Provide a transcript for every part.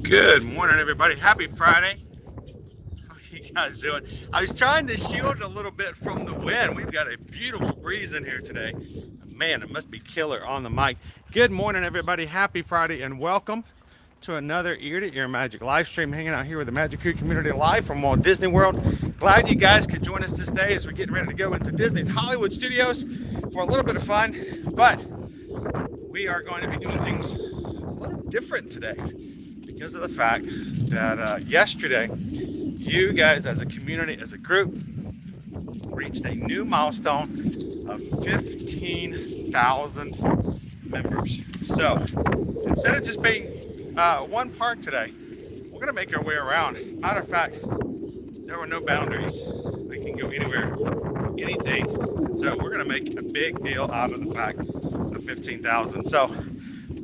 Good morning, everybody. Happy Friday. How are you guys doing? I was trying to shield a little bit from the wind. We've got a beautiful breeze in here today. Man, it must be killer on the mic. Good morning, everybody. Happy Friday and welcome to another Ear to Ear Magic live stream. Hanging out here with the Magic Crew community live from Walt Disney World. Glad you guys could join us this day as we're getting ready to go into Disney's Hollywood Studios for a little bit of fun. But we are going to be doing things a little different today, because of the fact that yesterday, you guys as a community, as a group, reached a new milestone of 15,000 members. So instead of just being one park today, we're gonna make our way around. Matter of fact, there were no boundaries. We can go anywhere, anything. So we're gonna make a big deal out of the fact of 15,000. So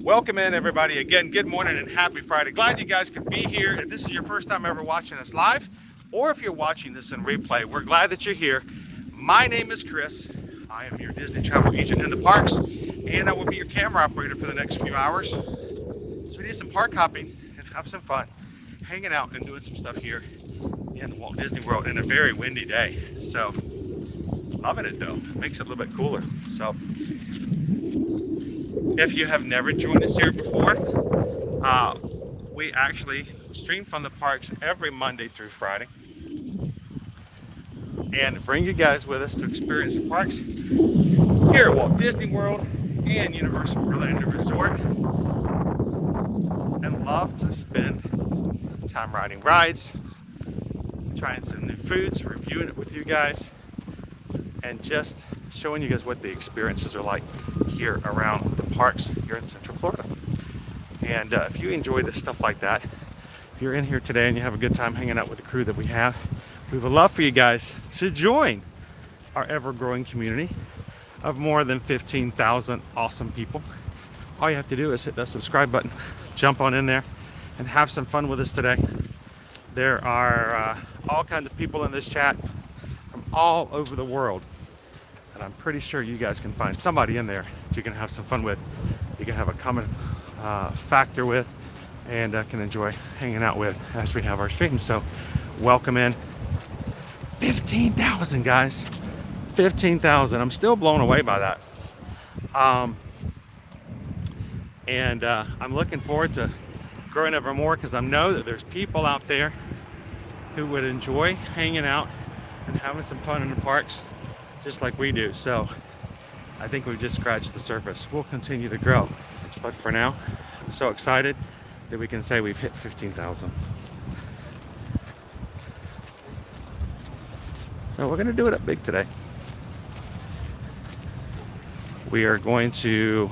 welcome in, everybody. Again, good morning and happy Friday. Glad you guys could be here. If this is your first time ever watching us live, or if you're watching this in replay, we're glad that you're here. My name is Chris. I am your Disney travel agent in the parks, and I will be your camera operator for the next few hours. So we do some park hopping and have some fun, hanging out and doing some stuff here in Walt Disney World in a very windy day. So loving it though. It makes it a little bit cooler. So if you have never joined us here before, we actually stream from the parks every Monday through Friday and bring you guys with us to experience the parks here at Walt Disney World and Universal Orlando Resort, and love to spend time riding rides, trying some new foods, reviewing it with you guys, and just showing you guys what the experiences are like here around the parks here in Central Florida. And if you enjoy this stuff like that, if you're in here today and you have a good time hanging out with the crew that we would love for you guys to join our ever-growing community of more than 15,000 awesome people. All you have to do is hit that subscribe button, jump on in there, and have some fun with us today. There are all kinds of people in this chat from all over the world, and I'm pretty sure you guys can find somebody in there that you can have some fun with, you can have a common factor with, and can enjoy hanging out with as we have our streams. So welcome in. 15,000 guys, 15,000. I'm still blown away by that. And I'm looking forward to growing ever more, because I know that there's people out there who would enjoy hanging out and having some fun in the parks just like we do. So I think we've just scratched the surface. We'll continue to grow, but for now, I'm so excited that we can say we've hit 15,000. So we're gonna do it up big today. We are going to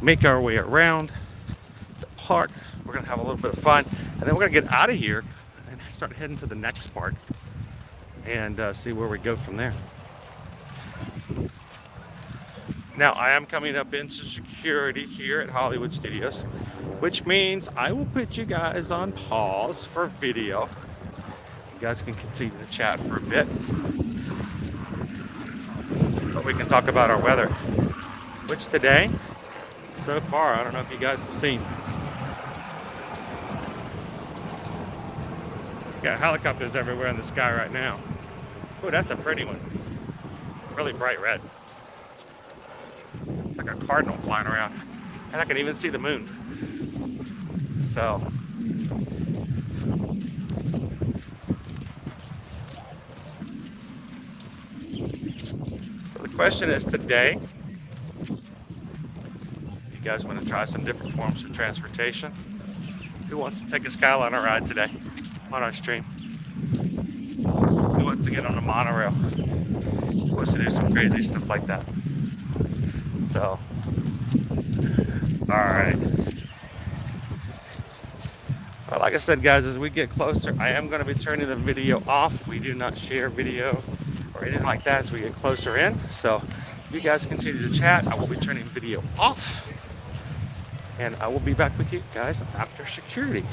make our way around the park. We're gonna have a little bit of fun, and then we're gonna get out of here and start heading to the next park and see where we go from there. Now, I am coming up into security here at Hollywood Studios, which means I will put you guys on pause for video. You guys can continue to chat for a bit, but we can talk about our weather, which today, so far, I don't know if you guys have seen. Got helicopters everywhere in the sky right now. Oh, that's a pretty one. Really bright red. It's like a cardinal flying around. And I can even see the moon. So the question is today, you guys want to try some different forms of transportation? Who wants to take a Skyliner ride today on our stream? Who wants to get on a monorail? Who wants to do some crazy stuff like that? So, alright. Well, like I said, guys, as we get closer, I am going to be turning the video off. We do not share video or anything like that as we get closer in. So, if you guys continue to chat, I will be turning video off. And I will be back with you guys after security.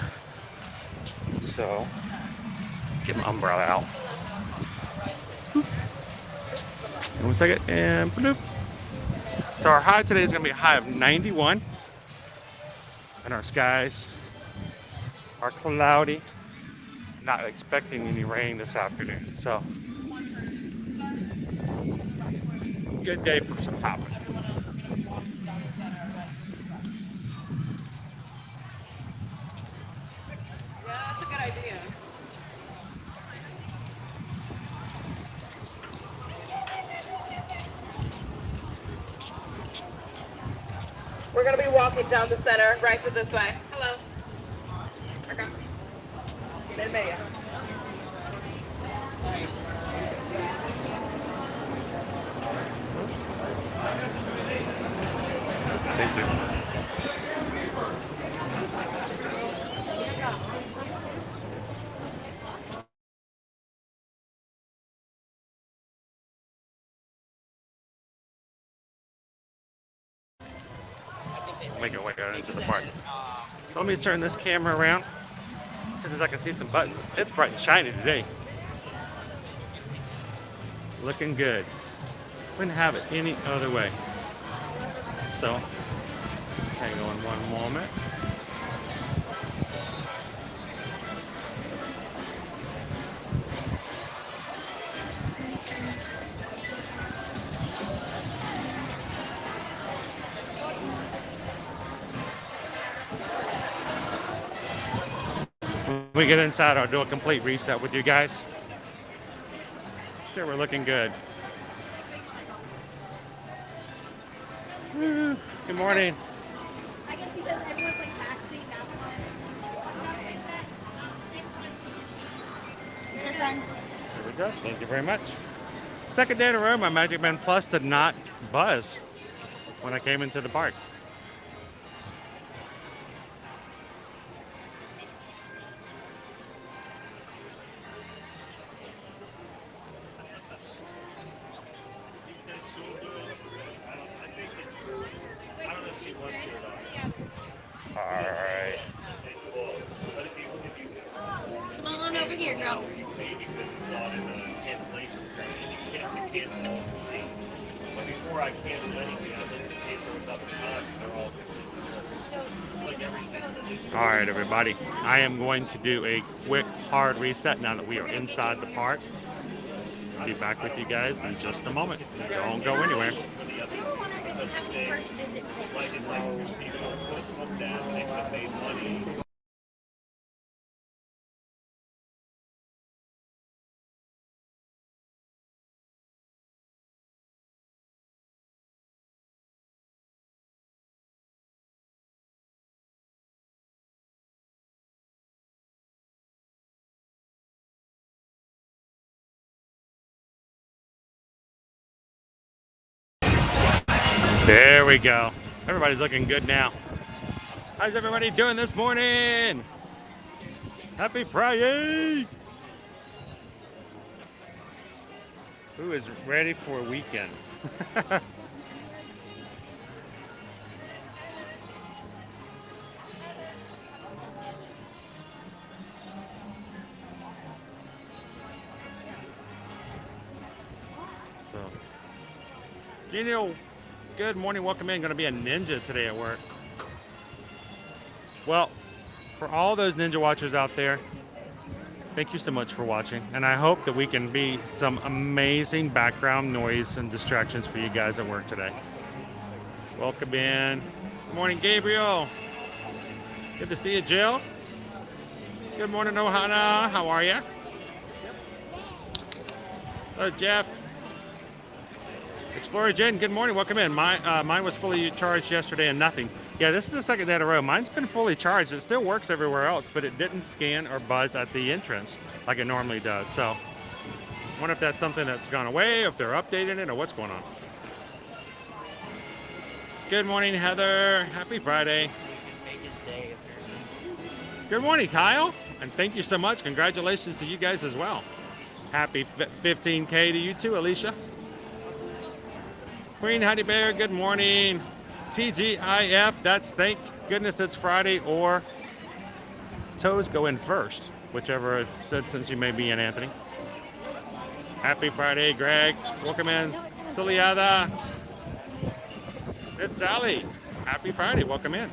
So, get my umbrella out. One second, and bloop. So our high today is going to be a high of 91, and our skies are cloudy. Not expecting any rain this afternoon, so good day for some hopping. Yeah, that's a good idea. We're going to be walking down the center, right to this way. Hello. Okay. Del medio. Thank you. Make our way out into the park. So let me turn this camera around as soon as I can see some buttons. It's bright and shiny today. Looking good. Wouldn't have it any other way. So, hang on one moment. When we get inside, I'll do a complete reset with you guys. Sure, we're looking good. Woo. Good morning. I guess because everyone's like backstage, that's why. Your friend. There we go. Thank you very much. Second day in a row, my Magic Band Plus did not buzz when I came into the park. Alright. Come on over here, girl. Before I canceled anything, I looked to see if there was other times. They're all Alright, everybody. I am going to do a quick hard reset now that we are inside the park. I'll be back with you guys in just a moment. Don't go anywhere. We were wondering if you have any first visit plans. There we go. Everybody's looking good now. How's everybody doing this morning? Happy Friday! Who is ready for a weekend? So, Genial. Good morning, welcome in. Going to be a ninja today at work. Well, for all those ninja watchers out there, thank you so much for watching. And I hope that we can be some amazing background noise and distractions for you guys at work today. Welcome in. Good morning, Gabriel. Good to see you, Jill. Good morning, Ohana. How are you? Hello, Jeff. Explorer Jen, good morning. Welcome in. Mine was fully charged yesterday and nothing. Yeah, this is the second day in a row. Mine's been fully charged. It still works everywhere else, but it didn't scan or buzz at the entrance like it normally does. So, I wonder if that's something that's gone away, if they're updating it, or what's going on. Good morning, Heather. Happy Friday. Good morning, Kyle. And thank you so much. Congratulations to you guys as well. Happy 15K to you too, Alicia. Queen Honey Bear, good morning. TGIF, that's thank goodness it's Friday, or toes go in first, whichever said since you may be in, Anthony. Happy Friday, Greg. Welcome in. Soliada. It's Sally. Happy Friday, welcome in.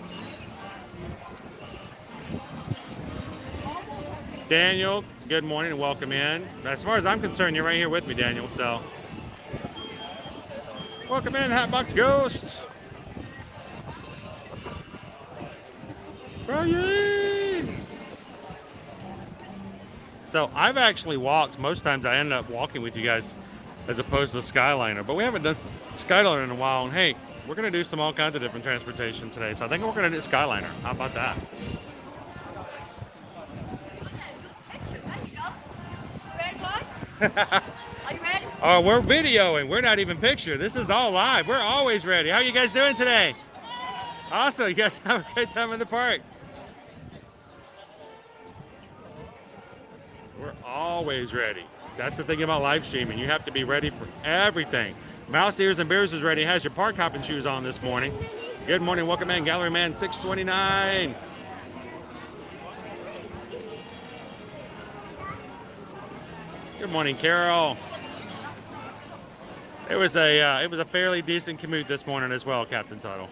Daniel, good morning and welcome in. As far as I'm concerned, you're right here with me, Daniel. So, welcome in, Hatbox Ghosts. Brian. So I've actually walked. Most times I end up walking with you guys as opposed to the Skyliner. But we haven't done Skyliner in a while. And hey, we're going to do all kinds of different transportation today. So I think we're going to do Skyliner. How about that? Are you ready? Oh, we're videoing. We're not even picture. This is all live. We're always ready. How are you guys doing today? Awesome. You guys have a great time in the park. We're always ready. That's the thing about live streaming. You have to be ready for everything. Mouse Ears and Beers is ready. Has your park hopping shoes on this morning. Good morning. Welcome in. Gallery Man 629. Good morning, Carol. It was a fairly decent commute this morning as well, Captain Tuttle.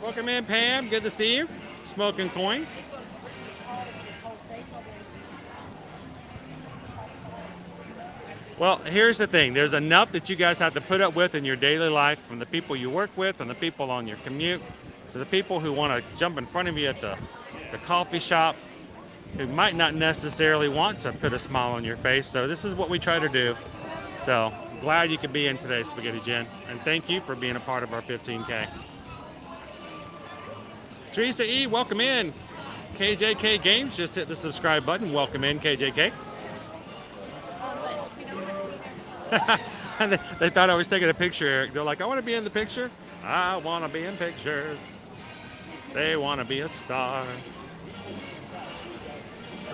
Welcome in, Pam. Good to see you. Smoking Coin. Well, here's the thing. There's enough that you guys have to put up with in your daily life, from the people you work with and the people on your commute to the people who want to jump in front of you at the coffee shop, who might not necessarily want to put a smile on your face. So this is what we try to do. So glad you could be in today, Spaghetti Jen. And thank you for being a part of our 15K. Teresa E., welcome in. KJK Games, just hit the subscribe button. Welcome in, KJK. They thought I was taking a picture, Eric. They're like, I want to be in the picture. I want to be in pictures. They want to be a star.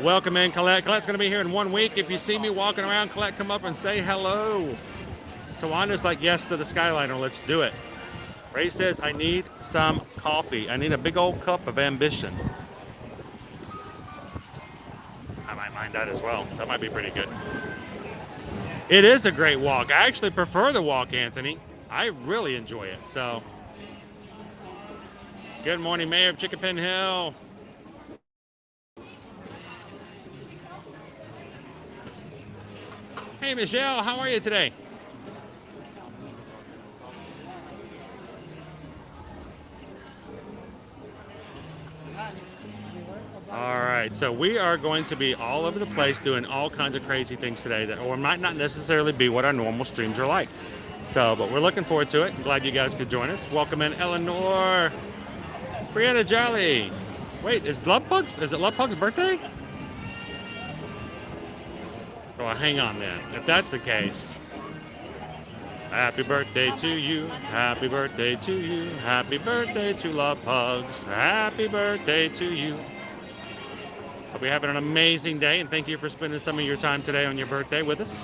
Welcome in, Colette. Colette's going to be here in 1 week. If you see me walking around, Colette, come up and say hello. Tawanda's like, yes to the Skyliner. Let's do it. Ray says, I need some coffee. I need a big old cup of ambition. I might mind that as well. That might be pretty good. It is a great walk. I actually prefer the walk, Anthony. I really enjoy it. So, good morning, Mayor of Chickapin Hill. Hey, Michelle, how are you today? All right, so we are going to be all over the place doing all kinds of crazy things today that or might not necessarily be what our normal streams are like. So, but we're looking forward to it. I'm glad you guys could join us. Welcome in Eleanor. Brianna Jolly. Wait, is it Love Pug's birthday? Oh, hang on then. If that's the case. Happy birthday to you. Happy birthday to you. Happy birthday to Love Pugs. Happy birthday to you. Hope you're having an amazing day, and thank you for spending some of your time today on your birthday with us.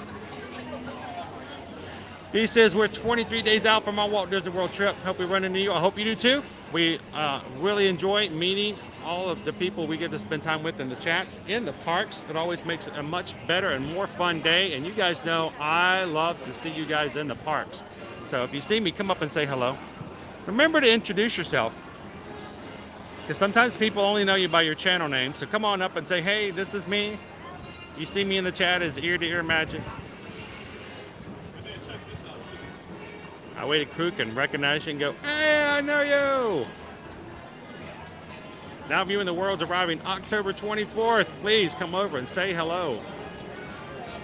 He says, we're 23 days out from our Walt Disney World trip. Hope we run into you. I hope you do too. We really enjoy meeting all of the people we get to spend time with in the chats, in the parks. It always makes it a much better and more fun day. And you guys know I love to see you guys in the parks. So if you see me, come up and say hello. Remember to introduce yourself. Because sometimes people only know you by your channel name. So come on up and say, hey, this is me. You see me in the chat as Ear to Ear Magic. I waited crew can recognize you and go, hey, I know you. Now Viewing the World's arriving October 24th. Please come over and say hello.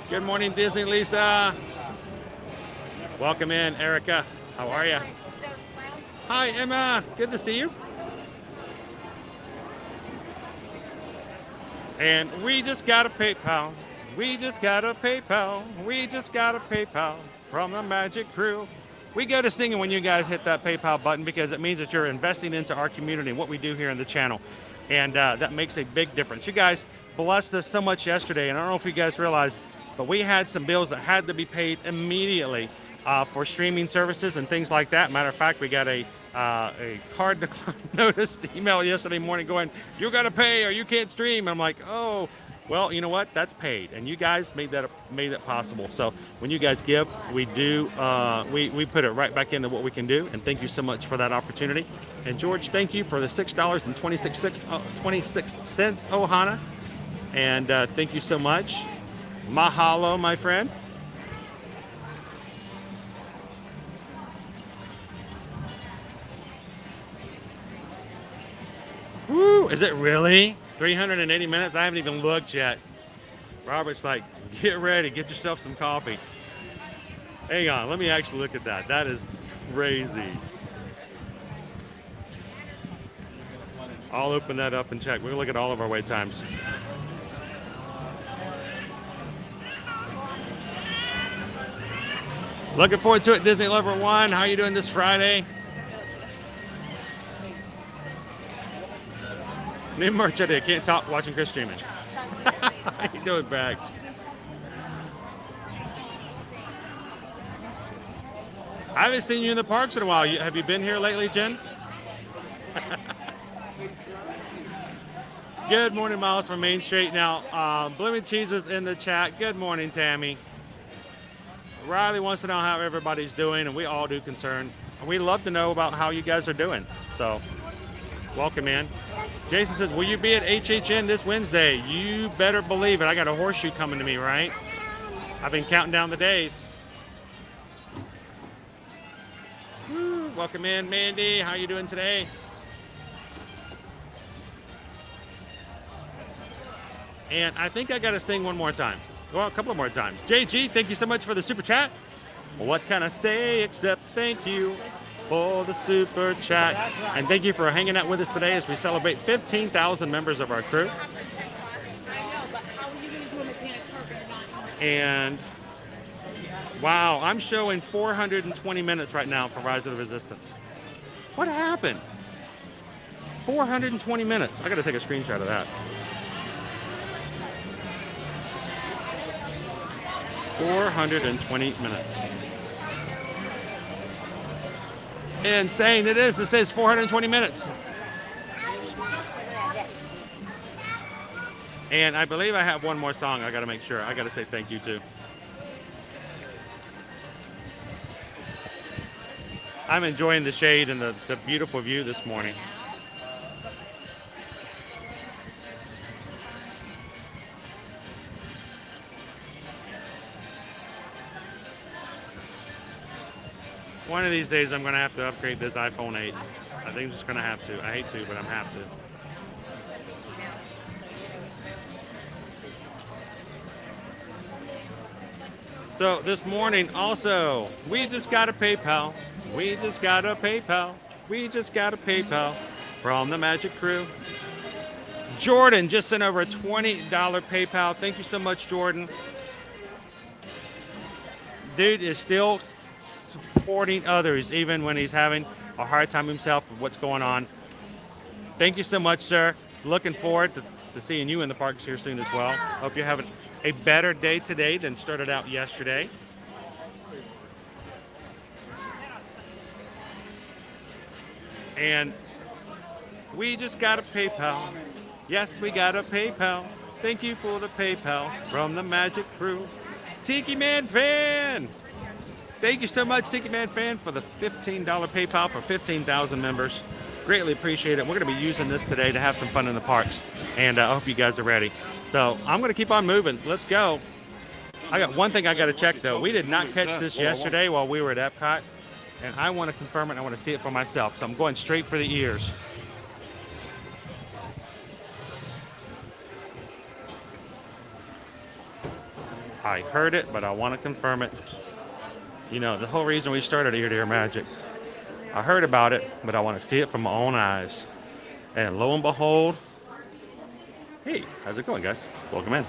Good morning, Disney Lisa. Welcome in, Erica. How are you? Hi, Emma. Good to see you. And we just got a PayPal. We just got a PayPal. We just got a PayPal from the Magic Crew. We go to singing when you guys hit that PayPal button because it means that you're investing into our community and what we do here in the channel. And that makes a big difference. You guys blessed us so much yesterday, and I don't know if you guys realized, but we had some bills that had to be paid immediately for streaming services and things like that. Matter of fact, we got a card decline notice email yesterday morning going, you got to pay or you can't stream. I'm like, oh, Well, you know what? That's paid, and you guys made that possible. So when you guys give, we do we put it right back into what we can do. And thank you so much for that opportunity. And George, thank you for the $6.26 Ohana. And thank you so much. Mahalo, my friend. Woo! Is it really 380 minutes? I haven't even looked yet. Robert's like, get ready, get yourself some coffee. Hang on, let me actually look at that. That is crazy. I'll open that up and check. We're gonna look at all of our wait times. Looking forward to it, Disney Lover One. How you doing this Friday? New merch idea. Can't talk watching Chris streaming. How you doing, Bag? I haven't seen you in the parks in a while. Have you been here lately, Jen? Good morning, Miles from Main Street. Now, Blooming Cheese is in the chat. Good morning, Tammy. Riley wants to know how everybody's doing, and we all do concern. We love to know about how you guys are doing. So, welcome in. Jason says, will you be at HHN this Wednesday? You better believe it. I got a horseshoe coming to me, right? I've been counting down the days. Woo, welcome in, Mandy. How you doing today? And I think I got to sing one more time. Well, a couple of more times. JG, thank you so much for the super chat. What can I say except thank you for the super chat. And thank you for hanging out with us today as we celebrate 15,000 members of our crew. And wow, I'm showing 420 minutes right now for Rise of the Resistance. What happened? 420 minutes. I got to take a screenshot of that. 420 minutes. Insane it is. It says 420 minutes. And I believe I have one more song I got to make sure. I got to say thank you to. I'm enjoying the shade and the beautiful view this morning. One of these days I'm going to have to upgrade this iPhone 8. I think I'm just going to have to. I hate to, but I'm have to. So this morning also, we just got a PayPal. We just got a PayPal. We just got a PayPal from the Magic Crew. Jordan just sent over a $20 PayPal. Thank you so much, Jordan. Dude is still supporting others even when he's having a hard time himself with what's going on. Thank you so much, sir. Looking forward to seeing you in the parks here soon as well. Hope you're having a better day today than started out yesterday. And we just got a PayPal. Yes, we got a PayPal. Thank you for the PayPal from the Magic Crew. Tiki Man Fan. Thank you so much, Tiki Man Fan, for the $15 PayPal for 15,000 members. Greatly appreciate it. We're going to be using this today to have some fun in the parks. And I hope you guys are ready. So I'm going to keep on moving. Let's go. I got one thing I got to check, though. We did not catch this yesterday while we were at Epcot. And I want to confirm it. I want to see it for myself. So I'm going straight for the ears. I heard it, but I want to confirm it. You know, the whole reason we started Ear to Ear Magic. I heard about it, but I want to see it from my own eyes. And lo and behold, hey, how's it going, guys? Welcome in.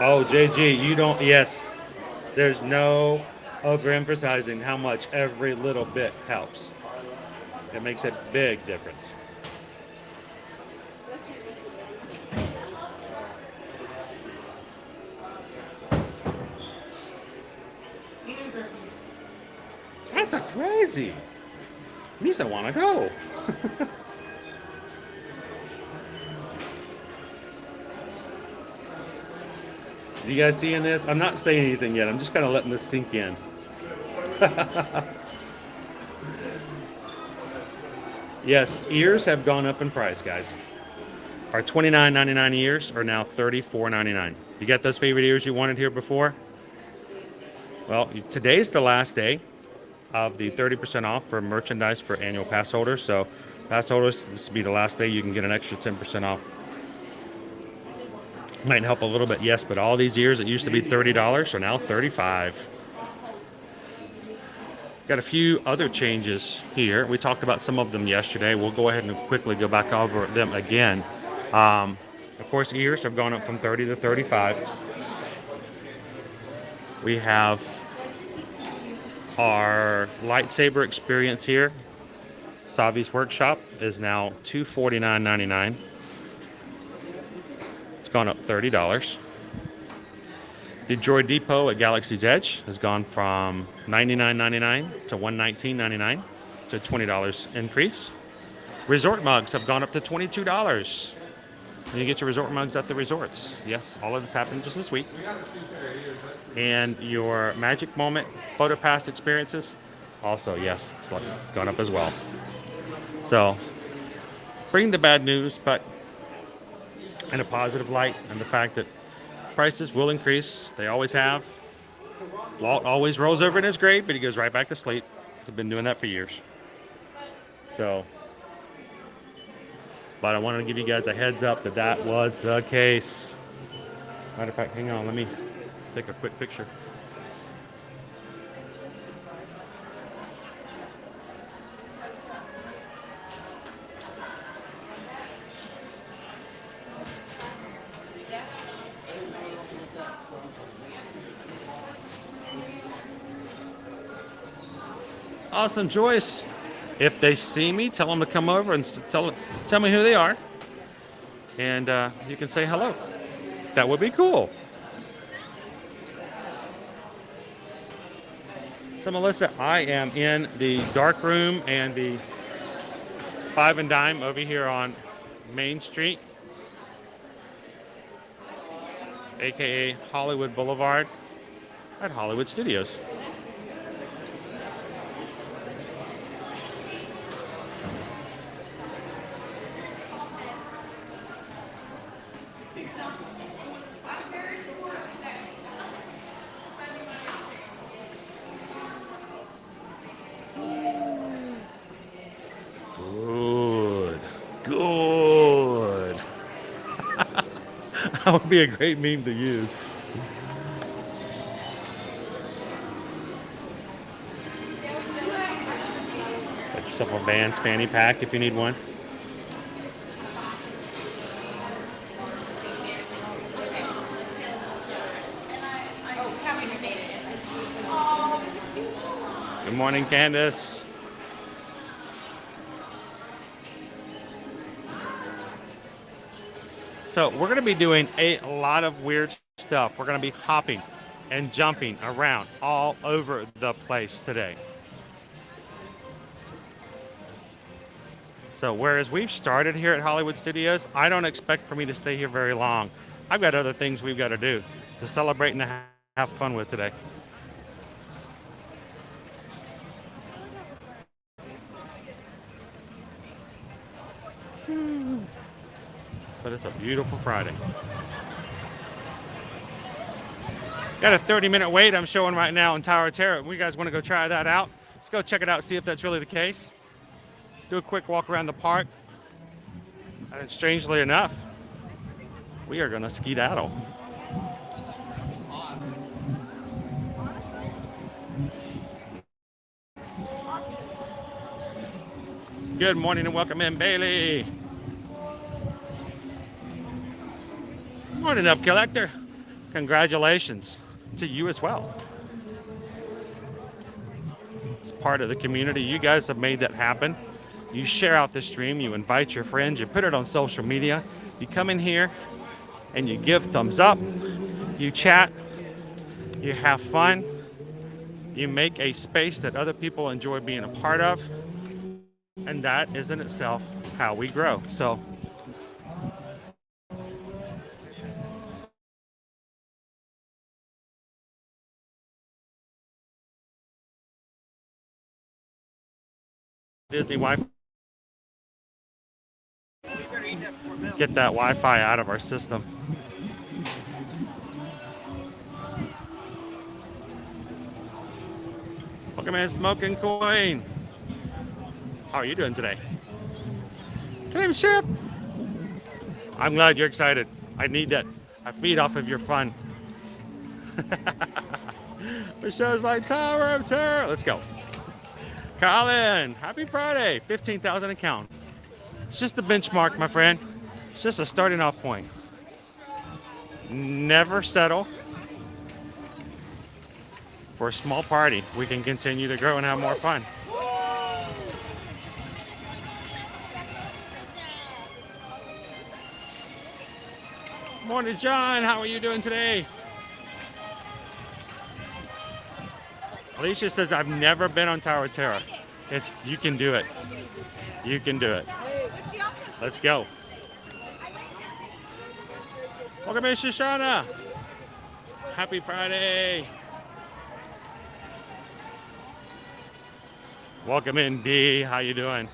Oh, JG, you don't, yes. There's no overemphasizing how much every little bit helps. It makes a big difference. That's a crazy. Misa wanna go. You guys seeing this? I'm not saying anything yet. I'm just kind of letting this sink in. Yes, ears have gone up in price, guys. Our $29.99 ears are now $34.99. You got those favorite ears you wanted here before? Well, today's the last day of the 30% off for merchandise for annual pass holders. So, pass holders, this will be the last day you can get an extra 10% off. Might help a little bit, yes, but all these ears that used to be $30 are now $35. Got a few other changes here. We talked about some of them yesterday. We'll go ahead and quickly go back over them again. Of course, ears have gone up from 30 to 35. We have our lightsaber experience here. Savi's Workshop is now $249.99. It's gone up $30. The Droid Depot at Galaxy's Edge has gone from $99.99 to $119.99. It's a $20 increase. Resort mugs have gone up to $22. You get your resort mugs at the resorts. Yes, all of this happened just this week. And your Magic Moment Photo Pass experiences, also, yes, it's gone up as well. So, bring the bad news, but in a positive light, and the fact that prices will increase. They always have. Walt always rolls over in his grave, but he goes right back to sleep. He's been doing that for years. So, but I wanted to give you guys a heads up that that was the case. Matter of fact, hang on, let me take a quick picture. Awesome, Joyce. If they see me, tell them to come over and tell me who they are. And you can say hello. That would be cool. So, Melissa, I am in the dark room and the Five and Dime over here on Main Street, aka Hollywood Boulevard at Hollywood Studios. Good. That would be a great meme to use. Got yourself a Vans fanny pack if you need one. Good morning, Candace. So we're going to be doing a lot of weird stuff. We're going to be hopping and jumping around all over the place today. So whereas we've started here at Hollywood Studios, I don't expect for me to stay here very long. I've got other things we've got to do to celebrate and have fun with today. But it's a beautiful Friday. Got a 30-minute wait I'm showing right now in Tower of Terror. You guys want to go try that out? Let's go check it out, see if that's really the case. Do a quick walk around the park. And strangely enough, we are going to skedaddle. Good morning and welcome in, Bailey. Morning up, Collector. Congratulations to you as well. It's part of the community. You guys have made that happen. You share out the stream, you invite your friends, you put it on social media, you come in here and you give thumbs up, you chat, you have fun, you make a space that other people enjoy being a part of. And that is in itself how we grow. So Disney Wi-Fi. Get that Wi-Fi out of our system. Welcome in, Smoking Coin. How are you doing today? Claim ship. I'm glad you're excited. I need that. I feed off of your fun. Michelle's like Tower of Terror. Let's go. Colin, happy Friday. 15,000 account. It's just a benchmark, my friend. It's just a starting off point. Never settle for a small party. We can continue to grow and have more fun. Morning, John. How are you doing today? Alicia says, I've never been on Tower of Terror. You can do it. You can do it. Let's go. Welcome in, Shoshana. Happy Friday. Welcome in, D. How you doing?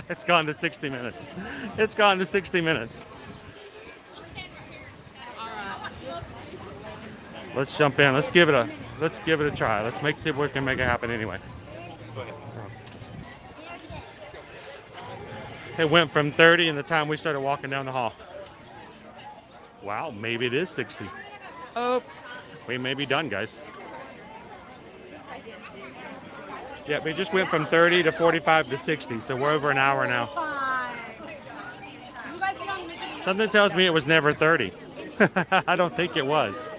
It's gone to 60 minutes. It's gone to 60 minutes. Let's jump in. Let's give it a try. Let's see if we can make it happen anyway. It went from 30 in the time we started walking down the hall. Wow, maybe it is 60. Oh, we may be done, guys. Yeah, we just went from 30 to 45 to 60, so we're over an hour now. Something tells me it was never 30. I don't think it was.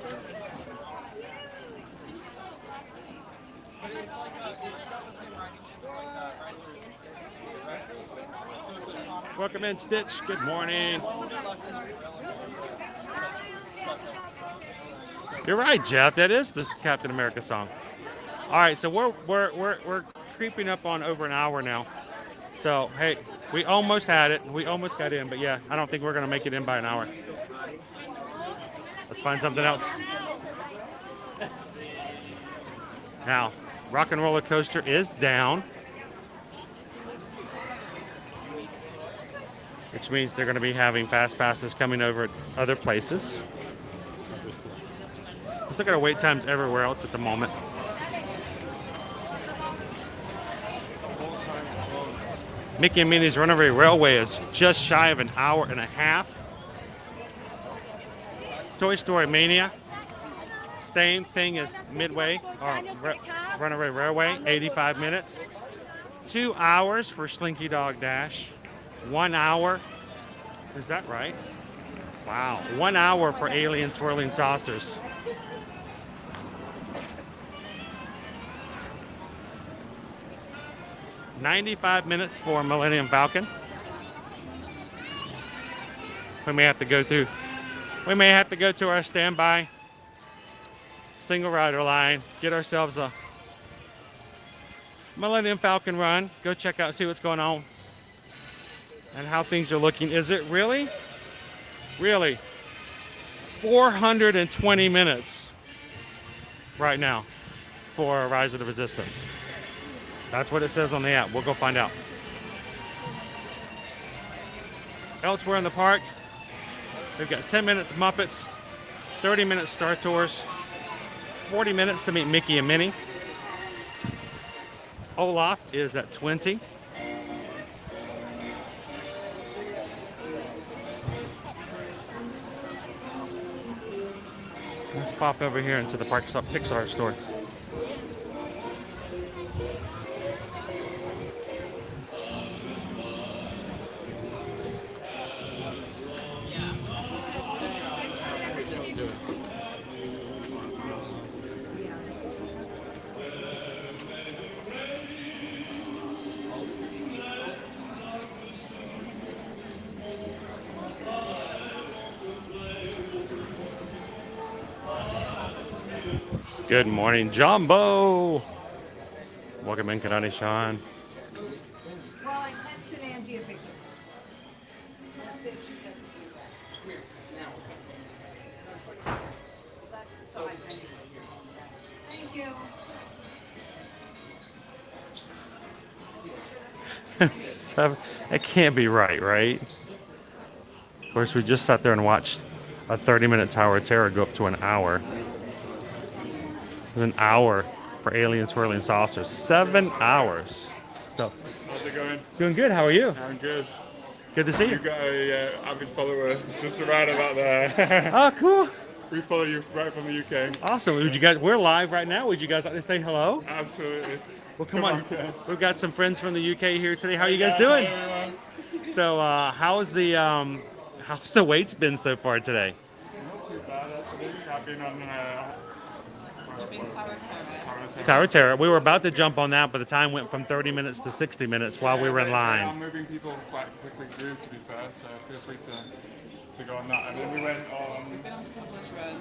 Welcome in, Stitch. Good morning. You're right, Jeff. That is the Captain America song. All right, so we're creeping up on over an hour now. So hey, we almost had it. We almost got in, but yeah, I don't think we're gonna make it in by an hour. Let's find something else. Now, Rock and Roller Coaster is down, which means they're going to be having fast passes coming over at other places. Let's look at our wait times everywhere else at the moment. Mickey and Minnie's Runaway Railway is just shy of an hour and a half. Toy Story Mania, same thing as Midway or Runaway Railway, 85 minutes. 2 hours for Slinky Dog Dash. 1 hour. Is that right? Wow. 1 hour for Alien Swirling Saucers. $95 minutes for Millennium Falcon. We may have to go to our standby single rider line, get ourselves a Millennium Falcon run, go check out, see what's going on and how things are looking. Is it really 420 minutes right now for Rise of the Resistance? That's what it says on the app. We'll go find out. Elsewhere in the park, we've got 10 minutes Muppets, 30 minutes Star Tours, 40 minutes to meet Mickey and Minnie. Olaf is at 20. Let's pop over here into the Pixar store. Good morning, Jumbo. Welcome in, Kanani Sean. Well, I texted Angie a picture. That's it. She said to do that. That's the size anyway. Thank you. That can't be right? Of course, we just sat there and watched a 30-minute Tower of Terror go up to an hour. It was an hour for Alien Swirling Saucers. 7 hours. So, How's it going? doing good. How are you? I'm good. Good to see You you. got a avid follower just around about there. Oh, cool. We follow you right from the UK. Awesome. Would you guys? We're live right now. Would you guys like to say hello? Absolutely. Well, come on. Kids. We've got some friends from the UK here today. How are you guys doing? Hi, everyone. So, how's the waits been so far today? Not too bad, actually. I've been on Tower of Terror. We were about to jump on that, but the time went from 30 minutes to 60 minutes while we were in I'm line. moving people quite quickly through, to be fair, so feel free to go on that. And then we went on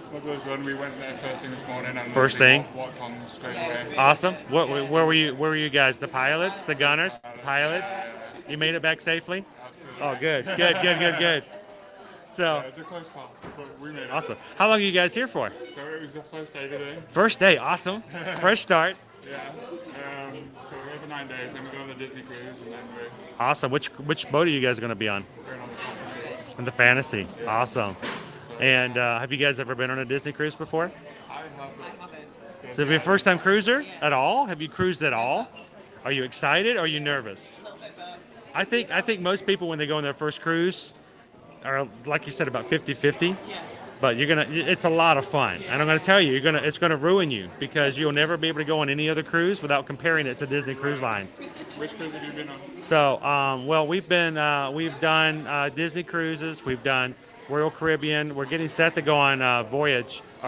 Smuggler's Run. We went there first thing this morning. And First literally thing? walked on straight away. Awesome. Where were you? Where were you guys? The pilots, the gunners, the pilots. You made it back safely. Absolutely. Oh, good. So, It's a close call, but we made it. awesome. How long are you guys here for? So it was the first day today. First day. Awesome. Fresh start. Yeah. So we're here for 9 days, then we go on the Disney cruise, and then we're Awesome. Which boat are you guys going to be on? going on the conference. On the Fantasy. Awesome. And have you guys ever been on a Disney cruise before? I have So, if you're a first-time cruiser at all, have you cruised at all? Are you excited? Or are you nervous? I think most people when they go on their first cruise are, like you said, about 50-50. But it's a lot of fun, and I'm gonna tell you, it's gonna ruin you because you'll never be able to go on any other cruise without comparing it to Disney Cruise Line. Which cruise have you been on? So, well, we've done Disney cruises, we've done Royal Caribbean. We're getting set to go on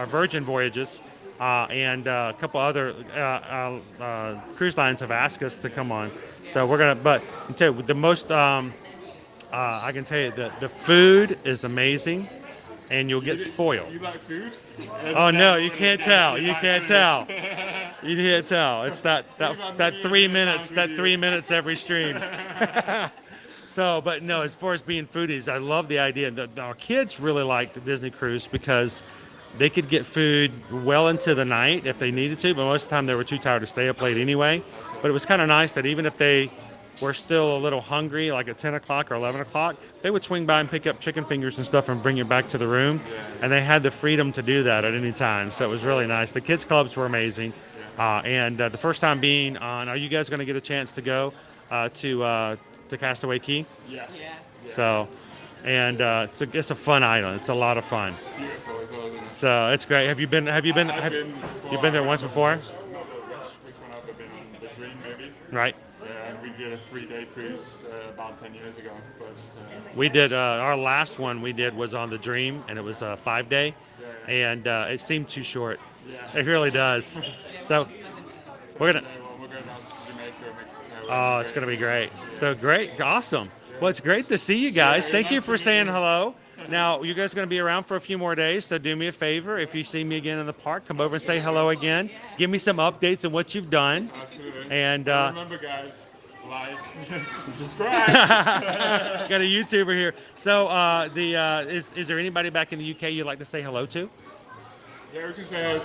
Virgin Voyages, and a couple other cruise lines have asked us to come on. So we're gonna, but I can tell you, the most I can tell you that the food is amazing, and you'll get spoiled. You like food? Oh no, you can't tell. You can't tell. You can't tell. It's that 3 minutes. That 3 minutes every stream. So, but no, as far as being foodies, I love the idea. Our kids really like the Disney cruise because they could get food well into the night if they needed to, but most of the time they were too tired to stay up late anyway. But it was kind of nice that even if they were still a little hungry, like at 10 o'clock or 11 o'clock, they would swing by and pick up chicken fingers and stuff and bring it back to the room. And they had the freedom to do that at any time. So it was really nice. The kids clubs were amazing. And the first time being on, are you guys going to get a chance to go to Castaway Cay? Yeah. So, and it's a fun island. It's a lot of fun. Beautiful as well, isn't it? So it's great. Have you been I've been you've been there once before? Not which one I've been on, the Dream maybe. Right. Yeah, and we did a 3-day cruise about 10 years ago. But We did our last one we did was on the Dream, and it was a 5-day, and it seemed too short. yeah. It really does. So we're gonna. Well, we're going down to Jamaica or Mexico. Oh, it's gonna be great. So great, awesome. Well, it's great to see you guys. Thank you for saying hello. Now, you guys are going to be around for a few more days, so do me a favor. If you see me again in the park, come over and say hello again. Give me some updates on what you've done. Absolutely. And remember, guys, like and subscribe. got a YouTuber here. So, is there anybody back in the UK you'd like to say hello to? Yeah, we can say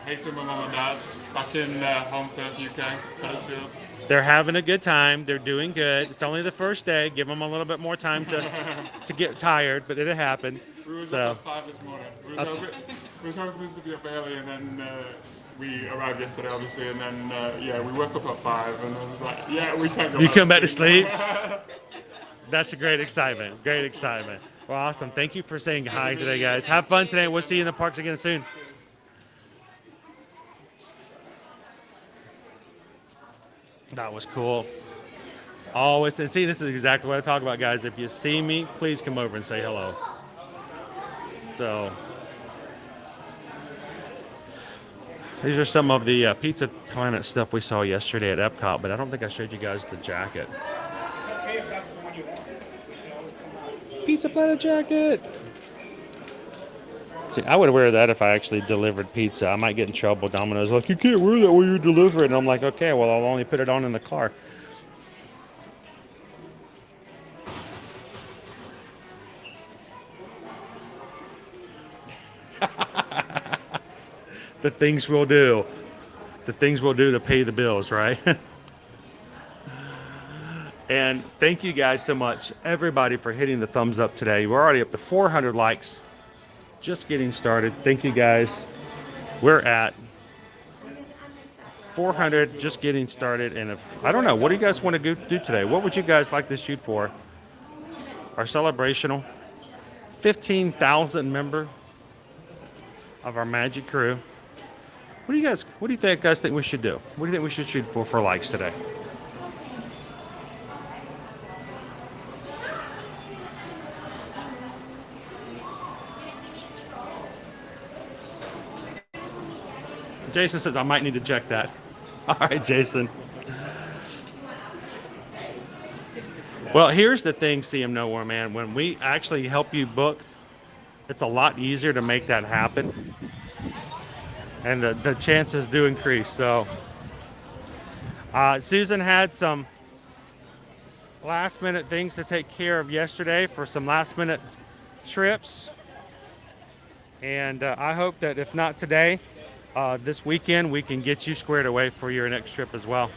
hey to my mum and dad back in home turf, UK, Huddersfield. They're having a good time. They're doing good. It's only the first day. Give them a little bit more time to get tired, but it'll happen. We was So, up at 5 this morning. We was hoping to be up early, and then we arrived yesterday, obviously, and then we woke up at 5, and I was like, yeah, we can't go. you come back to sleep. That's a great excitement. Great excitement. Well, awesome. Thank you for saying hi today, guys. Have fun today. We'll see you in the parks again soon. That was cool. Always, and see, this is exactly what I talk about, guys. If you see me, please come over and say hello. So, these are some of the Pizza Planet stuff we saw yesterday at Epcot, but I don't think I showed you guys the jacket. Pizza Planet jacket. See, I would wear that if I actually delivered pizza. I might get in trouble. Domino's like, you can't wear that when you deliver it. And I'm like, okay, well, I'll only put it on in the car. The things we'll do. The things we'll do to pay the bills, right? And thank you guys so much, everybody, for hitting the thumbs up today. We're already up to 400 likes. Just getting started. Thank you guys. We're at 400, just getting started. And if I don't know, what do you guys want to do today? What would you guys like to shoot for? Our celebrational 15,000 member of our magic crew. What do you guys think we should do? What do you think we should shoot for likes today? Jason says I might need to check that. All right, Jason. Well, here's the thing, CM Nowhere, man. When we actually help you book, it's a lot easier to make that happen. And the chances do increase. So, Susan had some last minute things to take care of yesterday for some last minute trips. And I hope that if not today, this weekend we can get you squared away for your next trip as well.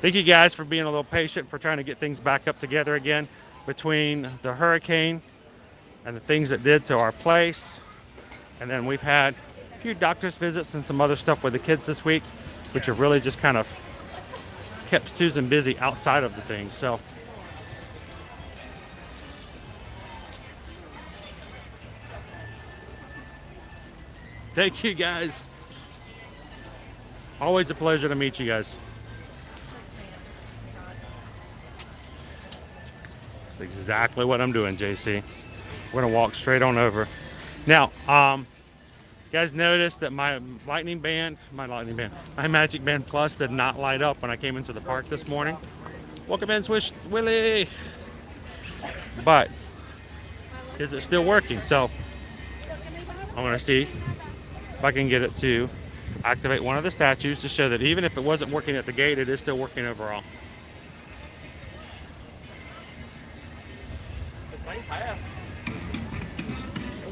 Thank you guys for being a little patient, for trying to get things back up together again between the hurricane and the things it did to our place. And then we've had a few doctor's visits and some other stuff with the kids this week, which have really just kind of kept Susan busy outside of the thing. So thank you guys. Always a pleasure to meet you guys. That's exactly what I'm doing, JC. We're gonna walk straight on over. Now, you guys noticed that my Magic Band Plus did not light up when I came into the park this morning. Welcome in, Swish Willie. But is it still working? So I'm gonna see if I can get it to activate one of the statues to show that even if it wasn't working at the gate, it is still working overall.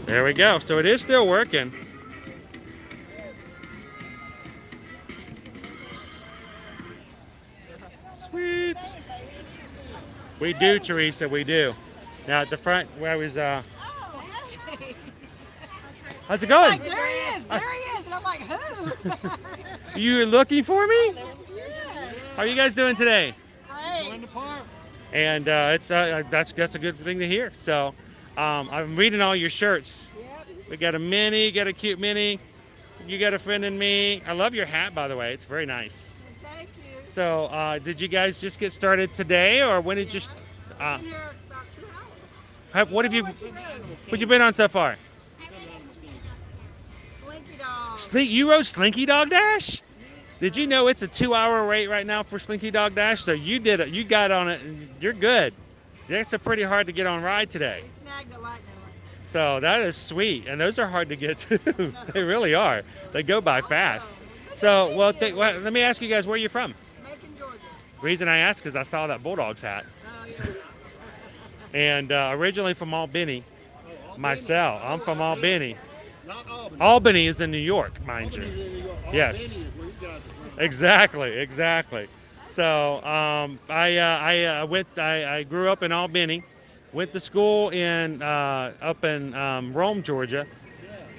There we go. So it is still working. Sweet. We do, Teresa, we do. Now at the front where I was, how's it going? Like, there he is, and I'm like, who? You looking for me? Yeah. How are you guys doing today? Great. In the park. And that's a good thing to hear. So I'm reading all your shirts. We got a mini, got a cute mini. You got a friend in me. I love your hat, by the way. It's very nice. Thank you. So did you guys just get started today, or when did you? Been here about 2 hours. What you been on so far? Slinky Dog. You rode Slinky Dog Dash? Did you know it's a 2-hour wait right now for Slinky Dog Dash? So you did it. You got on it. And you're good. That's a pretty hard to get on ride today. We snagged a lightning lane. So that is sweet, and those are hard to get to. They really are. They go by fast. So, well, let me ask you guys, where are you from? Macon, Georgia. Reason I asked because I saw that Bulldogs hat. Oh, yeah. And originally from Albany, myself. I'm from Albany. Not Albany. Albany is in New York, mind you. Albany's in New York. Yes. Albany is where you guys are from. Exactly. So I grew up in Albany, went to school up in Rome, Georgia.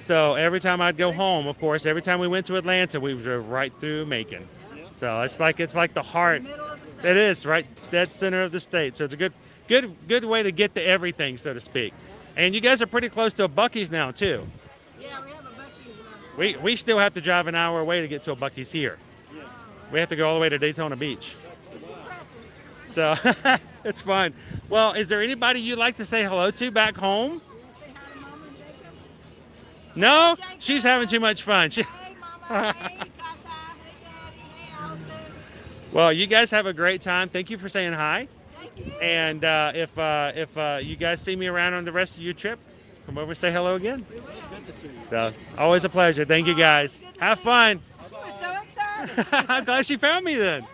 So every time I'd go home, of course, every time we went to Atlanta, we drove right through Macon. So it's like the heart. Middle of the state. It is right dead center of the state. So it's a good way to get to everything, so to speak. And you guys are pretty close to a Buc-ee's now too. Yeah, we have a Buc-ee's now. We still have to drive an hour away to get to a Buc-ee's here. We have to go all the way to Daytona Beach. So it's fun. Well, is there anybody you'd like to say hello to back home? Say hi to Mama and Jacob. No, Jacob. she's having too much fun. Hey, Mama. Hey, Tata. Hey, Daddy. Hey, Allison. Well, you guys have a great time. Thank you for saying hi. Thank you. And if you guys see me around on the rest of your trip, come over and say hello again. So, always a pleasure. Thank you guys. Have fun. She was so excited. I'm glad she found me then.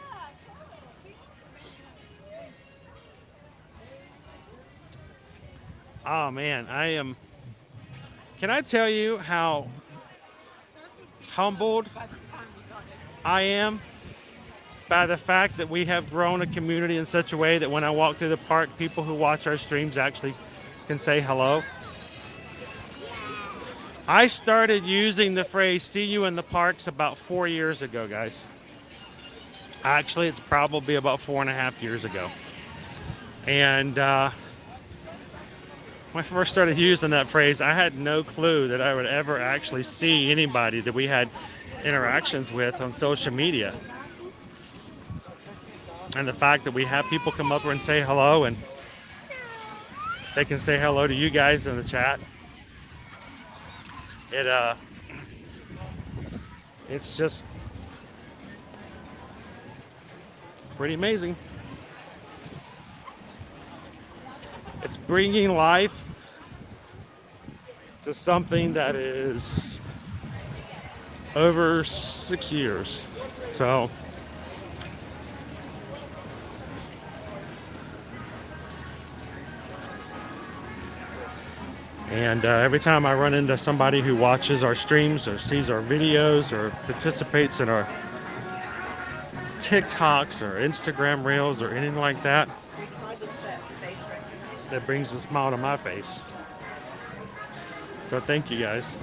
Oh man, can I tell you how humbled I am by the fact that we have grown a community in such a way that when I walk through the park, people who watch our streams actually can say hello. I started using the phrase "see you in the parks" about 4 years ago, guys. Actually, it's probably about 4.5 years ago. And when I first started using that phrase, I had no clue that I would ever actually see anybody that we had interactions with on social media. And the fact that we have people come up and say hello, and they can say hello to you guys in the chat. It's just pretty amazing. It's bringing life to something that is over 6 years. So and every time I run into somebody who watches our streams or sees our videos or participates in our TikToks or Instagram Reels or anything like that, that brings a smile to my face. So thank you guys.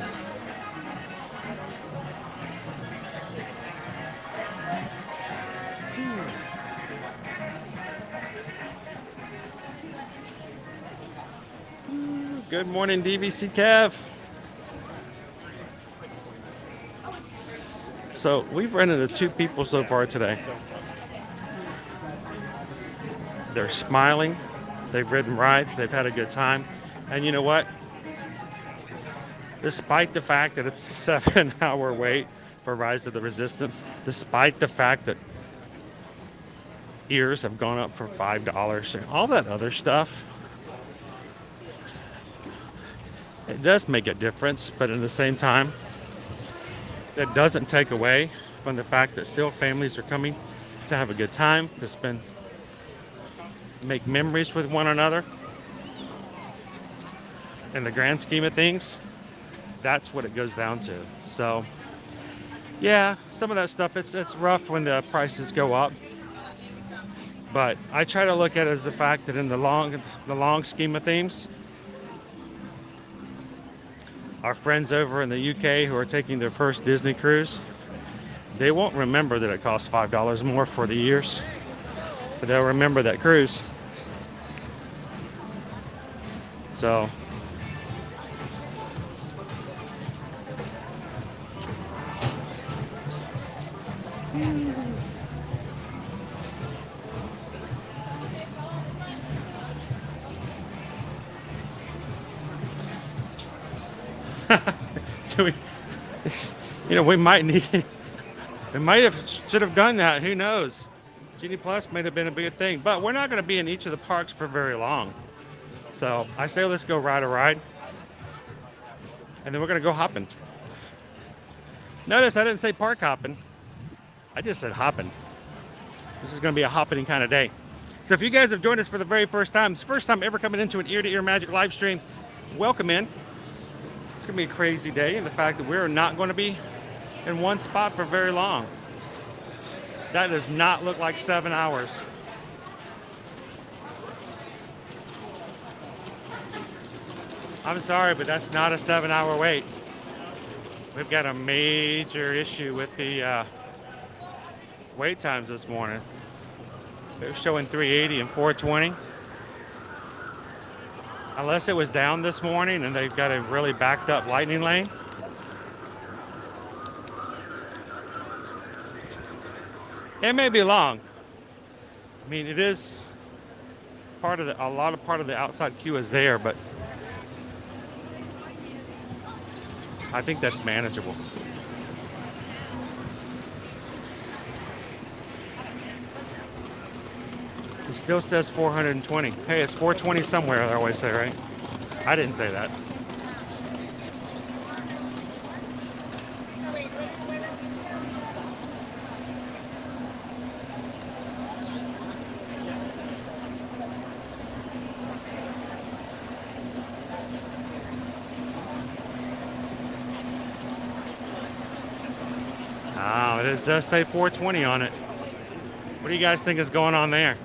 Good morning, DVC Kev. So we've run into 2 people so far today. They're smiling. They've ridden rides. They've had a good time. And you know what? Despite the fact that it's a 7-hour wait for Rise of the Resistance, despite the fact that ears have gone up for $5 and all that other stuff, it does make a difference, but at the same time, that doesn't take away from the fact that still families are coming to have a good time, to make memories with one another. In the grand scheme of things, that's what it goes down to. So, yeah, some of that stuff, it's rough when the prices go up. But I try to look at it as the fact that in the long scheme of things, our friends over in the UK who are taking their first Disney cruise, they won't remember that it costs $5 more for the years, but they'll remember that cruise. So, we might should have done that. Who knows? Genie Plus may have been a big thing, but we're not going to be in each of the parks for very long. So I say let's go ride a ride, and then we're going to go hopping. Notice I didn't say park hopping. I just said hopping. This is going to be a hopping kind of day. So if you guys have joined us for the very first time, it's the first time ever coming into an ear-to-ear magic live stream, welcome in. It's going to be a crazy day, and the fact that we're not going to be in one spot for very long. That does not look like 7 hours. I'm sorry, but that's not a 7-hour wait. We've got a major issue with the wait times this morning. They're showing 380 and 420. Unless it was down this morning and they've got a really backed up lightning lane. It may be long. I mean, it is part of the outside queue is there, but I think that's manageable. It still says 420. Hey, it's 420 somewhere, I always say, right? I didn't say that. But it does say 420 on it. What do you guys think is going on there?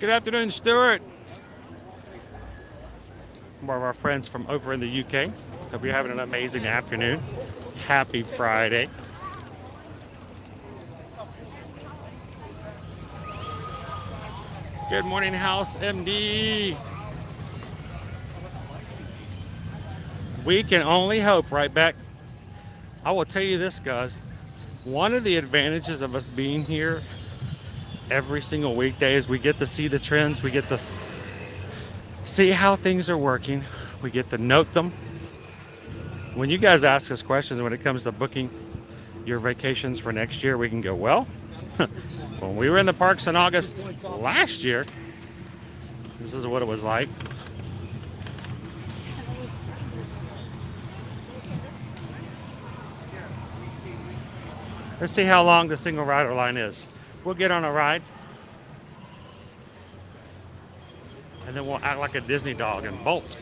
Good afternoon, Stuart. More of our friends from over in the UK. Hope you're having an amazing afternoon. Happy Friday. Good morning, House MD. We can only hope, right, Beck? I will tell you this, guys. One of the advantages of us being here every single weekday is we get to see the trends. We get to see how things are working. We get to note them. When you guys ask us questions when it comes to booking your vacations for next year, we can go, well, when we were in the parks in August last year, this is what it was like. Let's see how long the single rider line is. We'll get on a ride, and then we'll act like a Disney dog and bolt.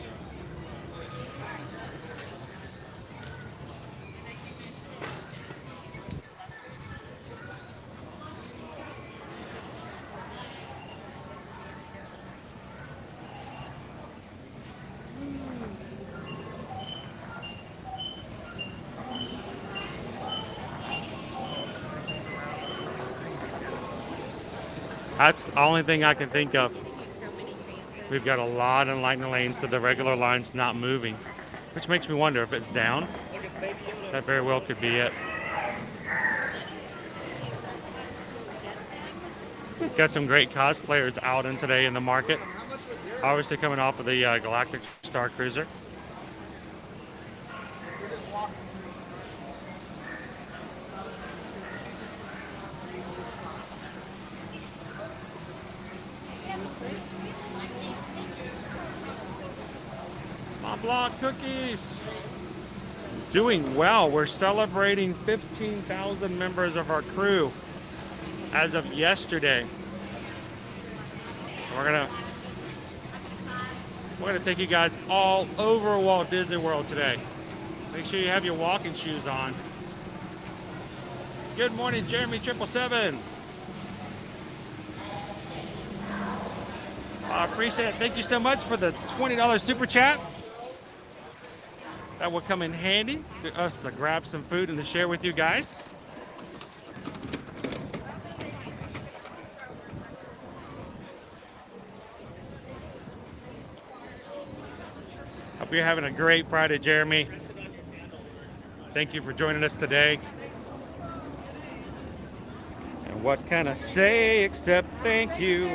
That's the only thing I can think of. We've got a lot in lightning lanes, so the regular line's not moving, which makes me wonder if it's down. That very well could be it. We've got some great cosplayers out in today in the market. Obviously coming off of the Galactic Star Cruiser. Block cookies. Doing well. We're celebrating 15,000 members of our crew as of yesterday. We're gonna take you guys all over Walt Disney World today. Make sure you have your walking shoes on. Good morning, Jeremy 777. I appreciate it. Thank you so much for the $20 super chat. That will come in handy to us to grab some food and to share with you guys. Hope you're having a great Friday, Jeremy. Thank you for joining us today. And what can I say except thank you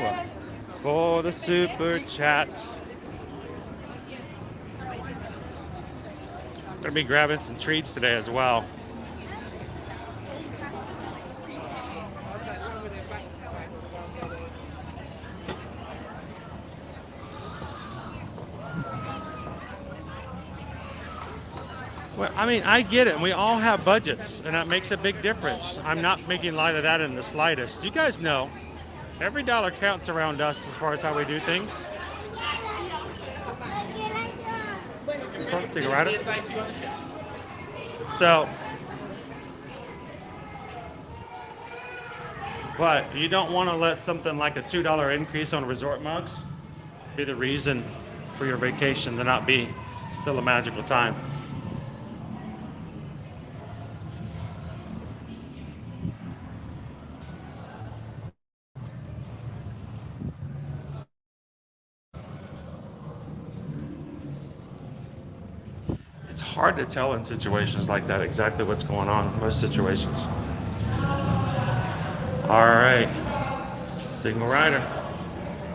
for the super chat. Gonna be grabbing some treats today as well. Well, I mean, I get it. We all have budgets, and that makes a big difference. I'm not making light of that in the slightest. You guys know, every dollar counts around us as far as how we do things. Take a rider. So, but you don't want to let something like a $2 increase on resort mugs be the reason for your vacation to not be still a magical time. It's hard to tell in situations like that exactly what's going on in most situations. All right, single rider.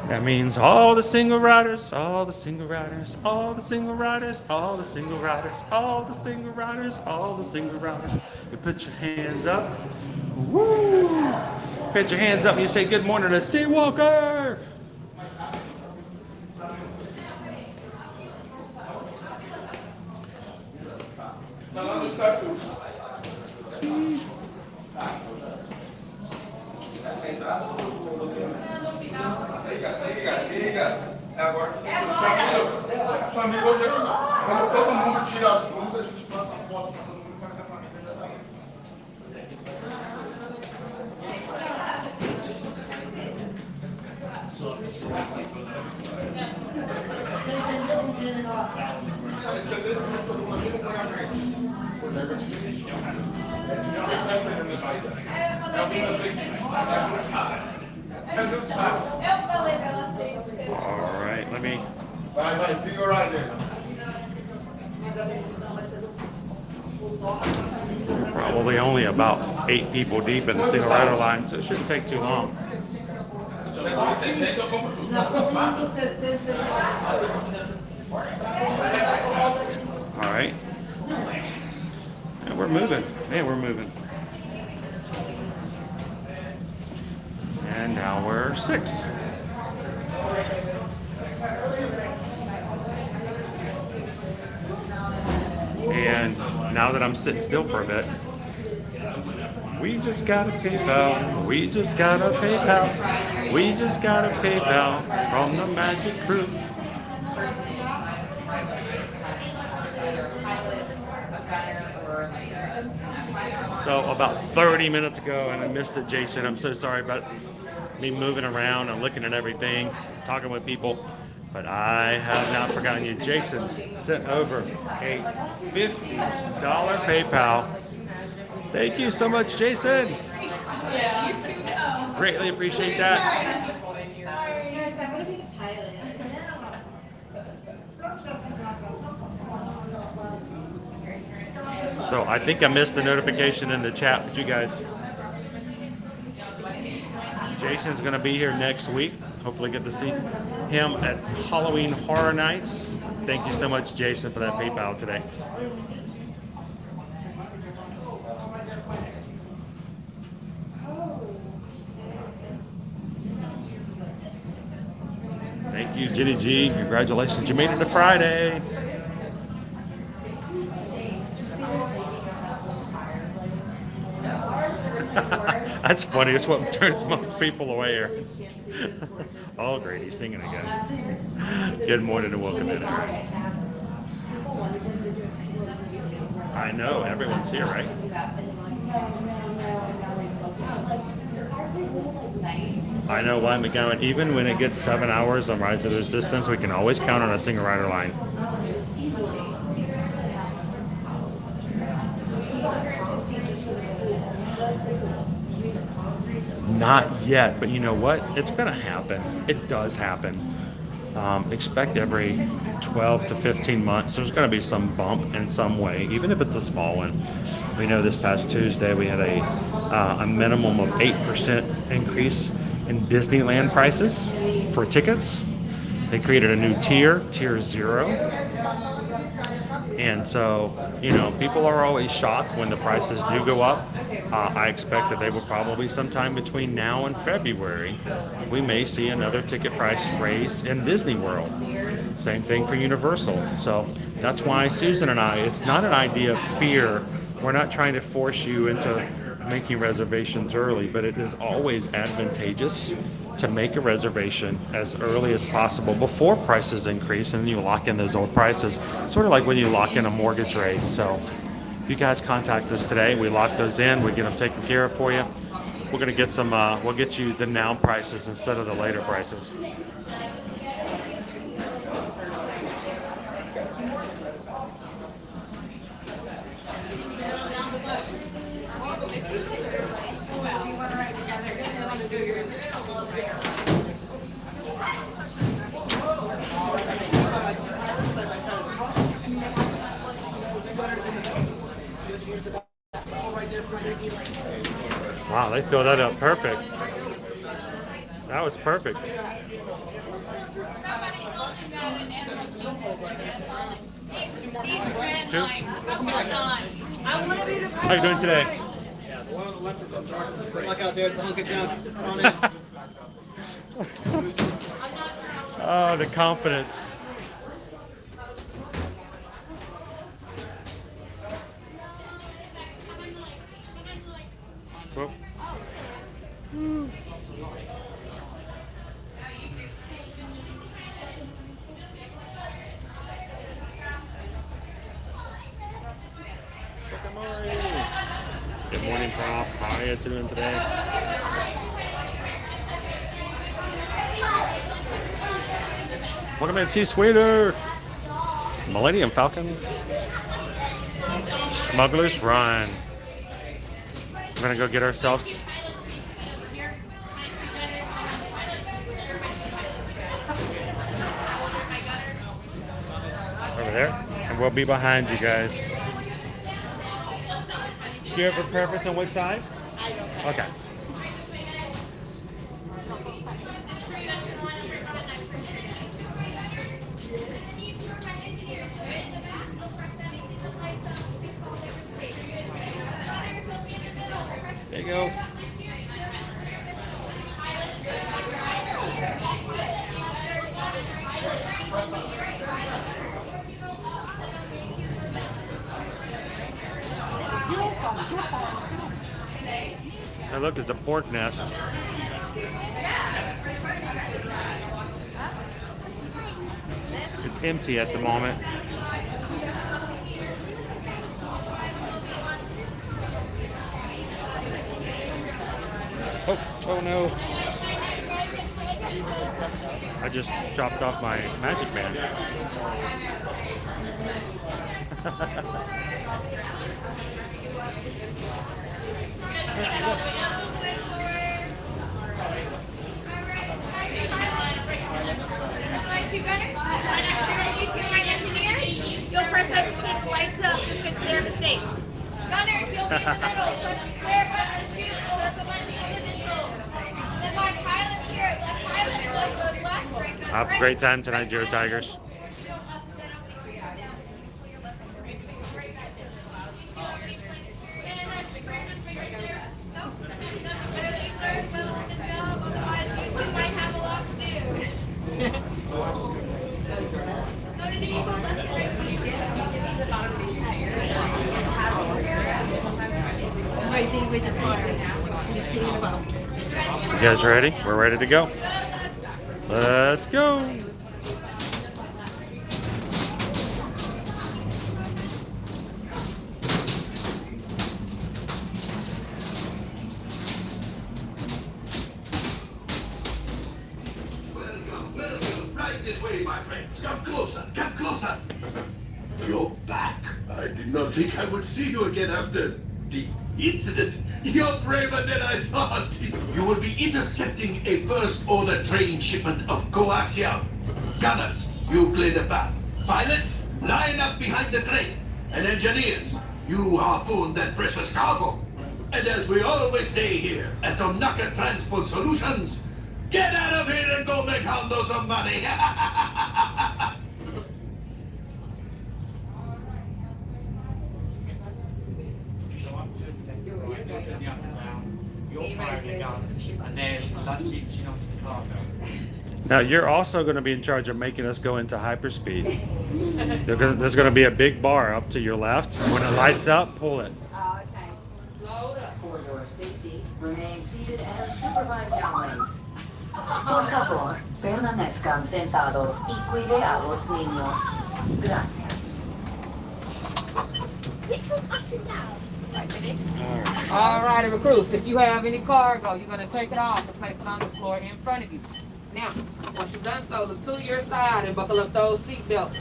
That means all the single riders, all the single riders, all the single riders, all the single riders, all the single riders, all the single riders. You put your hands up. Woo! Put your hands up and you say good morning to Seawalker. família hoje, quando todo mundo tira as blusas, a gente passa a foto para todo mundo ficar com a família da hora. Você entendeu com quem ó? Esse é desde que eu aqui não foi na frente. Pois é, eu te disse. Não está esperando essa saída. É alguém da sua equipe. É justiça. É justiça. Eu falei pra ela 6 All right, let me. Vai, see you right there. Mas a decisão vai ser do dono da família. Probably only about 8 people deep in the single rider line, so it shouldn't take too long. Não, 560. All right. And we're moving. Man, we're moving. And now we're 6. And now that I'm sitting still for a bit, we just got a PayPal. We just got a PayPal. We just got a PayPal from the Magic Crew. So about 30 minutes ago, and I missed it, Jason. I'm so sorry about me moving around and looking at everything, talking with people. But I have not forgotten you. Jason sent over a $50 PayPal. Thank you so much, Jason. Yeah, you too know. Greatly appreciate that. Sorry, guys, I'm gonna be the pilot. So I think I missed the notification in the chat, but you guys, Jason's going to be here next week. Hopefully get to see him at Halloween Horror Nights. Thank you so much, Jason, for that PayPal today. Thank you, Jenny G. Congratulations. You made it to Friday. That's funny. It's what turns most people away here. Oh, great. He's singing again. Good morning and welcome in. I know. Everyone's here, right? I know why McGowan. Even when it gets 7 hours on Rise of the Resistance, we can always count on a single rider line. Not yet, but you know what? It's going to happen. It does happen. Expect every 12 to 15 months, there's going to be some bump in some way, even if it's a small one. We know this past Tuesday we had a minimum of 8% increase in Disneyland prices for tickets. They created a new tier, Tier 0. And so, you know, people are always shocked when the prices do go up. I expect that they will probably sometime between now and February, we may see another ticket price raise in Disney World. Same thing for Universal. So that's why Susan and I, it's not an idea of fear. We're not trying to force you into making reservations early, but it is always advantageous to make a reservation as early as possible before prices increase, and you lock in those old prices, sort of like when you lock in a mortgage rate. So if you guys contact us today, we lock those in, we get them taken care of for you. We're going to get some, we'll get you the now prices instead of the later prices. Wow, they filled that up perfect. That was perfect. Two. How are you doing today? Good luck out there. It's a hunk of junk. Come on in. Oh, the confidence. Whoop. Morning, Prof. How are you doing today? Welcome to T-Sweeter. Millennium Falcon. Smuggler's Run. We're gonna go get ourselves over there, and we'll be behind you guys. Do you have a preference on which side? Okay. There you go. Now look, there's a pork nest. It's empty at the moment. Oh no. I just chopped off my magic band. Two gunners. You see my engineers? You'll press up to keep the lights up to fix their mistakes. Gunners, you'll be in the middle. Press the square button to shoot or the button for the missiles. Then my pilots here, left pilot, left goes left, right goes right. Have a great time tonight, Joe Tigers. You guys ready? We're ready to go. Let's go. Welcome. Right this way, my friends. Come closer. Come closer. You're back. I did not think I would see you again after the incident. You're braver than I thought. You will be intercepting a first-order train shipment of coaxium. Gunners, you clear the path. Pilots, line up behind the train. And engineers, you harpoon that precious cargo. And as we always say here at Onaka Transport Solutions, get out of here and go make Hondo some money. Now you're also going to be in charge of making us go into hyperspeed. There's going to be a big bar up to your left. When it lights up, pull it. Okay. For your safety, remain seated and supervise younglings. Por favor, permanezcan sentados y cuide a los niños. Gracias. All right, recruits, if you have any cargo, you're going to take it off and place it on the floor in front of you. Now, once you've done so, look to your side and buckle up those seat belts.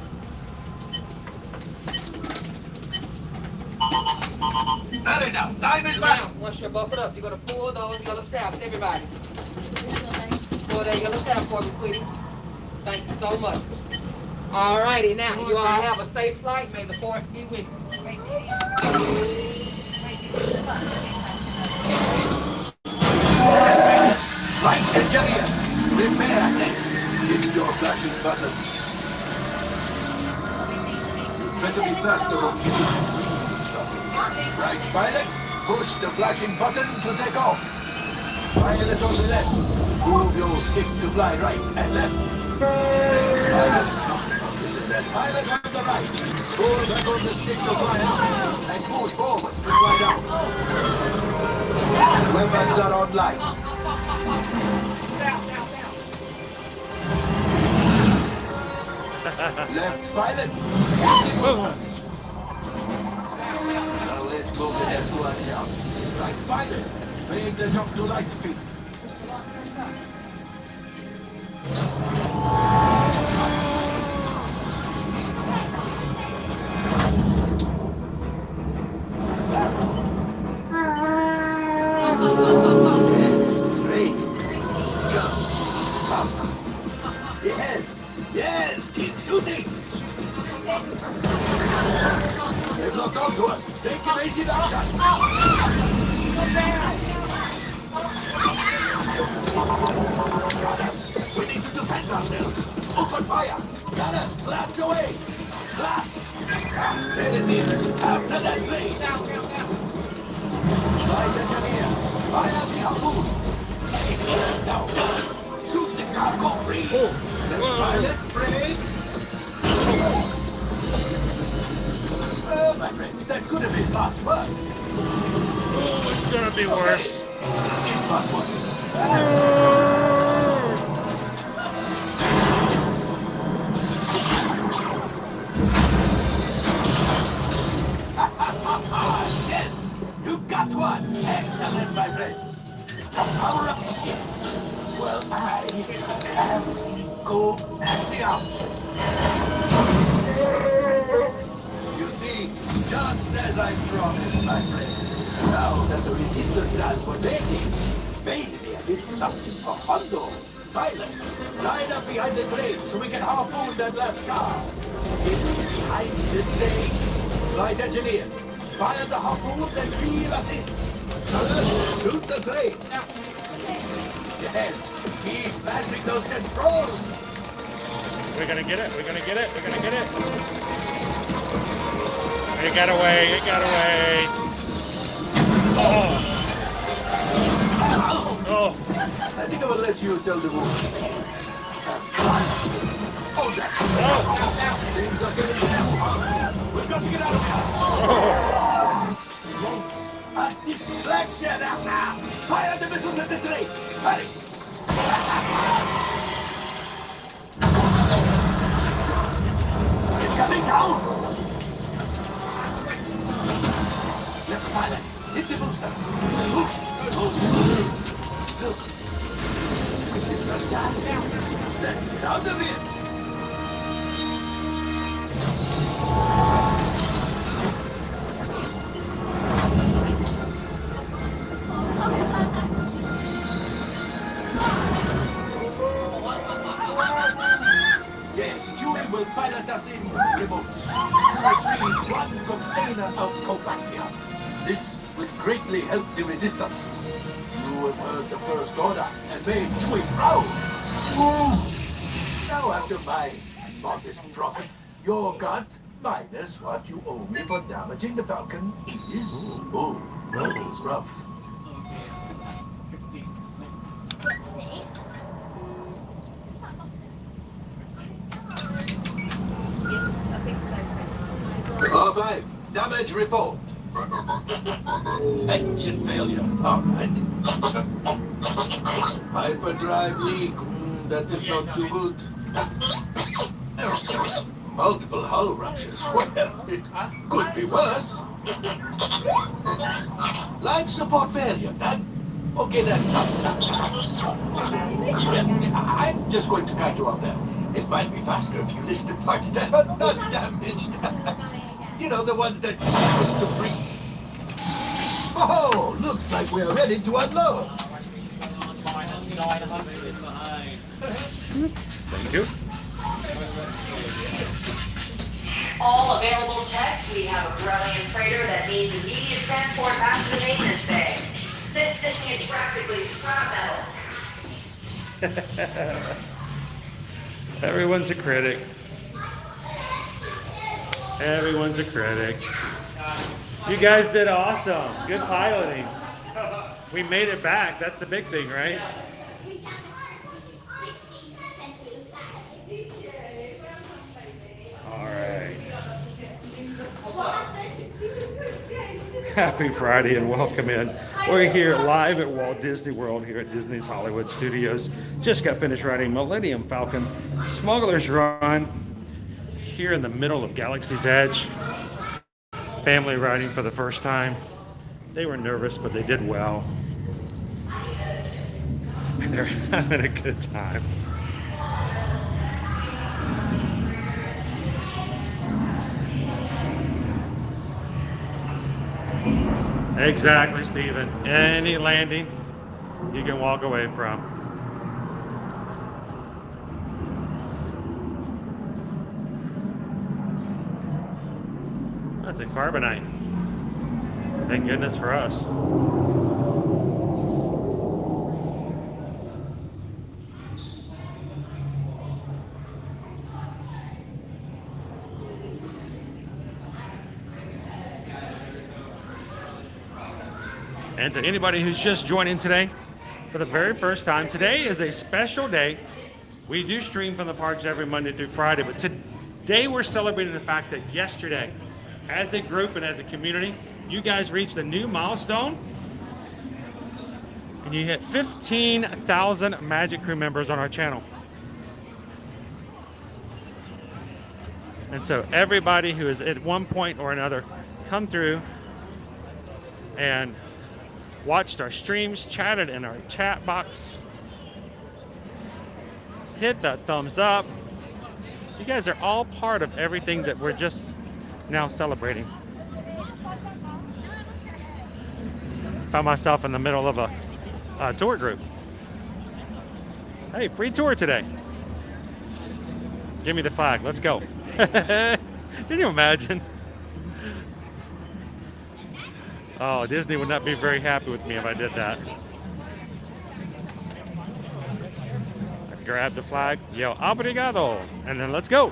Hurry now, time is back. Now, once you're buckled up, you're going to pull those yellow straps, everybody. Pull that yellow strap for me, sweetie. Thank you so much. All righty, now, you all have a safe flight. May the force be with you. Right, engineer. Repair next. Hit your flashing button. Better be faster or kill it. Right, pilot. Push the flashing button to take off. Pilot on the left. Move your stick to fly right and left. Pilot. Listen, that pilot on the right. Pull back on the stick to fly out. And push forward to fly down. Weapons are online. Left pilot. Now let's move the head towards out. Right pilot. Make the jump to light speed. Yes, yes, keep shooting. They've locked onto us. Take evasive action. Gunners, we need to defend ourselves. Open fire. Gunners, blast away. Blast. There it is. After that plane. Flight engineers, fire the harpoon. Now, gunners, shoot the cargo breach. The pilot brakes. Oh, my friends, that could have been much worse. Oh, it's gonna be worse. It's much worse. Yes, you got one. Excellent, my friends. Power up the ship. Well, I have go axiom. You see, just as I promised, my friend, now that the resistance ads were making, maybe a little something for Hondo. Pilots, line up behind the train so we can harpoon that last car. Get behind the train. Flight engineers, fire the harpoons and reel us in. Shoot the train. Yes, keep mashing those controls. We're gonna get it. We're gonna get it. We're gonna get it. It got away. It got away. Oh. Oh. I think I will let you tell the rules. Oh, that. Oh. Things are getting too hard. We've got to get out of here. Folks, a distraction out now. Fire the missiles at the train. Hurry. It's coming down. Left pilot, hit the boosters. Boost. Look. Let's get out of here. Yes, Chewie will pilot us in remote. Retrieve one container of coaxium. This would greatly help the resistance. You have heard the First Order and made Chewie proud. Now after my modest profit, your gut, minus what you owe me for damaging the Falcon, is... Oh, that was rough. R5, damage report. Engine failure. All right. Hyperdrive leak. That is not too good. Multiple hull ruptures. Well, it could be worse. Life support failure. Okay, that's something. I'm just going to cut you off there. It might be faster if you list the parts that are not damaged. You know, the ones that used to breathe. Oh, looks like we're ready to unload. Thank you. All available techs, we have a Corellian freighter that needs immediate transport back to the maintenance bay. This thing is practically scrap metal. Everyone's a critic. Everyone's a critic. You guys did awesome. Good piloting. We made it back. That's the big thing, right? All right. Happy Friday and welcome in. We're here live at Walt Disney World here at Disney's Hollywood Studios. Just got finished riding Millennium Falcon Smuggler's Run here in the middle of Galaxy's Edge. Family riding for the first time. They were nervous, but they did well. And they're having a good time. Exactly, Stephen. Any landing you can walk away from. That's in carbonite. Thank goodness for us. And to anybody who's just joining today for the very first time, today is a special day. We do stream from the parks every Monday through Friday, but today we're celebrating the fact that yesterday, as a group and as a community, you guys reached a new milestone. And you hit 15,000 Magic Crew members on our channel. And so everybody who has at one point or another come through and watched our streams, chatted in our chat box, hit that thumbs up. You guys are all part of everything that we're just now celebrating. Found myself in the middle of a tour group. Hey, free tour today. Give me the flag. Let's go. Can you imagine? Oh, Disney would not be very happy with me if I did that. Grab the flag, yell obrigado, and then let's go.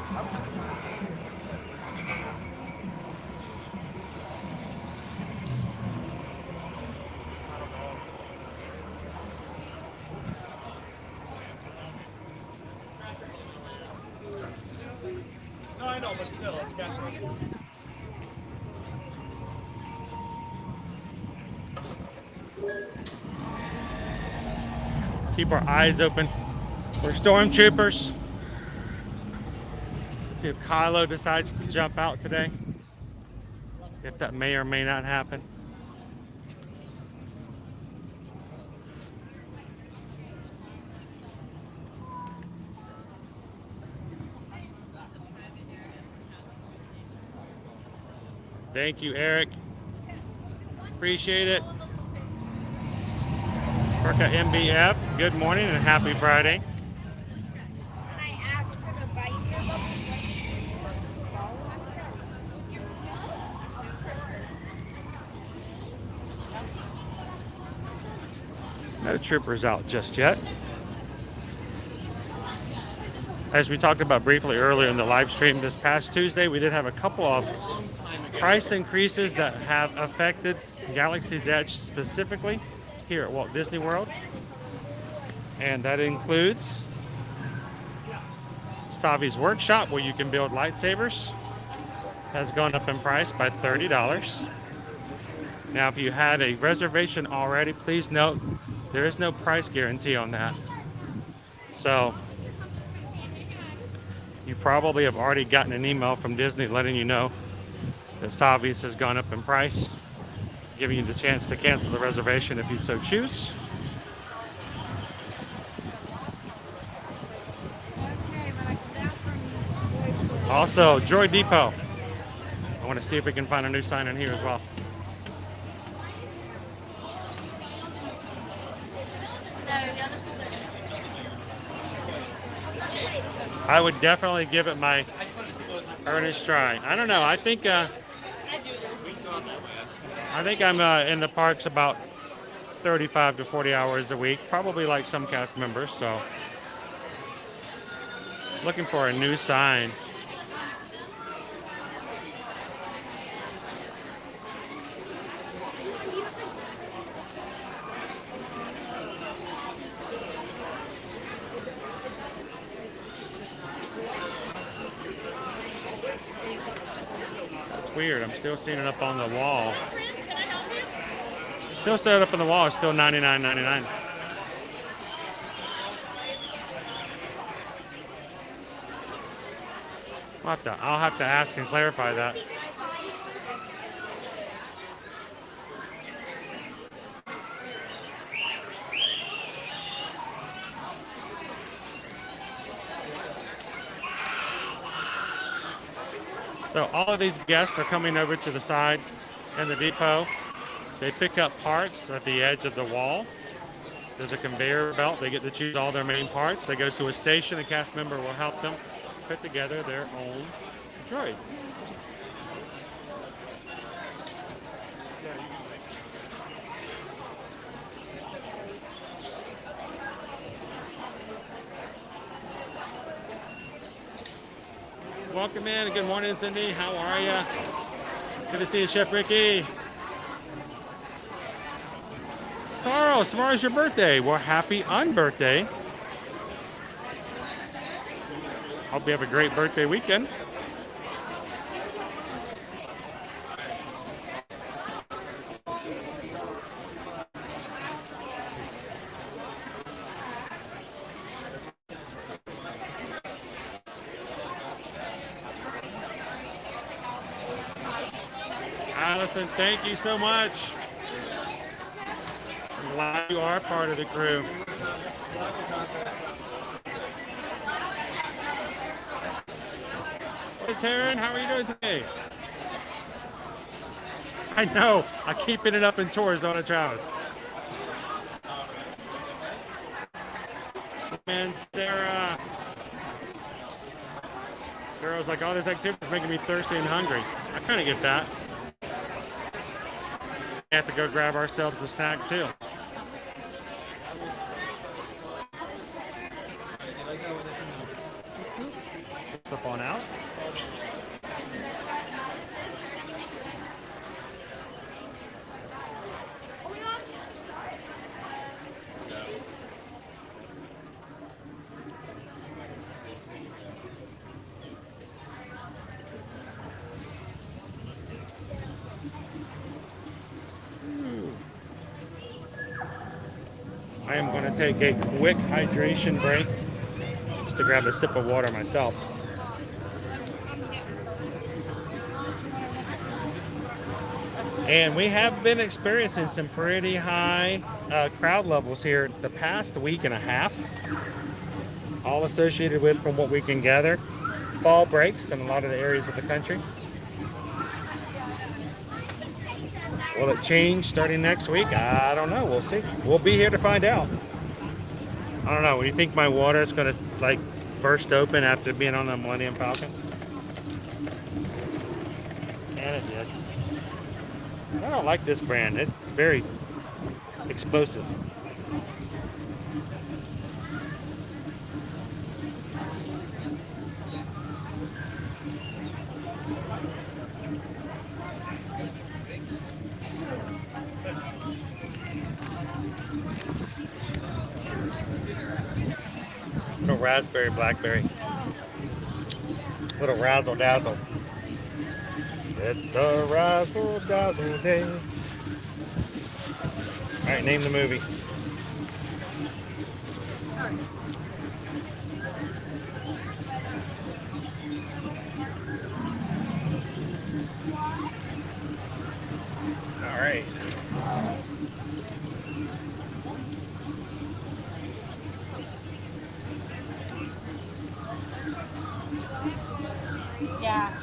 No, I know, but still, it's got to. Keep our eyes open for stormtroopers. See if Kylo decides to jump out today. If that may or may not happen. Thank you, Eric. Appreciate it. Orca MBF, good morning and happy Friday. No troopers out just yet. As we talked about briefly earlier in the live stream this past Tuesday, we did have a couple of price increases that have affected Galaxy's Edge specifically here at Walt Disney World. And that includes Savi's Workshop, where you can build lightsabers, has gone up in price by $30. Now, if you had a reservation already, please note there is no price guarantee on that. So you probably have already gotten an email from Disney letting you know that Savi's has gone up in price, giving you the chance to cancel the reservation if you so choose. Also, Droid Depot. I want to see if we can find a new sign in here as well. I would definitely give it my earnest try. I don't know. I think I'm in the parks about 35 to 40 hours a week, probably like some cast members. So, looking for a new sign. Weird. I'm still seeing it up on the wall. Still set up on the wall. It's still $99.99. I'll have to ask and clarify that. So all of these guests are coming over to the side in the depot. They pick up parts at the edge of the wall. There's a conveyor belt. They get to choose all their main parts. They go to a station. A cast member will help them put together their own droid. Welcome in. Good morning, Cindy. How are you? Good to see you, Chef Ricky. Carl, tomorrow's your birthday. Well, happy unbirthday. Hope you have a great birthday weekend. Allison, thank you so much. I'm glad you are part of the crew. Hey, Taryn, how are you doing today? I know, I keep it up in tours, don't I, Travis? And Sarah. Girls, like all this activity is making me thirsty and hungry. I kind of get that. We have to go grab ourselves a snack too. Slip on out. I am going to take a quick hydration break just to grab a sip of water myself. And we have been experiencing some pretty high crowd levels here the past week and a half, all associated with, from what we can gather, fall breaks in a lot of the areas of the country. Will it change starting next week? I don't know. We'll see. We'll be here to find out. I don't know. Do you think my water is going to like burst open after being on the Millennium Falcon? And it did. I don't like this brand. It's very explosive. Little raspberry, blackberry. Little razzle dazzle. It's a razzle dazzle day. All right, name the movie. All right. Yeah.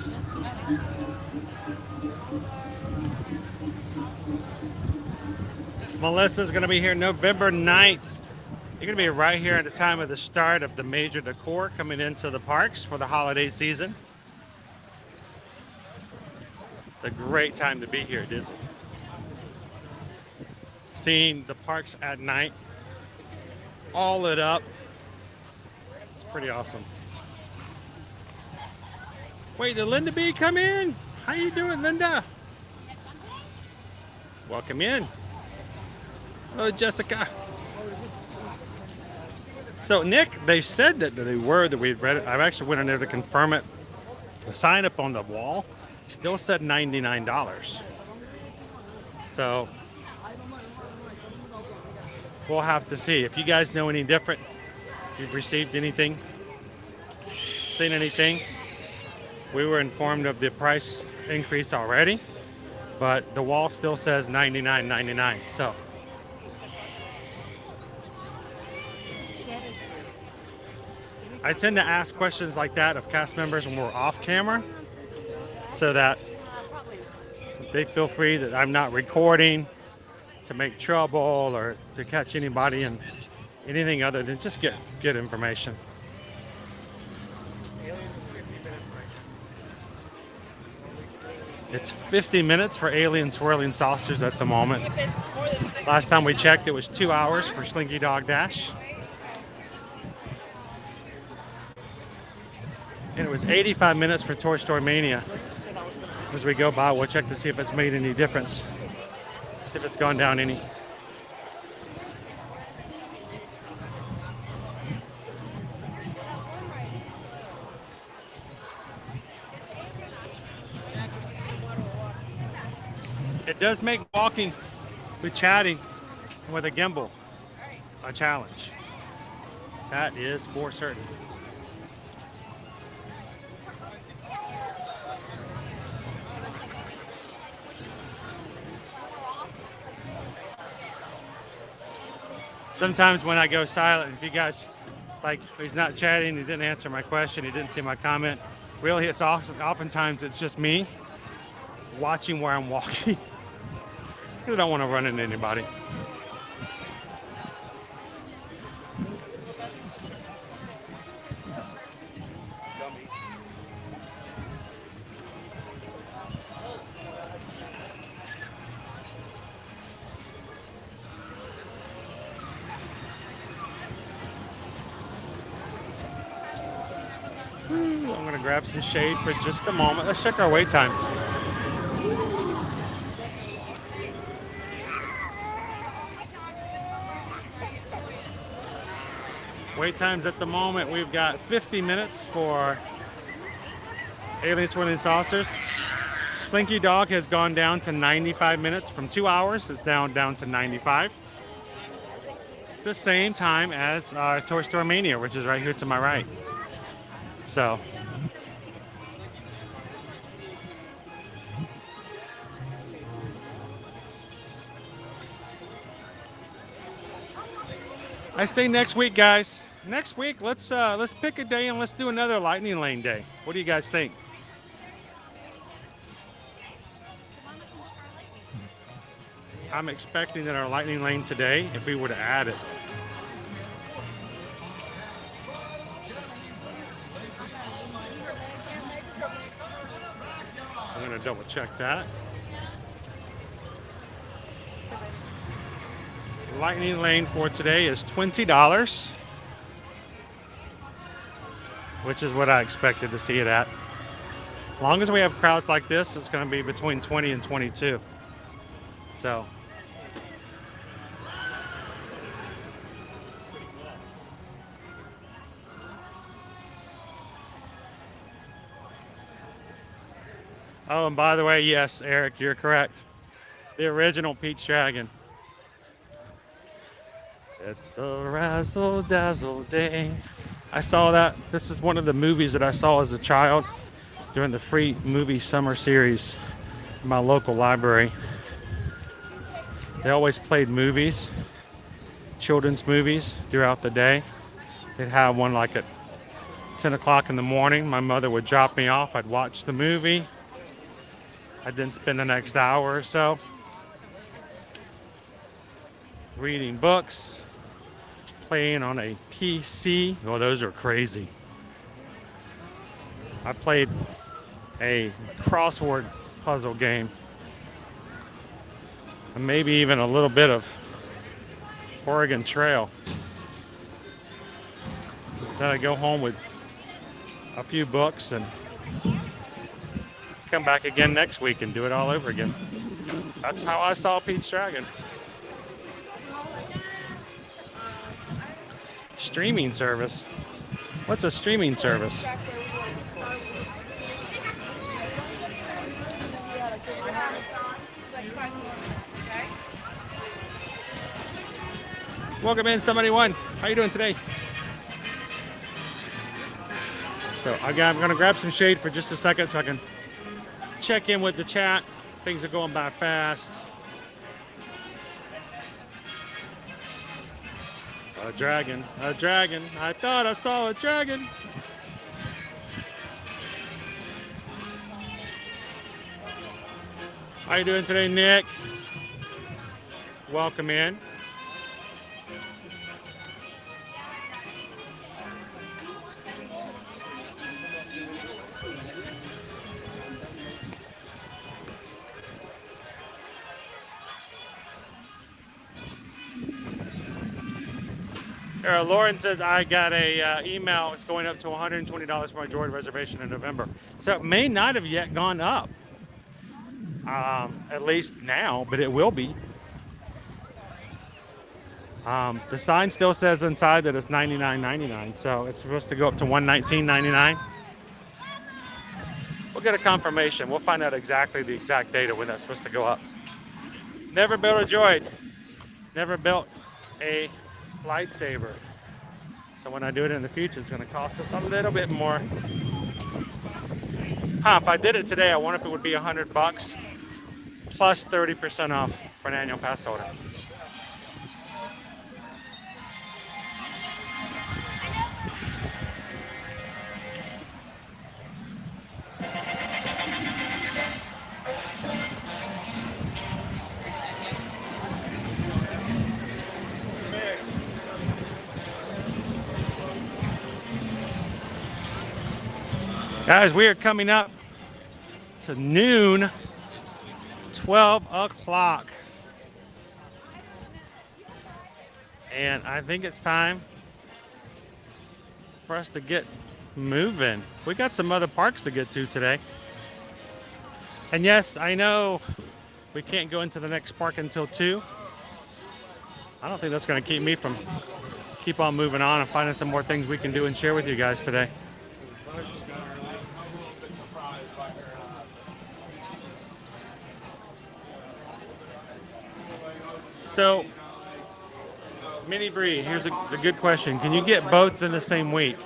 Melissa's going to be here November 9th. You're going to be right here at the time of the start of the major decor coming into the parks for the holiday season. It's a great time to be here at Disney. Seeing the parks at night, all lit up. It's pretty awesome. Wait, did Linda B come in? How you doing, Linda? Welcome in. Hello, Jessica. So, Nick, they said that they were, that we'd read it. I actually went in there to confirm it. The sign up on the wall still said $99. So, we'll have to see. If you guys know any different, if you've received anything, seen anything, we were informed of the price increase already, but the wall still says $99.99. So, I tend to ask questions like that of cast members when we're off camera. so that they feel free that I'm not recording to make trouble or to catch anybody in anything other than just get information. It's 50 minutes for alien swirling saucers at the moment. Last time we checked, it was 2 hours for Slinky Dog Dash. And it was 85 minutes for Toy Story Mania. As we go by, we'll check to see if it's made any difference. See if it's gone down any. It does make walking with chatting with a gimbal a challenge. That is for certain. Sometimes when I go silent, if you guys, like, he's not chatting, he didn't answer my question, he didn't see my comment, really it's oftentimes it's just me watching where I'm walking. Because I don't want to run into anybody. I'm going to grab some shade for just a moment. Let's check our wait times. Wait times at the moment, we've got 50 minutes for Alien Swirling Saucers. Slinky Dog has gone down to 95 minutes from 2 hours. It's down to 95. The same time as Toy Story Mania, which is right here to my right. So I say next week, guys. Next week, let's pick a day and let's do another Lightning Lane day. What do you guys think? I'm expecting that our Lightning Lane today, if we were to add it, I'm going to double check that. Lightning Lane for today is $20, which is what I expected to see it at. As long as we have crowds like this, it's going to be between 20 and 22. So oh, and by the way, yes, Eric, you're correct. The original Peach Dragon. It's a razzle dazzle day. I saw that. This is one of the movies that I saw as a child during the free movie summer series in my local library. They always played movies, children's movies throughout the day. They'd have one like at 10 o'clock in the morning. My mother would drop me off. I'd watch the movie. I'd then spend the next hour or so reading books, playing on a PC. Oh, those are crazy. I played a crossword puzzle game. And maybe even a little bit of Oregon Trail. Then I go home with a few books and come back again next week and do it all over again. That's how I saw Peach Dragon. Streaming service? What's a streaming service? Welcome in, somebody won. How you doing today? So I'm gonna grab some shade for just a second so I can check in with the chat. Things are going by fast. A dragon, a dragon. I thought I saw a dragon. How you doing today, Nick? Welcome in. Lauren says I got a email. It's going up to $120 for my Georgia reservation in November. So it may not have yet gone up, at least now, but it will be. The sign still says inside that it's $99.99, so it's supposed to go up to $119.99. We'll get a confirmation. We'll find out exactly the exact date of when that's supposed to go up. Never built a droid. Never built a lightsaber. So when I do it in the future, it's going to cost us a little bit more. If I did it today, I wonder if it would be $100 plus 30% off for an annual pass holder. Guys, we are coming up to noon, 12 o'clock. And I think it's time for us to get moving. We got some other parks to get to today. And yes, I know we can't go into the next park until 2. I don't think that's going to keep me from keep on moving on and finding some more things we can do and share with you guys today. So, Mini Bree, here's a good question. Can you get both in the same week?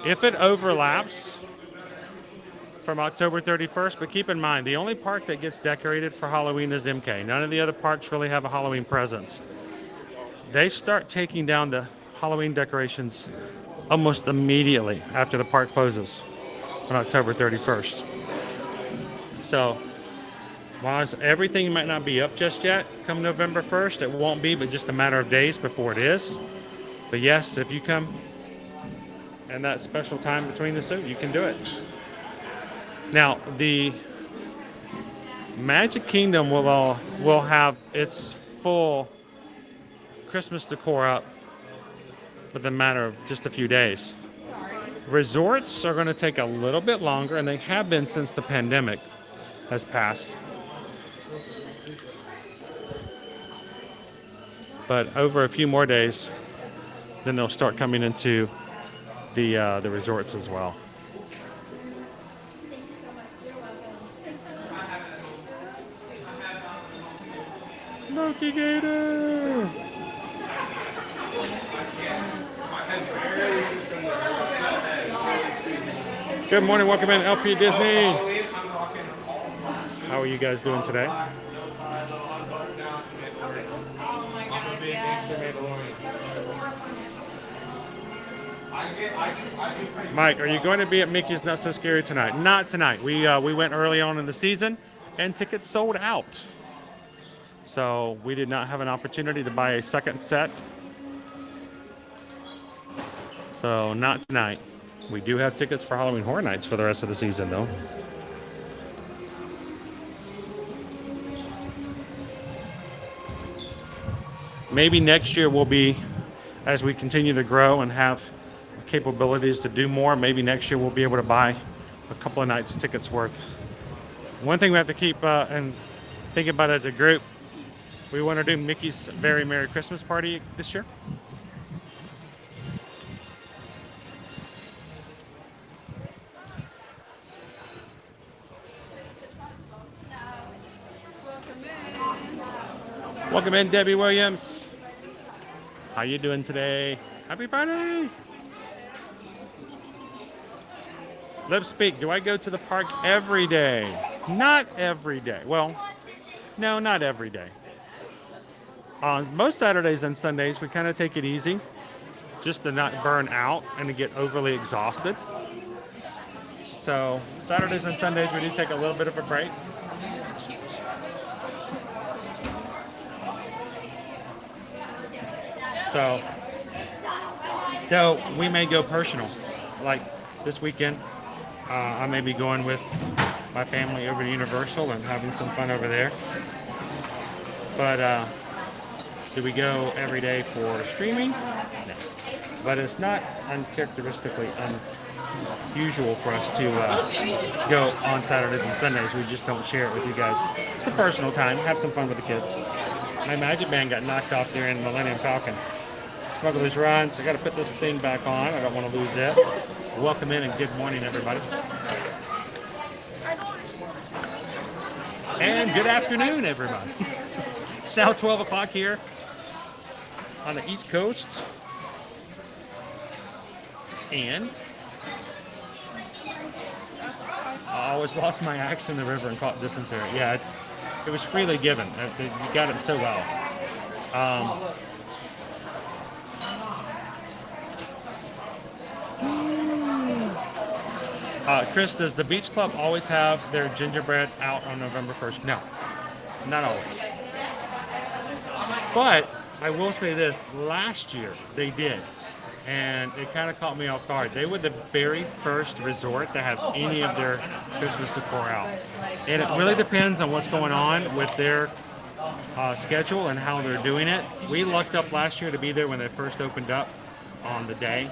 If it overlaps from October 31st, but keep in mind, the only park that gets decorated for Halloween is MK. None of the other parks really have a Halloween presence. They start taking down the Halloween decorations almost immediately after the park closes on October 31st. So, while everything might not be up just yet, come November 1st, it won't be, but just a matter of days before it is. But yes, if you come in that special time between the two, you can do it. Now, the Magic Kingdom will have its full Christmas decor up within a matter of just a few days. Resorts are going to take a little bit longer, and they have been since the pandemic has passed. But over a few more days, then they'll start coming into the resorts as well. Loki Gator! Good morning, welcome in LP Disney. How are you guys doing today? Mike, are you going to be at Mickey's Not So Scary tonight? Not tonight. We went early on in the season, and tickets sold out. So we did not have an opportunity to buy a second set. So not tonight. We do have tickets for Halloween Horror Nights for the rest of the season, though. Maybe next year will be, as we continue to grow and have capabilities to do more, maybe next year we'll be able to buy a couple of nights tickets worth. One thing we have to keep and think about as a group, we want to do Mickey's Very Merry Christmas Party this year. Welcome in, Debbie Williams. How you doing today? Happy Friday! Let's speak. Do I go to the park every day? Not every day. Well, no, not every day. On most Saturdays and Sundays, we kind of take it easy, just to not burn out and to get overly exhausted. So Saturdays and Sundays, we do take a little bit of a break. So, though we may go personal, like this weekend, I may be going with my family over to Universal and having some fun over there. But do we go every day for streaming? No. But it's not uncharacteristically unusual for us to go on Saturdays and Sundays. We just don't share it with you guys. It's a personal time. Have some fun with the kids. My Magic Band got knocked off there in Millennium Falcon. Smuggler's Run, so I got to put this thing back on. I don't want to lose it. Welcome in and good morning, everybody. And good afternoon, everybody. It's now 12 o'clock here on the East Coast. And I always lost my axe in the river and caught dysentery. Yeah, it was freely given. You got it so well. Chris, does the Beach Club always have their gingerbread out on November 1st? No, not always. But I will say this, last year they did, and it kind of caught me off guard. They were the very first resort to have any of their Christmas decor out. And it really depends on what's going on with their schedule and how they're doing it. We lucked up last year to be there when they first opened up on the day.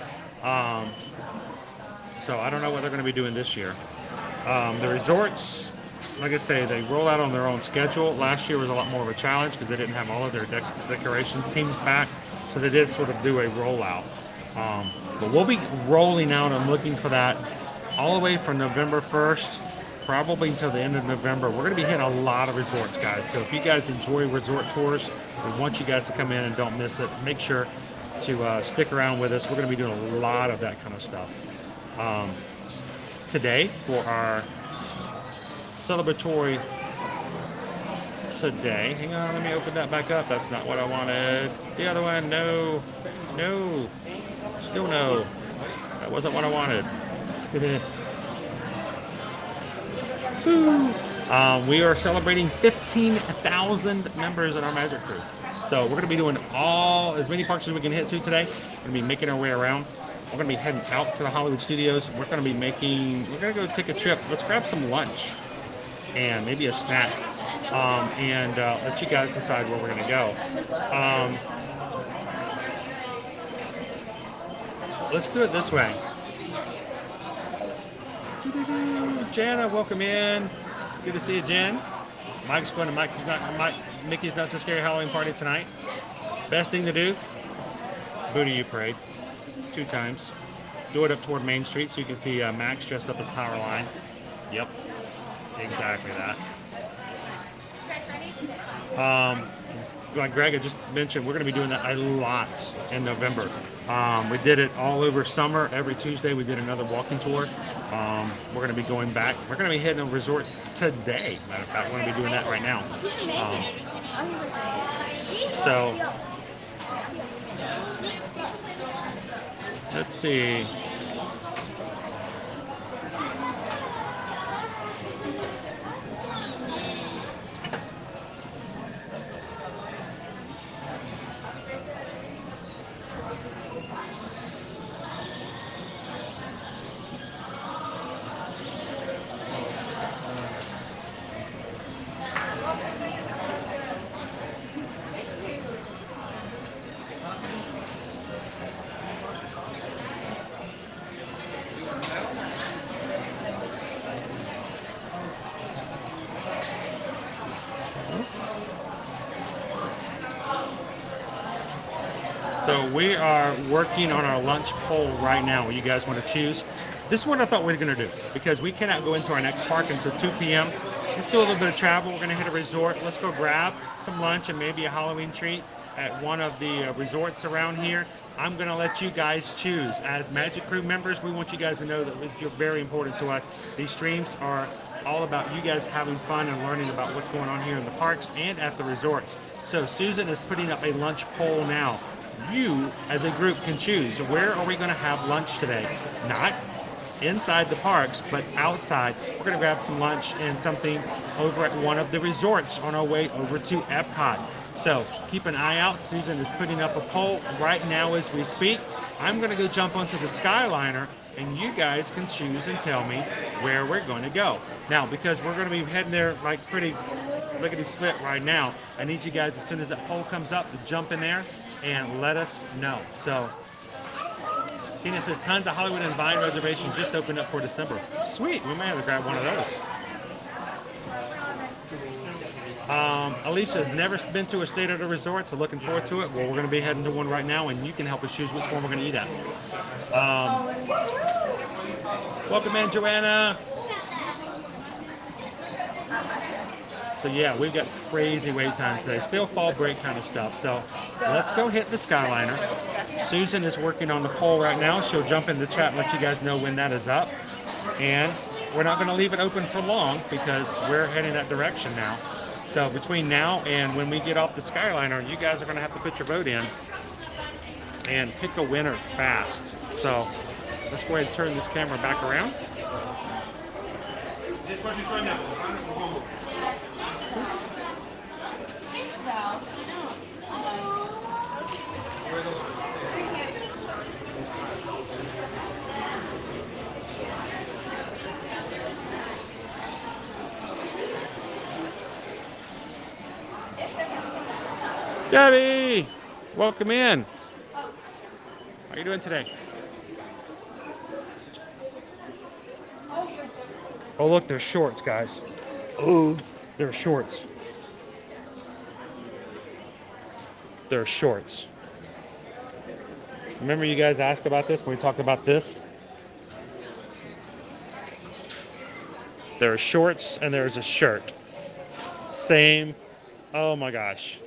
So I don't know what they're going to be doing this year. The resorts, like I say, they roll out on their own schedule. Last year was a lot more of a challenge because they didn't have all of their decorations teams back. So they did sort of do a rollout. But we'll be rolling out and looking for that all the way from November 1st, probably until the end of November. We're going to be hitting a lot of resorts, guys. So if you guys enjoy resort tours, we want you guys to come in and don't miss it. Make sure to stick around with us. We're going to be doing a lot of that kind of stuff. Today, for our celebratory today, hang on, let me open that back up. That's not what I wanted. The other one, no, still no. That wasn't what I wanted. We are celebrating 15,000 members in our Magic Crew. So we're going to be doing as many parks as we can hit to today. We're going to be making our way around. We're going to be heading out to the Hollywood Studios. We're going to go take a trip. Let's grab some lunch and maybe a snack and let you guys decide where we're going to go. Let's do it this way. Jana, welcome in. Good to see you, Jen. Mike's going to Mickey's Not So Scary Halloween party tonight. Best thing to do, Booty You Parade. 2 times. Do it up toward Main Street so you can see Max dressed up as Powerline. Yep, exactly that. Like Greg had just mentioned, we're going to be doing that a lot in November. We did it all over summer. Every Tuesday we did another walking tour. We're going to be going back. We're going to be hitting a resort today. Matter of fact, we're going to be doing that right now. So let's see. So we are working on our lunch poll right now. What you guys want to choose? This is what I thought we were going to do because we cannot go into our next park until 2 p.m. Let's do a little bit of travel. We're going to hit a resort. Let's go grab some lunch and maybe a Halloween treat at one of the resorts around here. I'm going to let you guys choose. As Magic Crew members, we want you guys to know that you're very important to us. These streams are all about you guys having fun and learning about what's going on here in the parks and at the resorts. So Susan is putting up a lunch poll now. You, as a group, can choose. Where are we going to have lunch today? Not inside the parks, but outside. We're going to grab some lunch and something over at one of the resorts on our way over to Epcot. So keep an eye out. Susan is putting up a poll right now as we speak. I'm going to go jump onto the Skyliner, and you guys can choose and tell me where we're going to go. Now, because we're going to be heading there like pretty lickety-split right now, I need you guys, as soon as that poll comes up, to jump in there and let us know. So Tina says tons of Hollywood and Vine reservations just opened up for December. Sweet, we may have to grab one of those. Alicia's never been to a state at a resort, so looking forward to it. Well, we're going to be heading to one right now, and you can help us choose which one we're going to eat at. Welcome in, Joanna. So yeah, we've got crazy wait times today. Still fall break kind of stuff. So let's go hit the Skyliner. Susan is working on the poll right now. She'll jump in the chat and let you guys know when that is up. And we're not going to leave it open for long because we're heading that direction now. So between now and when we get off the Skyliner, you guys are going to have to put your vote in and pick a winner fast. So let's go ahead and turn this camera back around. Debbie, welcome in. How are you doing today? Oh, look, there's shorts, guys. Oh, there are shorts. There are shorts. Remember you guys asked about this when we talked about this? There are shorts and there's a shirt. Same. Oh my gosh.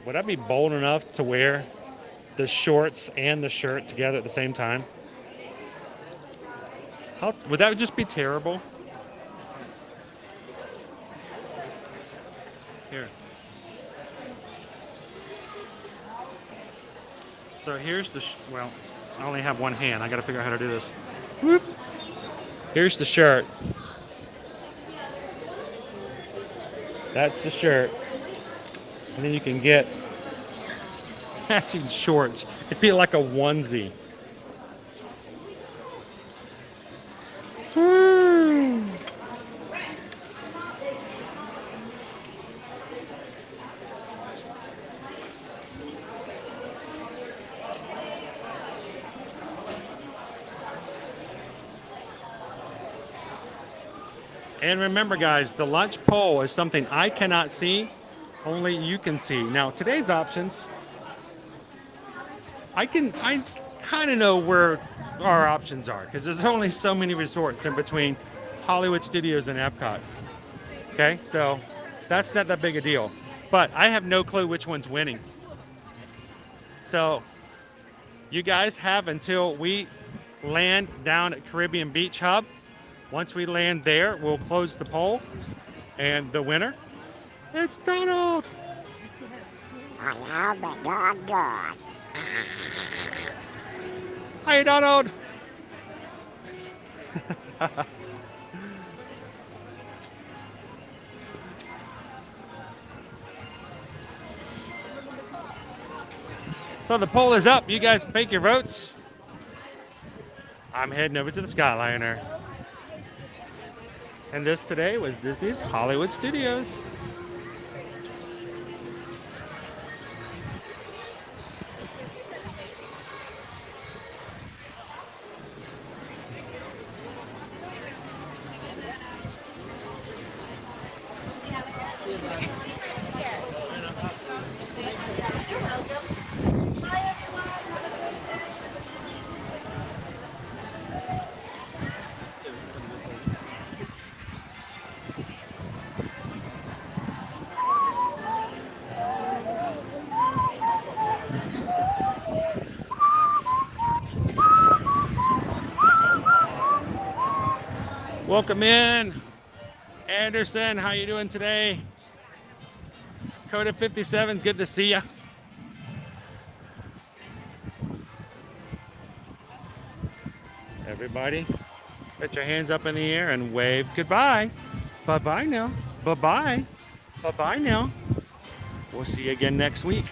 Would I be bold enough to wear the shorts and the shirt together at the same time? How would that just be terrible? Here. So here's the, well, I only have one hand. I got to figure out how to do this. Whoop. Here's the shirt. That's the shirt. And then you can get matching shorts. It'd be like a onesie. Woo. And remember, guys, the lunch poll is something I cannot see. Only you can see. Now, today's options, I kind of know where our options are because there's only so many resorts in between Hollywood Studios and Epcot. Okay, so that's not that big a deal. But I have no clue which one's winning. So you guys have until we land down at Caribbean Beach Hub. Once we land there, we'll close the poll. And the winner, it's Donald. I am the God. Hi, Donald. So the poll is up. You guys make your votes. I'm heading over to the Skyliner. And this today was Disney's Hollywood Studios. Welcome in, Anderson. How you doing today? Code of 57. Good to see ya. Everybody, put your hands up in the air and wave goodbye. Bye bye now. Bye bye. Bye bye now. we'll see you again next week.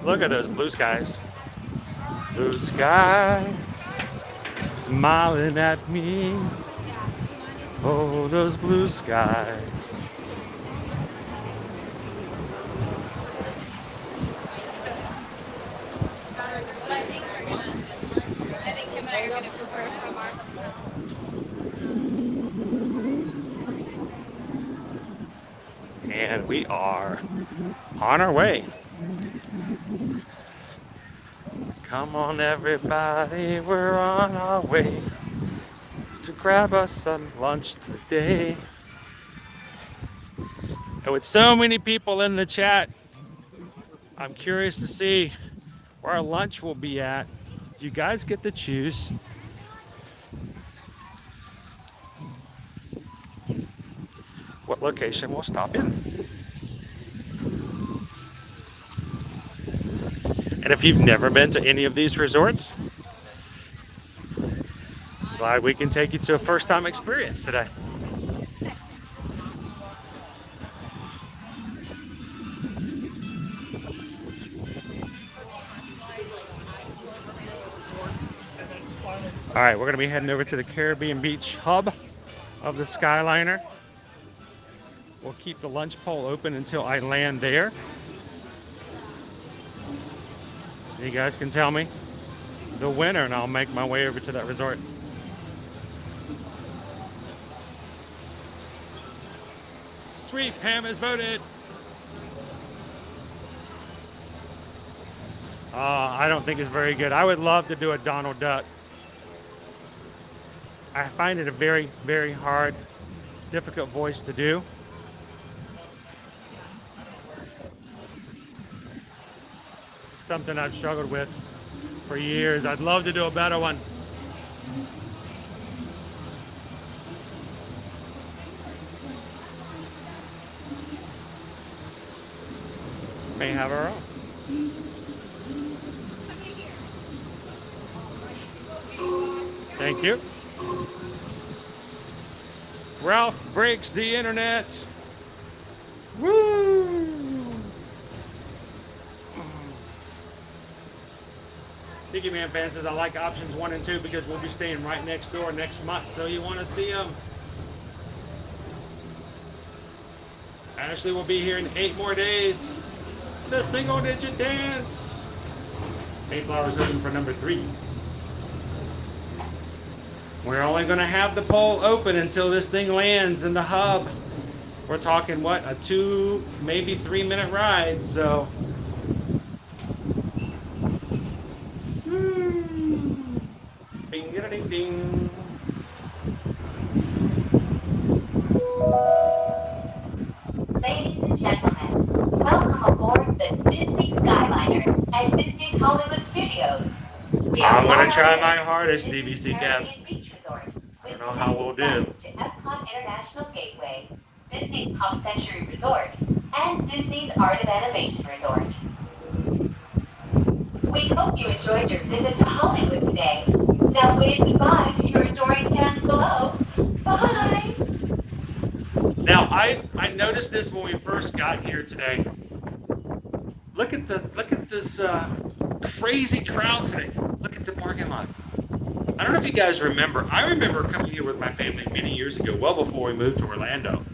Look at those blue skies. Blue skies smiling at me. Oh, those blue skies. And we are on our way. Come on, everybody, we're on our way to grab us some lunch today. And with so many people in the chat, I'm curious to see where our lunch will be at. You guys get to choose. What location we'll stop in. And if you've never been to any of these resorts, glad we can take you to a first-time experience today. All right, we're going to be heading over to the Caribbean Beach hub of the Skyliner. We'll keep the lunch pole open until I land there. You guys can tell me the winner, and I'll make my way over to that resort. Sweet, Pam has voted. I don't think it's very good. I would love to do a Donald Duck. I find it a very, very hard, difficult voice to do. Something I've struggled with for years. I'd love to do a better one. May have our own. Thank you. Ralph breaks the internet. Woo! Tiki Man fan says, I like options 1 and 2 because we'll be staying right next door next month, so you want to see them. Ashley will be here in 8 more days. The single digit dance. Mayflower's open for number 3. We're only going to have the pole open until this thing lands in the hub. We're talking, what, a 2, maybe 3 minute ride, so. Bing, ding, ding. Ladies and gentlemen, welcome aboard the Disney Skyliner at Disney's Hollywood Studios. I'm going to try my hardest, DVC Kev. I don't know how we'll do. To Epcot International Gateway, Disney's Pop Century Resort, and Disney's Art of Animation Resort. We hope you enjoyed your visit to Hollywood today. Now wave goodbye to your adoring fans below. Bye! Now, I noticed this when we first got here today. Look at this crazy crowd today. Look at the parking lot. I don't know if you guys remember. I remember coming here with my family many years ago, well before we moved to Orlando.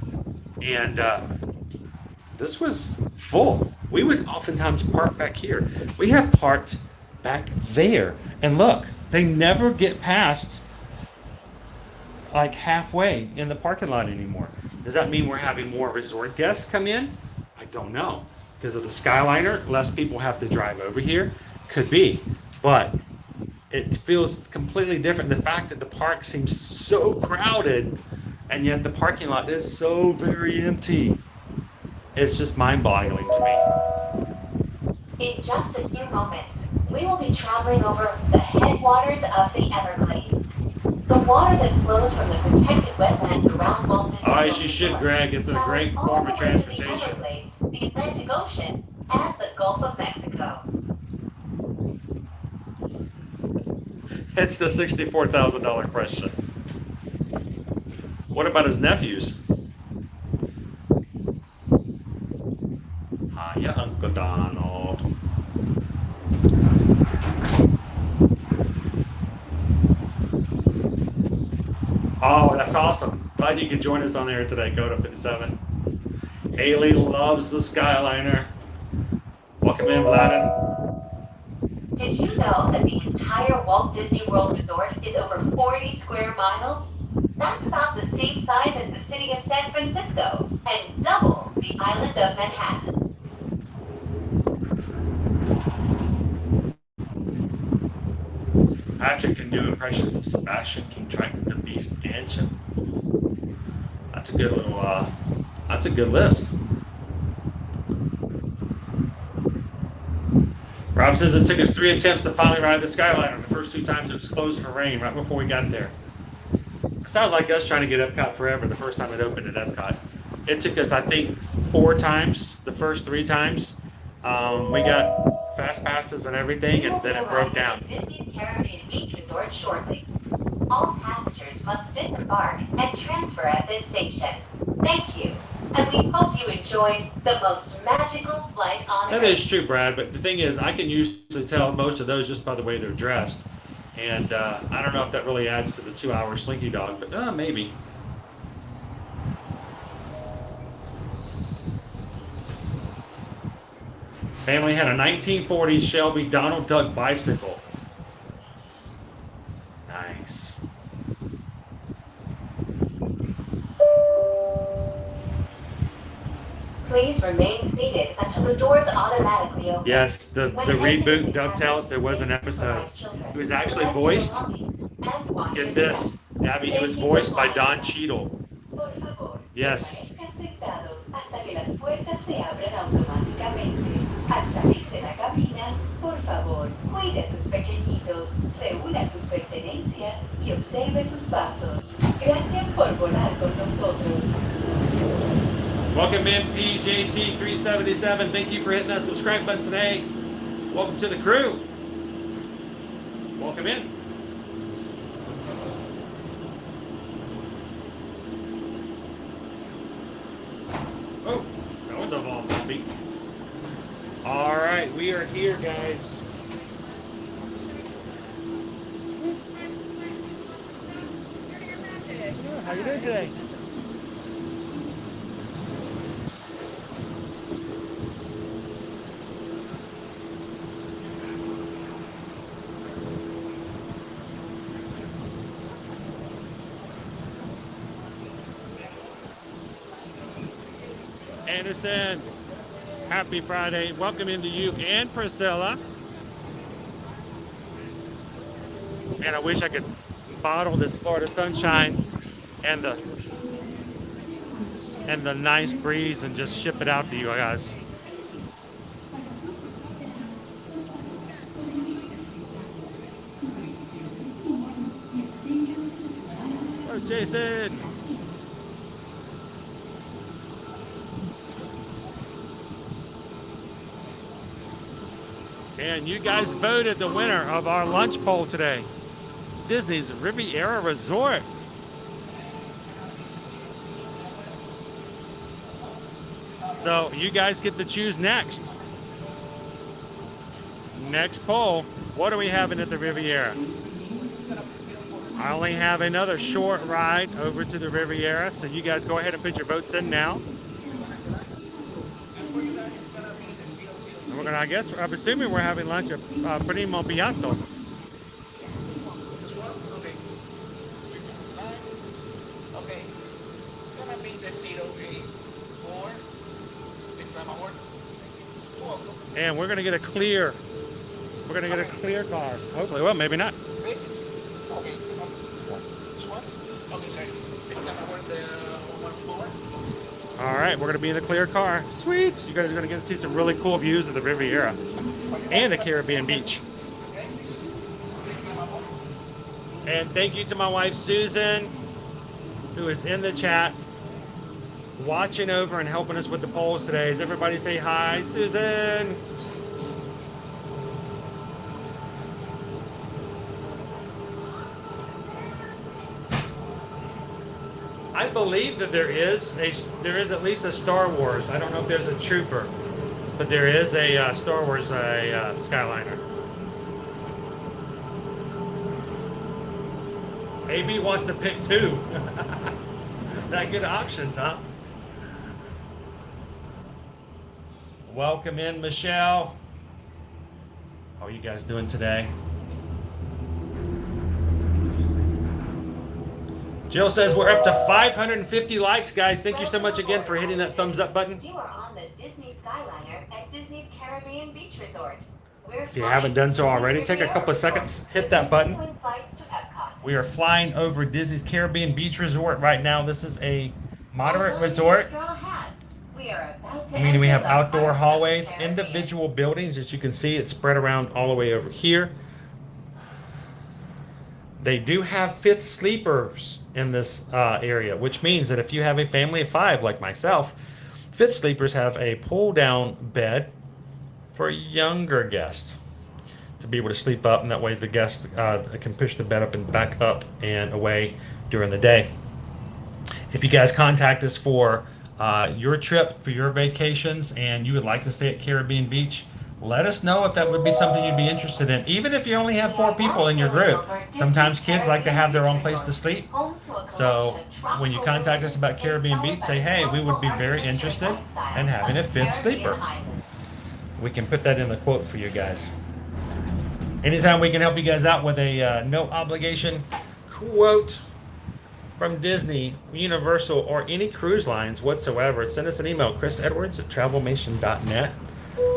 And this was full. We would oftentimes park back here. We have parked back there. And look, they never get past like halfway in the parking lot anymore. Does that mean we're having more resort guests come in? I don't know. Because of the Skyliner, less people have to drive over here. Could be. But it feels completely different. The fact that the park seems so crowded and yet the parking lot is so very empty. It's just mind-boggling to me. In just a few moments, We will be traveling over the headwaters of the Everglades. The water that flows from the protected wetlands around Walt Disney Oh, World as you should, Resort Greg. It's a travels great all form the of way to the transportation. Everglades, the Atlantic Ocean, and the Gulf of Mexico. It's the $64,000 question. What about his nephews? Hiya, Uncle Donald. Oh, that's awesome. Glad you could join us on there today, Coda 57. Haley loves the Skyliner. Welcome in, Vladden. Did you know that the entire Walt Disney World Resort is over 40 square miles? That's about the same size as the city of San Francisco and double the island of Manhattan. Patrick can do impressions of Sebastian, King Triton, the Beast, and Chip. That's a good little, that's a good list. Rob says it took us 3 attempts to finally ride the Skyliner. The first 2 times it was closed for rain right before we got there. It sounds like us trying to get Epcot forever the first time it opened at Epcot. It took us, I think, 4 times, the first 3 times. We got fast passes and everything, and then it broke down. Disney's Caribbean Beach Resort shortly. All passengers must disembark and transfer at this station. Thank you, and we hope you enjoyed the most magical flight on That Earth. is true, Brad, but the thing is, I can usually tell most of those just by the way they're dressed. And I don't know if that really adds to the 2-hour Slinky Dog, but maybe. Family had a 1940s Shelby Donald Duck bicycle. Nice. Please remain seated until the doors automatically open. Yes, the reboot dovetails. There was an episode. It was actually voiced. Get this, Abby. He was voiced by Don Cheadle. Yes. Hasta que las puertas se abran automáticamente. Al salir de la cabina, por favor, cuide a sus pequeñitos, reúna sus pertenencias y observe sus pasos. Gracias por volar con nosotros. Welcome in, PJT377. Thank you for hitting that subscribe button today. Welcome to the crew. Welcome in. Oh, that was off off the speak. All right, we are here, guys. How you doing today? Anderson, happy Friday. Welcome into you and Priscilla. Man, I wish I could bottle this Florida sunshine and the nice breeze and just ship it out to you guys. Oh, Jason. And you guys voted the winner of our lunch poll today. Disney's Riviera Resort. So you guys get to choose next. Next poll. What are we having at the Riviera? I only have another short ride over to the Riviera, so you guys go ahead and put your votes in now. And we're gonna, I guess, I'm assuming we're having lunch at Primo Piatto. Okay, gonna be the 084. Is that my word? And we're gonna get a clear. We're gonna get a clear car. Hopefully, well, maybe not. 6. Okay, this one? Okay, sorry. Is that my word, the 114? All right, we're gonna be in a clear car. Sweet. You guys are gonna get to see some really cool views of the Riviera and the Caribbean beach. And thank you to my wife, Susan, who is in the chat, watching over and helping us with the polls today. Does everybody say hi, Susan? I believe that there is at least a Star Wars. I don't know if there's a Trooper, but there is a Star Wars Skyliner. AB wants to pick two. That good options, huh? Welcome in, Michelle. How are you guys doing today? Jill says we're up to 550 likes, guys. Thank you so much again for hitting that thumbs up button. You are on the Disney Skyliner at Disney's Caribbean Beach Resort. If you haven't done so already, take a couple of seconds, hit that button. We are flying over Disney's Caribbean Beach Resort right now. This is a moderate resort. Meaning we have outdoor hallways, individual buildings. As you can see, it's spread around all the way over here. They do have fifth sleepers in this area, which means that if you have a family of 5 like myself, fifth sleepers have a pull-down bed for younger guests to be able to sleep up, and that way the guests can push the bed up and back up and away during the day. If you guys contact us for your trip, for your vacations, and you would like to stay at Caribbean Beach, let us know if that would be something you'd be interested in. Even if you only have 4 people in your group, sometimes kids like to have their own place to sleep. So when you contact us about Caribbean Beach, say, hey, we would be very interested in having a 5th sleeper. We can put that in the quote for you guys. Anytime we can help you guys out with a no obligation quote from Disney, Universal, or any cruise lines whatsoever, send us an email, chrisedwards@travelmation.net.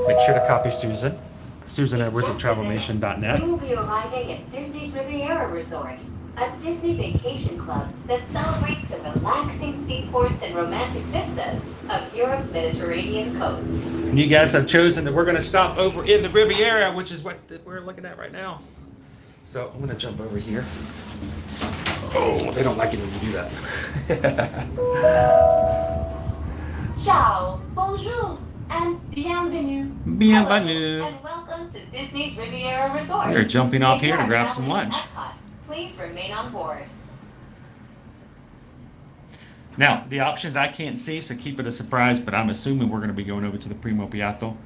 Make sure to copy Susan, susanedwards@travelmation.net. We will be arriving at Disney's Riviera Resort, a Disney vacation club that celebrates the relaxing seaports and romantic vistas of Europe's Mediterranean coast. And you guys have chosen that we're going to stop over in the Riviera, which is what we're looking at right now. So I'm going to jump over here. Oh, they don't like it when you do that. Ciao, bonjour, and bienvenue. Bienvenue. Hello, and welcome to Disney's Riviera Resort. We're jumping off If here you to are grab some traveling lunch. to Epcot, please remain on board. Now, the options I can't see, so keep it a surprise, but I'm assuming we're going to be going over to the Primo Piatto.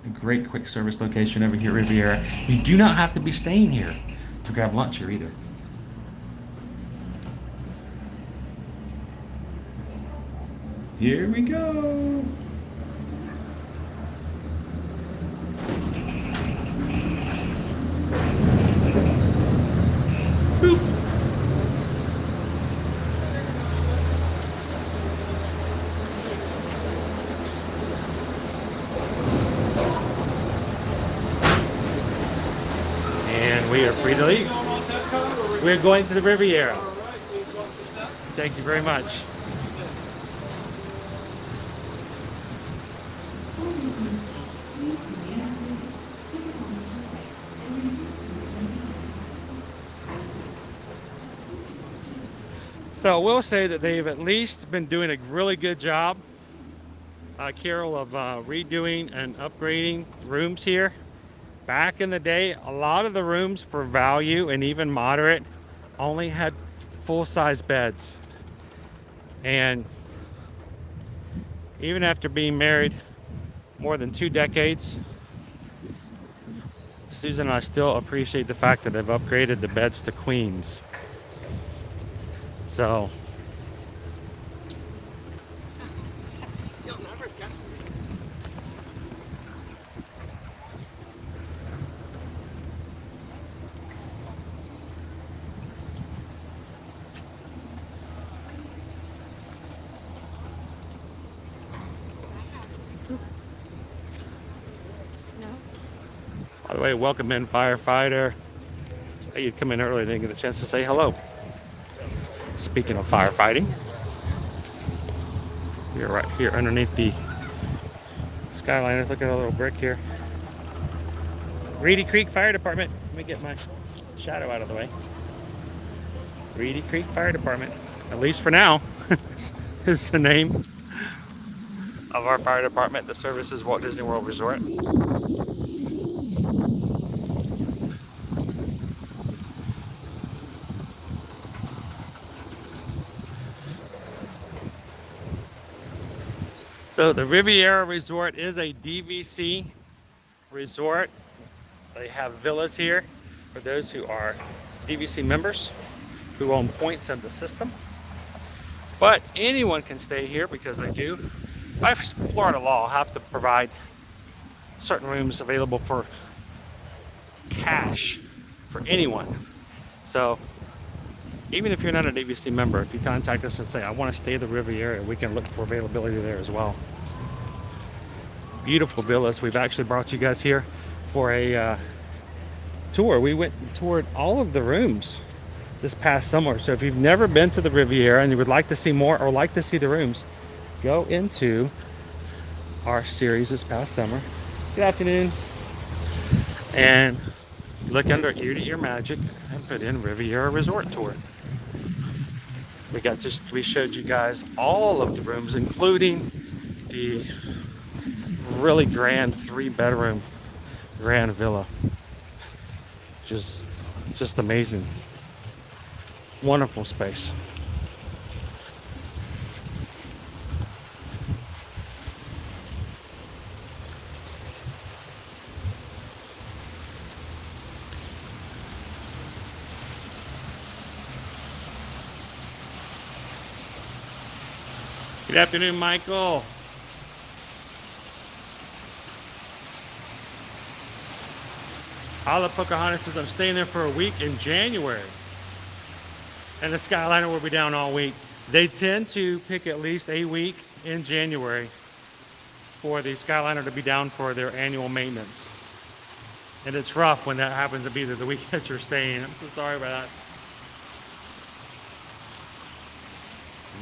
A great quick service location over here at Riviera. You do not have to be staying here to grab lunch here either. Here we go. Boop. And we are free to leave. We're going to the Riviera. Thank you very much. So I will say that they've at least been doing a really good job, Carol, of redoing and upgrading rooms here. Back in the day, a lot of the rooms for value and even moderate only had full-size beds. And even after being married more than 2 decades, Susan and I still appreciate the fact that they've upgraded the beds to queens. So by the way, welcome in, firefighter. Hey, you'd come in early, didn't get a chance to say hello. Speaking of firefighting, we're right here underneath the Skyliners. Look at a little brick here. Reedy Creek Fire Department. Let me get my shadow out of the way. Reedy Creek Fire Department, at least for now, is the name of our fire department that services Walt Disney World Resort. So the Riviera Resort is a DVC resort. They have villas here for those who are DVC members who own points in the system. But anyone can stay here because they do. By Florida law, have to provide certain rooms available for cash for anyone. So even if you're not a DVC member, if you contact us and say, I want to stay at the Riviera, we can look for availability there as well. Beautiful villas. We've actually brought you guys here for a tour. We went and toured all of the rooms this past summer. So if you've never been to the Riviera and you would like to see more or like to see the rooms, go into our series this past summer. Good afternoon. And look under Ear to Ear Magic and put in Riviera Resort Tour. We showed you guys all of the rooms, including the really grand 3-bedroom grand villa. Just amazing. Wonderful space. Good afternoon, Michael. Olive Pocahontas says, I'm staying there for a week in January. And the Skyliner will be down all week. They tend to pick at least a week in January for the Skyliner to be down for their annual maintenance. And it's rough when that happens to be the week that you're staying. I'm so sorry about that.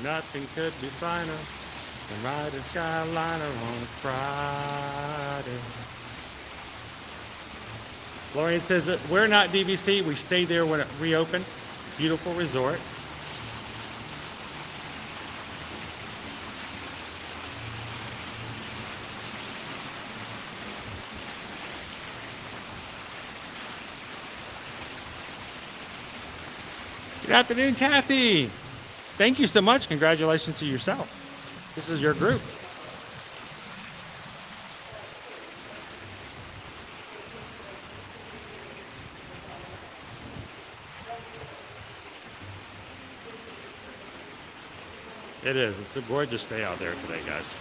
Nothing could be finer than riding Skyliner on a Friday. Lorian says that we're not DVC. We stayed there when it reopened. Beautiful resort. Good afternoon, Kathy. Thank you so much. Congratulations to yourself. This is your group. It is. It's a gorgeous day out there today, guys.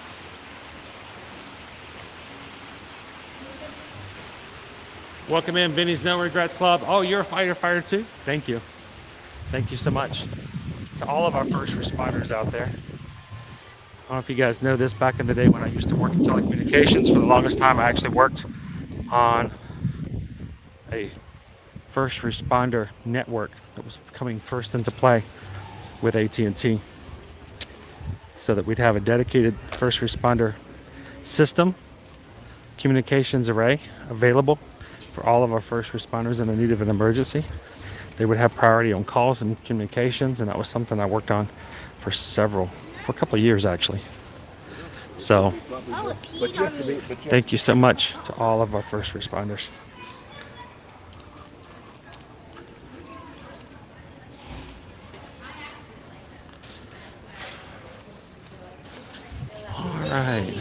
Welcome in, Vinny's No Regrets Club. Oh, you're a firefighter too? Thank you. Thank you so much to all of our first responders out there. I don't know if you guys know this, back in the day when I used to work in telecommunications, for the longest time I actually worked on a first responder network that was coming first into play with AT&T, so that we'd have a dedicated first responder system, communications array available for all of our first responders in the need of an emergency. They would have priority on calls and communications, and that was something I worked on for a couple of years actually. So thank you so much to all of our first responders. All right.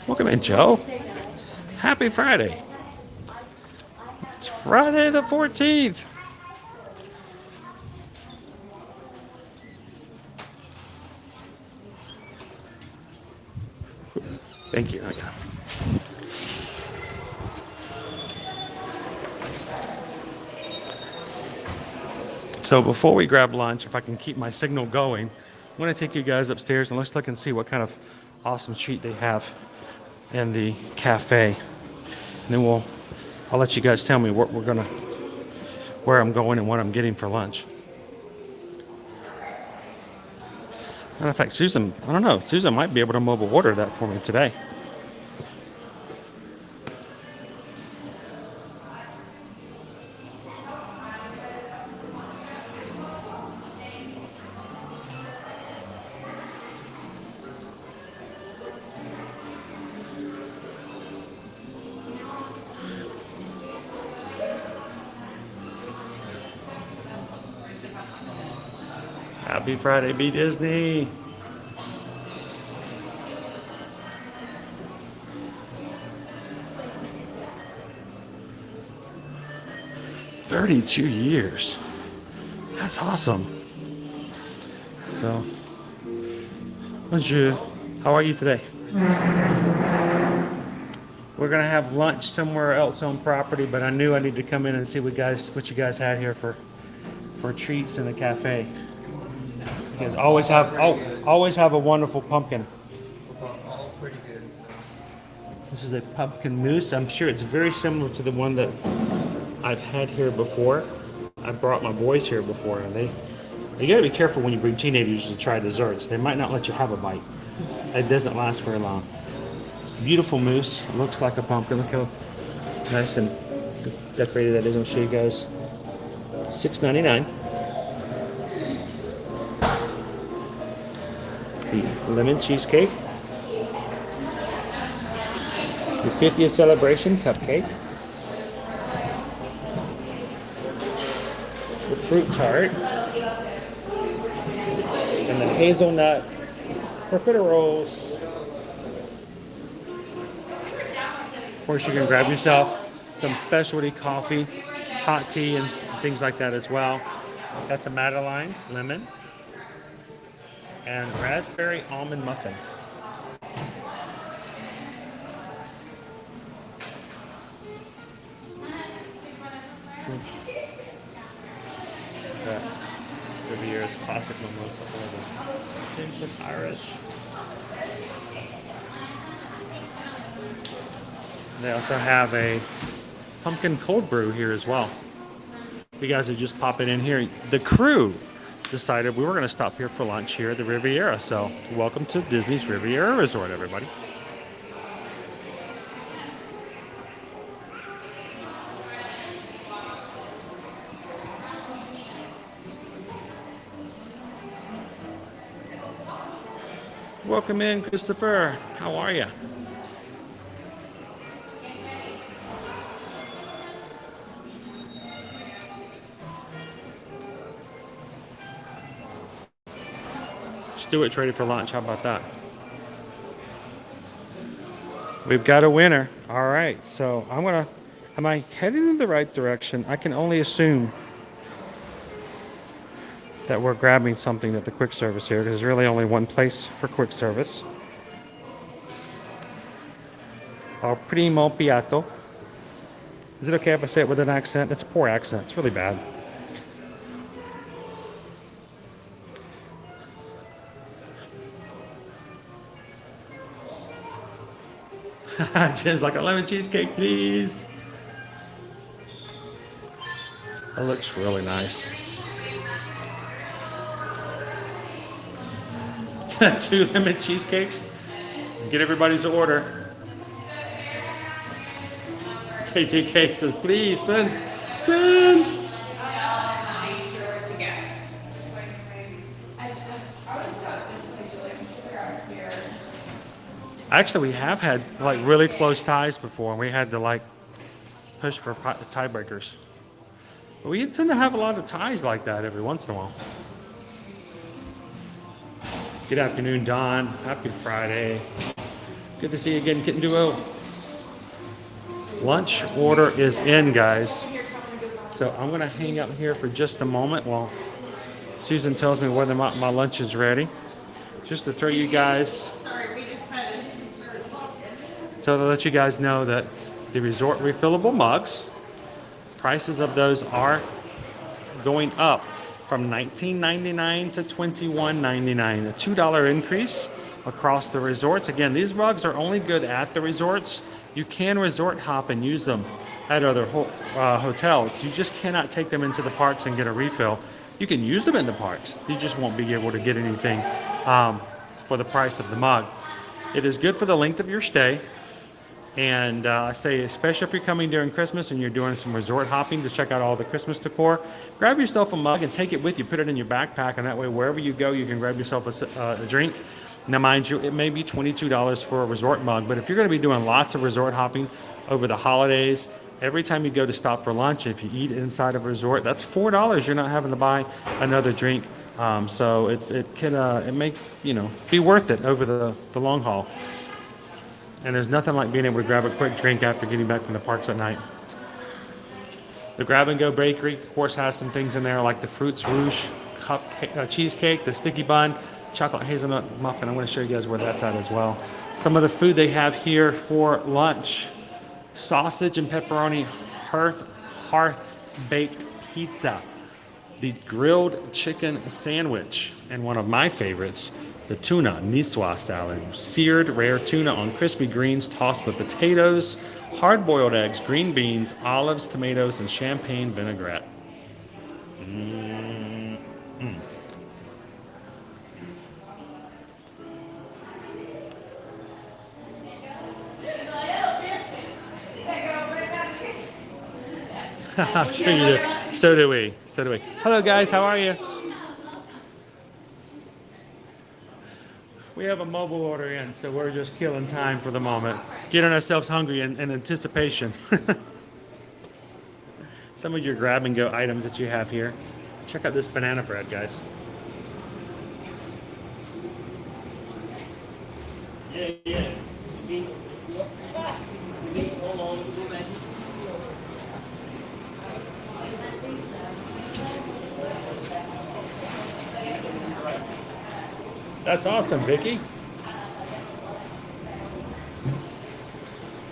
Welcome in, Joe. Happy Friday. It's Friday the 14th. Thank you. I got it. So before we grab lunch, if I can keep my signal going, I'm going to take you guys upstairs and let's look and see what kind of awesome treat they have in the cafe. And then I'll let you guys tell me where I'm going and what I'm getting for lunch. Matter of fact, Susan, I don't know, Susan might be able to mobile order that for me today. Happy Friday, be Disney. "32 years. That's awesome. So, bonjour. How are you today? We're gonna have lunch somewhere else on property, but I knew I needed to come in and see what you guys had here for treats in the cafe. You guys always have a wonderful pumpkin. All pretty good. This is a pumpkin mousse. I'm sure it's very similar to the one that I've had here before. I brought my boys here before, and you gotta be careful when you bring teenagers to try desserts. They might not let you have a bite. It doesn't last very long. Beautiful mousse. It looks like a pumpkin. Look how nice and decorated that is. I'll show you guys. $6.99. The lemon cheesecake. The 50th celebration cupcake. The fruit tart. And the hazelnut profiteroles. Of course, you can grab yourself some specialty coffee, hot tea, and things like that as well. Got some Madeleines, lemon, and raspberry almond muffin. Riviera's classic mimosa flavor. Tinted Irish. They also have a pumpkin cold brew here as well. You guys are just popping in here. The crew decided we were going to stop here for lunch here at the Riviera. So welcome to Disney's Riviera Resort, everybody. Welcome in, Christopher. How are you? Stuart's ready for lunch. How about that? We've got a winner. All right. So am I heading in the right direction? I can only assume that we're grabbing something at the quick service here, because there's really only one place for quick service. Our primo piatto. Is it okay if I say it with an accent? It's a poor accent. It's really bad. Jen's like, a lemon cheesecake, please. That looks really nice. 2 lemon cheesecakes. Get everybody's order. KTK says, please send. Actually, we have had like really close ties before, and we had to like push for tiebreakers. But we tend to have a lot of ties like that every once in a while. Good afternoon, Don. Happy Friday. Good to see you again, Kitten Duo. Lunch order is in, guys. So I'm going to hang out here for just a moment while Susan tells me whether my lunch is ready. Just to throw you guys... So to let you guys know that the resort refillable mugs, prices of those are going up from $19.99 to $21.99, a $2 increase across the resorts. Again, these mugs are only good at the resorts. You can resort hop and use them at other hotels. You just cannot take them into the parks and get a refill. You can use them in the parks. You just won't be able to get anything for the price of the mug. It is good for the length of your stay. And I say, especially if you're coming during Christmas and you're doing some resort hopping to check out all the Christmas decor, grab yourself a mug and take it with you. Put it in your backpack, and that way, wherever you go, you can grab yourself a drink. Now, mind you, it may be $22 for a resort mug, but if you're going to be doing lots of resort hopping over the holidays, every time you go to stop for lunch, if you eat inside of a resort, that's $4. You're not having to buy another drink. So it may be worth it over the long haul. And there's nothing like being able to grab a quick drink after getting back from the parks at night. The Grab and Go Bakery, of course, has some things in there like the Fruits Rouge cheesecake, the sticky bun, chocolate hazelnut muffin. I'm going to show you guys where that's at as well. Some of the food they have here for lunch: sausage and pepperoni hearth baked pizza, the grilled chicken sandwich, and one of my favorites, the tuna niçoise salad, seared rare tuna on crispy greens tossed with potatoes, hard-boiled eggs, green beans, olives, tomatoes, and champagne vinaigrette. I'm sure you do. So do we. So do we. Hello, guys. How are you? We have a mobile order in, so we're just killing time for the moment, getting ourselves hungry in anticipation. Some of your grab and go items that you have here. Check out this banana bread, guys. Yeah. That's awesome, Vicky.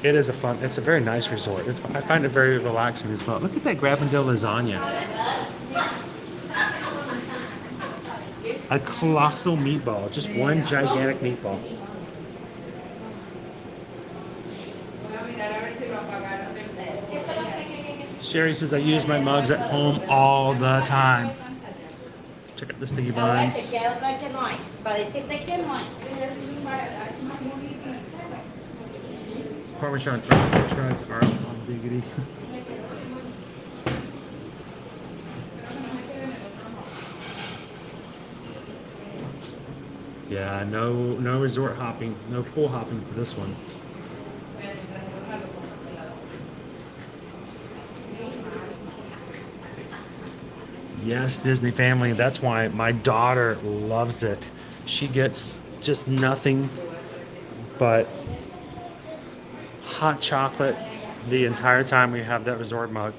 It is it's a very nice resort. I find it very relaxing as well. Look at that grab and go lasagna. A colossal meatball, just one gigantic meatball. Sherry says I use my mugs at home all the time. Check out the sticky buns. Parmesan french fries are on diggity. Yeah, no resort hopping, no pool hopping for this one. Yes, Disney family. That's why my daughter loves it. She gets just nothing but hot chocolate the entire time we have that resort mug.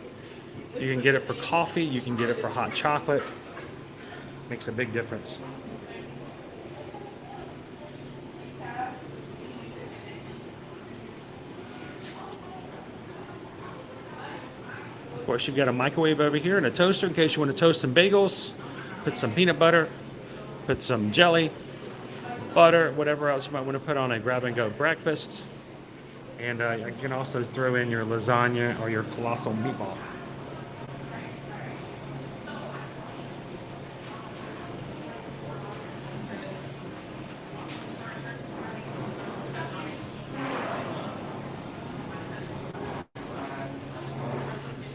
You can get it for coffee. You can get it for hot chocolate. Makes a big difference. Of course, you've got a microwave over here and a toaster in case you want to toast some bagels, put some peanut butter, put some jelly, butter, whatever else you might want to put on a grab-and-go breakfast. And you can also throw in your lasagna or your colossal meatball.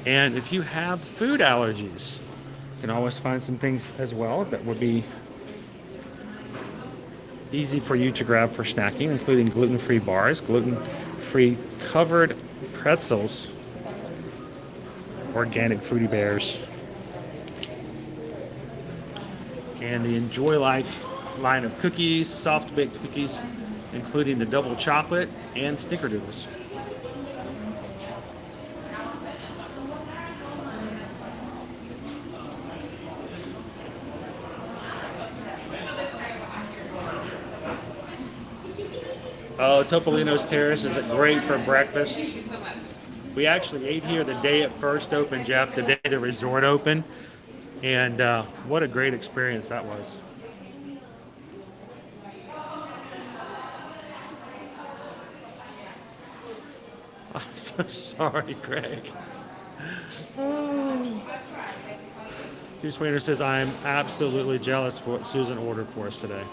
And if you have food allergies, you can always find some things as well that would be easy for you to grab for snacking, including gluten-free bars, gluten-free covered pretzels, organic Fruity Bears, and the Enjoy Life line of cookies, soft-baked cookies, including the double chocolate and snickerdoodles. Oh, Topolino's Terrace is great for breakfast. We actually ate here the day it first opened, Jeff, the day the resort opened. And what a great experience that was. I'm so sorry, Greg. T. Sweeter says, I'm absolutely jealous for what Susan ordered for us today.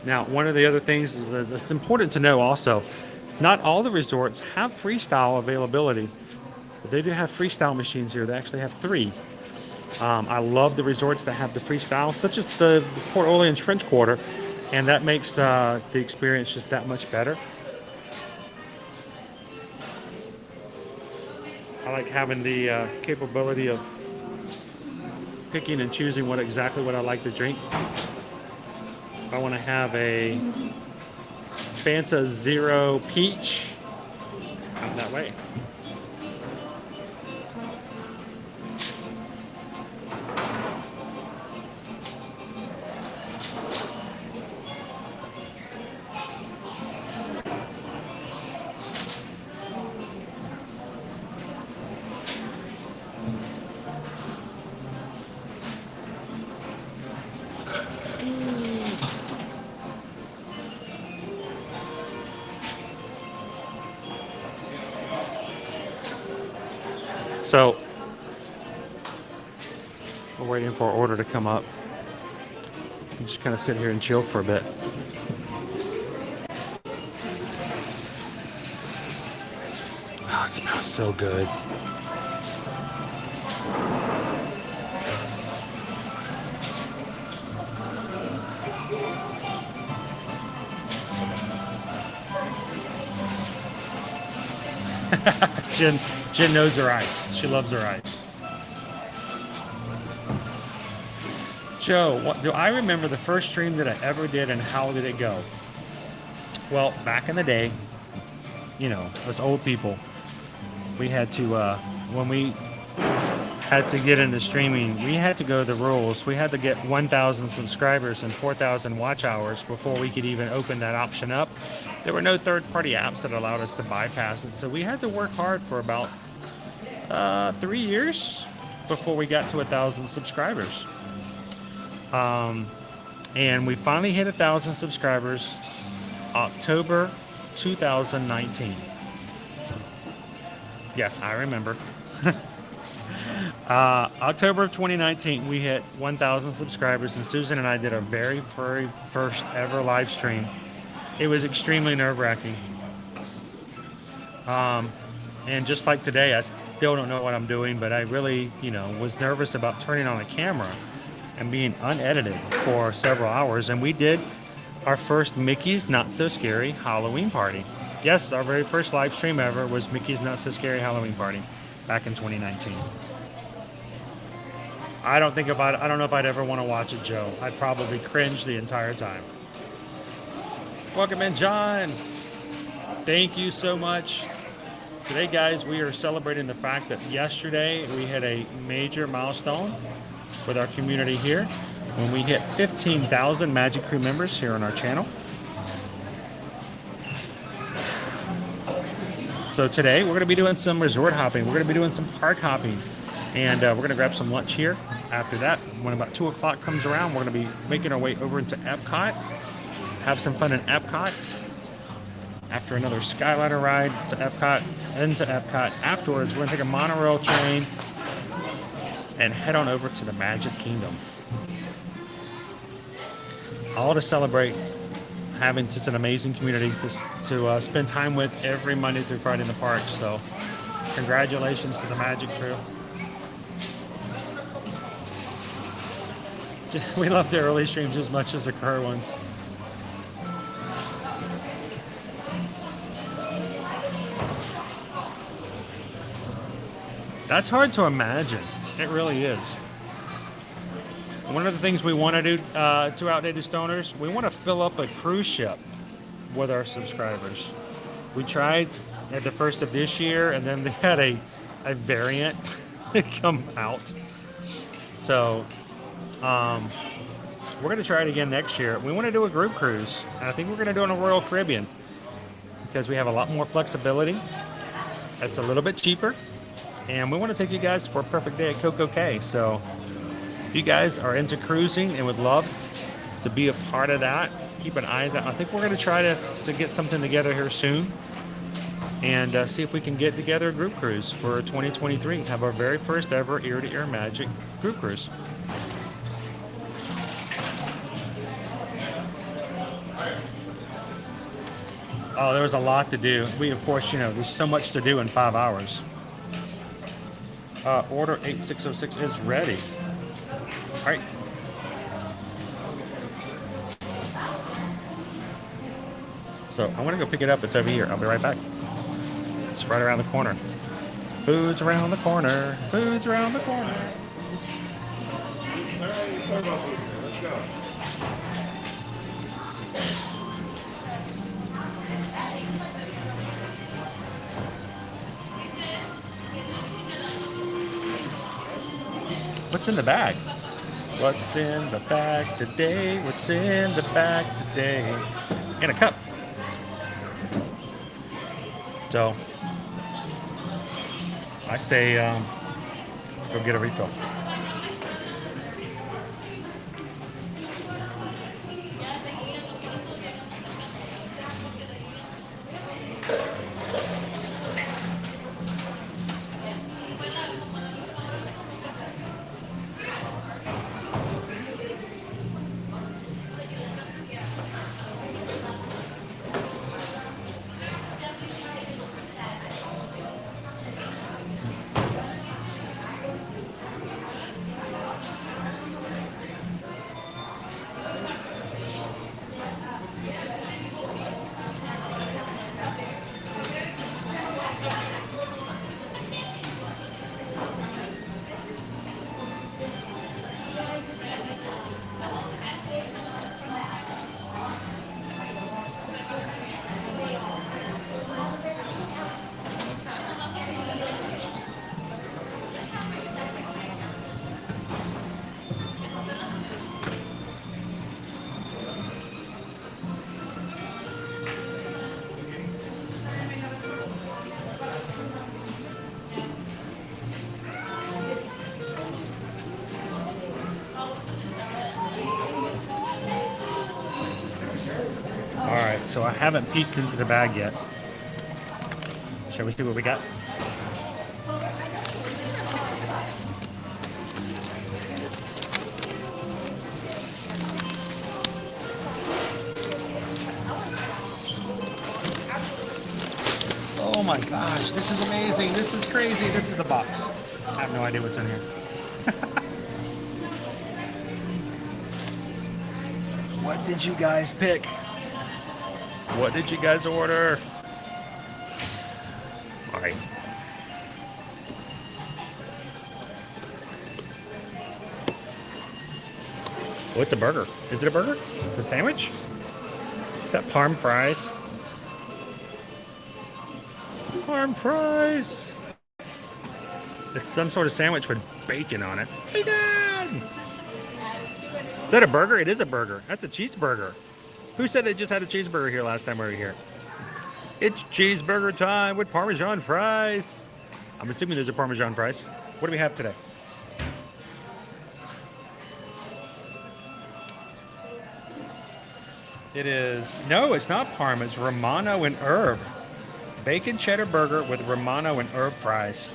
Now, one of the other things is it's important to know also, not all the resorts have freestyle availability, but they do have freestyle machines here. They actually have 3. I love the resorts that have the freestyle, such as the Port Orleans French Quarter, and that makes the experience just that much better. I like having the capability of picking and choosing exactly what I like to drink. If I want to have a Fanta Zero Peach, I'm that way. So, we're waiting for our order to come up. I'm just kind of sit here and chill for a bit. Oh, it smells so good. Jen knows her ice. She loves her ice. Joe, do I remember the first stream that I ever did and how did it go? Well, back in the day, you know, as old people, we had to, when we had to get into streaming, we had to go the rules. We had to get 1,000 subscribers and 4,000 watch hours before we could even open that option up. There were no third-party apps that allowed us to bypass it, so we had to work hard for about 3 years before we got to 1,000 subscribers. And we finally hit 1,000 subscribers October 2019. Yeah, I remember. October of 2019, we hit 1,000 subscribers, and Susan and I did our very first ever live stream. It was extremely nerve-wracking. And just like today, I still don't know what I'm doing, but I really, you know, was nervous about turning on a camera and being unedited for several hours. And we did our first Mickey's Not So Scary Halloween Party. Yes, our very first live stream ever was Mickey's Not So Scary Halloween Party back in 2019. I don't know if I'd ever want to watch it, Joe. I'd probably cringe the entire time. Welcome in, John. Thank you so much. Today, guys, we are celebrating the fact that yesterday we hit a major milestone with our community here when we hit 15,000 Magic Crew members here on our channel. So today we're going to be doing some resort hopping. We're going to be doing some park hopping. And we're going to grab some lunch here. After that, when about 2 o'clock comes around, we're going to be making our way over into Epcot. Have some fun in Epcot. After another Skyliner ride to Epcot, into Epcot. Afterwards, we're going to take a monorail train and head on over to the Magic Kingdom. All to celebrate having such an amazing community to spend time with every Monday through Friday in the parks. So congratulations to the Magic Crew. We love the early streams as much as the current ones. That's hard to imagine. It really is. One of the things we want to do to Outdated Stoners, we want to fill up a cruise ship with our subscribers. We tried at the first of this year, and then they had a variant come out. So we're going to try it again next year. We want to do a group cruise, and I think we're going to do it on a Royal Caribbean. because we have a lot more flexibility. It's a little bit cheaper, and we want to take you guys for a perfect day at Coco Cay. So if you guys are into cruising and would love to be a part of that, keep an eye on that. I think we're going to try to get something together here soon, and see if we can get together a group cruise for 2023. Have our very first ever Ear to Ear Magic group cruise. Oh, there was a lot to do. We, of course, you know, there's so much to do in 5 hours. Order 8606 is ready. All right. So I want to go pick it up. It's over here. I'll be right back. It's right around the corner. Food's around the corner. Food's around the corner. Let's go. What's in the bag? What's in the bag today? What's in the bag today? And a cup. So I say go get a refill. So I haven't peeked into the bag yet. Shall we see what we got? Oh my gosh, this is amazing. This is crazy. This is a box. I have no idea what's in here. What did you guys pick? What did you guys order? All right. Oh, it's a burger. Is it a burger? It's a sandwich? Is that parm fries? Parm fries. It's some sort of sandwich with bacon on it. Bacon! Is that a burger? It is a burger. That's a cheeseburger. Who said they just had a cheeseburger here last time we were here? It's cheeseburger time with Parmesan fries. I'm assuming there's a Parmesan fries. What do we have today? It is, no, it's not Parm. It's Romano and herb. Bacon cheddar burger with Romano and herb fries.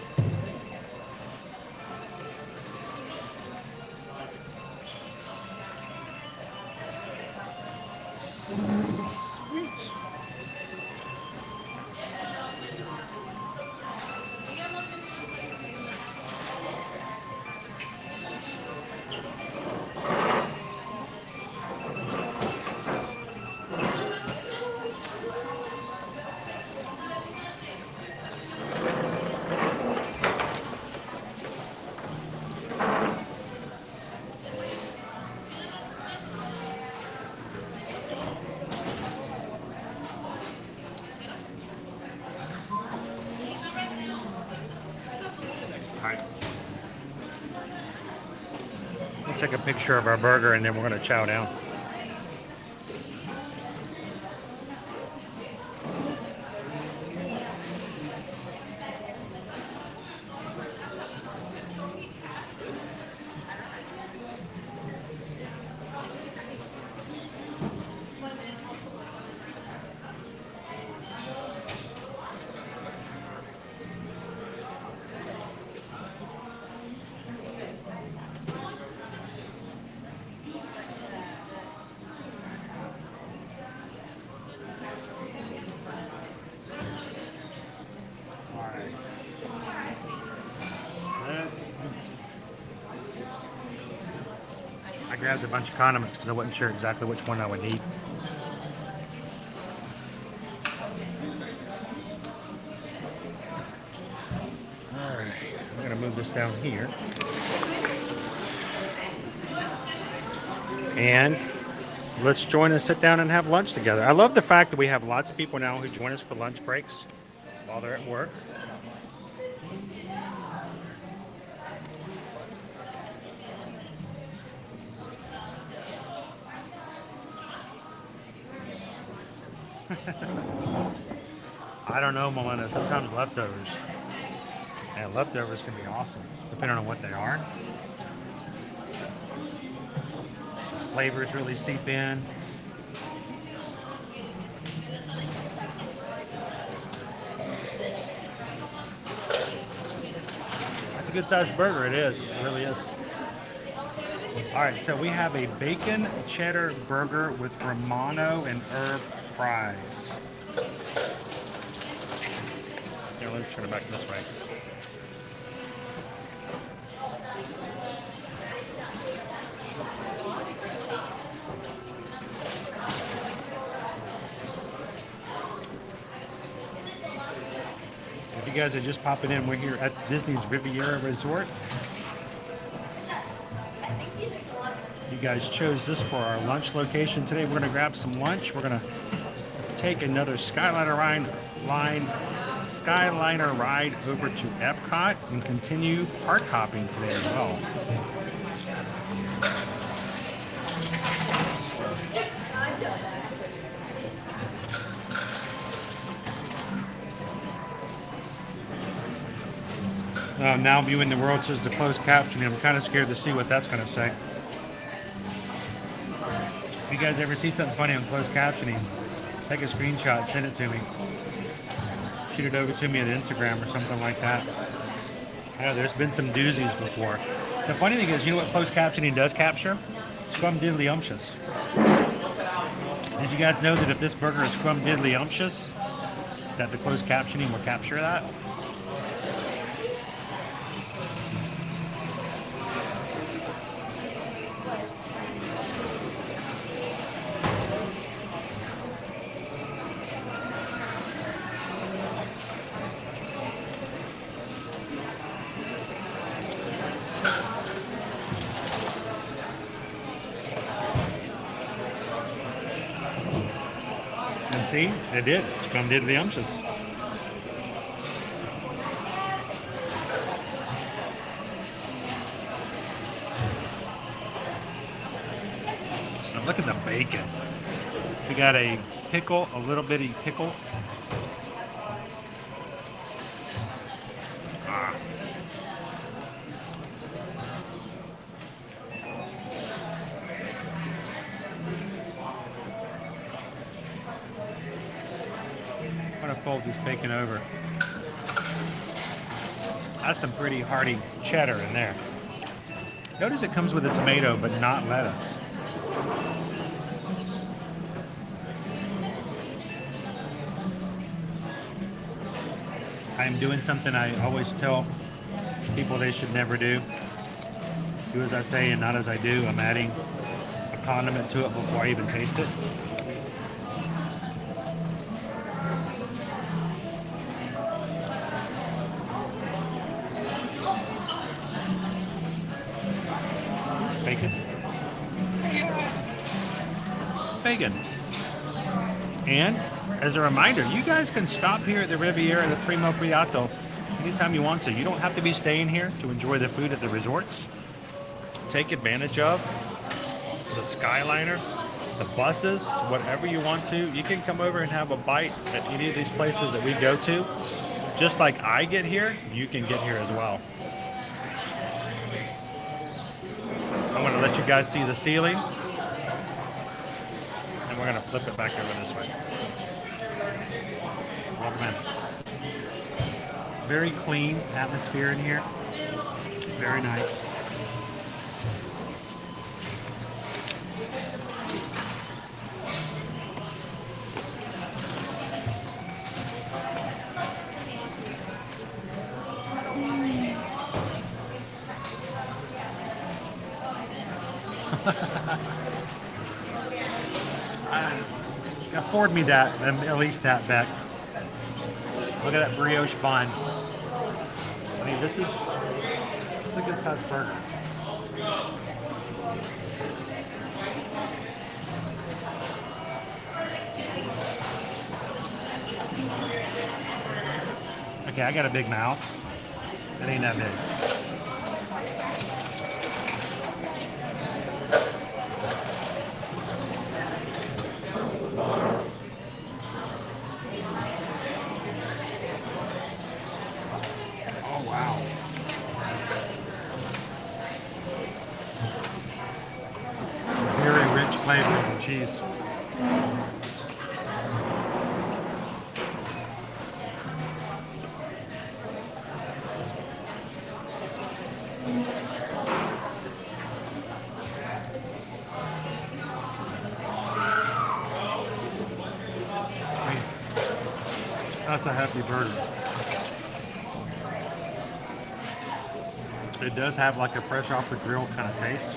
Take a picture of our burger and then we're going to chow down. I grabbed a bunch of condiments because I wasn't sure exactly which one I would need. Alright, I'm going to move this down here. And let's join and sit down and have lunch together. I love the fact that we have lots of people now who join us for lunch breaks while they're at work. I don't know, Melina. Sometimes leftovers. And leftovers can be awesome, depending on what they are. The flavors really seep in. That's a good sized burger. It is. It really is. All right, so we have a bacon cheddar burger with Romano and herb fries. Here, let me turn it back this way. If you guys are just popping in, we're here at Disney's Riviera Resort. You guys chose this for our lunch location today. We're going to grab some lunch. We're going to take another Skyliner ride over to Epcot and continue park hopping today as well. Now viewing the world says the closed captioning. I'm kind of scared to see what that's going to say. If you guys ever see something funny on closed captioning, take a screenshot, send it to me. Shoot it over to me on Instagram or something like that. Yeah, there's been some doozies before. The funny thing is, you know what closed captioning does capture? Scrumdiddlyumptious. Did you guys know that if this burger is scrumdiddlyumptious, that the closed captioning will capture that? See, it did. Scrumdiddlyumptious. Now look at the bacon. We got a pickle, a little bitty pickle. Ah. Fold this bacon over. That's some pretty hearty cheddar in there. Notice it comes with a tomato but not lettuce. I'm doing something I always tell people they should never do. Do as I say and not as I do. I'm adding a condiment to it before I even taste it. Bacon. And as a reminder, you guys can stop here at the Riviera the Primo Priato anytime you want to. You don't have to be staying here to enjoy the food at the resorts. Take advantage of the Skyliner, the buses, whatever you want to. You can come over and have a bite at any of these places that we go to. Just like I get here, you can get here as well. I'm going to let you guys see the ceiling. We're going to flip it back over this way. Welcome in. Very clean atmosphere in here. Very nice. Afford me that, at least that bet. Look at that brioche bun. I mean, this is a good sized burger. Okay, I got a big mouth. It ain't that big. Oh, wow. Very rich flavor of the cheese. That's a hefty burger. It does have like a fresh off the grill kind of taste.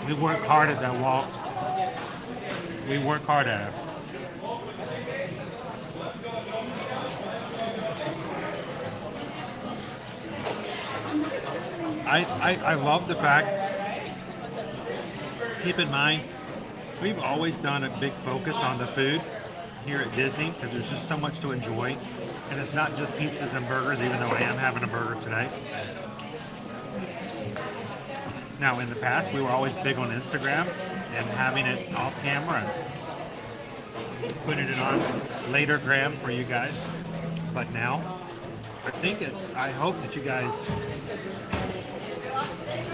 We work hard at that walk. We work hard at it. I love the fact, keep in mind, we've always done a big focus on the food here at Disney because there's just so much to enjoy. And it's not just pizzas and burgers, even though I am having a burger today. Now, in the past, we were always big on Instagram and having it off camera and putting it on later gram for you guys. But now, I hope that you guys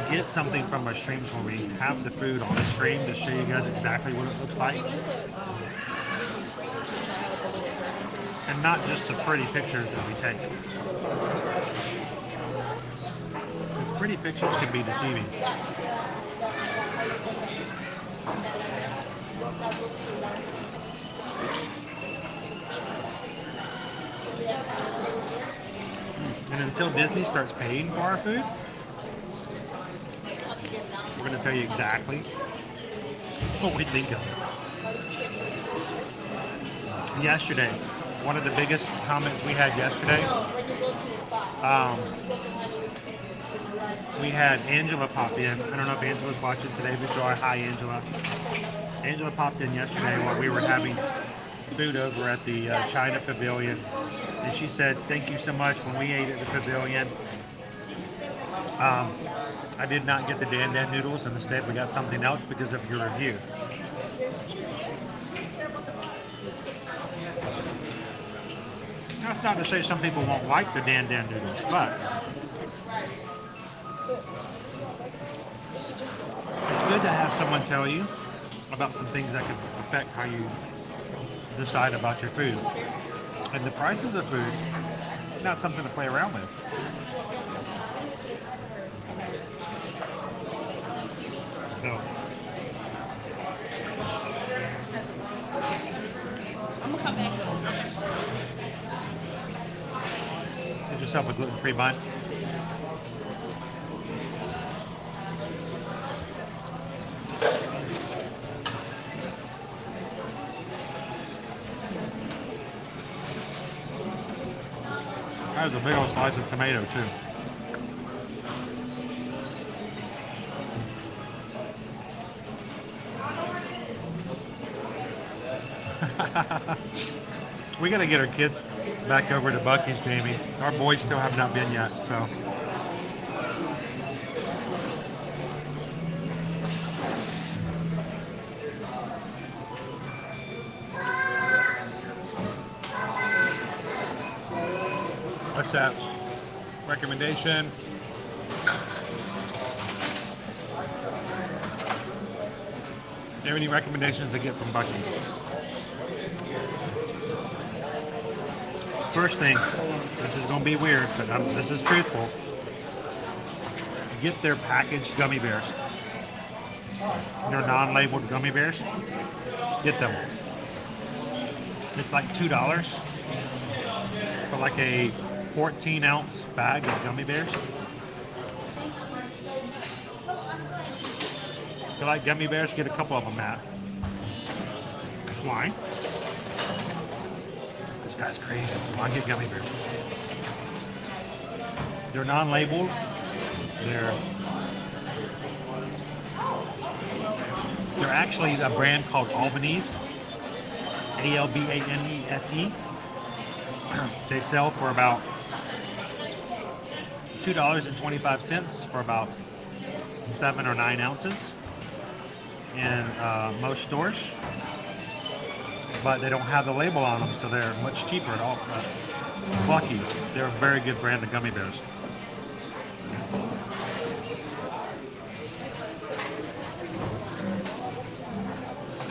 get something from our streams where we have the food on the screen to show you guys exactly what it looks like. And not just the pretty pictures that we take. Because pretty pictures can be deceiving. And until Disney starts paying for our food, we're going to tell you exactly what we think of it. Yesterday, one of the biggest comments we had yesterday, we had Angela pop in. I don't know if Angela's watching today, but hi, Angela. Angela popped in yesterday while we were having food over at the China Pavilion. And she said, thank you so much. When we ate at the pavilion, I did not get the Dan Dan noodles, and instead we got something else because of your review. That's not to say some people won't like the Dan Dan noodles, but it's good to have someone tell you about some things that could affect how you decide about your food. And the prices of food, not something to play around with. So, I'm gonna come back. get yourself a gluten-free bun. That was a big old slice of tomato too. We gotta get our kids back over to Buc-ee's, Jamie. Our boys still have not been yet, so. What's that? Recommendation? Do you have any recommendations to get from Buc-ee's? First thing, this is gonna be weird, but this is truthful. Get their packaged gummy bears. They're non-labeled gummy bears. Get them. It's like $2 for like a 14-ounce bag of gummy bears. If you like gummy bears, get a couple of them, Matt. Why? This guy's crazy. Come on, get gummy bears. They're non-labeled. They're actually a brand called Albanese. Albanese. They sell for about $2.25 for about 7 or 9 ounces in most stores, but they don't have the label on them, so they're much cheaper at all. Lucky's, they're a very good brand of gummy bears.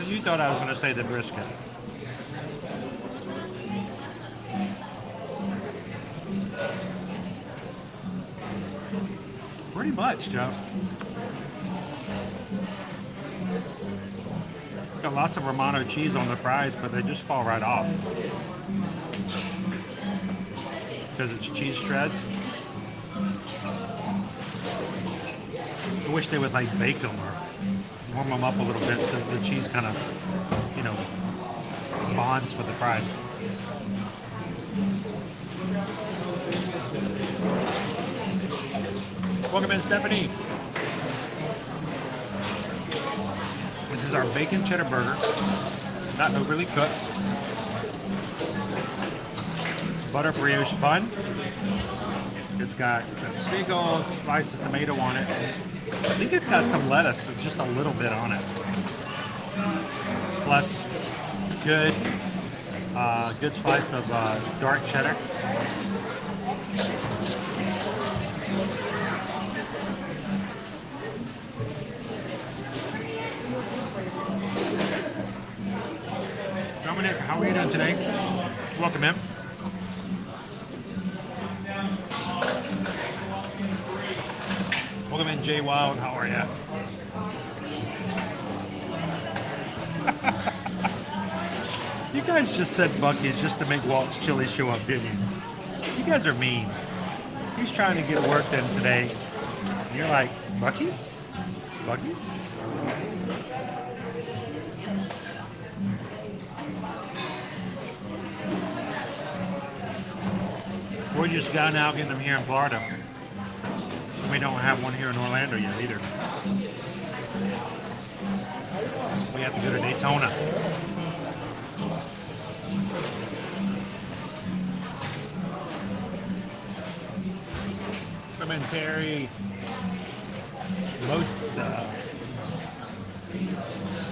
You thought I was going to say the brisket. Pretty much, Joe. Got lots of Romano cheese on the fries, but they just fall right off. Because it's cheese shreds. I wish they would like bake them or warm them up a little bit so the cheese kind of, you know, bonds with the fries. Welcome in, Stephanie. This is our bacon cheddar burger, not overly cooked. Butter brioche bun. It's got a big old slice of tomato on it. I think it's got some lettuce, but just a little bit on it. Plus, good slice of dark cheddar. Dominic, how are you doing today? Welcome in. Welcome in, Jay Wild. How are ya? You guys just said Buc-ee's just to make Walt's Chili show up, didn't you? You guys are mean. He's trying to get work done today. And you're like, Buc-ee's? Buc-ee's? We're just going out getting them here in Florida. We don't have one here in Orlando yet either. We have to go to Daytona. Come in, Terry.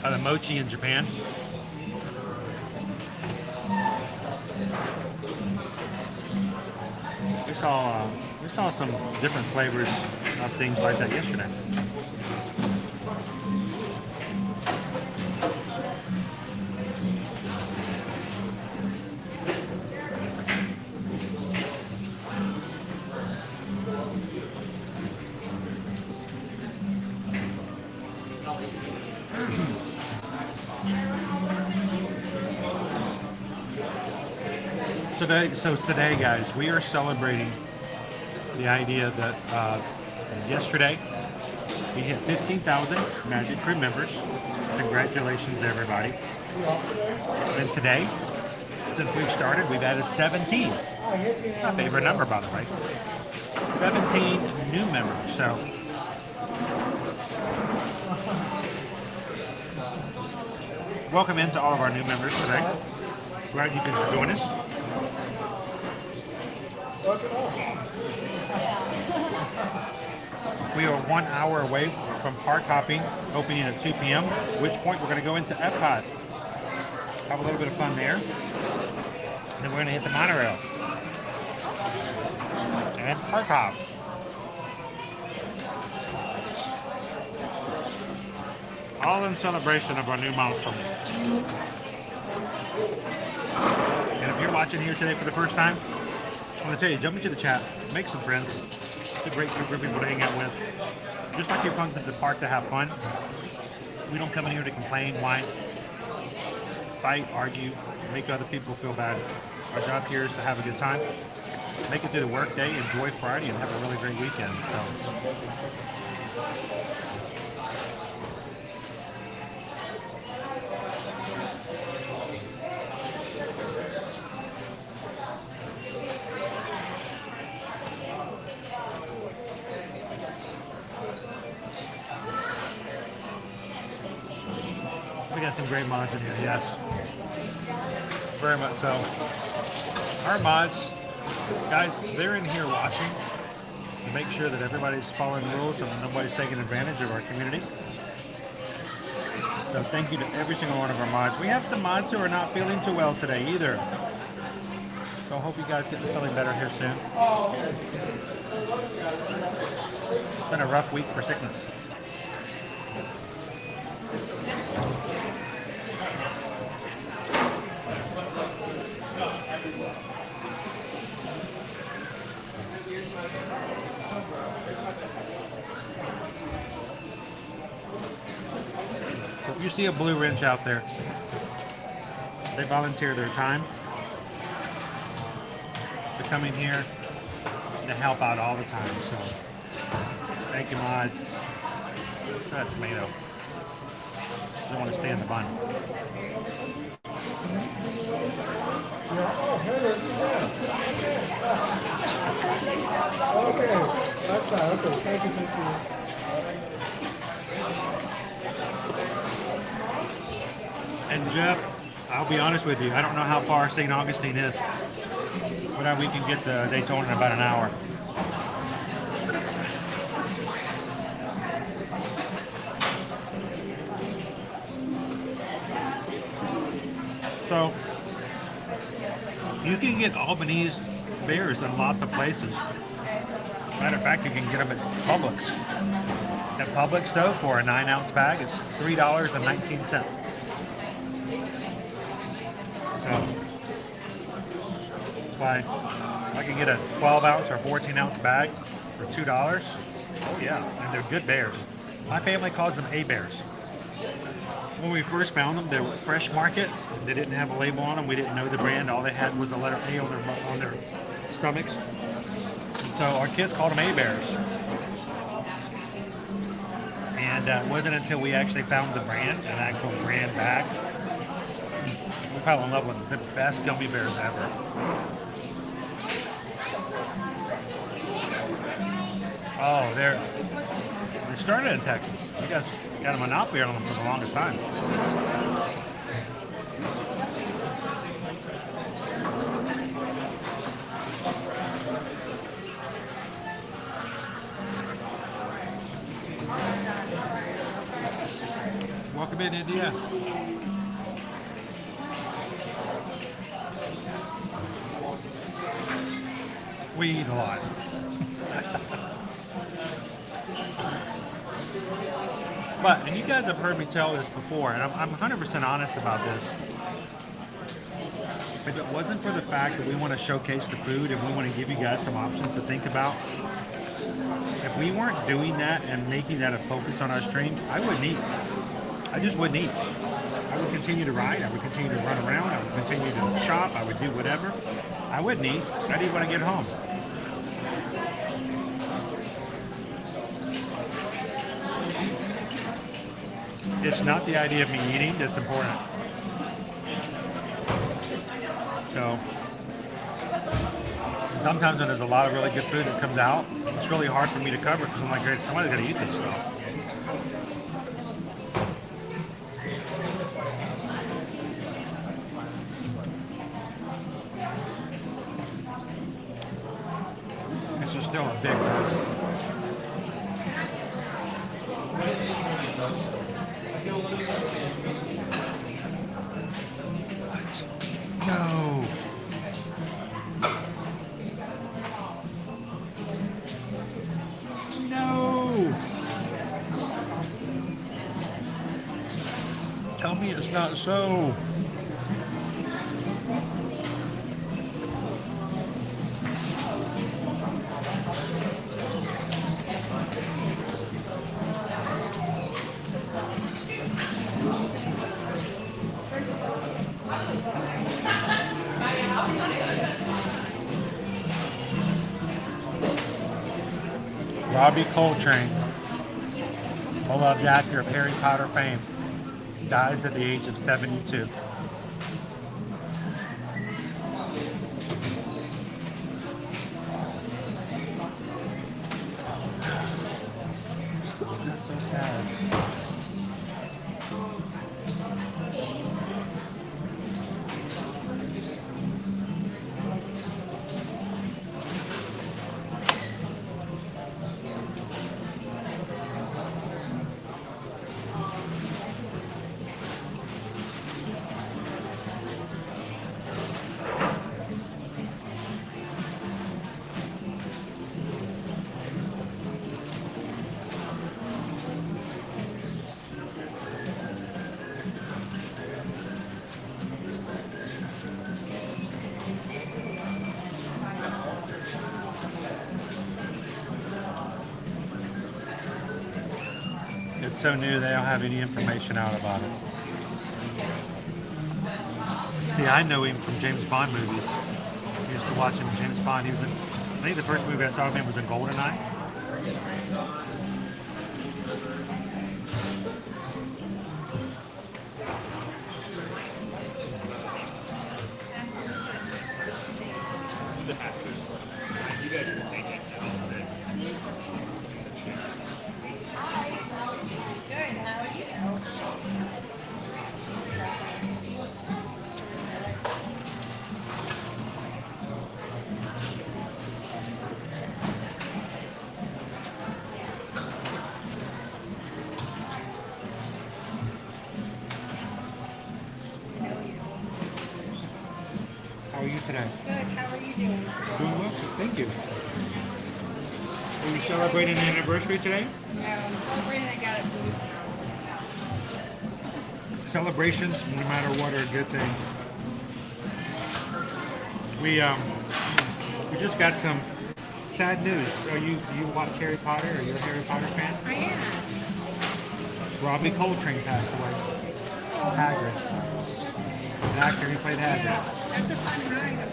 The mochi in Japan. We saw some different flavors of things like that yesterday. Today, guys, we are celebrating the idea that yesterday we hit 15,000 Magic Crew members. Congratulations, everybody. And today, since we've started, we've added 17. My favorite number, by the way. 17 new members. So, welcome into all of our new members today. Glad you can join us. We are 1 hour away from park hopping, opening at 2 p.m., at which point we're going to go into Epcot. Have a little bit of fun there. Then we're going to hit the monorail. And park hop. All in celebration of our new milestone. And if If you're watching here today for the first time, I want to tell you, jump into the chat, make some friends. It's a great group of people to hang out with. Just like you come to the park to have fun, we don't come in here to complain, whine, fight, argue, make other people feel bad. Our job here is to have a good time, make it through the work day, enjoy Friday, and have a really great weekend. So. We got some great mods in here, yes. Very much so. Our mods, guys, they're in here watching to make sure that everybody's following the rules and nobody's taking advantage of our community. So thank you to every single one of our mods. We have some mods who are not feeling too well today either. So I hope you guys get feeling better here soon. It's been a rough week for sickness. So if you see a blue wrench out there, they volunteer their time to come in here to help out all the time. So thank you, mods. That tomato. Don't want to stay in the bun. Okay, that's fine. Okay, thank you. And Jeff, I'll be honest with you, I don't know how far St. Augustine is, but we can get to Daytona in about an hour. So, you can get Albanese beers in lots of places. Matter of fact, you can get them at Publix. At Publix, though, for a 9-ounce bag, it's $3.19. So, that's why I can get a 12-ounce or 14-ounce bag for $2. Oh yeah, and they're good bears. My family calls them A-bears. When we first found them, they were Fresh Market. They didn't have a label on them. We didn't know the brand. All they had was a letter A on their stomachs. And so our kids called them A-bears. And it wasn't until we actually found the brand, an actual brand bag, we fell in love with them. The best gummy bears ever. Oh, they started in Texas. You guys got a monopoly on them for the longest time. Welcome in, India. We eat a lot. But, and you guys have heard me tell this before, and I'm 100% honest about this. If it wasn't for the fact that we want to showcase the food and we want to give you guys some options to think about, if we weren't doing that and making that a focus on our streams, I wouldn't eat. I just wouldn't eat. I would continue to ride, I would continue to run around, I would continue to shop, I would do whatever. I wouldn't eat. I'd eat when I get home. It's not the idea of me eating that's important. So, sometimes when there's a lot of really good food that comes out, it's really hard for me to cover because I'm like, great, somebody's got to eat this stuff. This is still a big one. What? No. No. Tell me it's not so. Robbie Coltrane, beloved actor of Harry Potter fame, dies at the age of 72. That's so sad. It's so new, they don't have any information out about it. See, I know him from James Bond movies. I used to watch him in James Bond. He was in, I think the first movie I saw of him was in GoldenEye. You guys can take it. I'll sit. Good, how are you? How are you today? Good, how are you doing? Doing well, thank you. Are you celebrating an anniversary today? Celebrating, I got a booth. Celebrations, no matter what, are a good thing. We just got some sad news. Do you watch Harry Potter? Are you a Harry Potter fan? I am. Robbie Coltrane passed away. Hagrid. An actor who played Hagrid. That's a fun ride.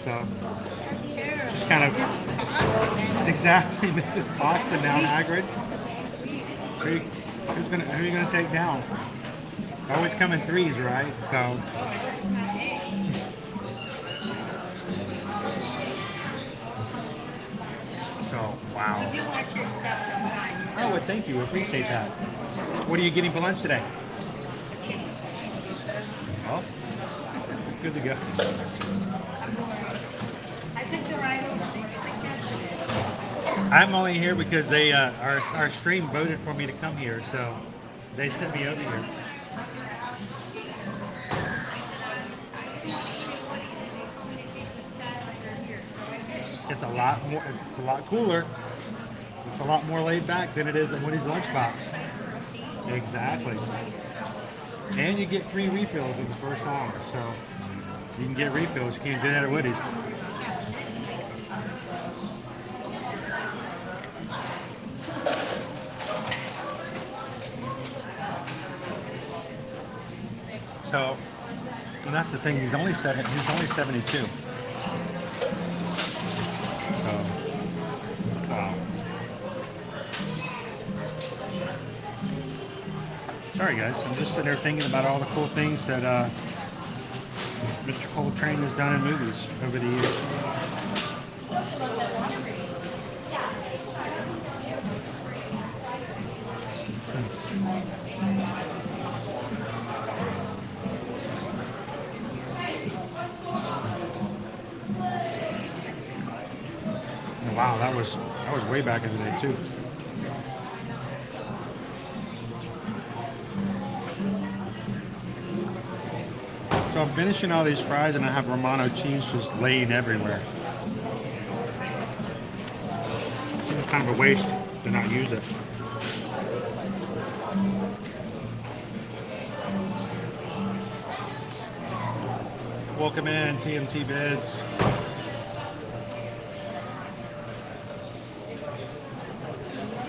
So That's terrible. just kind of exactly Mrs. Potts and now Hagrid. Who are you gonna take down? Always come in threes, right? So wow. You watch your stuff sometimes. Oh, well, thank you. Appreciate that. What are you getting for lunch today? Oh, good to go. I took the ride over. They think yesterday. I'm only here because they our stream voted for me to come here, so they sent me over here. It's a lot more. It's a lot cooler. It's a lot more laid back than it is at Woody's Lunchbox. Exactly. And you get 3 refills in the first hour, so you can get refills. You can't do that at Woody's. So, and that's the thing. He's only 72. So, wow. Sorry guys, I'm just sitting there thinking about all the cool things that Mr. Coltrane has done in movies over the years. Wow, that was way back in the day too. So I'm finishing all these fries and I have Romano cheese just laying everywhere. Seems kind of a waste to not use it. Welcome in, TMT Bids.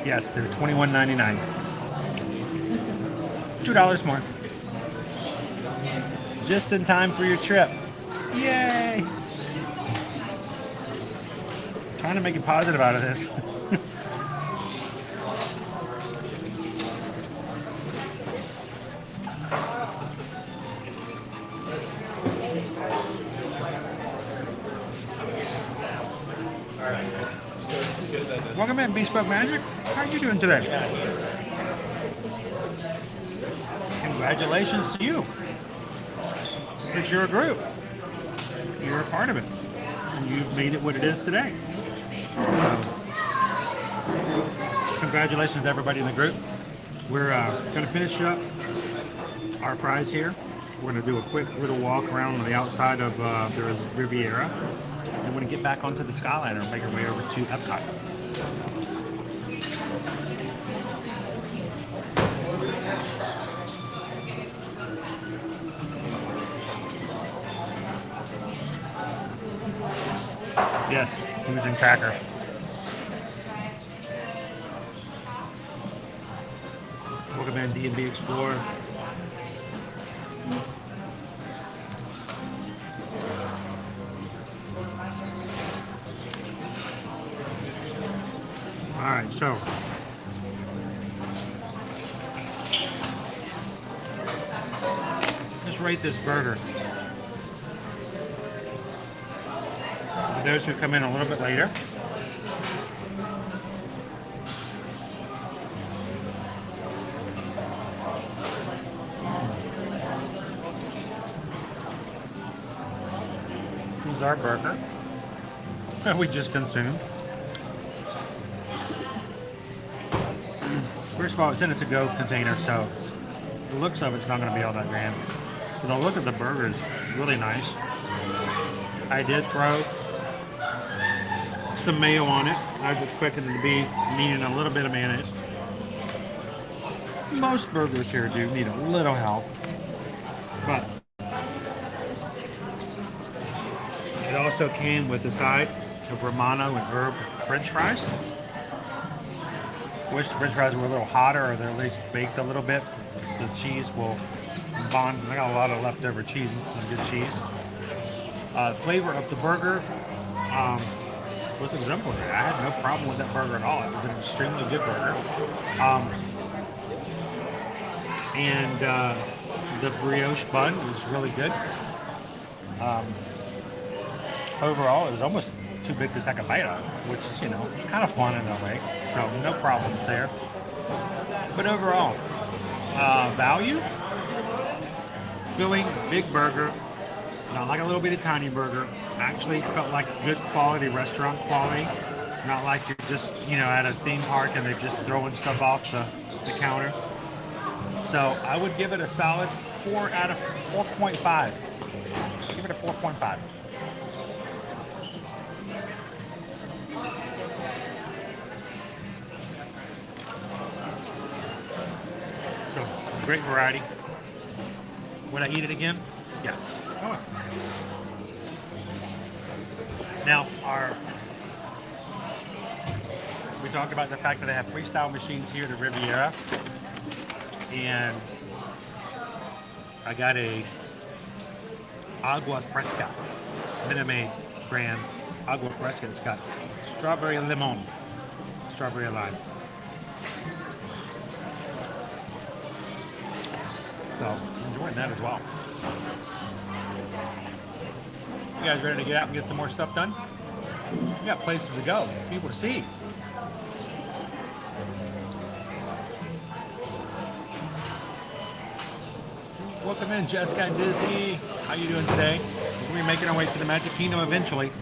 Yes, they're $21.99. $2 more. Just in time for your trip. Yay! Trying to make it positive out of this. Welcome in, Bespoke Magic. How are you doing today? Congratulations to you. It's your group. You're a part of it. And you've made it what it is today. So, congratulations to everybody in the group. We're going to finish up our prize here. We're going to do a quick little walk around on the outside of there's Riviera. And we're going to get back onto the Skyliner and make our way over to Epcot. Yes, he was in Cracker. Welcome in, D&B Explorer. All right, so let's rate this burger. For those who come in a little bit later, here's our burger that we just consumed. First of all, it's in a to-go container, so the looks of it's not going to be all that grand. But the look of the burger is really nice. I did throw some mayo on it. I was expecting it to be needing a little bit of mayonnaise. Most burgers here do need a little help, but it also came with a side of Romano and herb French fries. I wish the French fries were a little hotter, or they're at least baked a little bit. So the cheese will bond. I got a lot of leftover cheese. This is some good cheese. Flavor of the burger was exemplary. I had no problem with that burger at all. It was an extremely good burger. And the brioche bun was really good. Overall, it was almost too big to take a bite of, which is, you know, kind of fun in a way. So no problems there. But overall, value, filling, big burger, not like a little bitty tiny burger. Actually felt like good quality restaurant quality. Not like you're just, you know, at a theme park and they're just throwing stuff off the counter. So I would give it a solid 4 out of 4.5. Give it a 4.5. So great variety. Would I eat it again? Yeah. Oh. Now, we talked about the fact that they have freestyle machines here at the Riviera, and I got a Agua Fresca, Minute Maid brand Agua Fresca. It's got strawberry limon, strawberry lime. So, enjoying that as well. You guys ready to get out and get some more stuff done? We got places to go, people to see. Welcome in, Jessica and Disney. How you doing today? We're making our way to the Magic Kingdom eventually.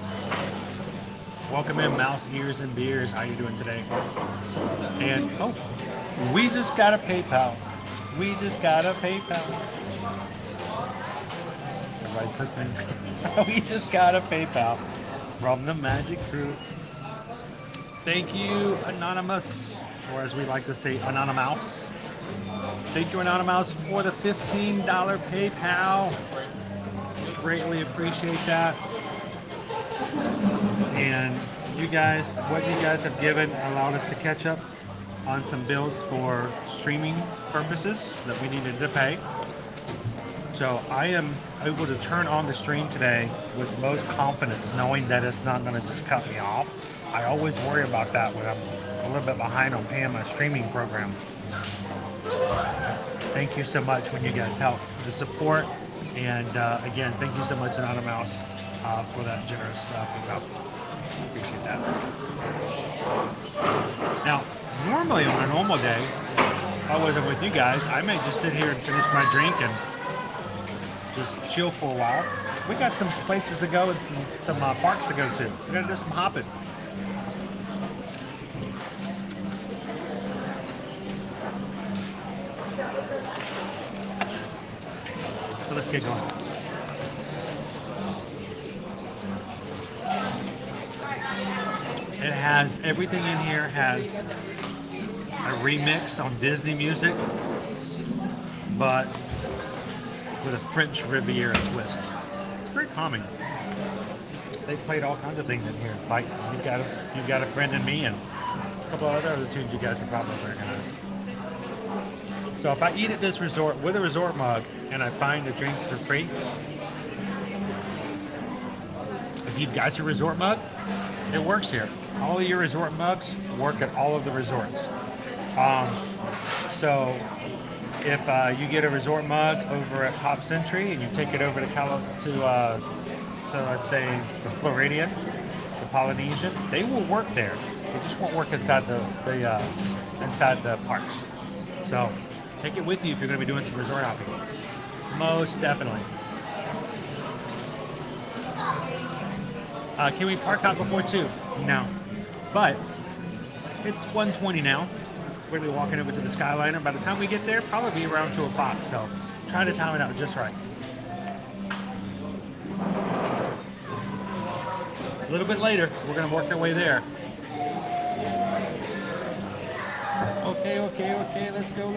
Welcome in, Mouse Ears and Beers. How you doing today? And, oh, we just got a PayPal. We just got a PayPal. Everybody's listening. We just got a PayPal from the Magic Crew. Thank you, Anonymous, or as we like to say, Anonymous. Thank you, Anonymous, for the $15 PayPal. Greatly appreciate that. And you guys, what you guys have given allowed us to catch up on some bills for streaming purposes that we needed to pay. So I am able to turn on the stream today with most confidence, knowing that it's not going to just cut me off. I always worry about that when I'm a little bit behind on paying my streaming program. Thank you so much when you guys help the support. And again, thank you so much, Anonymous, for that generous pickup. Appreciate that. Now, normally on a normal day, if I wasn't with you guys, I may just sit here and finish my drink and just chill for a while. We got some places to go and some parks to go to. We gotta do some hopping. So let's get going. It has everything in here has a remix on Disney music, but with a French Riviera twist. It's very calming. They played all kinds of things in here. Like you've got a friend in me and a couple of other tunes you guys would probably recognize. So if I eat at this resort with a resort mug and I find a drink for free, if you've got your resort mug, it works here. All of your resort mugs work at all of the resorts. So if you get a resort mug over at Hop Century and you take it over to let's say the Floridian, the Polynesian, they will work there. They just won't work inside the parks. So take it with you if you're going to be doing some resort hopping. Most definitely. Can we park out before 2? No. But it's 1:20 now. We're going to be walking over to the Skyliner. By the time we get there, probably be around 2 o'clock. So try to time it out just right. A little bit later, we're going to work our way there. Okay, let's go.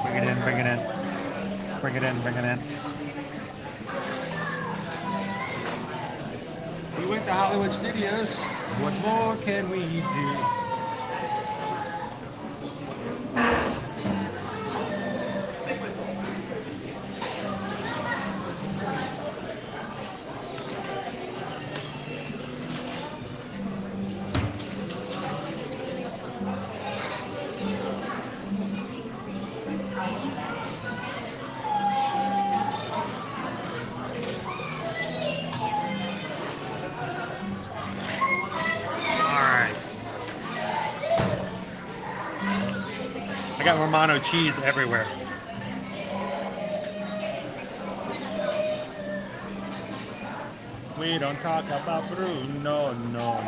Bring it in. Bring it in. We went to Hollywood Studios. What more can we do? I got Romano cheese everywhere. We don't talk about Bruno, no.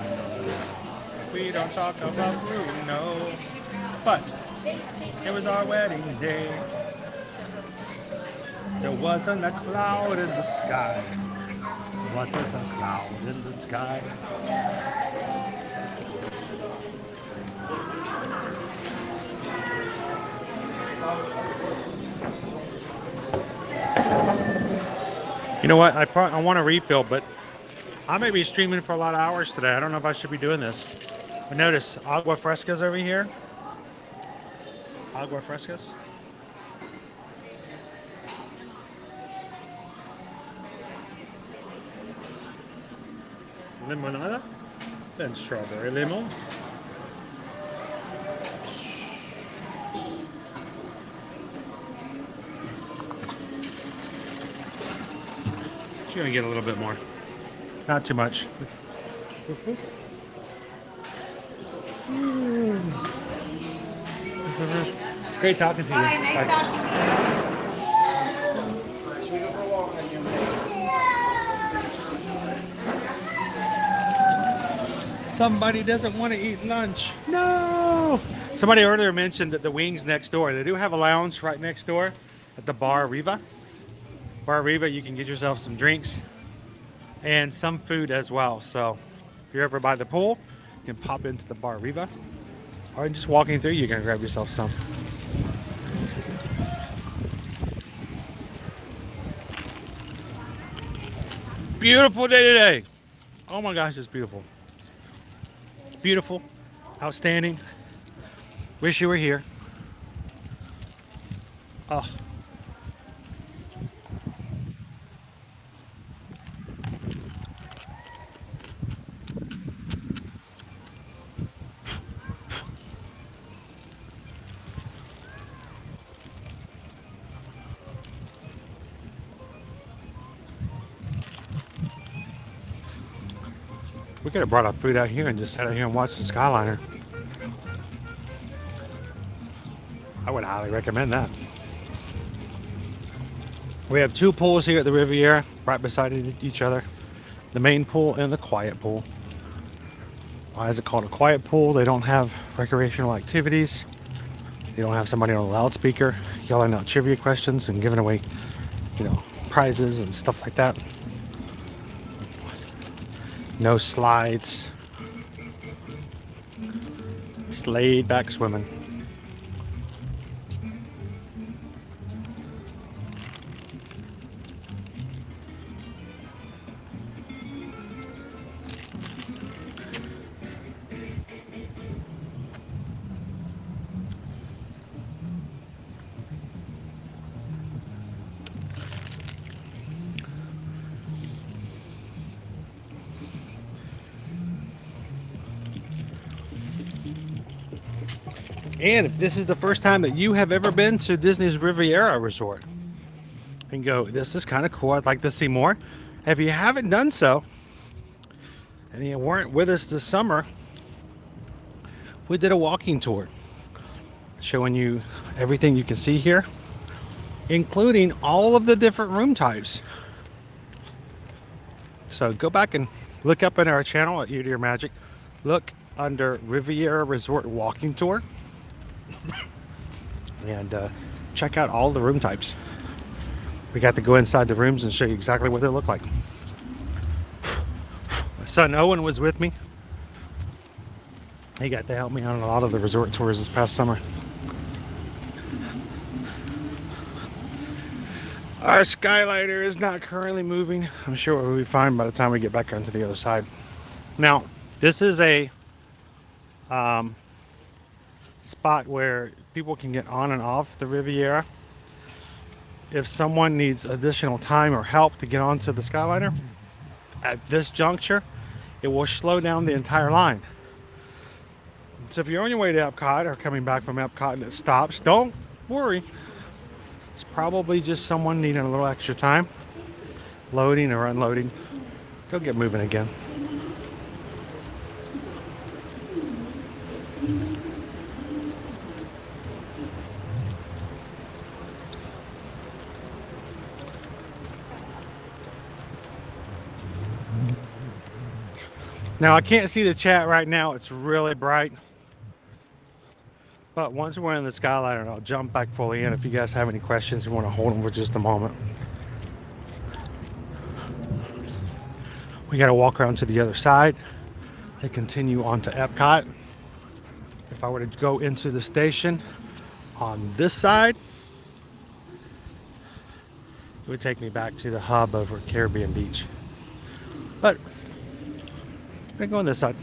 We don't talk about Bruno. But it was our wedding day. There wasn't a cloud in the sky. What is a cloud in the sky? You know what? I want to refill, but I may be streaming for a lot of hours today. I don't know if I should be doing this. But notice agua frescas over here. Agua frescas. Limonada. Then strawberry lemon. You're gonna get a little bit more, not too much. It's great talking to you. Bye, nice talking to you. Somebody doesn't want to eat lunch. No. Somebody earlier mentioned that the wings next door. They do have a lounge right next door at the Bar Riva. Bar Riva, you can get yourself some drinks and some food as well. So if you're ever by the pool, you can pop into the Bar Riva. Or just walking through, you can grab yourself some. Beautiful day today. Oh my gosh, it's beautiful. It's beautiful, outstanding. Wish you were here. Oh. We could have brought our food out here and just sat out here and watched the Skyliner. I would highly recommend that. We have two pools here at the Riviera, right beside each other. The main pool and the quiet pool. Why is it called a quiet pool? They don't have recreational activities. They don't have somebody on a loudspeaker yelling out trivia questions and giving away, you know, prizes and stuff like that. No slides. Just laid back swimming. And if this is the first time that you have ever been to Disney's Riviera Resort and go, this is kind of cool, I'd like to see more. If you haven't done so, and you weren't with us this summer, we did a walking tour showing you everything you can see here, including all of the different room types. So go back and look up in our channel at Ear to Your Magic. Look under Riviera Resort Walking Tour. And check out all the room types. We got to go inside the rooms and show you exactly what they look like. My son Owen was with me. He got to help me on a lot of the resort tours this past summer. Our Skyliner is not currently moving. I'm sure we'll be fine by the time we get back onto the other side. Now, this is a spot where people can get on and off the Riviera. If someone needs additional time or help to get onto the Skyliner, at this juncture, it will slow down the entire line. So if you're on your way to Epcot or coming back from Epcot and it stops, don't worry. It's probably just someone needing a little extra time, loading or unloading. They'll get moving again. Now I can't see the chat right now, it's really bright. But once we're in the Skyliner, I'll jump back fully in. If you guys have any questions, you want to hold them for just a moment. We got to walk around to the other side and continue on to Epcot. If I were to go into the station on this side, it would take me back to the hub over at Caribbean Beach. But I'm going to go on this side.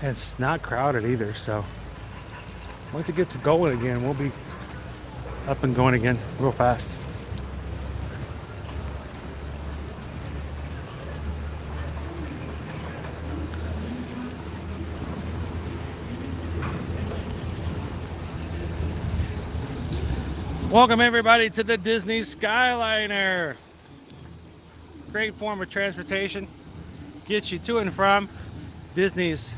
And it's not crowded either, so once it gets going again, we'll be up and going again real fast. Welcome everybody to the Disney Skyliner. Great form of transportation. Gets you to and from Disney's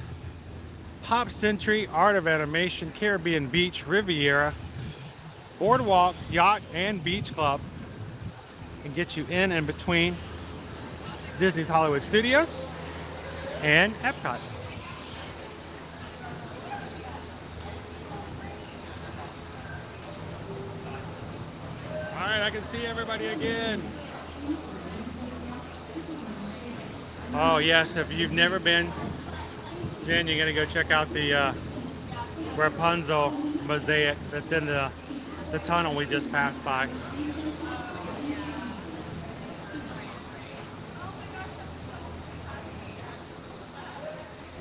Pop Century, Art of Animation, Caribbean Beach, Riviera, Boardwalk, Yacht, and Beach Club. And get you in and between Disney's Hollywood Studios and Epcot. Alright, I can see everybody again. Oh yes, if you've never been, then you're gonna go check out the Rapunzel Mosaic that's in the tunnel we just passed by.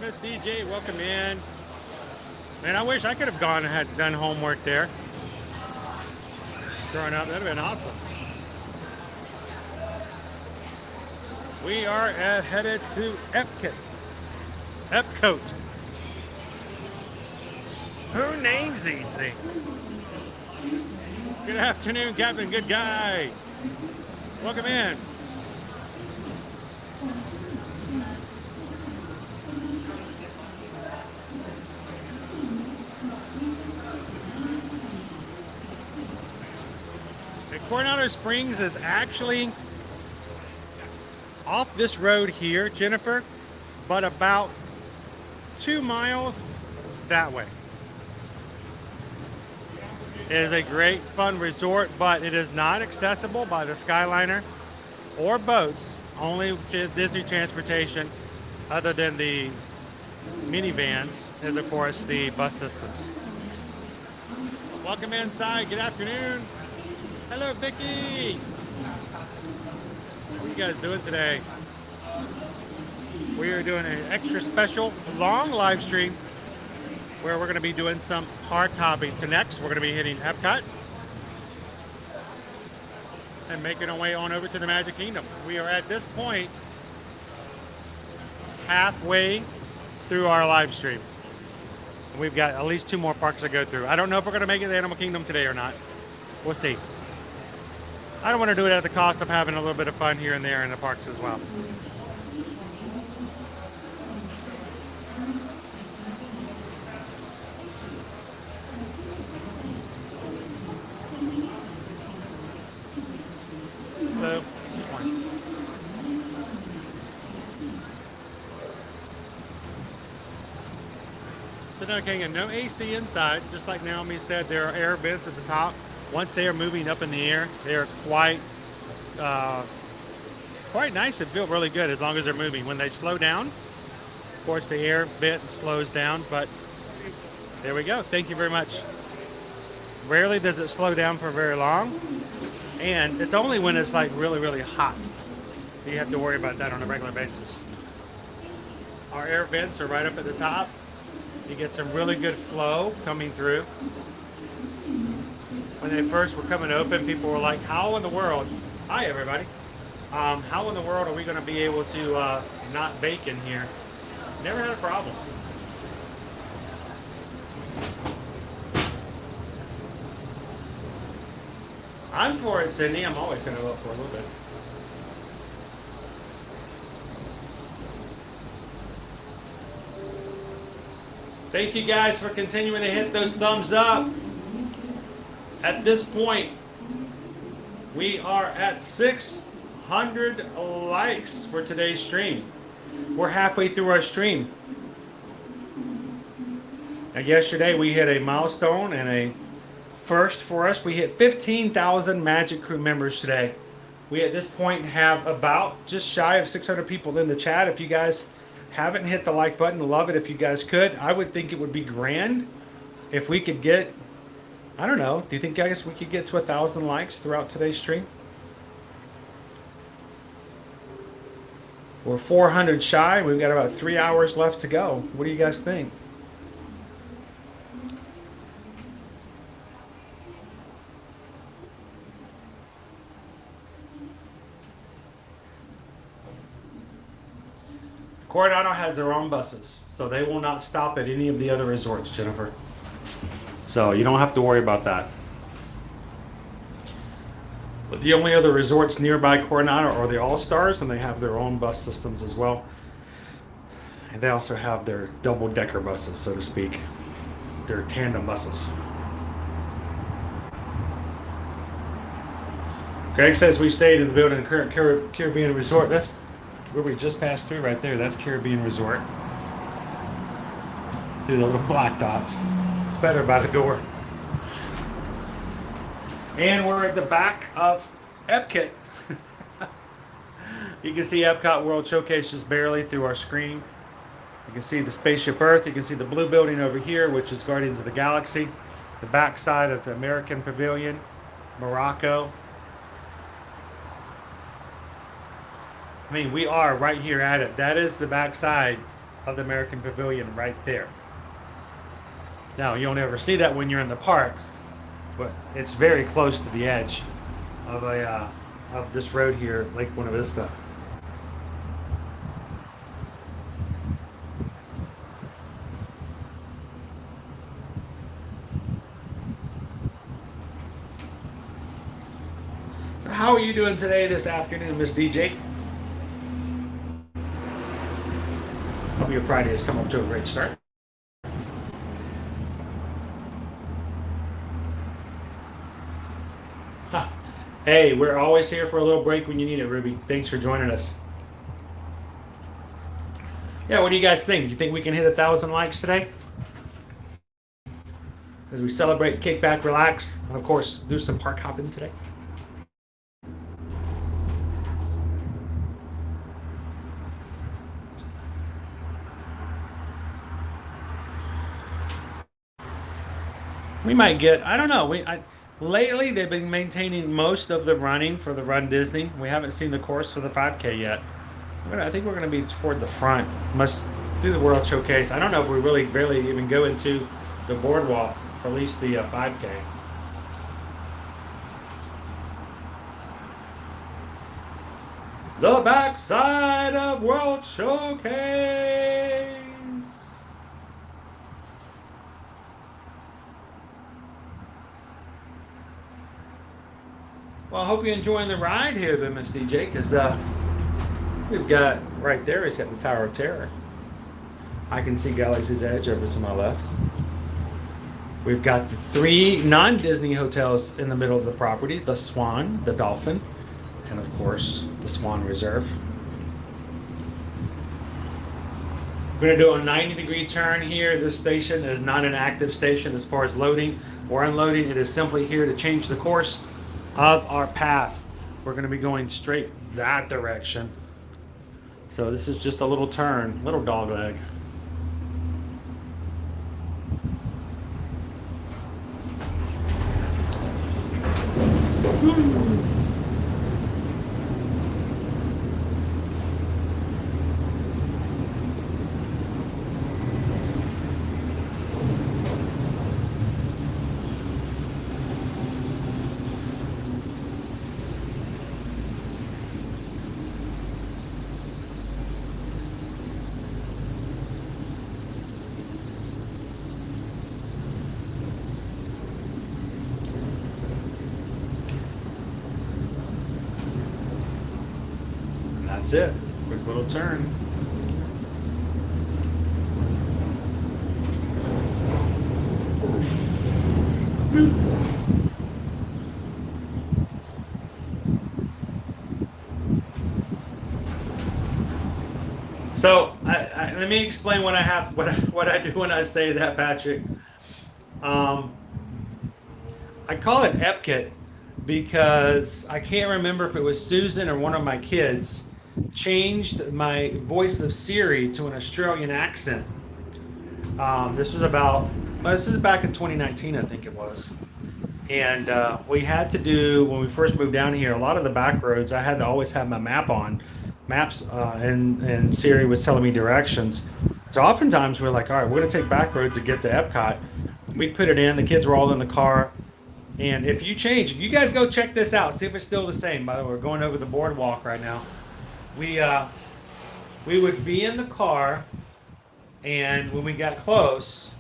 Miss DJ, welcome in. Man, I wish I could have gone and had done homework there. Growing up, that'd have been awesome. We are headed to Epcot. Who names these things? Good afternoon, Captain Good Guy. Welcome in. Coronado Springs is actually off this road here, Jennifer, but about 2 miles that way. It is a great fun resort, but it is not accessible by the Skyliner or boats, only Disney transportation, other than the minivans, is of course the bus systems. Welcome inside, good afternoon. Hello, Vicky. What are you guys doing today? We are doing an extra special long live stream where we're going to be doing some park hopping. So next, we're going to be hitting Epcot and making our way on over to the Magic Kingdom. We are at this point halfway through our live stream. We've got at least 2 more parks to go through. I don't know if we're going to make it to Animal Kingdom today or not. We'll see. I don't want to do it at the cost of having a little bit of fun here and there in the parks as well. Hello. Just one. So no, King, no AC inside. Just like Naomi said, there are air vents at the top. Once they are moving up in the air, they are quite nice and feel really good as long as they're moving. When they slow down, of course, the air vent slows down, but there we go. Thank you very much. Rarely does it slow down for very long, and it's only when it's like really, really hot you have to worry about that on a regular basis. Our air vents are right up at the top. You get some really good flow coming through. When they first were coming open, people were like, how in the world, hi everybody, how in the world are we going to be able to not bake in here? Never had a problem. I'm for it, Sydney. I'm always going to vote for a little bit. Thank you guys for continuing to hit those thumbs up. At this point, we are at 600 likes for today's stream. We're halfway through our stream. And yesterday we hit a milestone and a first for us. We hit 15,000 Magic Crew members today. We at this point have about just shy of 600 people in the chat. If you guys haven't hit the like button, love it if you guys could. I would think it would be grand if we could get, I don't know, do you think guys we could get to 1,000 likes throughout today's stream? We're 400 shy. We've got about 3 hours left to go. What do you guys think? Coronado has their own buses, so they will not stop at any of the other resorts, Jennifer. So you don't have to worry about that. But the only other resorts nearby Coronado are the All-Stars, and they have their own bus systems as well. And they also have their double-decker buses, so to speak. Their tandem buses. Greg says we stayed in the building at Caribbean Resort. That's where we just passed through right there. That's Caribbean Resort. Through the little black dots. It's better by the door. And we're at the back of Epcot. You can see Epcot World Showcase just barely through our screen. You can see the Spaceship Earth. You can see the blue building over here, which is Guardians of the Galaxy. The back side of the American Pavilion, Morocco. I mean, we are right here at it. That is the back side of the American Pavilion right there. Now, you don't ever see that when you're in the park, but it's very close to the edge of this road here, Lake Buena Vista. How are you doing today, this afternoon, Miss DJ? Hope your Friday has come up to a great start. Hey, we're always here for a little break when you need it, Ruby. Thanks for joining us. Yeah, what do you guys think? Do you think we can hit 1,000 likes today? As we celebrate, kick back, relax, and of course, do some park hopping today. We might get, I don't know, lately they've been maintaining most of the running for the Run Disney. We haven't seen the course for the 5K yet. I think we're going to be toward the front, must do the World Showcase. I don't know if we really barely even go into the boardwalk for at least the 5K. The backside of World Showcase. Well, I hope you're enjoying the ride here, then, Miss DJ, because we've got right there, he's got the Tower of Terror. I can see Galaxy's Edge over to my left. We've got the 3 non-Disney hotels in the middle of the property, the Swan, the Dolphin, and of course, the Swan Reserve. We're going to do a 90-degree turn here. This station is not an active station as far as loading or unloading. It is simply here to change the course of our path. We're going to be going straight that direction. So this is just a little turn, little dog leg. That's it. Quick little turn. So let me explain what I do when I say that, Patrick. I call it Epcot because I can't remember if it was Susan or one of my kids changed my voice of Siri to an Australian accent. This is back in 2019, I think it was. And we had to do, when we first moved down here, a lot of the back roads, I had to always have my maps, and Siri was telling me directions. So oftentimes we're like, all right, we're going to take back roads to get to Epcot. We put it in, the kids were all in the car. And if you change, you guys go check this out, see if it's still the same. By the way, we're going over the boardwalk right now. We would be in the car, and when we got close,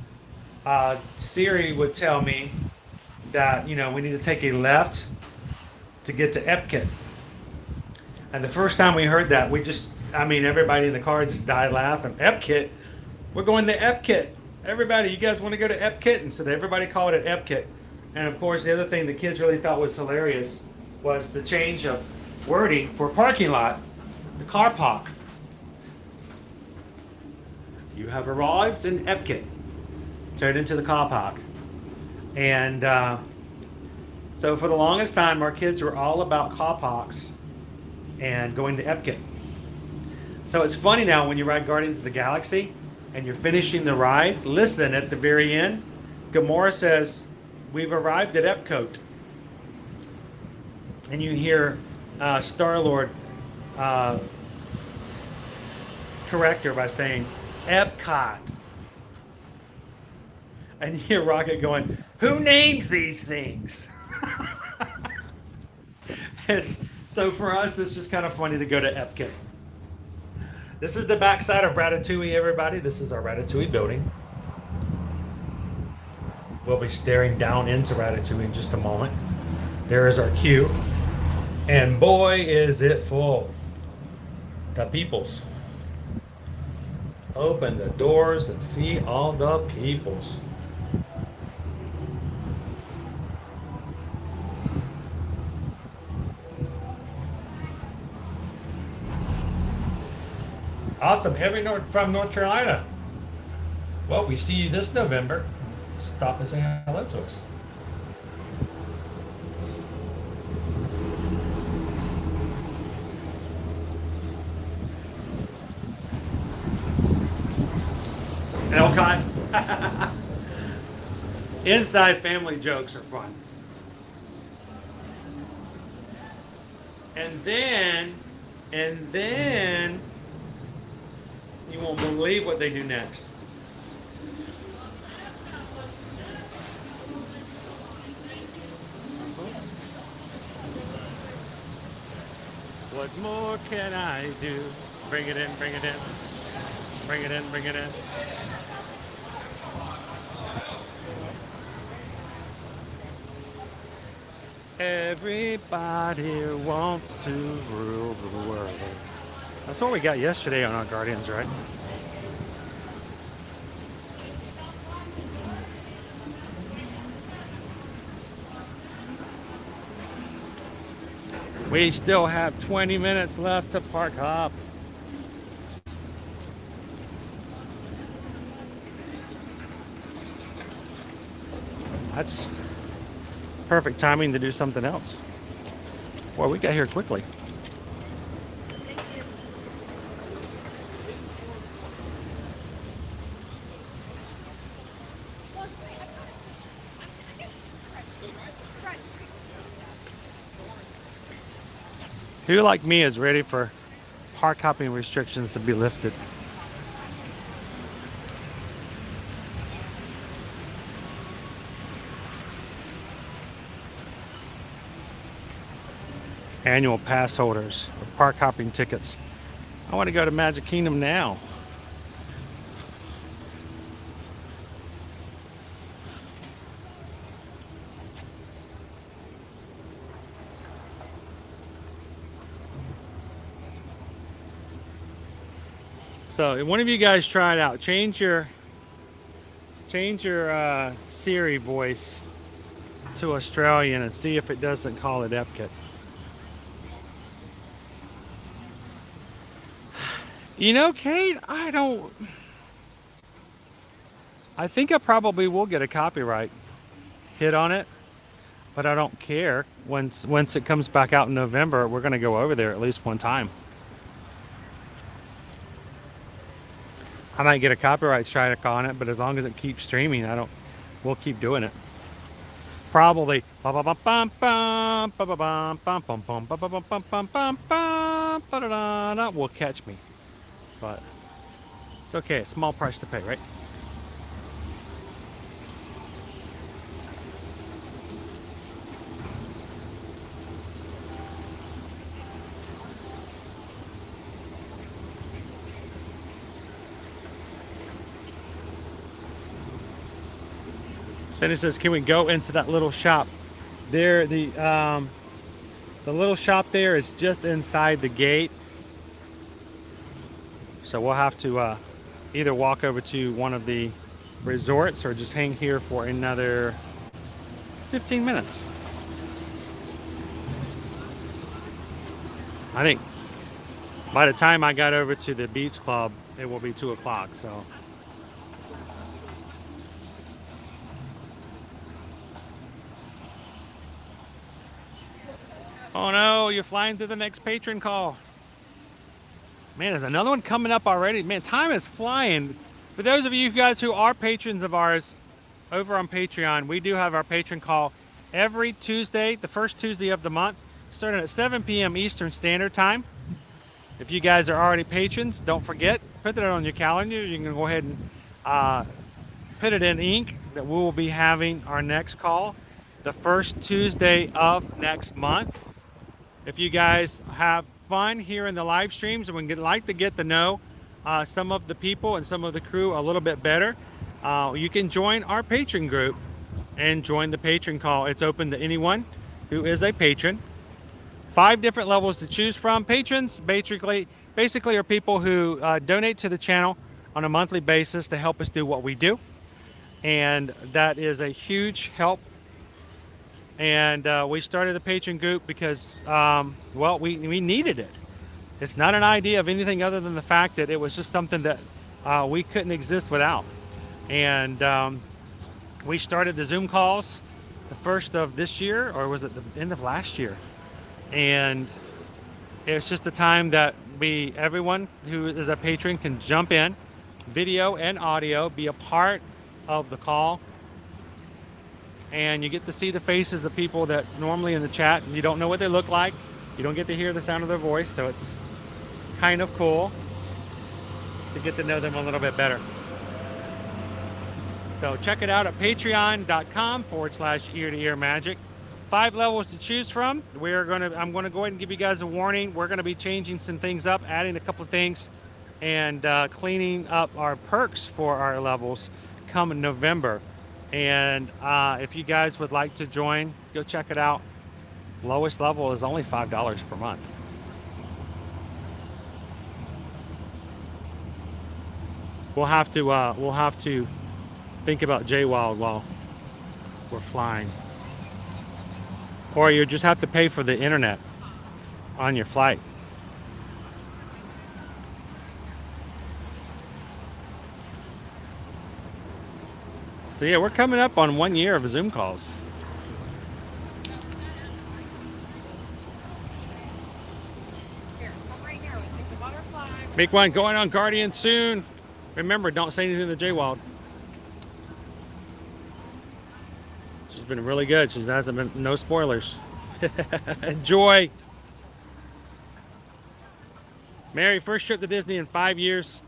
Siri would tell me that, we need to take a left to get to Epcot. And the first time we heard that, everybody in the car just died laughing. Epcot? We're going to Epcot. Everybody, you guys want to go to Epcot? And so everybody called it Epcot. And of course, the other thing the kids really thought was hilarious was the change of wording for parking lot. The car park. You have arrived in Epcot. Turned into the car park. And so for the longest time, our kids were all about car parks and going to Epcot. So it's funny now when you ride Guardians of the Galaxy and you're finishing the ride, listen at the very end, Gamora says, "We've arrived at Epcot." And you hear Star-Lord correct her by saying Epcot. And you hear Rocket going, "Who names these things?" So for us, it's just kind of funny to go to Epcot. This is the backside of Ratatouille, everybody. This is our Ratatouille building. We'll be staring down into Ratatouille in just a moment. There is our queue. And boy, is it full. The peoples. Open the doors and see all the peoples. Awesome. From North Carolina. Well, if we see you this November, stop and say hello to us. Epcot. Inside family jokes are fun. And then you won't believe what they do next. What more can I do? Bring it in, bring it in. Bring it in, bring it in. Everybody wants to rule the world. That's what we got yesterday on our Guardians, right? We still have 20 minutes left to park up. That's perfect timing to do something else. Boy, we got here quickly. Who like me is ready for park hopping restrictions to be lifted? Annual pass holders or park hopping tickets. I want to go to Magic Kingdom now. So one of you guys try it out. Change your Siri voice to Australian and see if it doesn't call it Epcot. You know, Kate, I think I probably will get a copyright hit on it, but I don't care. Once it comes back out in November, we're going to go over there at least one time. I might get a copyright strike on it, but as long as it keeps streaming, we'll keep doing it. Probably will catch me. But it's okay, a small price to pay, right? Cindy says, can we go into that little shop? There, the little shop there is just inside the gate. So we'll have to either walk over to one of the resorts or just hang here for another 15 minutes. I think by the time I got over to the beach club, it will be 2 o'clock, so. Oh no, you're flying through the next patron call. Man, there's another one coming up already. Man, time is flying. For those of you guys who are patrons of ours over on Patreon, we do have our patron call every Tuesday, the first Tuesday of the month, starting at 7 p.m. Eastern Standard Time. If you guys are already patrons, don't forget, put that on your calendar. You can go ahead and put it in ink that we will be having our next call the first Tuesday of next month. If you guys have fun here in the live streams and would like to get to know some of the people and some of the crew a little bit better, you can join our patron group and join the patron call. It's open to anyone who is a patron 5 different levels to choose from. Patrons basically are people who donate to the channel on a monthly basis to help us do what we do, and that is a huge help. And we started the patron group because well, we needed it. It's not an idea of anything other than the fact that it was just something that we couldn't exist without. And we started the Zoom calls the first of this year, or was it the end of last year? And it's just a time that everyone who is a patron can jump in, video and audio, be a part of the call. And you get to see the faces of people that normally in the chat, you don't know what they look like. You don't get to hear the sound of their voice, so it's kind of cool to get to know them a little bit better. So check it out at patreon.com/ear-to-ear magic. 5 levels to choose from. I'm gonna go ahead and give you guys a warning. We're gonna be changing some things up, adding a couple of things, and cleaning up our perks for our levels come in November. And if you guys would like to join, go check it out. Lowest level is only $5 per month. We'll have to think about J-Wild while we're flying. Or you just have to pay for the internet on your flight. So yeah, we're coming up on 1 year of Zoom calls. Big one going on Guardian soon. Remember, don't say anything to J-Wild. She's been really good. She hasn't been, no spoilers. Enjoy. Mary, first trip to Disney in 5 years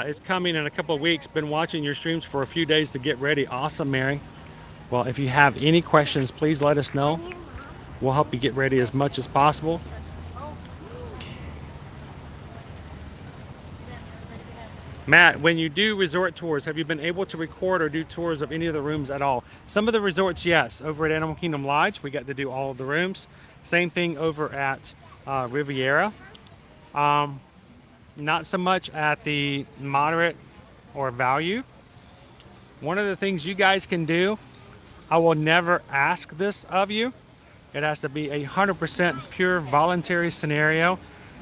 is coming in a couple of weeks. Been watching your streams for a few days to get ready. Awesome, Mary. Well, if you have any questions, please let us know. We'll help you get ready as much as possible. Matt, when you do resort tours, have you been able to record or do tours of any of the rooms at all? Some of the resorts, yes. Over at Animal Kingdom Lodge, we got to do all of the rooms. Same thing over at Riviera. Not so much at the moderate or value. One of the things you guys can do, I will never ask this of you. It has to be 100% pure voluntary scenario.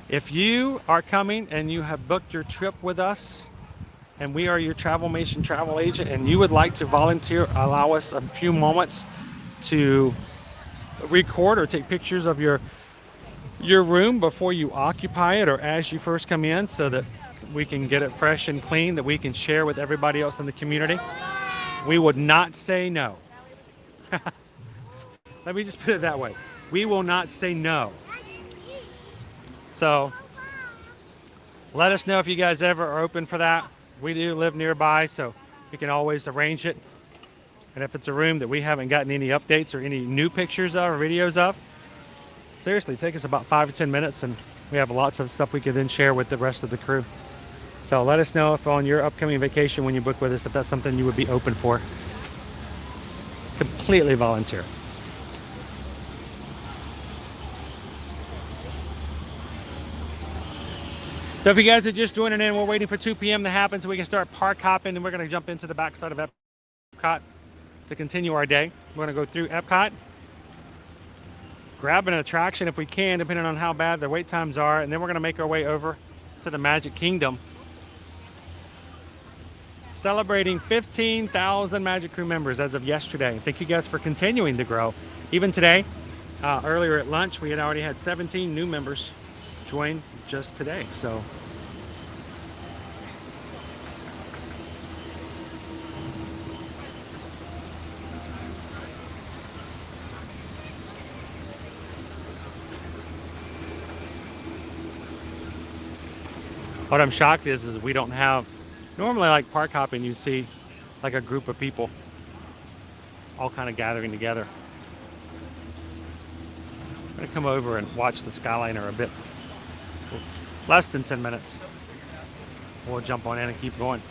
If you are coming and you have booked your trip with us, and we are your Travelmation travel agent, and you would like to volunteer, allow us a few moments to record or take pictures of your room before you occupy it or as you first come in, so that we can get it fresh and clean, that we can share with everybody else in the community, we would not say no. Let me just put it that way. We will not say no. So let us know if you guys ever are open for that. We do live nearby, so we can always arrange it. And if it's a room that we haven't gotten any updates or any new pictures of or videos of, seriously, take us about 5 or 10 minutes, and we have lots of stuff we can then share with the rest of the crew. So let us know if on your upcoming vacation when you book with us, if that's something you would be open for. Completely volunteer. So if you guys are just joining in, we're waiting for 2 p.m. to happen so we can start park hopping, and we're going to jump into the backside of Epcot to continue our day. We're going to go through Epcot, grab an attraction if we can, depending on how bad the wait times are, and then we're going to make our way over to the Magic Kingdom, celebrating 15,000 Magic Crew members as of yesterday. Thank you guys for continuing to grow. Even today, earlier at lunch, we had already had 17 new members join just today. So what I'm shocked is we don't have, normally like park hopping, you see like a group of people all kind of gathering together. I'm gonna come over and watch the Skyliner a bit. Less than 10 minutes. We'll jump on in and keep going.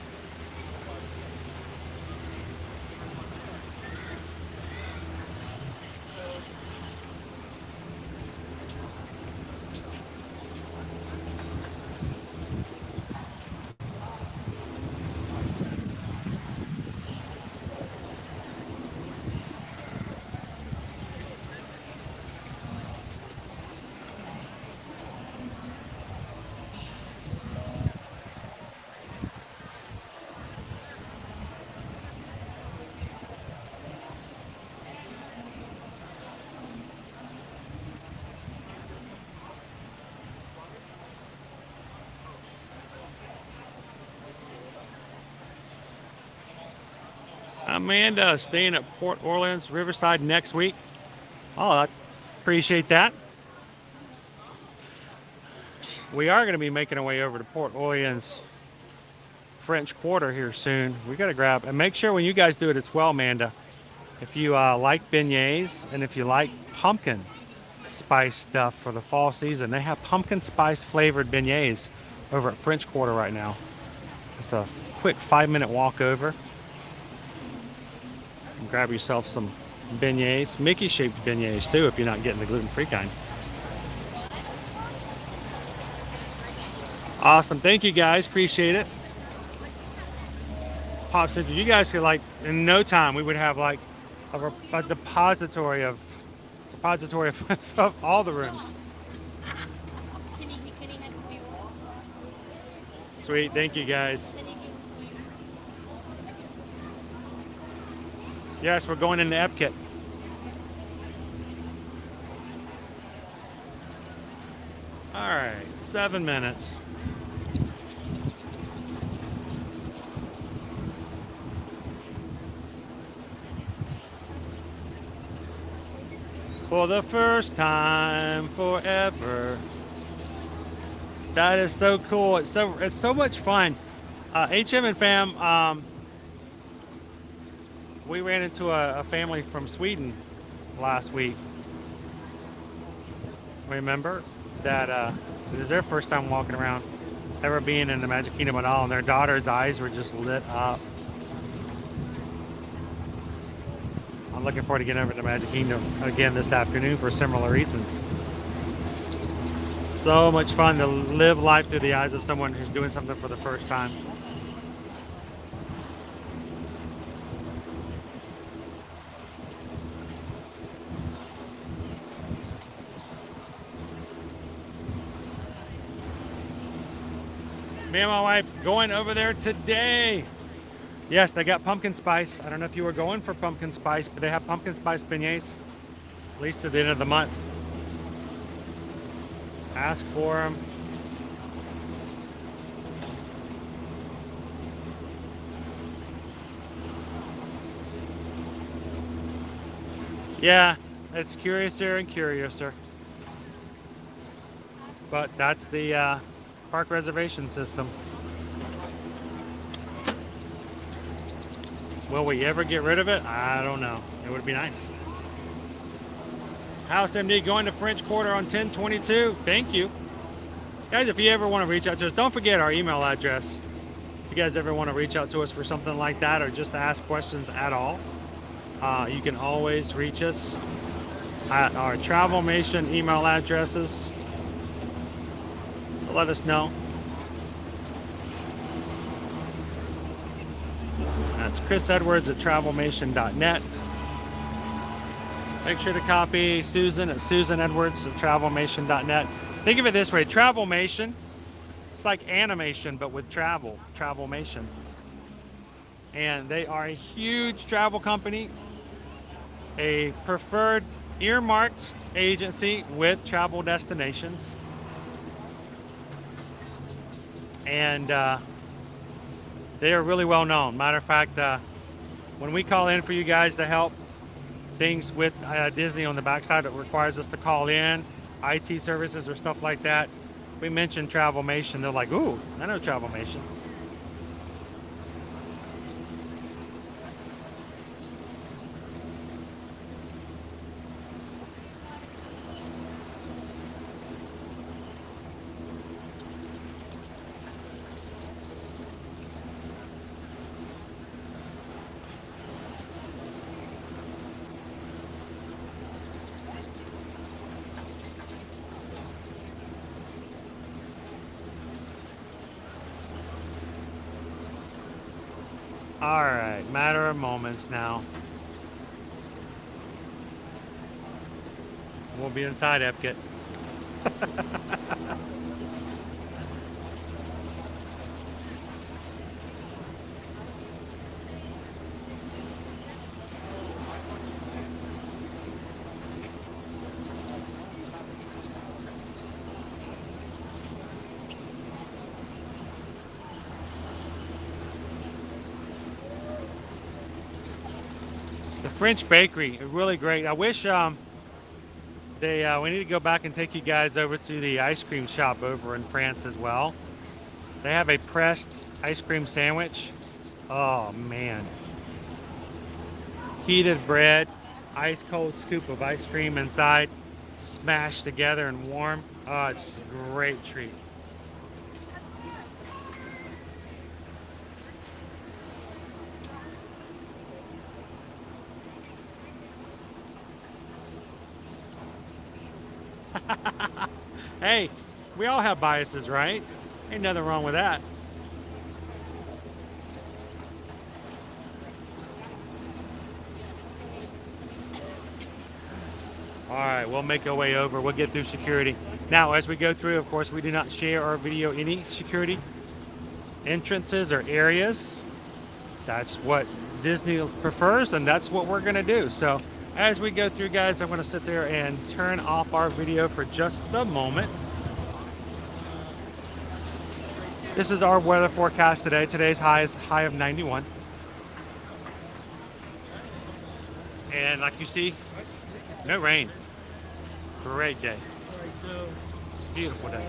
Amanda staying at Port Orleans Riverside next week. Oh, I appreciate that. We are going to be making our way over to Port Orleans French Quarter here soon. We got to grab, and make sure when you guys do it as well, Amanda, if you like beignets and if you like pumpkin spice stuff for the fall season, they have pumpkin spice flavored beignets over at French Quarter right now. It's a quick 5-minute walk over. And grab yourself some beignets, Mickey shaped beignets too if you're not getting the gluten-free kind. Awesome, thank you guys, appreciate it. Pop said you guys could, like, in no time we would have like a depository of of all the rooms. Sweet, thank you guys. Yes, we're going into Epcot. All right, 7 minutes. For the first time forever. That is so cool. It's so much fun. HM and fam, we ran into a family from Sweden last week. Remember that it was their first time walking around, ever being in the Magic Kingdom at all, and their daughter's eyes were just lit up. I'm looking forward to getting over to the Magic Kingdom again this afternoon for similar reasons. So much fun to live life through the eyes of someone who's doing something for the first time. Me and my wife going over there today. Yes, they got pumpkin spice. I don't know if you were going for pumpkin spice, but they have pumpkin spice beignets, at least to the end of the month. Ask for them. Yeah, it's curiouser and curiouser. But that's the park reservation system. Will we ever get rid of it? I don't know. It would be nice. House MD going to French Quarter on 10/22. Thank you. Guys, if you ever want to reach out to us, don't forget our email address. If you guys ever want to reach out to us for something like that or just to ask questions at all, you can always reach us at our Travelmation email addresses. Let us know. That's chrisedwards at travelmation.net. Make sure to copy Susan at susanedwards at travelmation.net. Think of it this way, Travelmation, it's like animation but with travel, Travelmation. And they are a huge travel company, a preferred earmarked agency with travel destinations. And they are really well known. Matter of fact, when we call in for you guys to help things with Disney on the backside, it requires us to call in, IT services or stuff like that. We mention Travelmation, they're like, ooh, I know Travelmation. All right, matter of moments now. We'll be inside Epcot. The French bakery, really great. I wish we need to go back and take you guys over to the ice cream shop over in France as well. They have a pressed ice cream sandwich. Oh man. Heated bread, ice cold scoop of ice cream inside, smashed together and warm. Oh, it's a great treat. Hey, we all have biases, right? Ain't nothing wrong with that. All right, we'll make our way over. We'll get through security. Now, as we go through, of course, we do not share or video any security entrances or areas. That's what Disney prefers, and that's what we're going to do. So, as we go through, guys, I'm going to sit there and turn off our video for just the moment. This is our weather forecast today. Today's high is high of 91. And like you see, no rain. Great day. Beautiful day.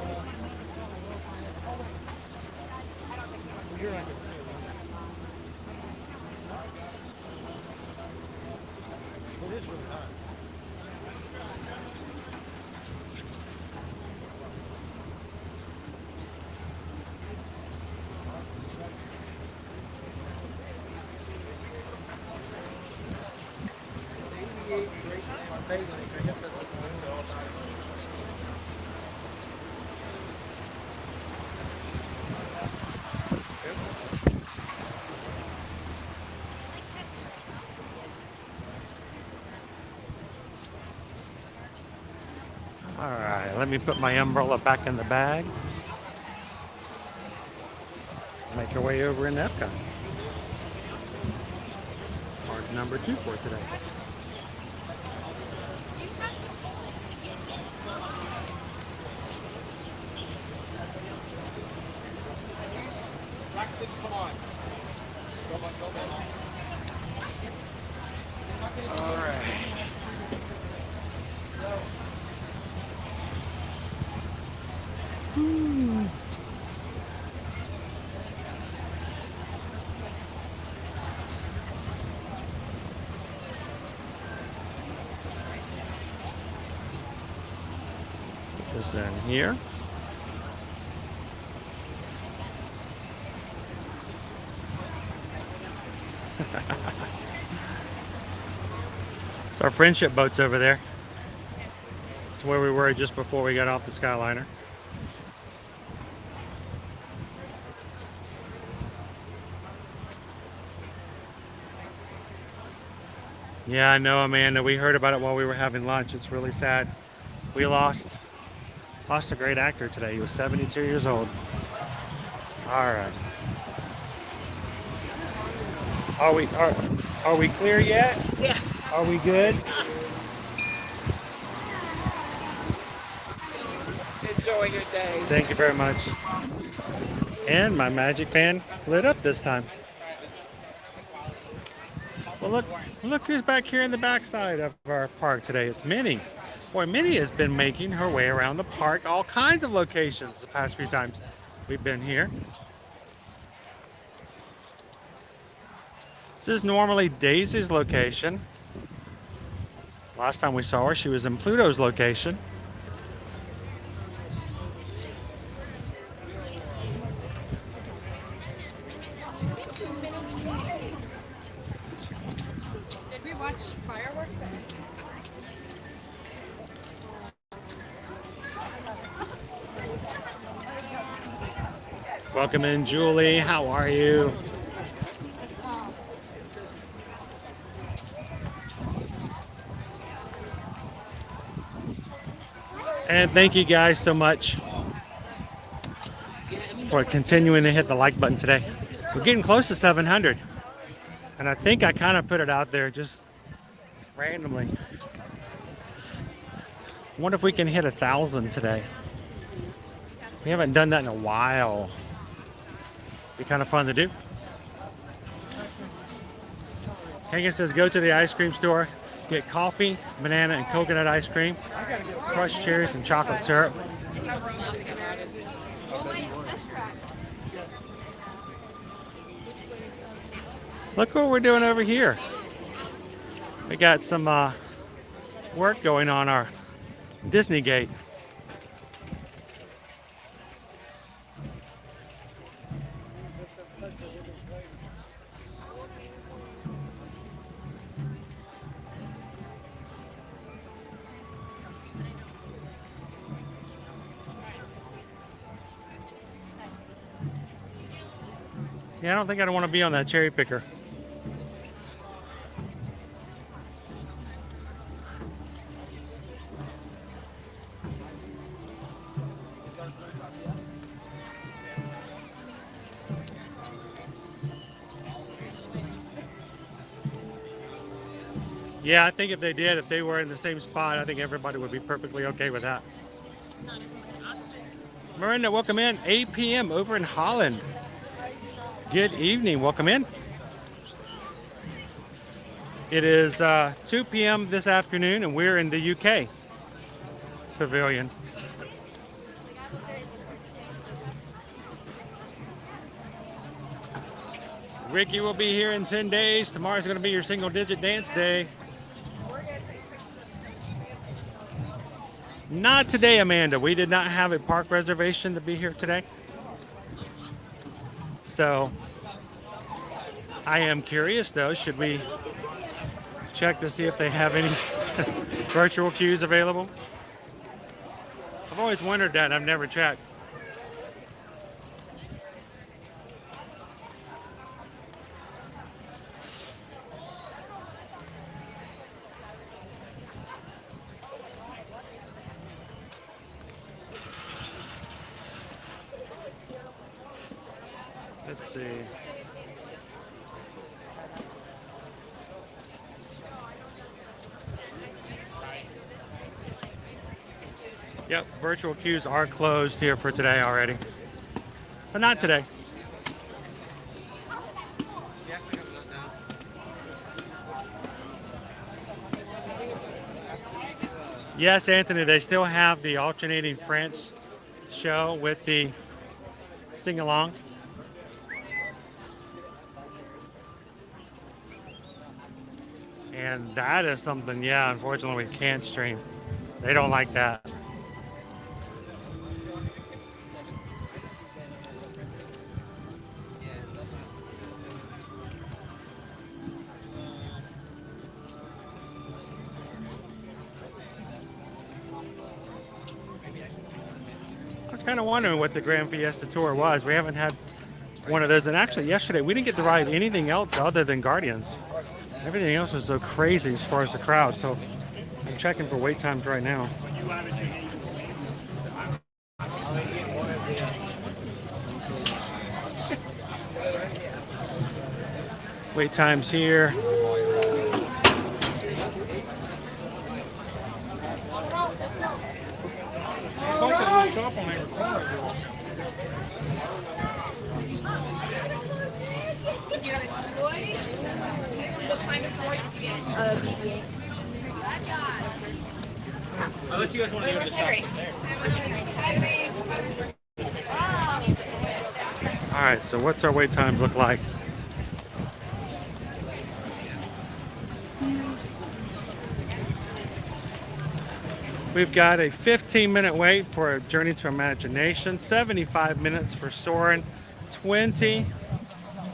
All right, let me put my umbrella back in the bag. Make our way over in Epcot. Park number 2 for today. Come on. All right. This in here. So our friendship boat's over there. It's where we were just before we got off the Skyliner. Yeah, I know, Amanda. We heard about it while we were having lunch. It's really sad. We lost a great actor today. He was 72 years old. All right. Are we clear yet? Yeah. Are we good? Enjoy your day. Thank you very much. And my magic fan lit up this time. Well, look who's back here in the backside of our park today. It's Minnie. Boy, Minnie has been making her way around the park, all kinds of locations the past few times we've been here. This is normally Daisy's location. Last time we saw her, she was in Pluto's location. Did we watch fireworks? Welcome in, Julie. How are you? And thank you guys so much for continuing to hit the like button today. We're getting close to 700. And I think I kind of put it out there just randomly. Wonder if we can hit 1,000 today. We haven't done that in a while. Be kind of fun to do. Kangan says go to the ice cream store, get coffee, banana, and coconut ice cream, crushed cherries, and chocolate syrup. Look what we're doing over here. We got some work going on our Disney gate. Yeah, I don't think I want to be on that cherry picker. Yeah, I think if they were in the same spot, I think everybody would be perfectly okay with that. Miranda, welcome in. 8 p.m. over in Holland. Good evening, welcome in. It is 2 p.m. this afternoon, and we're in the UK pavilion. Ricky will be here in 10 days. Tomorrow's going to be your single-digit dance day. Not today, Amanda. We did not have a park reservation to be here today. So, I am curious though, should we check to see if they have any virtual queues available? I've always wondered that, I've never checked. Let's see. Yep, virtual queues are closed here for today already. So not today. Yes, Anthony, they still have the alternating French show with the sing-along. And that is something, yeah, unfortunately we can't stream. They don't like that. I was kind of wondering what the Grand Fiesta Tour was. We haven't had one of those. And actually yesterday we didn't get to ride anything else other than Guardians. Everything else is so crazy as far as the crowd, so I'm checking for wait times right now. Wait times here. It's like a little shop on every corner. You got a toy? What kind of toy did you get? Unless you guys want to go to the shop there. All right, so what's our wait times look like? We've got a 15-minute wait for Journey to Imagination, 75 minutes for Soarin', 20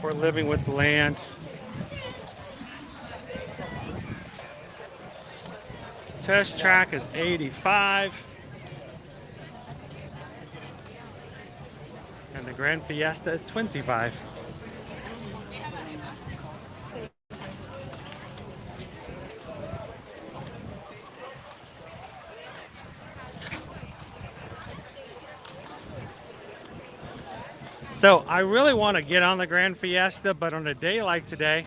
for Living with the Land. Test track is 85. And the Grand Fiesta is 25. So I really want to get on the Grand Fiesta, but on a day like today,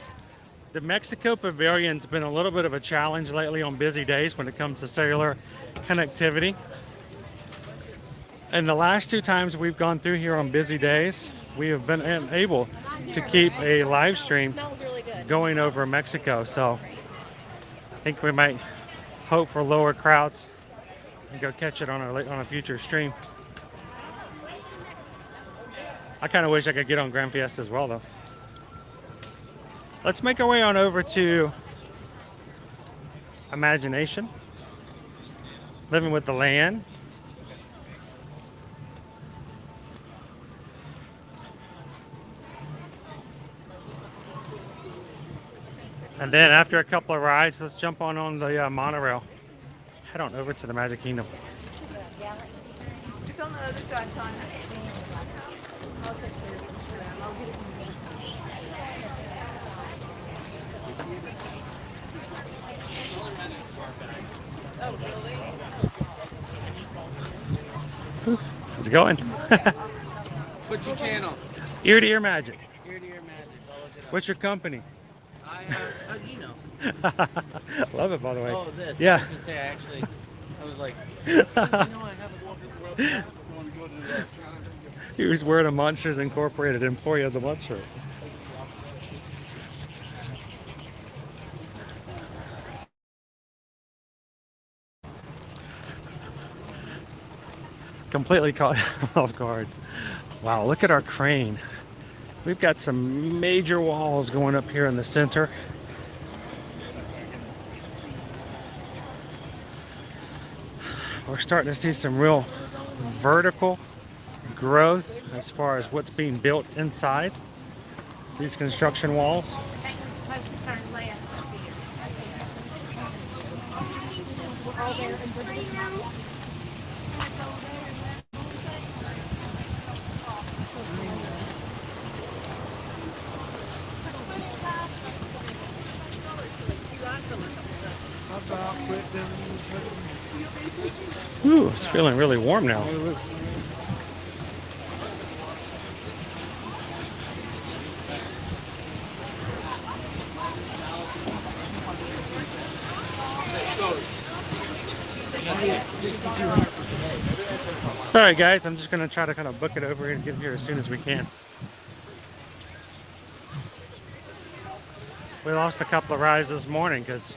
the Mexico Pavilion's been a little bit of a challenge lately on busy days when it comes to cellular connectivity. And the last two times we've gone through here on busy days, we have been able to keep a live stream Smells really good. going over Mexico. So I think we might hope for lower crowds and go catch it on a future stream. I kind of wish I could get on Grand Fiesta as well, though. Let's make our way on over to Imagination, Living with the Land. And then after a couple of rides, let's jump on the monorail. Head on over to the Magic Kingdom. It's on the other side, Tanya. I'll take care of it. I'll get it. How's it going? What's your channel? Ear to Ear Magic. Ear to Ear Magic. I'll look it up. What's your company? How do you know? Love it, by the way. Oh, this. Yeah. I was gonna say, I was like, you know, I haven't. He was wearing a Monsters Incorporated employee of the month shirt. Completely caught off guard. Wow, look at our crane. We've got some major walls going up here in the center. We're starting to see some real vertical growth as far as what's being built inside these construction walls. I think we're supposed to turn left here. We're all there in Brittany now. Ooh, it's feeling really warm now. Sorry guys, I'm just gonna try to kind of book it over here and get here as soon as we can. We lost a couple of rides this morning because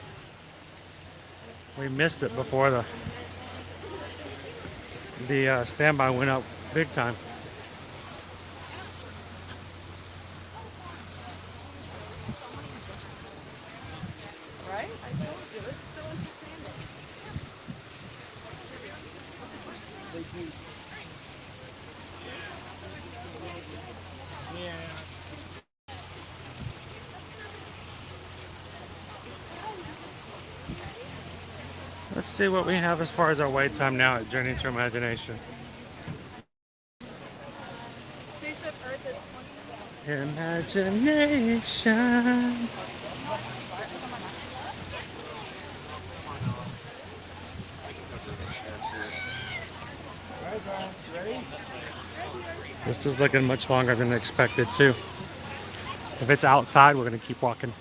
we missed it before the standby went up big time. Right? I told you. It's so understanding. Let's see what we have as far as our wait time now at Journey to Imagination. Spaceship Earth is Imagination. This is looking much longer than expected too. If it's outside, we're gonna keep walking.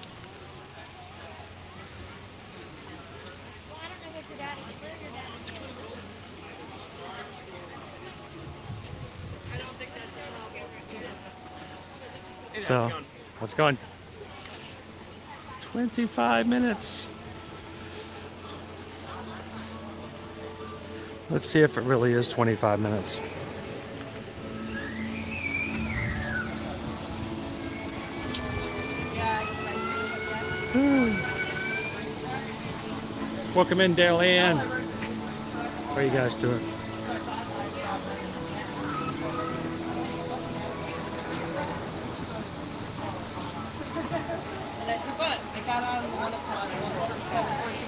So, let's go. 25 minutes. Let's see if it really is 25 minutes. Welcome in, Dale Ann. How are you guys doing? And I forgot. I got on the 1 o'clock one. 7:40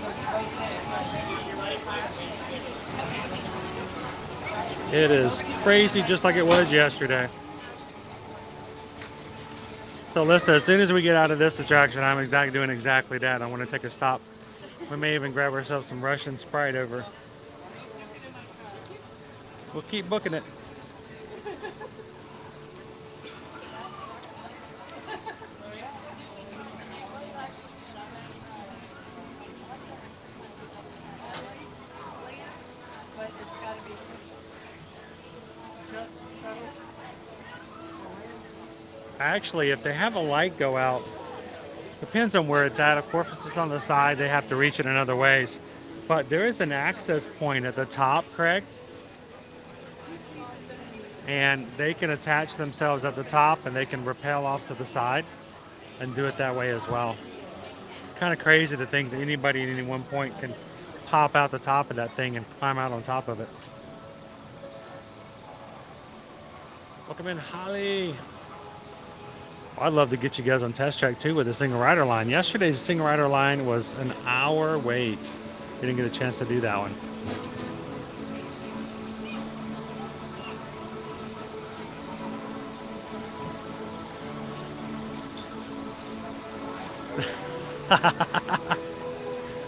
It is crazy, just like it was yesterday. So listen, as soon as we get out of this attraction, I'm doing exactly that. I want to take a stop. We may even grab ourselves some Russian Sprite over. We'll keep booking it. Actually, if they have a light go out, depends on where it's at. Of course, if it's on the side, they have to reach it in other ways. But there is an access point at the top, Craig. And they can attach themselves at the top and they can rappel off to the side and do it that way as well. It's kind of crazy to think that anybody at any one point can pop out the top of that thing and climb out on top of it. Welcome in, Holly. I'd love to get you guys on test track too with the single rider line. Yesterday's single rider line was an hour wait. We didn't get a chance to do that one.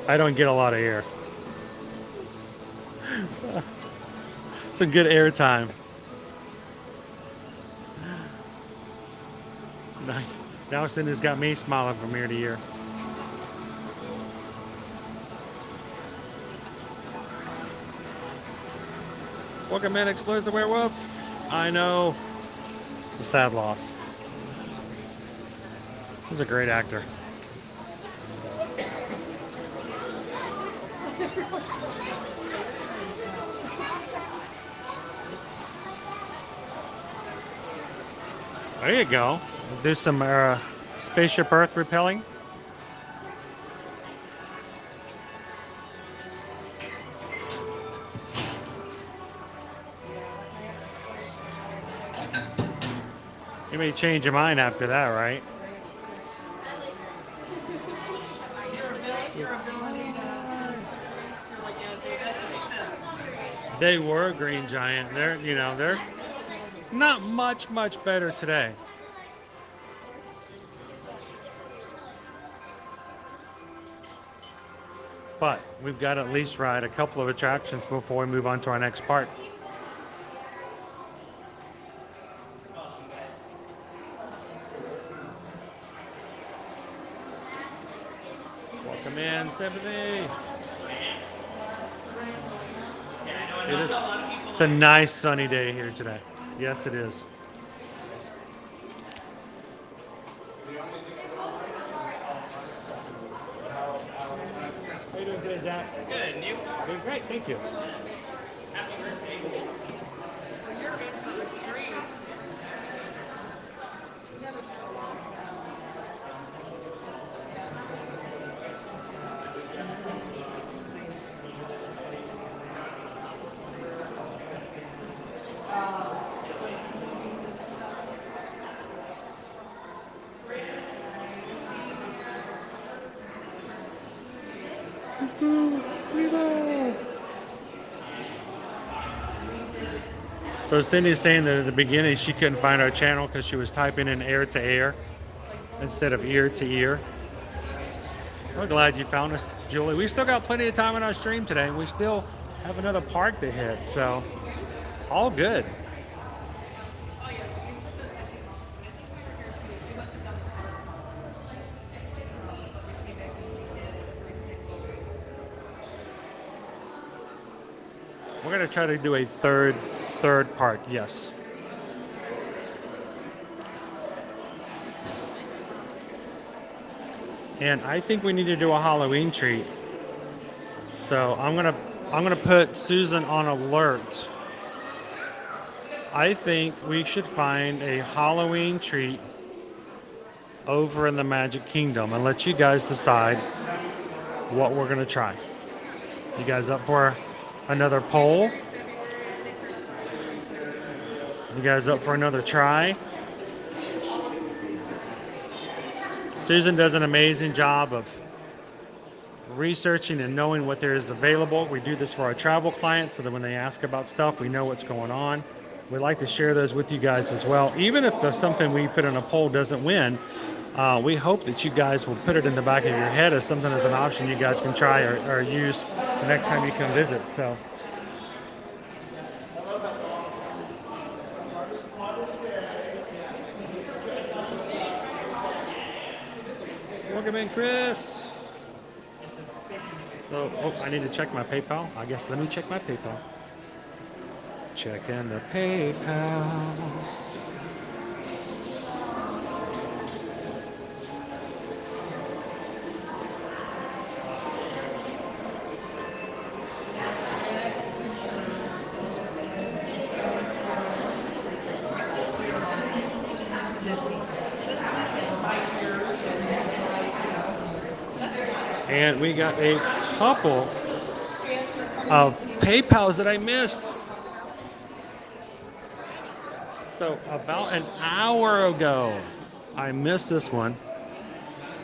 I don't get a lot of air. Some good air time. Now Cindy's got me smiling from ear to ear. Welcome in, Explores the Werewolf. I know. It's a sad loss. He's a great actor. There you go. Do some spaceship Earth repelling. You may change your mind after that, right? They were Green Giant. They're not much better today. But we've got to at least ride a couple of attractions before we move on to our next park. Welcome in, Tiffany. It's a nice sunny day here today. Yes, it is. How you doing today, Jack? Good, and you? Doing great, thank you. So Cindy's saying that at the beginning she couldn't find our channel because she was typing in air to air instead of ear to ear. We're glad you found us, Julie. We still got plenty of time in our stream today, and we still have another park to hit, so all good. We're gonna try to do a third part, yes. And I think we need to do a Halloween treat. So I'm gonna put Susan on alert. I think we should find a Halloween treat over in the Magic Kingdom and let you guys decide what we're gonna try. You guys up for another poll? You guys up for another try? Susan does an amazing job of researching and knowing what there is available. We do this for our travel clients so that when they ask about stuff, we know what's going on. We'd like to share those with you guys as well. Even if there's something we put in a poll doesn't win, we hope that you guys will put it in the back of your head as something as an option you guys can try or use the next time you come visit. So. Welcome in, Chris. So, I need to check my PayPal. I guess let me check my PayPal. Check in the PayPal. And we got a couple of PayPals that I missed. So about an hour ago, I missed this one.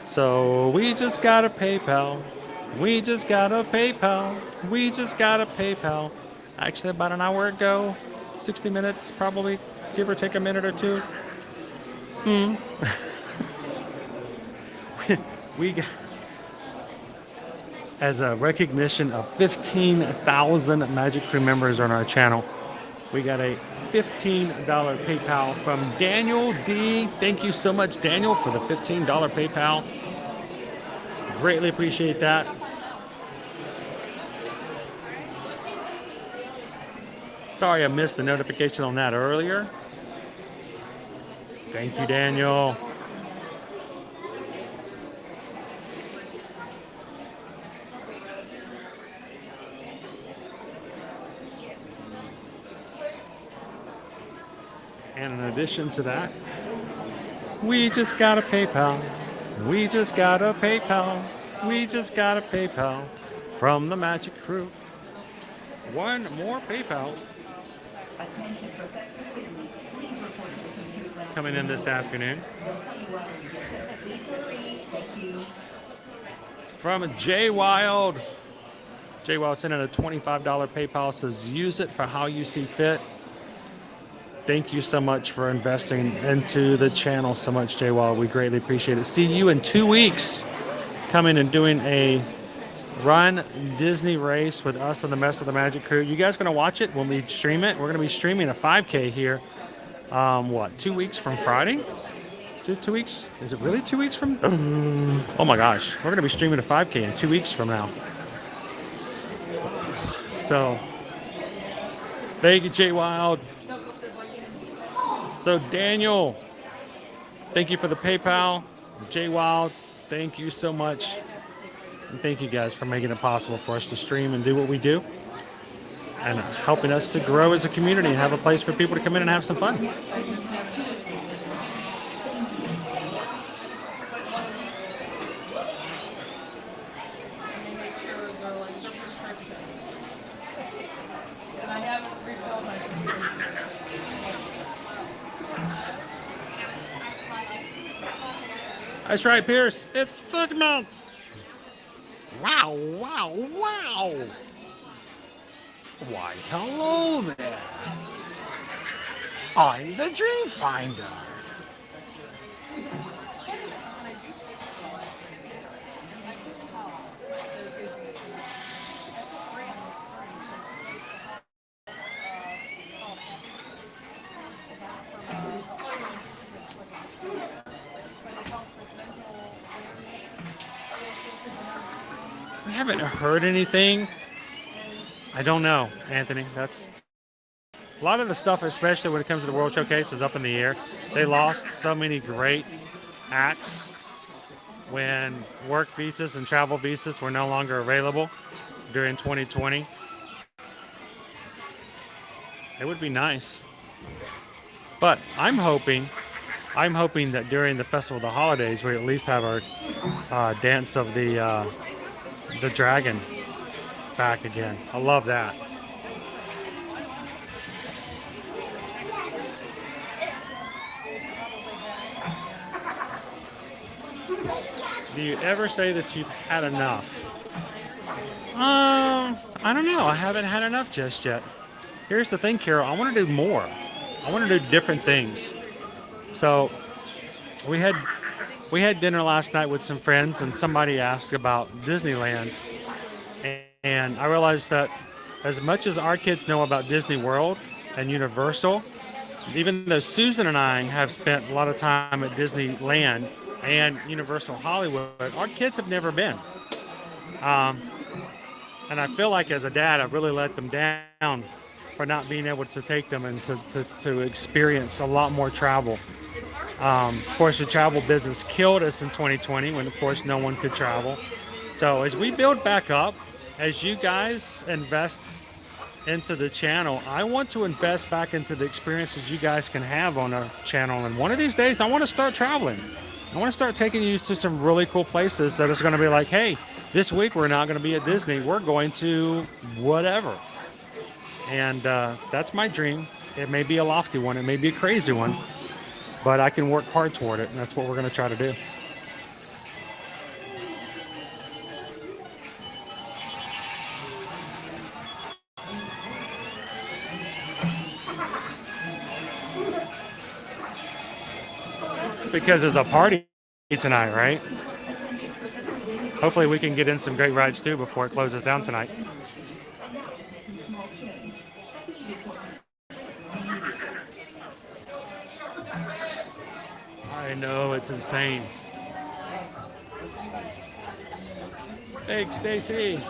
So we just got a PayPal. We just got a PayPal. We just got a PayPal. Actually, about an hour ago, 60 minutes, probably, give or take a minute or two. We got, as a recognition of 15,000 Magic Crew members on our channel, we got a $15 PayPal from Daniel D. Thank you so much, Daniel, for the $15 PayPal. Greatly appreciate that. Sorry I missed the notification on that earlier. Thank you, Daniel. And in addition to that, we just got a PayPal. We just got a PayPal. We just got a PayPal from the Magic Crew. One more PayPal. Attention, Professor Quigley. Please report to the computer lab. Coming in this afternoon. They'll tell you why when you get there. Please hurry. Thank you. From Jay Wild. Jay Wild sent in a $25 PayPal. Says use it for how you see fit. Thank you so much for investing into the channel so much, Jay Wild. We greatly appreciate it. See you in 2 weeks. Coming and doing a Run Disney race with us and the rest of the Magic Crew. You guys gonna watch it when we stream it? We're gonna be streaming a 5K here. What? 2 weeks from Friday? 2 weeks? Is it really 2 weeks from? Oh my gosh, we're gonna be streaming a 5K in 2 weeks from now. So, thank you, Jay Wild. So Daniel, thank you for the PayPal. Jay Wild, thank you so much. And thank you guys for making it possible for us to stream and do what we do. And helping us to grow as a community and have a place for people to come in and have some fun. That's right, Pierce. It's Foot Month. Wow, wow, wow. Why, hello there. I'm the Dream Finder. We haven't heard anything. I don't know, Anthony. That's a lot of the stuff, especially when it comes to the World Showcase, is up in the air. They lost so many great acts when work visas and travel visas were no longer available during 2020. It would be nice. But I'm hoping that during the Festival of the Holidays, we at least have our dance of the dragon back again. I love that. Do you ever say that you've had enough? I don't know. I haven't had enough just yet. Here's the thing, Carol. I want to do more. I want to do different things. So we had dinner last night with some friends, and somebody asked about Disneyland. And I realized that as much as our kids know about Disney World and Universal, even though Susan and I have spent a lot of time at Disneyland and Universal Hollywood, our kids have never been. And I feel like as a dad, I've really let them down for not being able to take them and to experience a lot more travel. Of course, the travel business killed us in 2020 when, of course, no one could travel. So as we build back up, as you guys invest into the channel, I want to invest back into the experiences you guys can have on our channel. And one of these days, I want to start traveling. I want to start taking you to some really cool places that is going to be like, hey, this week we're not going to be at Disney. We're going to whatever. And that's my dream. It may be a lofty one. It may be a crazy one. But I can work hard toward it. And that's what we're going to try to do. It's because there's a party tonight, right? Hopefully we can get in some great rides too before it closes down tonight. I know, it's insane. Thanks, Stacy.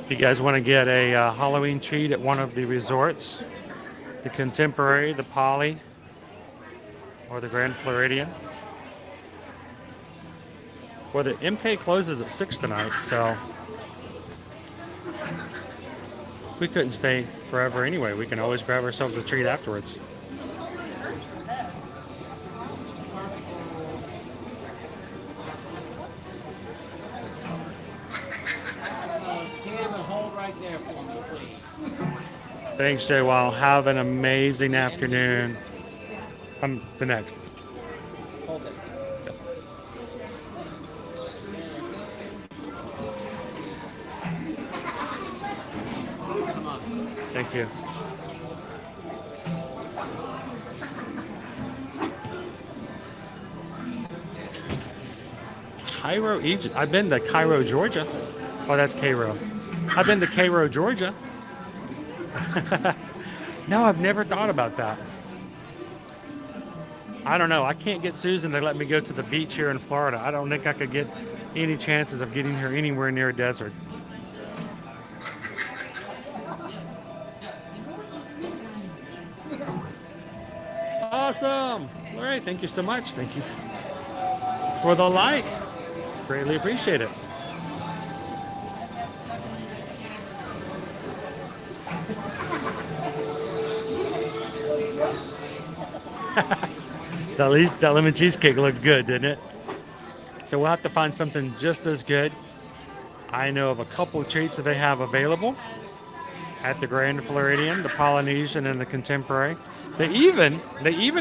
If you guys want to get a Halloween treat at one of the resorts, the Contemporary, the Poly, or the Grand Floridian. Well, the MK closes at 6 tonight, so we couldn't stay forever anyway. We can always grab ourselves a treat afterwards. Thanks, Jay. Well, have an amazing afternoon. The next. Hold it. Thank you. Cairo, Egypt. I've been to Cairo, Georgia. Oh, that's Cairo. I've been to Cairo, Georgia. No, I've never thought about that. I don't know. I can't get Susan to let me go to the beach here in Florida. I don't think I could get any chances of getting her anywhere near a desert. Awesome. All right. Thank you so much. Thank you for the like. Greatly appreciate it. At least that lemon cheesecake looked good, didn't it? So we'll have to find something just as good. I know of a couple of treats that they have available at the Grand Floridian, the Polynesian, and the Contemporary. They even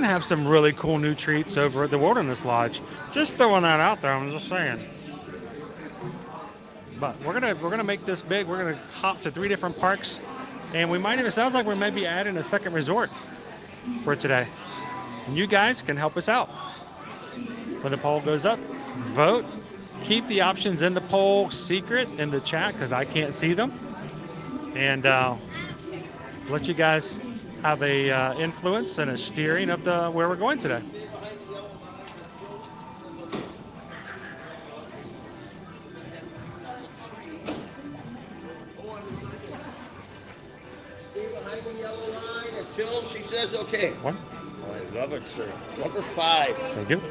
have some really cool new treats over at the Wilderness Lodge. Just throwing that out there. I'm just saying. But we're gonna make this big. We're gonna hop to 3 different parks, and we might even, it sounds like we may be adding a second resort for today. And you guys can help us out. When the poll goes up, vote. Keep the options in the poll secret in the chat because I can't see them. And let you guys have a influence and a steering of where we're going today. Stay behind the yellow line until she says okay. What? I love it, sir. Number 5. Thank you.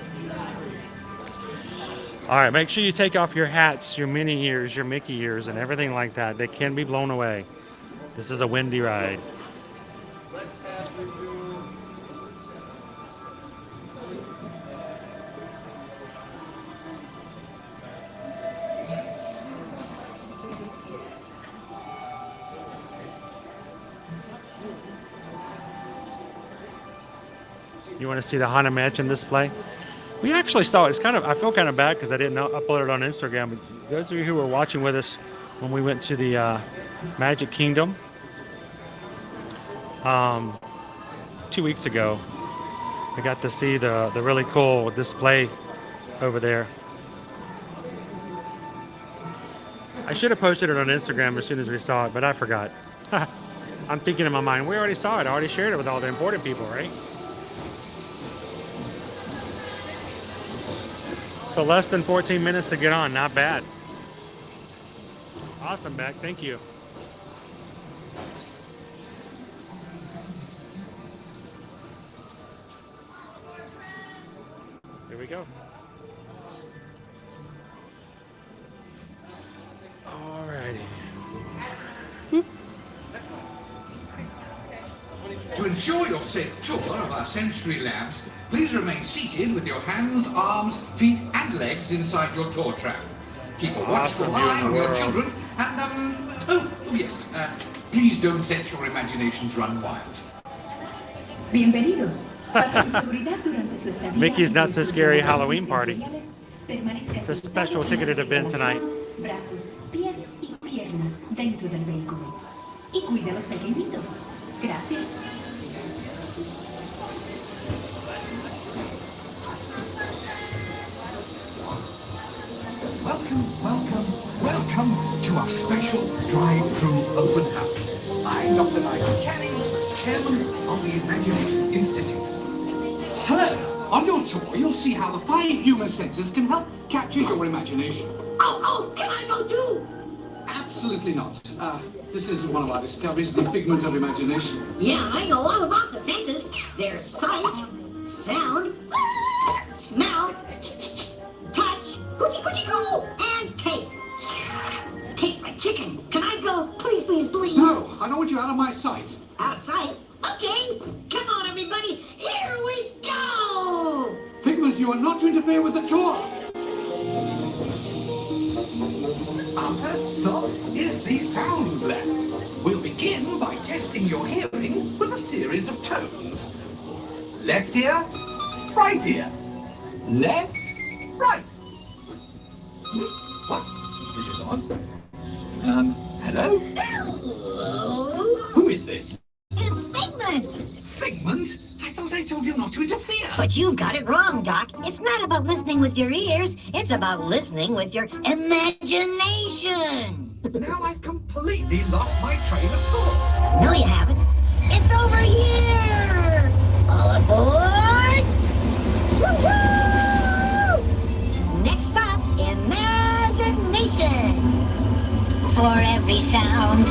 All right, make sure you take off your hats, your Minnie ears, your Mickey ears, and everything like that. They can be blown away. This is a windy ride. Let's have you do. You want to see the Haunted Mansion display? We actually saw it. It's kind of, I feel kind of bad because I didn't upload it on Instagram. But those of you who were watching with us when we went to the Magic Kingdom 2 weeks ago, I got to see the really cool display over there. I should have posted it on Instagram as soon as we saw it, but I forgot. I'm thinking in my mind, we already saw it. I already shared it with all the important people, right? So less than 14 minutes to get on, not bad. Awesome, Beck, thank you. we go. Alrighty. To ensure your safe tour of our sensory labs, please remain seated with your hands, arms, feet, and legs inside your tour trap. Keep a watchful eye on your children, and oh yes, please don't let your imaginations run wild. Bienvenidos. Para su seguridad durante su estadía Mickey's Not So Scary en Halloween Party. sensoriales, permanezca It's a special ticketed event tonight. brazos, pies y piernas dentro del vehículo. Y cuide a los pequeñitos. Gracias. Welcome to our special drive-through open house. I'm Dr. Nigel Channing, Chairman of the Imagination Institute. Hello. On your tour, you'll see how the 5 human senses can help capture your imagination. Oh, can I go too? Absolutely not. This is one of our discoveries, the figment of imagination. Yeah, I know all about the senses. There's sight, sound, smell, touch, coochie-coochie-coo, and taste. Taste my chicken. Can I go? Please, please, please. No, I don't want you out of my sight. Out of sight? Okay. Come on, everybody. Here we go. Figment, you are not to interfere with the tour. Our first stop is the sound lab. We'll begin by testing your hearing with a series of tones. Left ear, right ear. Left, right. What? This is odd. Hello? Hello? Who is this? It's Figment. Figment? I thought I told you not to interfere. But you've got it wrong, Doc. It's not about listening with your ears. It's about listening with your imagination. Now I've completely lost my train of thought. No, you haven't. It's over here. All aboard. Woo-hoo! Next stop, imagination. For every sound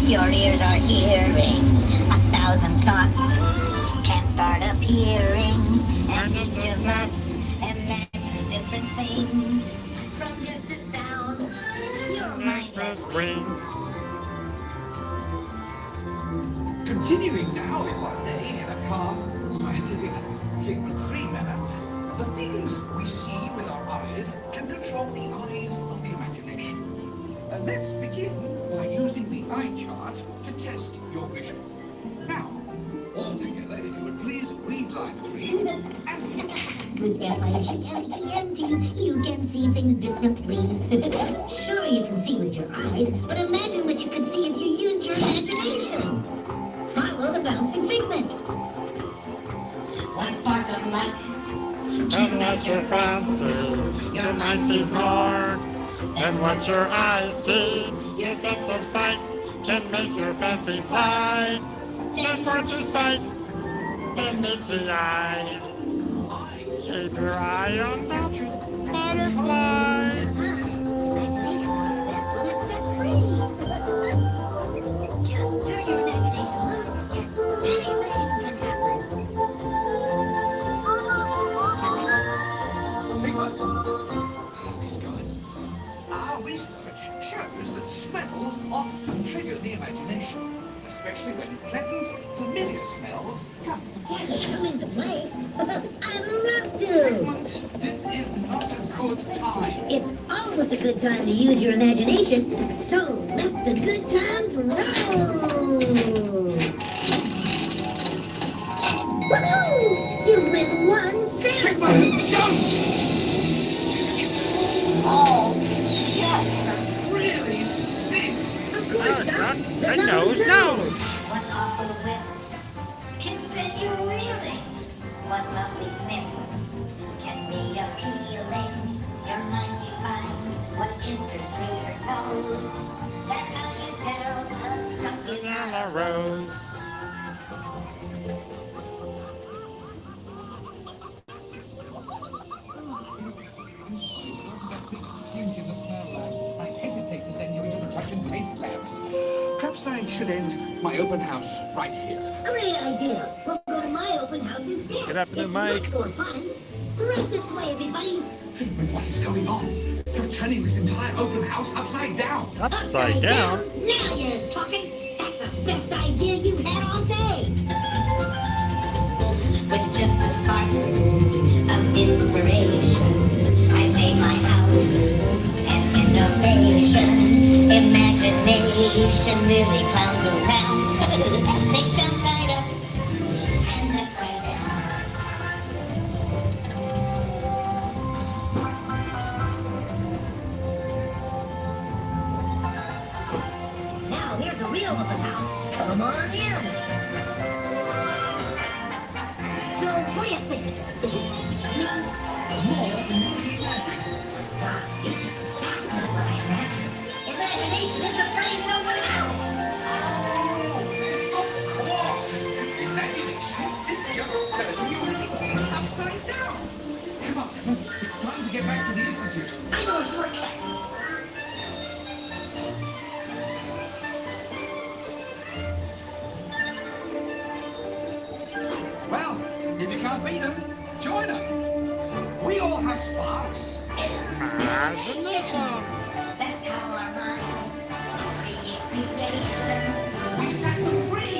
your ears are hearing, 1,000 thoughts can start appearing, and each of us imagines different things from just a sound. Your mind has wings. Continuing now, if I may, in a calm, scientific, figment-free manner, the things we see with our eyes can control the eyes of the imagination. Let's begin by using the eye chart to test your vision. Now, all together, if you would please read line 3. With F-I-G-M-E-N-T, you can see things differently. Sure, you can see with your eyes, but imagine what you could see if you used your imagination. Follow the bouncing figment. One spark of light. And let your fancy, your mind sees more than what your eyes see. Your sense of sight can make your fancy fly. There's more to sight than meets the eye. Keep your eye on that butterfly. Imagination works best when it's set free. Just turn your imagination loose and anything can happen. Figment. He's gone. Our research shows that smells often trigger the imagination, especially when pleasant, familiar smells come into play. Come into play? I'd love to! Figment, this is not a good time. It's always a good time to use your imagination, so let the good times roll! Woohoo! You win 1 cent! Don't! Oh, yeah, that really stinks! The nose. One awful whiff can send you reeling. One lovely sniff can be appealing. Your mind defines what enters through your nose. That's how you tell a skunk is on a rose. I hesitate to send you into the touch and taste labs. Perhaps I should end my open house right here. Great idea. We'll go to my open house instead. Get up to the It's mic. much more fun. Right this way, everybody. Figment, what is going on? You're turning this entire open house upside down. Upside down? Now you're talking. That's the best idea you've had all day. With just a spark of inspiration, I made my house an innovation. Imagination really clowns around. Things come side up and upside down. Now here's the real open house. Come on in. So, what do you think? Me? More than you imagine. It's exactly what I imagined. Imagination is the brains of an house. Oh, of course. Imagination is just turning you upside down. Come on, it's time to get back to the Institute. I know a shortcut. Well, if you can't beat them, join them. We all have sparks. Imagination. That's how our minds create creations. We set them free.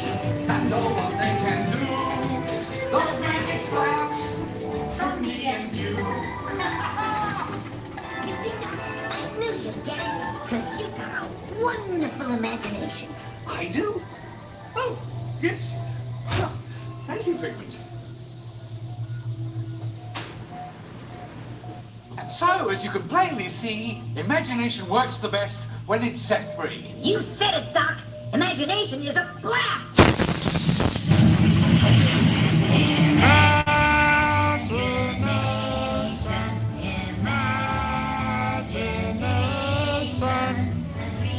And know what they can do. Those magic sparks from me and you. You see, I knew you'd get it, because you've got a wonderful imagination. I do? Oh, yes. Thank you, Figment. And so, as you can plainly see, imagination works the best when it's set free. You said it, Doc. Imagination is a blast.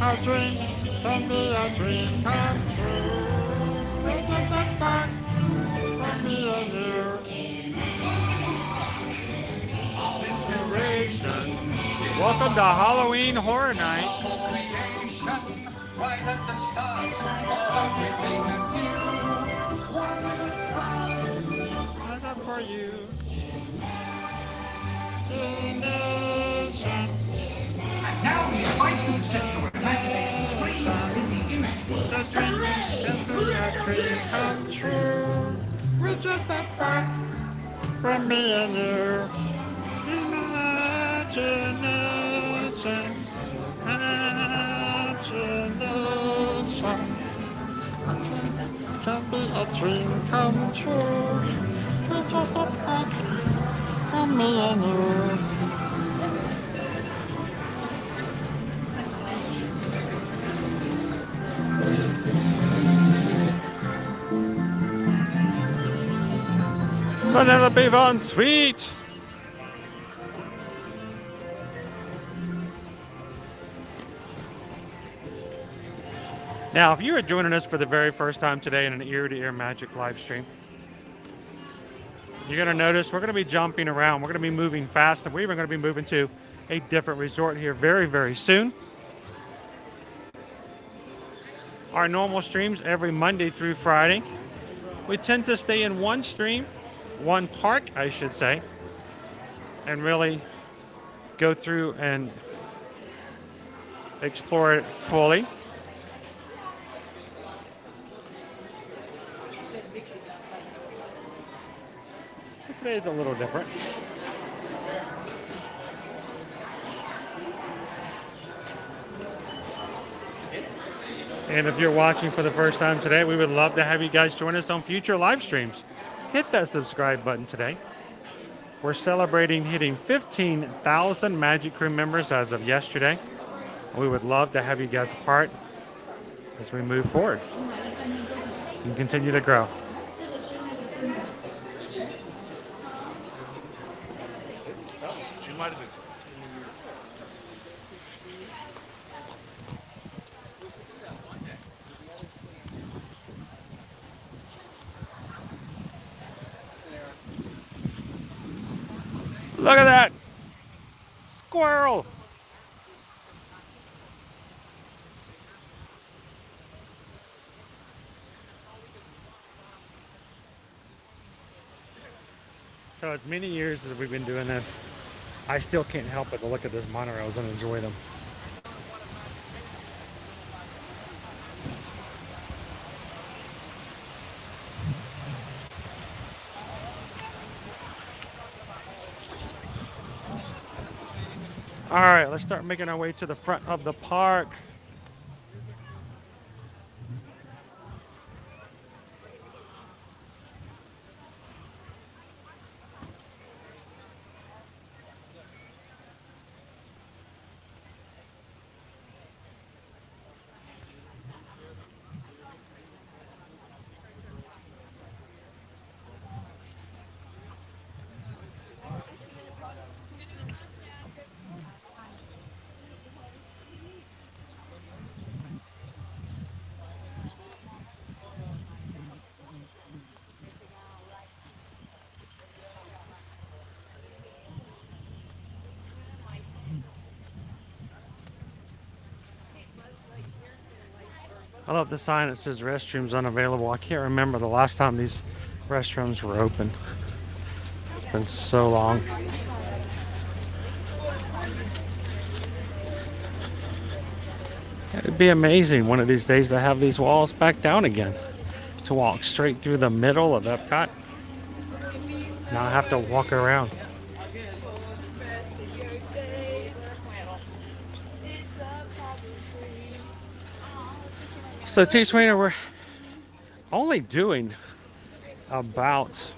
A dream can be a dream come true. With just a spark from me and you. Inspiration. Welcome to Halloween Horror Nights. Creation, right at the start. Right up for you. And now we invite you to set your imaginations free in the image world. The dream can be a dream come true. With just that spark from me and you. Imagination, imagination. A dream can be a dream come true. With just that spark from me and you. Vanilla Bavon Sweet. Now, if you are joining us for the very first time today in an ear-to-ear magic live stream, you're going to notice we're going to be jumping around. We're going to be moving fast, and we're even going to be moving to a different resort here very, very soon. Our normal streams every Monday through Friday. We tend to stay in one stream, one park, I should say, and really go through and explore it fully. Today is a little different. And if you're watching for the first time today, we would love to have you guys join us on future live streams. Hit that subscribe button today. We're celebrating hitting 15,000 Magic Crew members as of yesterday. We would love to have you guys a part as we move forward and continue to grow. Look at that! Squirrel! So as many years as we've been doing this, I still can't help but to look at those monorails and enjoy them. All right, let's start making our way to the front of the park. I love the sign that says restrooms unavailable. I can't remember the last time these restrooms were open. It's been so long. It'd be amazing one of these days to have these walls back down again. To walk straight through the middle of Epcot. Now I have to walk around. So T-Trainer, we're only doing about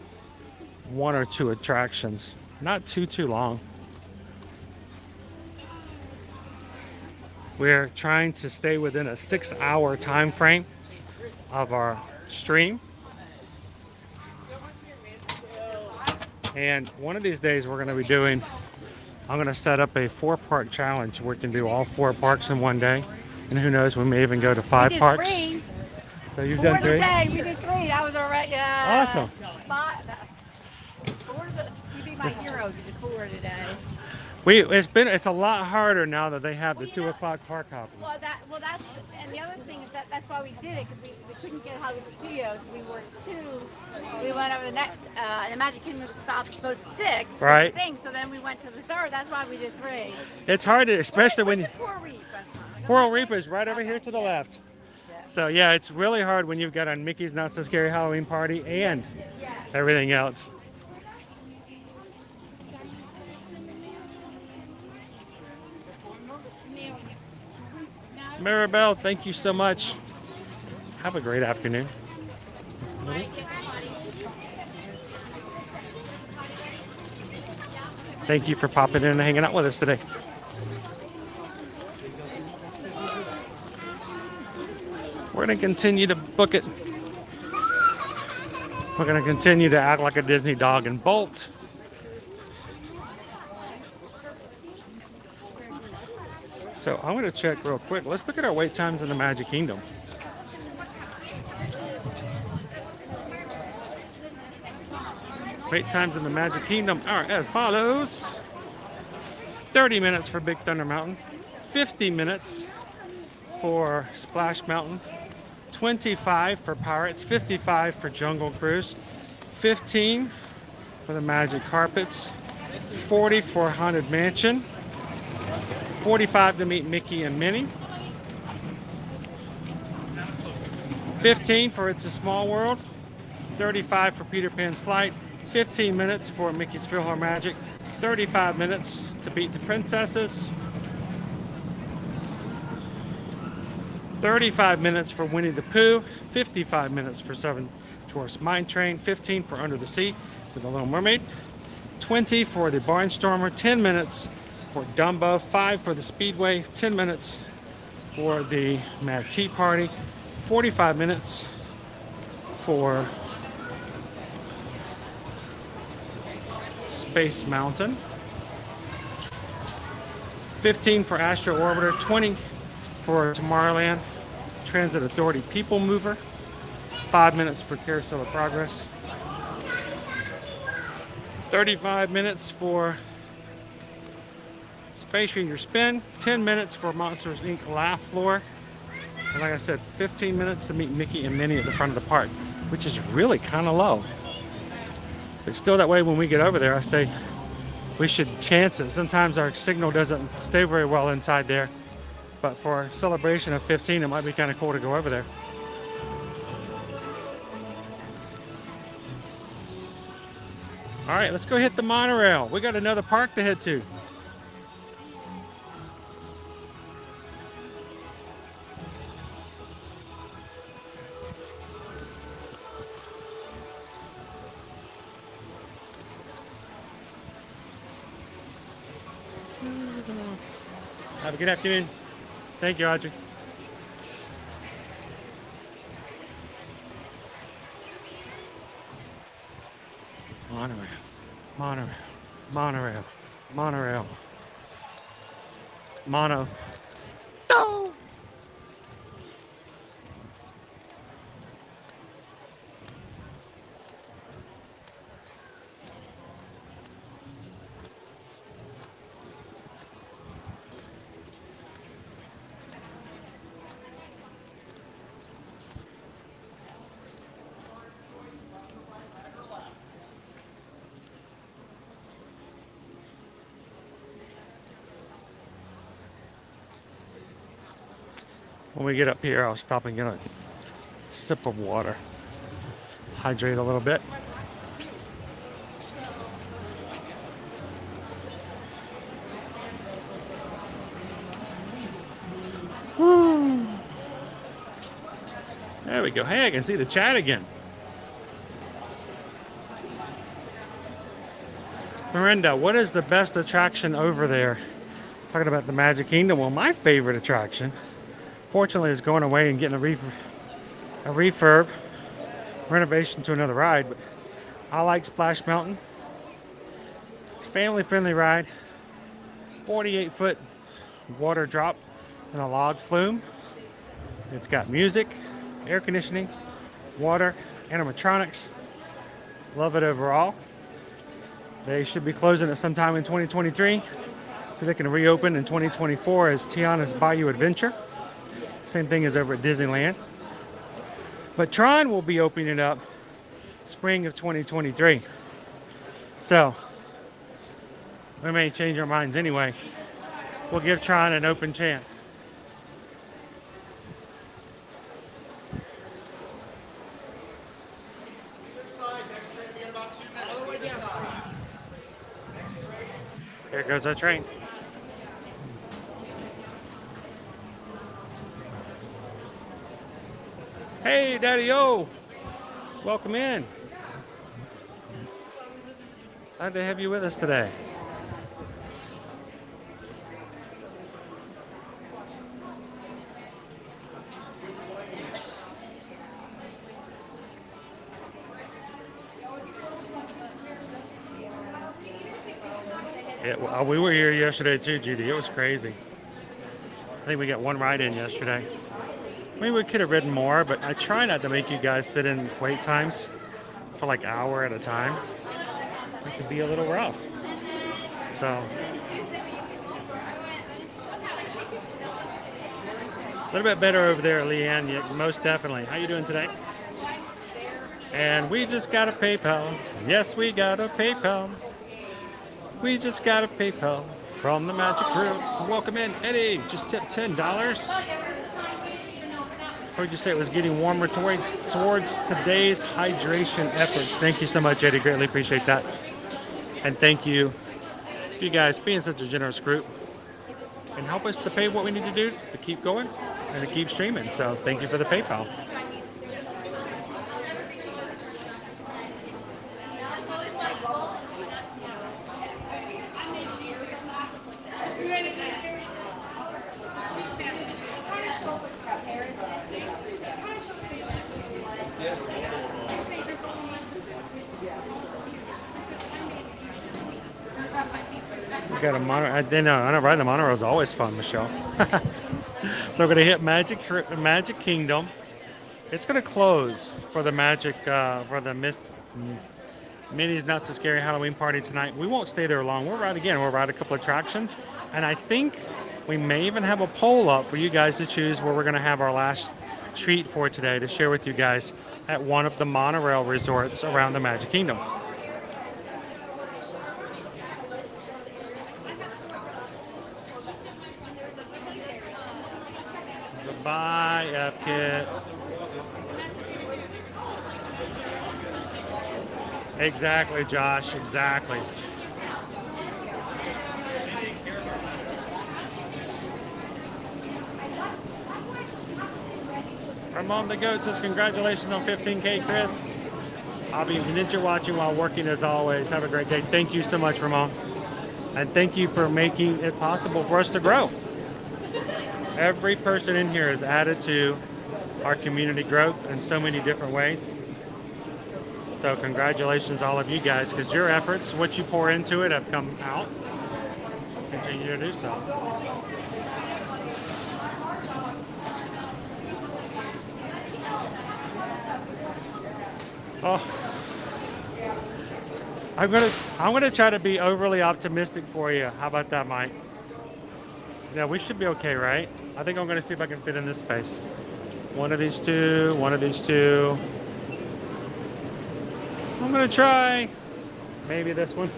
1 or 2 attractions. Not too long. We're trying to stay within a 6-hour time frame of our stream. And one of these days we're going to be doing, I'm going to set up a 4-park challenge where we can do all 4 parks in one day. And who knows, we may even go to 5 parks. 3. So you've done 3? Today. We did 3. That was already awesome. 4. You be my hero. You did 4 today. It's a lot harder now that they have the 2 o'clock park hopping. Well, that's and the other thing is that's why we did it, because we couldn't get Hollywood Studios, so we worked 2. We went over the Magic Kingdom stopped closed at 6. Right. So then we went to the 3rd. That's why we did 3. It's hard, especially when you. Coral Reef. Coral Reef is right over here to the left. So yeah, it's really hard when you've got a Mickey's Not So Scary Halloween Party and everything else. Maribel, thank you so much. Have a great afternoon. Thank you for popping in and hanging out with us today. We're going to continue to book it. We're going to continue to act like a Disney dog and bolt. So I'm going to check real quick. Let's look at our wait times in the Magic Kingdom. Wait times in the Magic Kingdom are as follows. 30 minutes for Big Thunder Mountain. 50 minutes for Splash Mountain. 25 for Pirates. 55 for Jungle Cruise. 15 for the Magic Carpets. 40 for Haunted Mansion. 45 to meet Mickey and Minnie. 15 for It's a Small World. 35 for Peter Pan's Flight. 15 minutes for Mickey's PhilharMagic. 35 minutes to beat the Princesses. 35 minutes for Winnie the Pooh. 55 minutes for 7 Dwarfs Mine Train. 15 for Under the Sea with the Little Mermaid. 20 for the Barnstormer. 10 minutes for Dumbo. 5 for the Speedway. 10 minutes for the Mad Tea Party. 45 minutes for Space Mountain. 15 for Astro Orbiter. 20 for Tomorrowland Transit Authority People Mover. 5 minutes for Carousel of Progress. 35 minutes for Space Ranger Spin. 10 minutes for Monsters Inc. Laugh Floor. And like I said, 15 minutes to meet Mickey and Minnie at the front of the park, which is really kind of low. But still that way when we get over there, I say we should chance it. Sometimes our signal doesn't stay very well inside there. But for a celebration of 15, it might be kind of cool to go over there. All right, let's go hit the monorail. We got another park to head to. Have a good afternoon. Thank you, Audrey. Monorail, monorail, monorail, monorail, mono. No! When we get up here, I'll stop and get a sip of water. Hydrate a little bit. Woo. There we go. Hey, I can see the chat again. Miranda, what is the best attraction over there? Talking about the Magic Kingdom. Well, my favorite attraction, fortunately, is going away and getting a refurb, renovation to another ride. But I like Splash Mountain. It's a family-friendly ride. 48-foot water drop in a log flume. It's got music, air conditioning, water, animatronics. Love it overall. They should be closing it sometime in 2023, so they can reopen in 2024 as Tiana's Bayou Adventure. Same thing as over at Disneyland. But Tron will be opening up spring of 2023. So we may change our minds anyway. We'll give Tron an open chance. Here goes our train. Hey, Daddy-O! Welcome in. Glad to have you with us today. Yeah, well, we were here yesterday too, Judy. It was crazy. I think we got one ride in yesterday. I mean, we could have ridden more, but I try not to make you guys sit in wait times for like an hour at a time. It could be a little rough. So, a little bit better over there, Leanne. Yeah, most definitely. How you doing today? And we just got a PayPal. Yes, we got a PayPal. We just got a PayPal from the Magic Group. Welcome in, Eddie. Just tipped $10. Heard you say it was getting warmer towards today's hydration efforts. Thank you so much, Eddie. Greatly appreciate that. And thank you, you guys, being such a generous group and help us to pay what we need to do to keep going and to keep streaming. So thank you for the PayPal. Got a monorail. I don't ride the monorail is always fun, Michelle. So we're gonna hit Magic Kingdom. It's gonna close for the Minnie's Not So Scary Halloween party tonight. We won't stay there long. We'll ride again. We'll ride a couple of attractions, and I think we may even have a poll up for you guys to choose where we're gonna have our last treat for today to share with you guys at one of the monorail resorts around the Magic Kingdom. Goodbye, Epcot. Exactly, Josh. Exactly. Ramon the Goat says, congratulations on 15K, Chris. I'll be ninja watching while working as always. Have a great day. Thank you so much, Ramon. And thank you for making it possible for us to grow. Every person in here has added to our community growth in so many different ways. So congratulations all of you guys, because your efforts, what you pour into it, have come out. Continue to do so. Oh, I'm gonna try to be overly optimistic for you. How about that, Mike? Yeah, we should be okay, right? I think I'm gonna see if I can fit in this space. One of these two, one of these two. I'm gonna try maybe this one.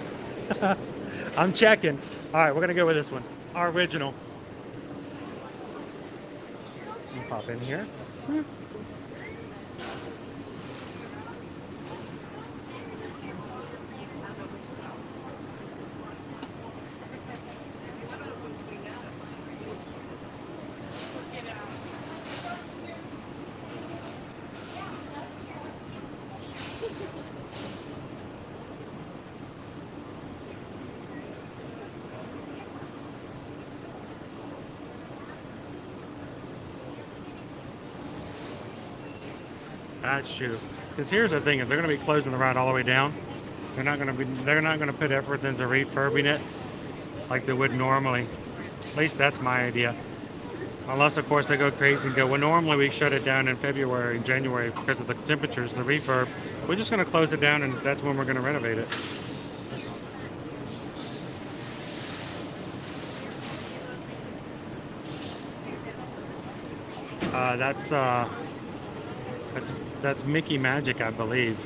I'm checking. All right, we're gonna go with this one, our original. Let me pop in here. That's true. Because here's the thing: if they're going to be closing the ride all the way down, they're not going to put efforts into refurbing it like they would normally. At least that's my idea. Unless, of course, they go crazy and go, well, normally we shut it down in February and January because of the temperatures, the refurb. We're just going to close it down, and that's when we're going to renovate it. That's Mickey Magic, I believe.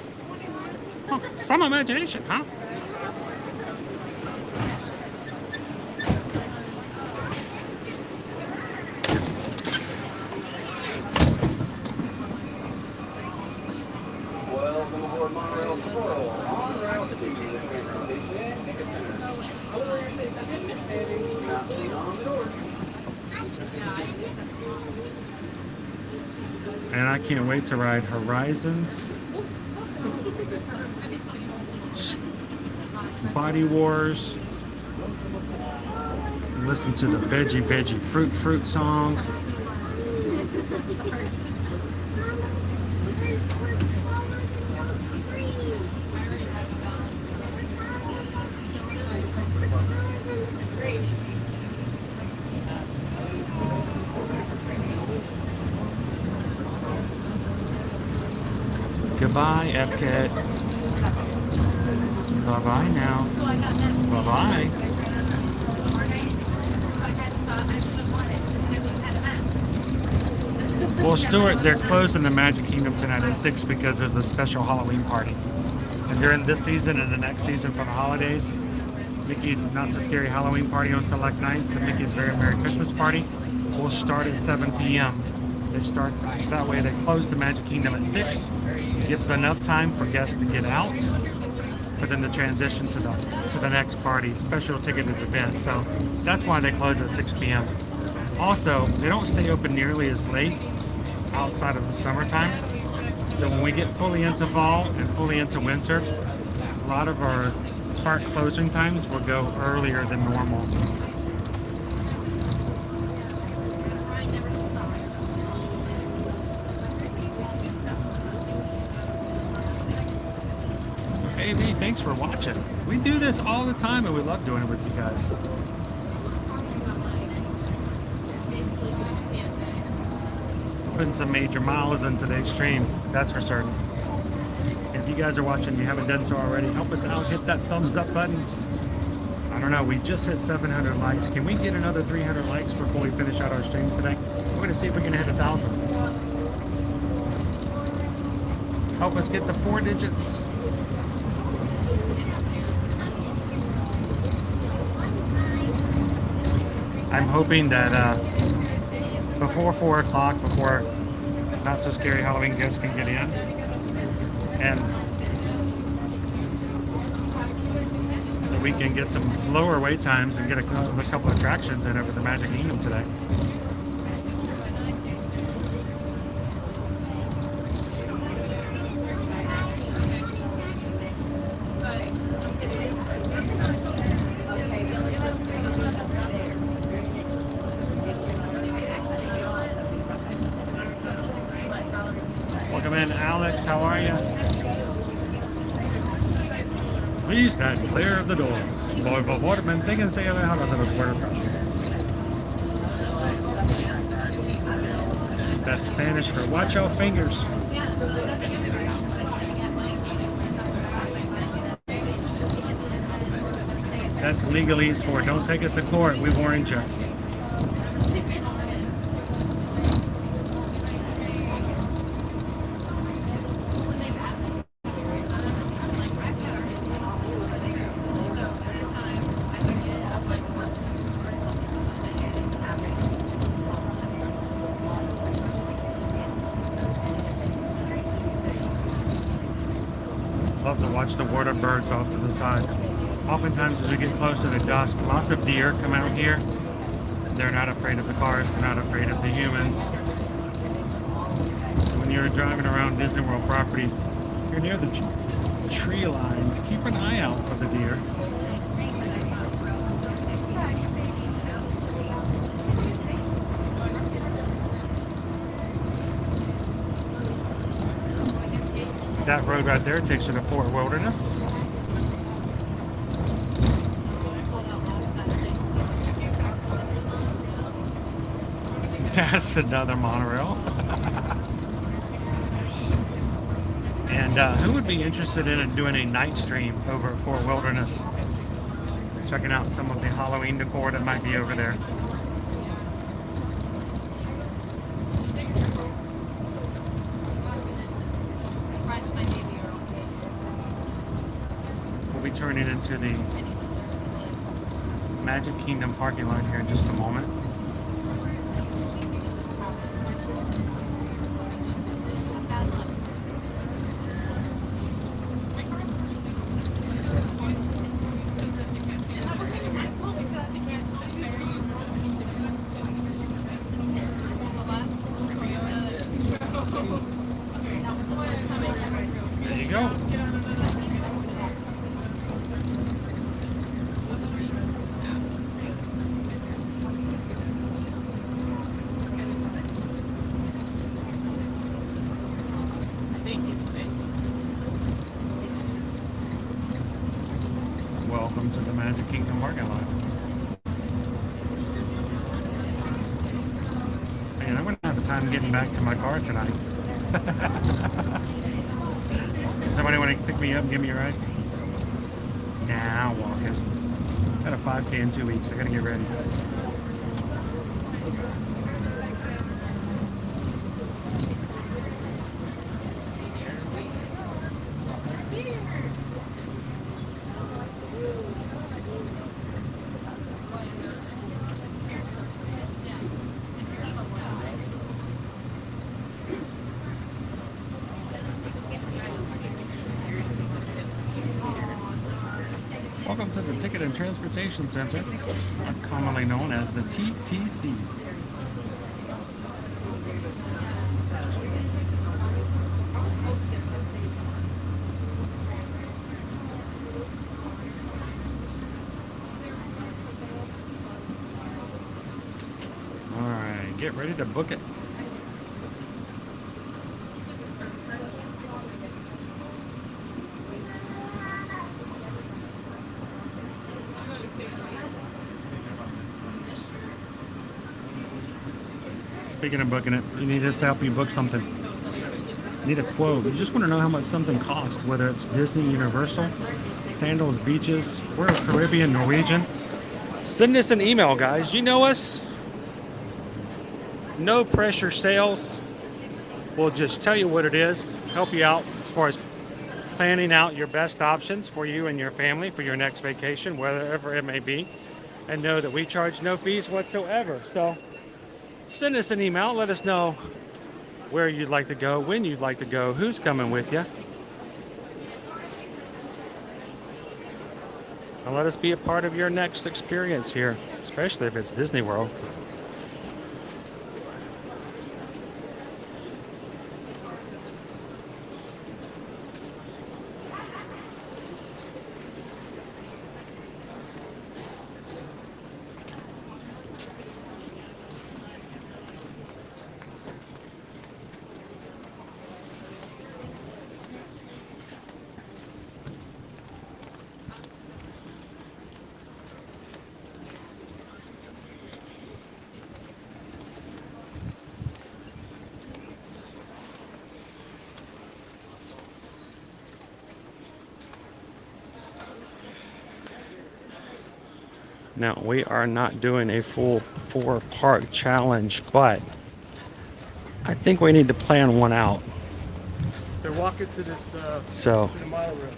Oh, some imagination, huh? Welcome aboard Monorail Coral. On route to the transportation. Not on the door. And I can't wait to ride Horizons, Body Wars, listen to the Veggie Fruit song. Goodbye, Epcot. Bye-bye now. Bye-bye. Well, Stuart, they're closing the Magic Kingdom tonight at 6 because there's a special Halloween party. And during this season and the next season for the holidays, Mickey's Not So Scary Halloween party on select nights and Mickey's Very Merry Christmas party will start at 7 p.m. They start that way. They close the Magic Kingdom at 6. Gives enough time for guests to get out, but then the transition to the next party, special ticketed event. So that's why they close at 6 p.m. Also, they don't stay open nearly as late outside of the summertime. So when we get fully into fall and fully into winter, a lot of our park closing times will go earlier than normal. AB, thanks for watching. We do this all the time and we love doing it with you guys. Putting some major miles into the extreme, that's for certain. If you guys are watching, you haven't done so already, help us out, hit that thumbs up button. I don't know, we just hit 700 likes. Can we get another 300 likes before we finish out our stream today? We're going to see if we can hit 1,000. Help us get the 4 digits. I'm hoping that before 4 o'clock, before not so scary Halloween guests can get in. And so we can get some lower wait times and get a couple attractions in over the Magic Kingdom today. Welcome in, Alex. How are you? Please stand clear of the doors. Por favor, manténganse alejados de las puertas. That's Spanish for watch your fingers. That's legalese for don't take us to court. We warned you. Love to watch the water birds off to the side. Oftentimes as we get closer to dusk, lots of deer come out here. They're not afraid of the cars, they're not afraid of the humans. So when you're driving around Disney World property, you're near the tree lines, keep an eye out for the deer. That road right there takes you to Fort Wilderness. That's another monorail. And who would be interested in doing a night stream over at Fort Wilderness? Checking out some of the Halloween decor that might be over there. We'll be turning into the Magic Kingdom parking lot here in just a moment. There you go. Welcome to the Magic Kingdom parking lot. Man, I'm going to have a time getting back to my car tonight. Does somebody want to pick me up and give me a ride? Nah, I'm walking. Got a 5K in 2 weeks. I got to get ready. Welcome to the Ticket and Transportation Center, commonly known as the TTC. All right, get ready to book it. Speaking of booking it, you need us to help you book something. You need a quote. You just want to know how much something costs, whether it's Disney, Universal, Sandals, Beaches, we're Caribbean, Norwegian. Send us an email, guys. You know us. No pressure sales. We'll just tell you what it is, help you out as far as planning out your best options for you and your family for your next vacation, wherever it may be. And know that we charge no fees whatsoever. So send us an email. Let us know where you'd like to go, when you'd like to go, who's coming with you. And let us be a part of your next experience here, especially if it's Disney World. Now, we are not doing a full 4-park challenge, but I think we need to plan one out. They're walking to this So, to the model room.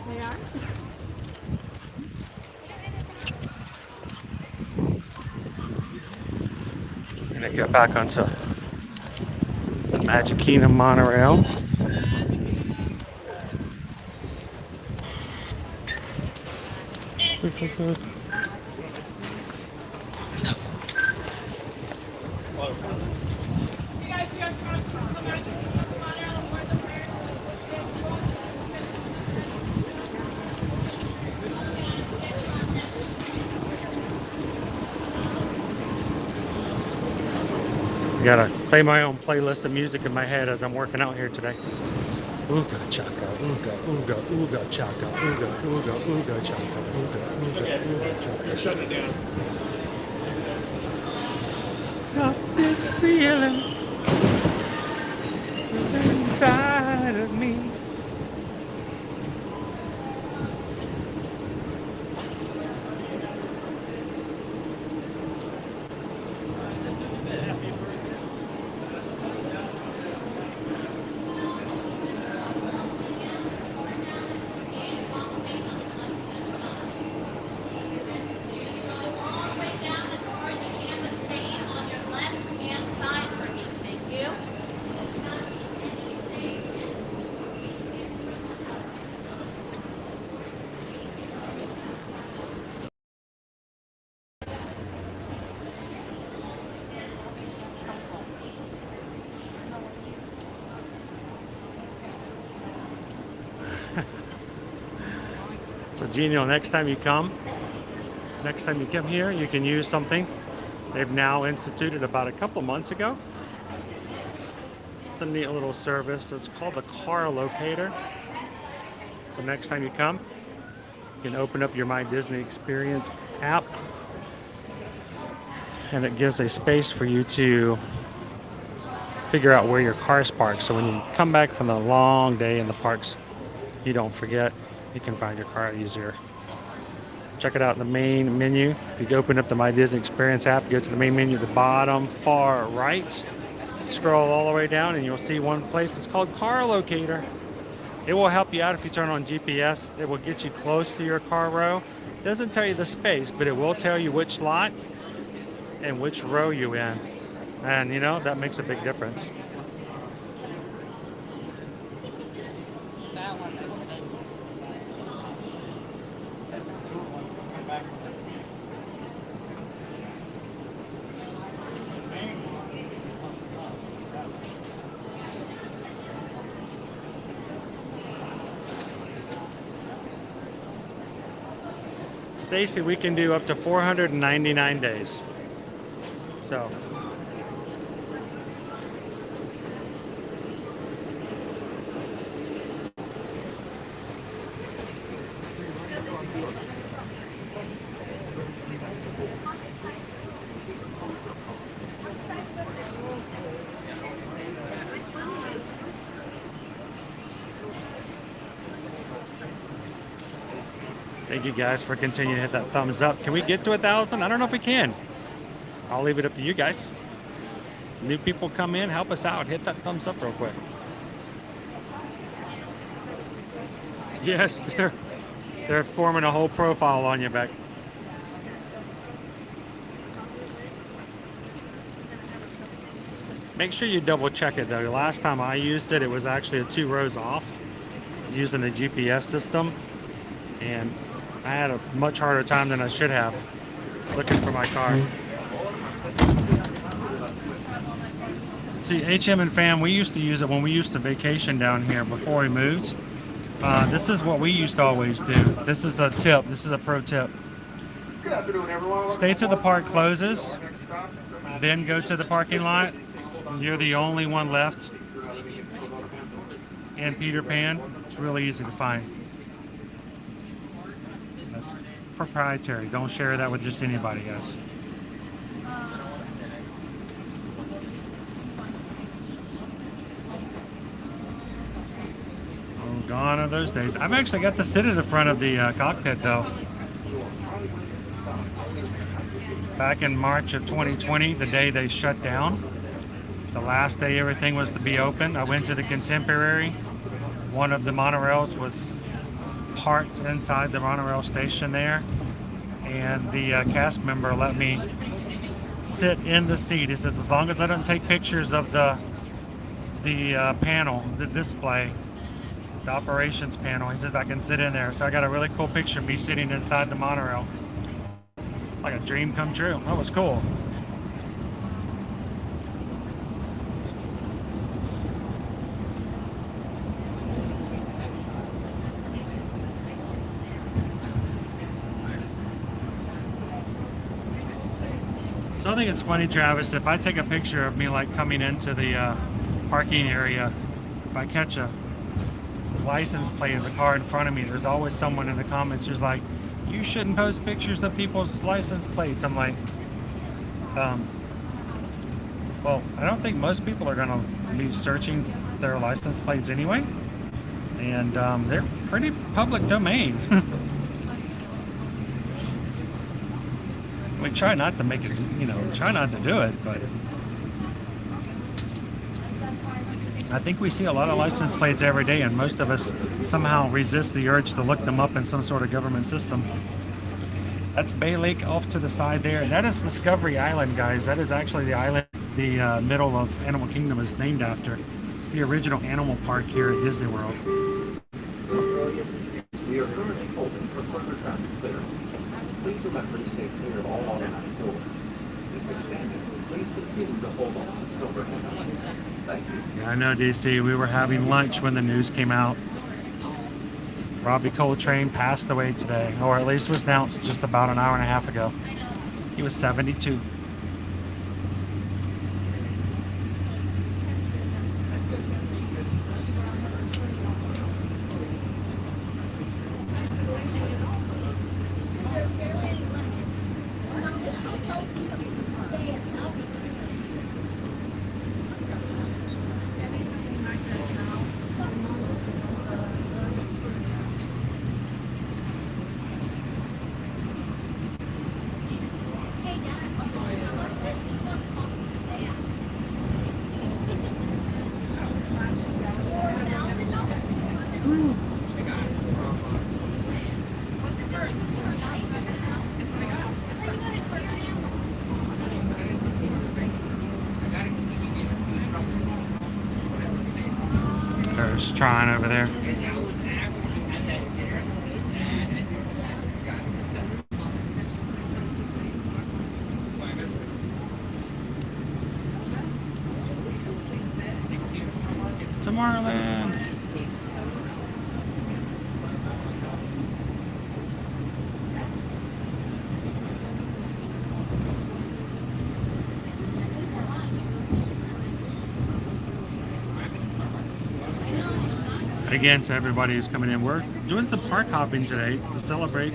They are? we're gonna get back onto the Magic Kingdom monorail. I gotta play my own playlist of music in my head as I'm working out here today. Ooga chaka, ooga, ooga, ooga chaka, ooga, ooga, ooga chaka, ooga, ooga, ooga chaka. They're shutting it down. Got this feeling inside of me. So Genial, next time you come here, you can use something they've now instituted about a couple months ago. It's a neat little service. It's called the car locator. So next time you come, you can open up your My Disney Experience app, and it gives a space for you to figure out where your car's parked. So when you come back from the long day in the parks, you don't forget. You can find your car easier. Check it out in the main menu. If you open up the My Disney Experience app, go to the main menu at the bottom far right, scroll all the way down, and you'll see one place. It's called Car Locator. It will help you out if you turn on GPS. It will get you close to your car row. It doesn't tell you the space, but it will tell you which lot and which row you're in. And you know, that makes a big difference. Stacy, we can do up to 499 days. So. Thank you guys for continuing to hit that thumbs up. Can we get to 1,000? I don't know if we can. I'll leave it up to you guys. New people come in, help us out. Hit that thumbs up real quick. Yes, they're forming a whole profile on you, Beck. Make sure you double check it though. Last time I used it, it was actually a 2 rows off using the GPS system, and I had a much harder time than I should have looking for my car. See, HM and fam, we used to use it when we used to vacation down here before we moved. This is what we used to always do. This is a tip. This is a pro tip. Good afternoon, everyone. Stay till the park closes, then go to the parking lot. You're the only one left in Peter Pan. It's really easy to find. That's proprietary. Don't share that with just anybody, guys. Oh, gone are those days. I've actually got to sit in the front of the cockpit though. Back in March of 2020, the day they shut down, the last day everything was to be open, I went to the Contemporary. One of the monorails was parked inside the monorail station there, and the cast member let me sit in the seat. He says, as long as I don't take pictures of the panel, the display, the operations panel, he says I can sit in there. So I got a really cool picture of me sitting inside the monorail. Like a dream come true. That was cool. So I think it's funny, Travis, if I take a picture of me like coming into the parking area, if I catch a license plate of the car in front of me, there's always someone in the comments who's like, you shouldn't post pictures of people's license plates. I'm like, well, I don't think most people are gonna be searching their license plates anyway, and they're pretty public domain. We try not to make it, you know, try not to do it, but I think we see a lot of license plates every day, and most of us somehow resist the urge to look them up in some sort of government system. That's Bay Lake off to the side there. That is Discovery Island, guys. That is actually the island the middle of Animal Kingdom is named after. It's the original animal park here at Disney World. We are currently open for further traffic clearance. Please remember to stay clear of all alternate doors. If you're standing, please continue to hold on to the overhead lines. Thank you. Yeah, I know, DC. We were having lunch when the news came out. Robbie Coltrane passed away today, or at least was announced just about an hour and a half ago. He was 72. There's Tron over there. Tomorrowland. Again, to everybody who's coming in, we're doing some park hopping today to celebrate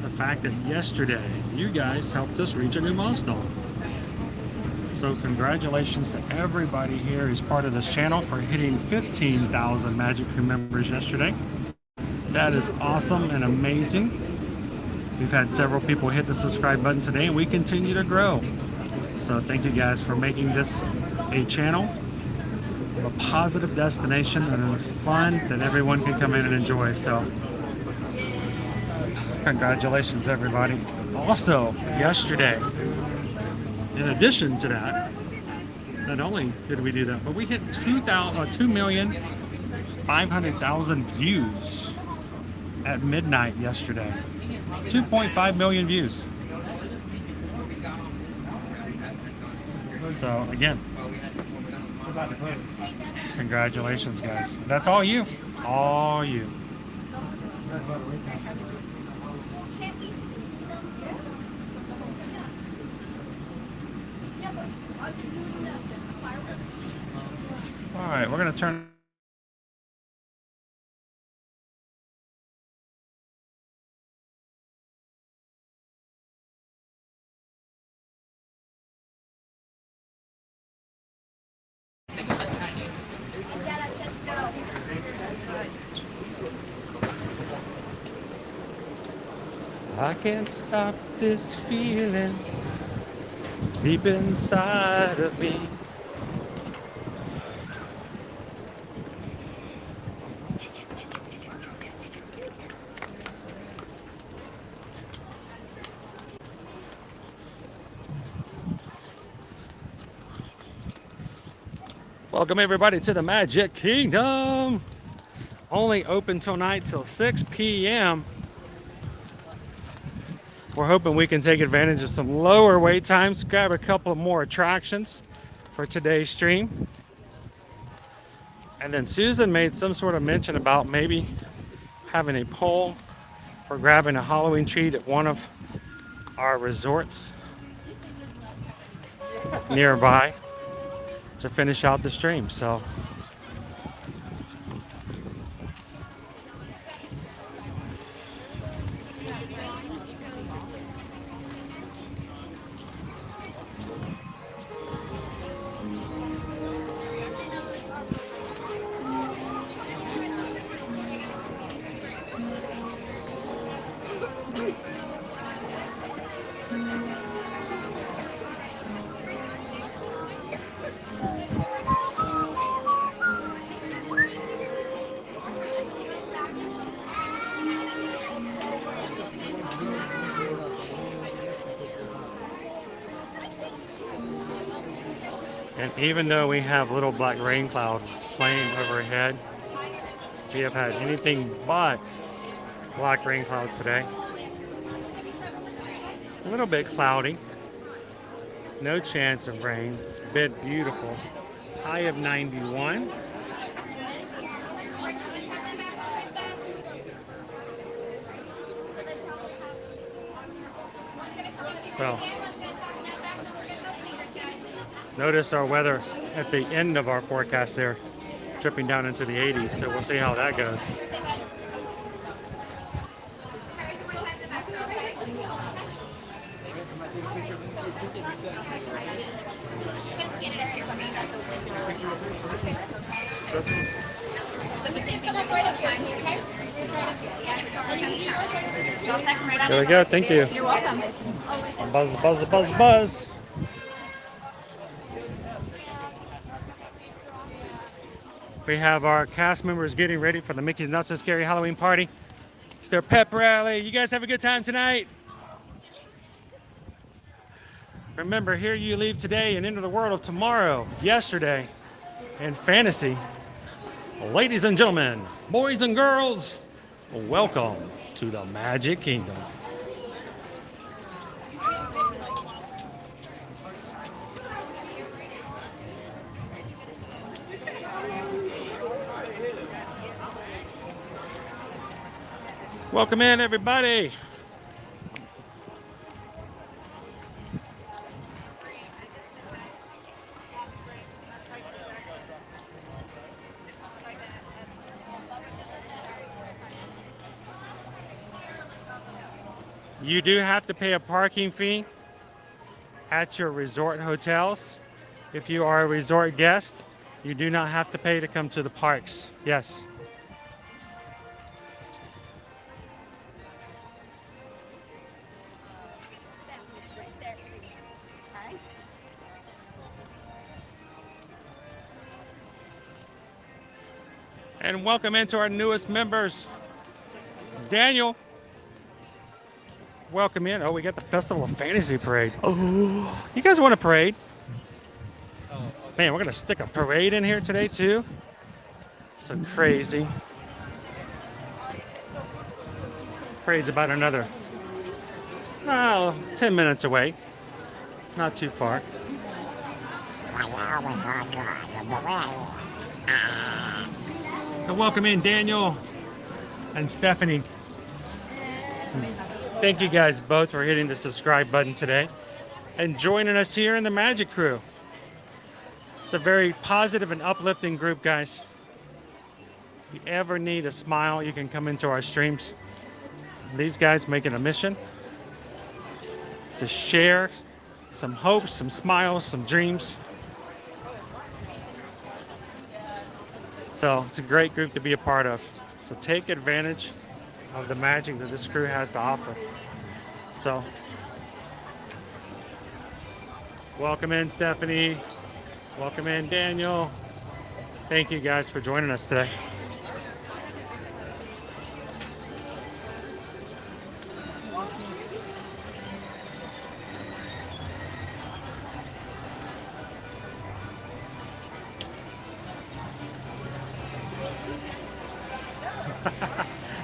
the fact that yesterday you guys helped us reach a new milestone. So congratulations to everybody here who's part of this channel for hitting 15,000 Magic Crew members yesterday. That is awesome and amazing. We've had several people hit the subscribe button today, and we continue to grow. So thank you guys for making this a channel, a positive destination, and fun that everyone can come in and enjoy. So congratulations, everybody. Also, yesterday, in addition to that, not only did we do that, but we hit 2,500,000 views at midnight yesterday. 2.5 million views. So again, congratulations, guys. That's all you. All you. All right, we're going to turn. I can't stop this feeling deep inside of me. Welcome everybody to the Magic Kingdom. Only open tonight till 6 p.m. We're hoping we can take advantage of some lower wait times, grab a couple of more attractions for today's stream. And then Susan made some sort of mention about maybe having a poll for grabbing a Halloween treat at one of our resorts nearby to finish out the stream. So and even though we have little black rain cloud playing overhead, we have had anything but black rain clouds today. A little bit cloudy. No chance of rain. It's been beautiful. High of 91. So notice our weather at the end of our forecast there, dripping down into the 80s. So we'll see how that goes. There we go. Thank you. You're welcome. Buzz, buzz, buzz, buzz. We have our cast members getting ready for the Mickey's Not So Scary Halloween party. It's their pep rally. You guys have a good time tonight. Remember, here you leave today and into the world of tomorrow, yesterday, and fantasy. Ladies and gentlemen, boys and girls, welcome to the Magic Kingdom. Welcome in, everybody. You do have to pay a parking fee at your resort hotels. If you are a resort guest, you do not have to pay to come to the parks. Yes. And welcome into our newest members. Daniel, welcome in. Oh, we got the Festival of Fantasy Parade. Oh, you guys want a parade? Oh, Man, we're gonna stick a parade in here today too. So crazy. Parade's about another 10 minutes away. Not too far. So welcome in Daniel and Stephanie. Thank you guys both for hitting the subscribe button today and joining us here in the Magic Crew. It's a very positive and uplifting group, guys. If you ever need a smile, you can come into our streams. These guys make it a mission to share some hopes, some smiles, some dreams. So it's a great group to be a part of. So take advantage of the magic that this crew has to offer. So welcome in Stephanie. Welcome in Daniel. Thank you guys for joining us today.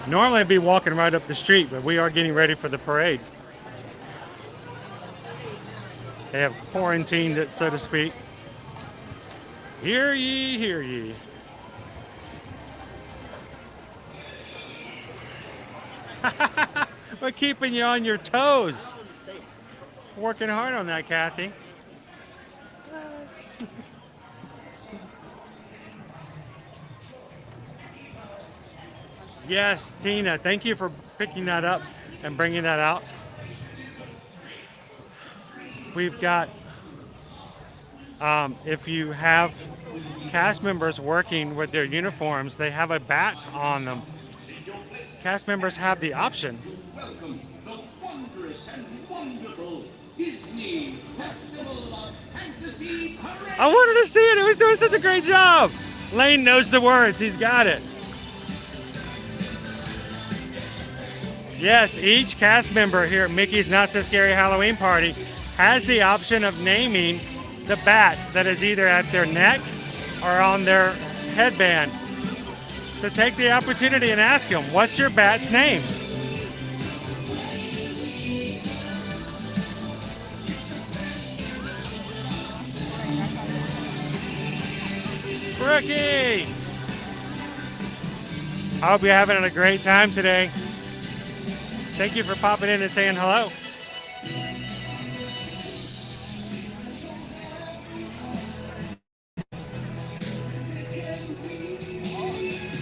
Normally I'd be walking right up the street, but we are getting ready for the parade. They have quarantined it, so to speak. Hear ye, hear ye. We're keeping you on your toes. Working hard on that, Kathy. Yes, Tina, thank you for picking that up and bringing that out. We've got, if you have cast members working with their uniforms, they have a bat on them. Cast members have the option. Welcome the wondrous and wonderful Disney Festival of Fantasy Parade. I wanted to see it. It was doing such a great job. Lane knows the words. He's got it. Yes, each cast member here at Mickey's Not So Scary Halloween Party has the option of naming the bat that is either at their neck or on their headband. So take the opportunity and ask them, what's your bat's name? Rookie! I hope you're having a great time today. Thank you for popping in and saying hello.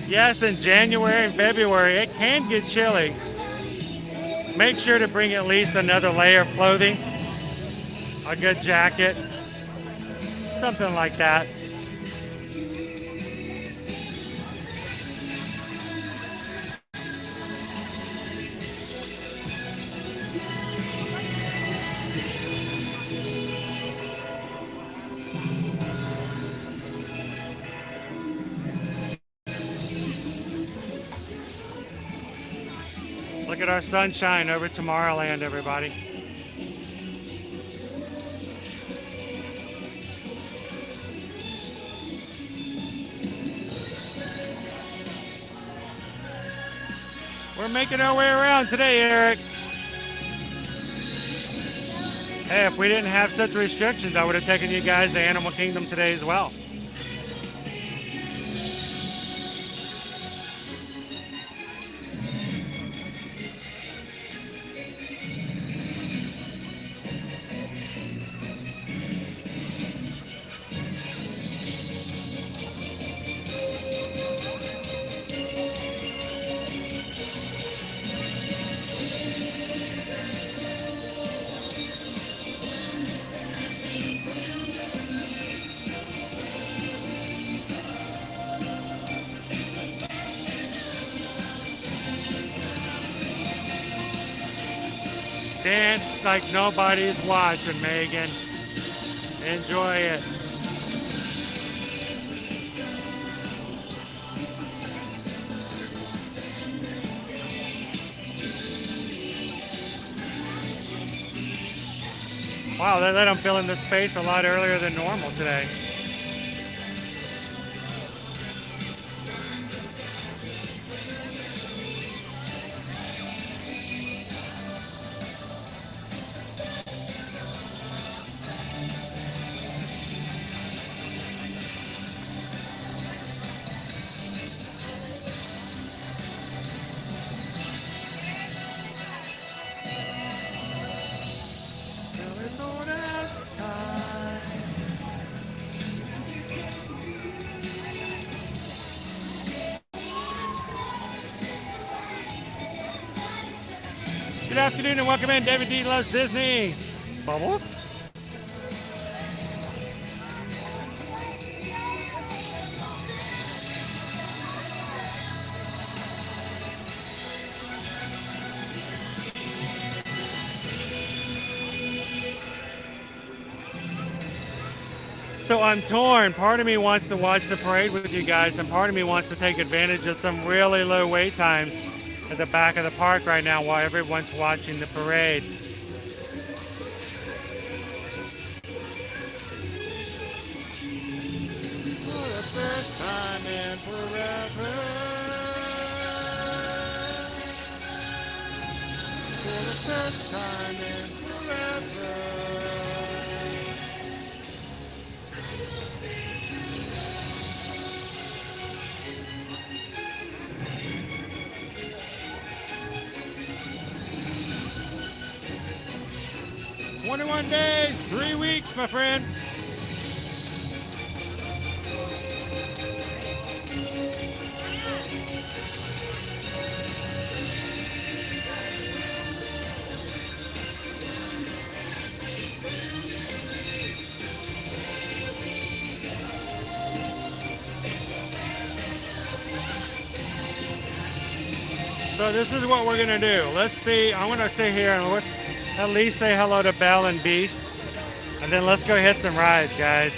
Yes, in January and February, it can get chilly. Make sure to bring at least another layer of clothing, a good jacket, something like that. Look at our sunshine over Tomorrowland, everybody. We're making our way around today, Eric. Hey, if we didn't have such restrictions, I would have taken you guys to Animal Kingdom today as well. Dance like nobody's watching, Megan. Enjoy it. Wow, they let them fill in the space a lot earlier than normal today. Good afternoon and welcome in. David D loves Disney. Bubbles. So I'm torn. Part of me wants to watch the parade with you guys, and part of me wants to take advantage of some really low wait times at the back of the park right now while everyone's watching the parade. For the first time in forever. For the first time in forever. 21 days, 3 weeks, my friend. So this is what we're gonna do. Let's see, I'm gonna sit here and let's at least say hello to Belle and Beast. And then let's go hit some rides, guys.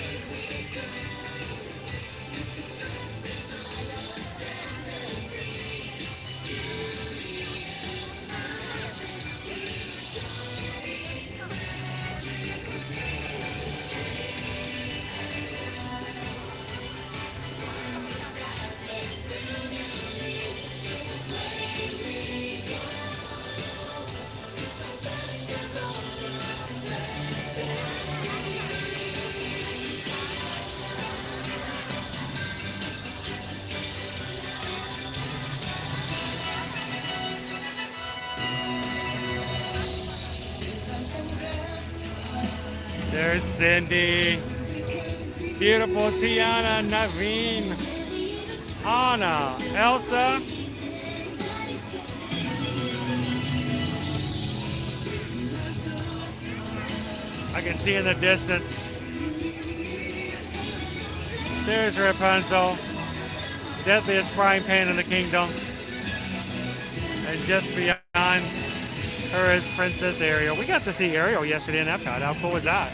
There's Cindy, beautiful Tiana, Naveen, Anna, Elsa. I can see in the distance. There's Rapunzel, deadliest frying pan in the kingdom. And just beyond her is Princess Ariel. We got to see Ariel yesterday in Epcot. How cool was that?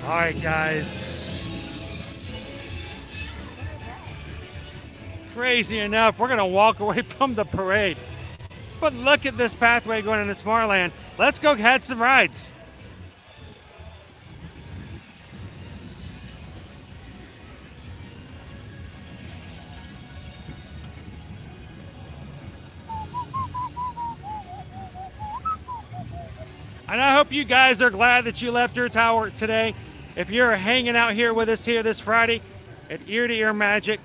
All right, guys. Crazy enough, we're gonna walk away from the parade. But look at this pathway going into Tomorrowland. Let's go catch some rides. And I hope you guys are glad that you left your tower today. If you're hanging out here with us here this Friday at Ear to Ear Magic,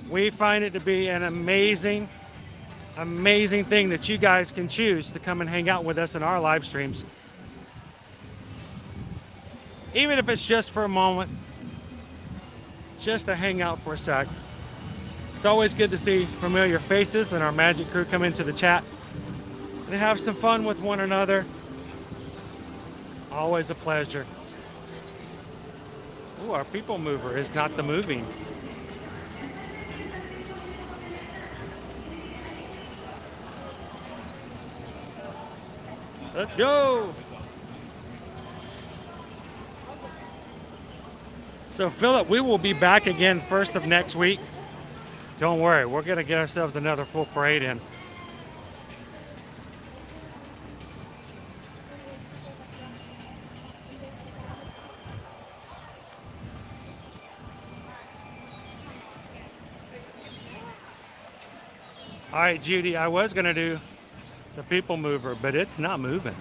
we find it to be an amazing, amazing thing that you guys can choose to come and hang out with us in our live streams. Even if it's just for a moment, just to hang out for a sec. It's always good to see familiar faces and our magic crew come into the chat and have some fun with one another. Always a pleasure. Ooh, our people mover is not the moving. Let's go. So Philip, we will be back again first of next week. Don't worry, we're gonna get ourselves another full parade in. All right, Judy, I was gonna do the people mover, but it's not moving.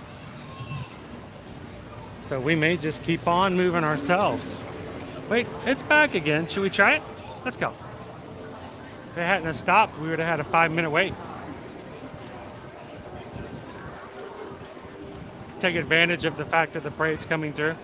So we may just keep on moving ourselves. Wait, it's back again. Should we try it? Let's go. If it hadn't have stopped, we would have had a 5-minute wait. take advantage of the fact that the parade's coming through.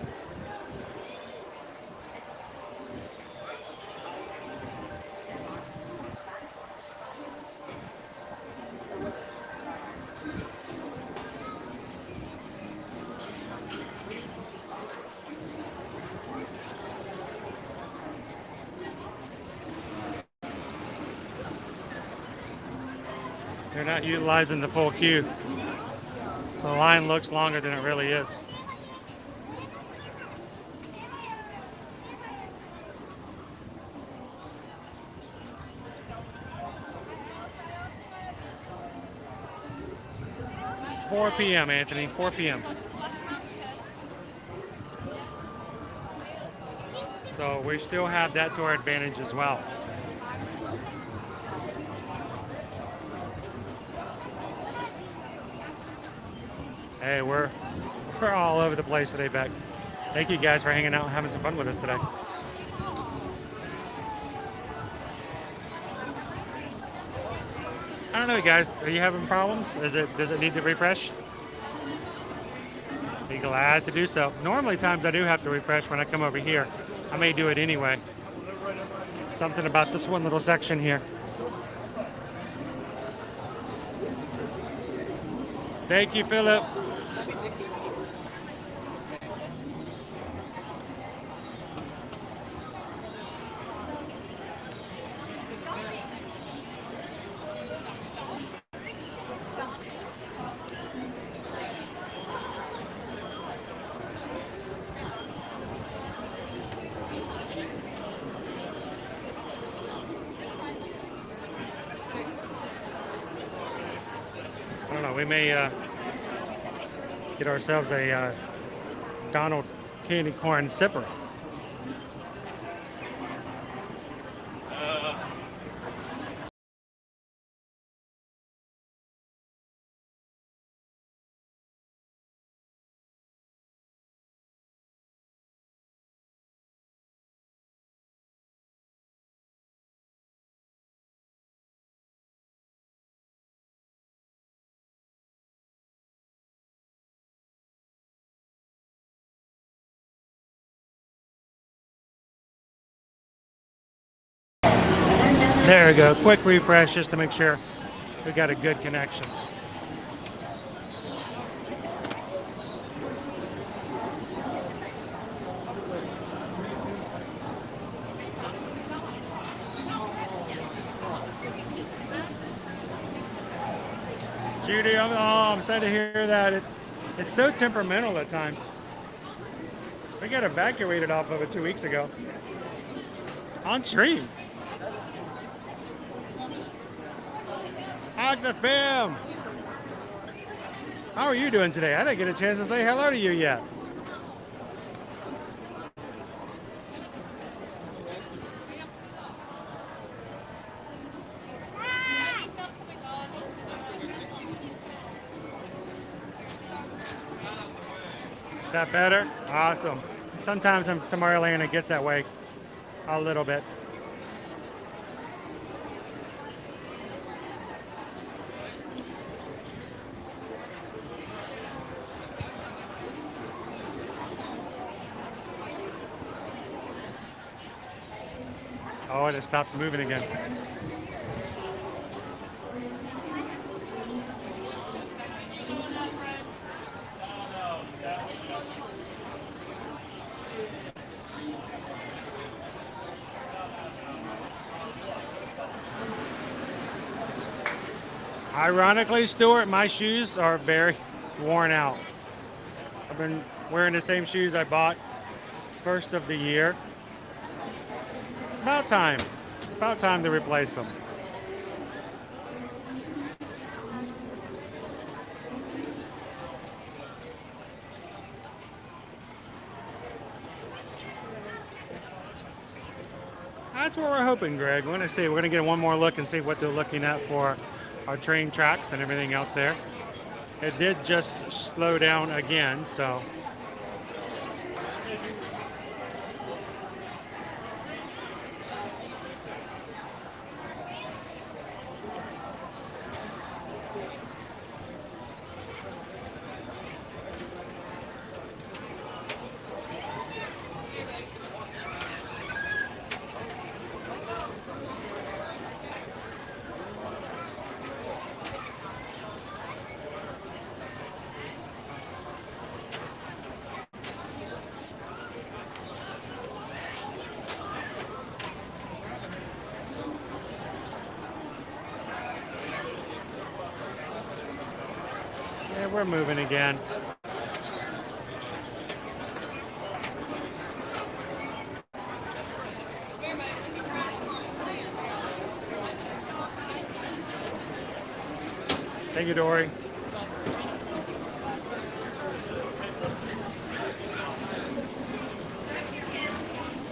They're not utilizing the full queue. So the line looks longer than it really is. "4 p.m., Anthony, 4 p.m. So we still have that to our advantage as well. Hey, we're all over the place today, Beck. Thank you guys for hanging out and having some fun with us today. I don't know, guys. Are you having problems? Does it need to refresh? Be glad to do so. Normally, times I do have to refresh when I come over here. I may do it anyway. Something about this one little section here. Thank you, Philip. I don't know, we may get ourselves a Donald candy corn sipper. There we go. Quick refresh just to make sure we got a good connection. Judy, I'm sad to hear that. It's so temperamental at times. We got evacuated off of it 2 weeks ago. On stream. Hog the fam! How are you doing today? I didn't get a chance to say hello to you yet. Is that better? Awesome. Sometimes in Tomorrowland it gets that way a little bit. Oh, it stopped moving again. Ironically, Stuart, my shoes are very worn out. I've been wearing the same shoes I bought first of the year. About time to replace them. That's what we're hoping, Greg. We're going to see. We're going to get one more look and see what they're looking at for our train tracks and everything else there. It did just slow down again, so. Yeah, we're moving again. Thank you, Dory.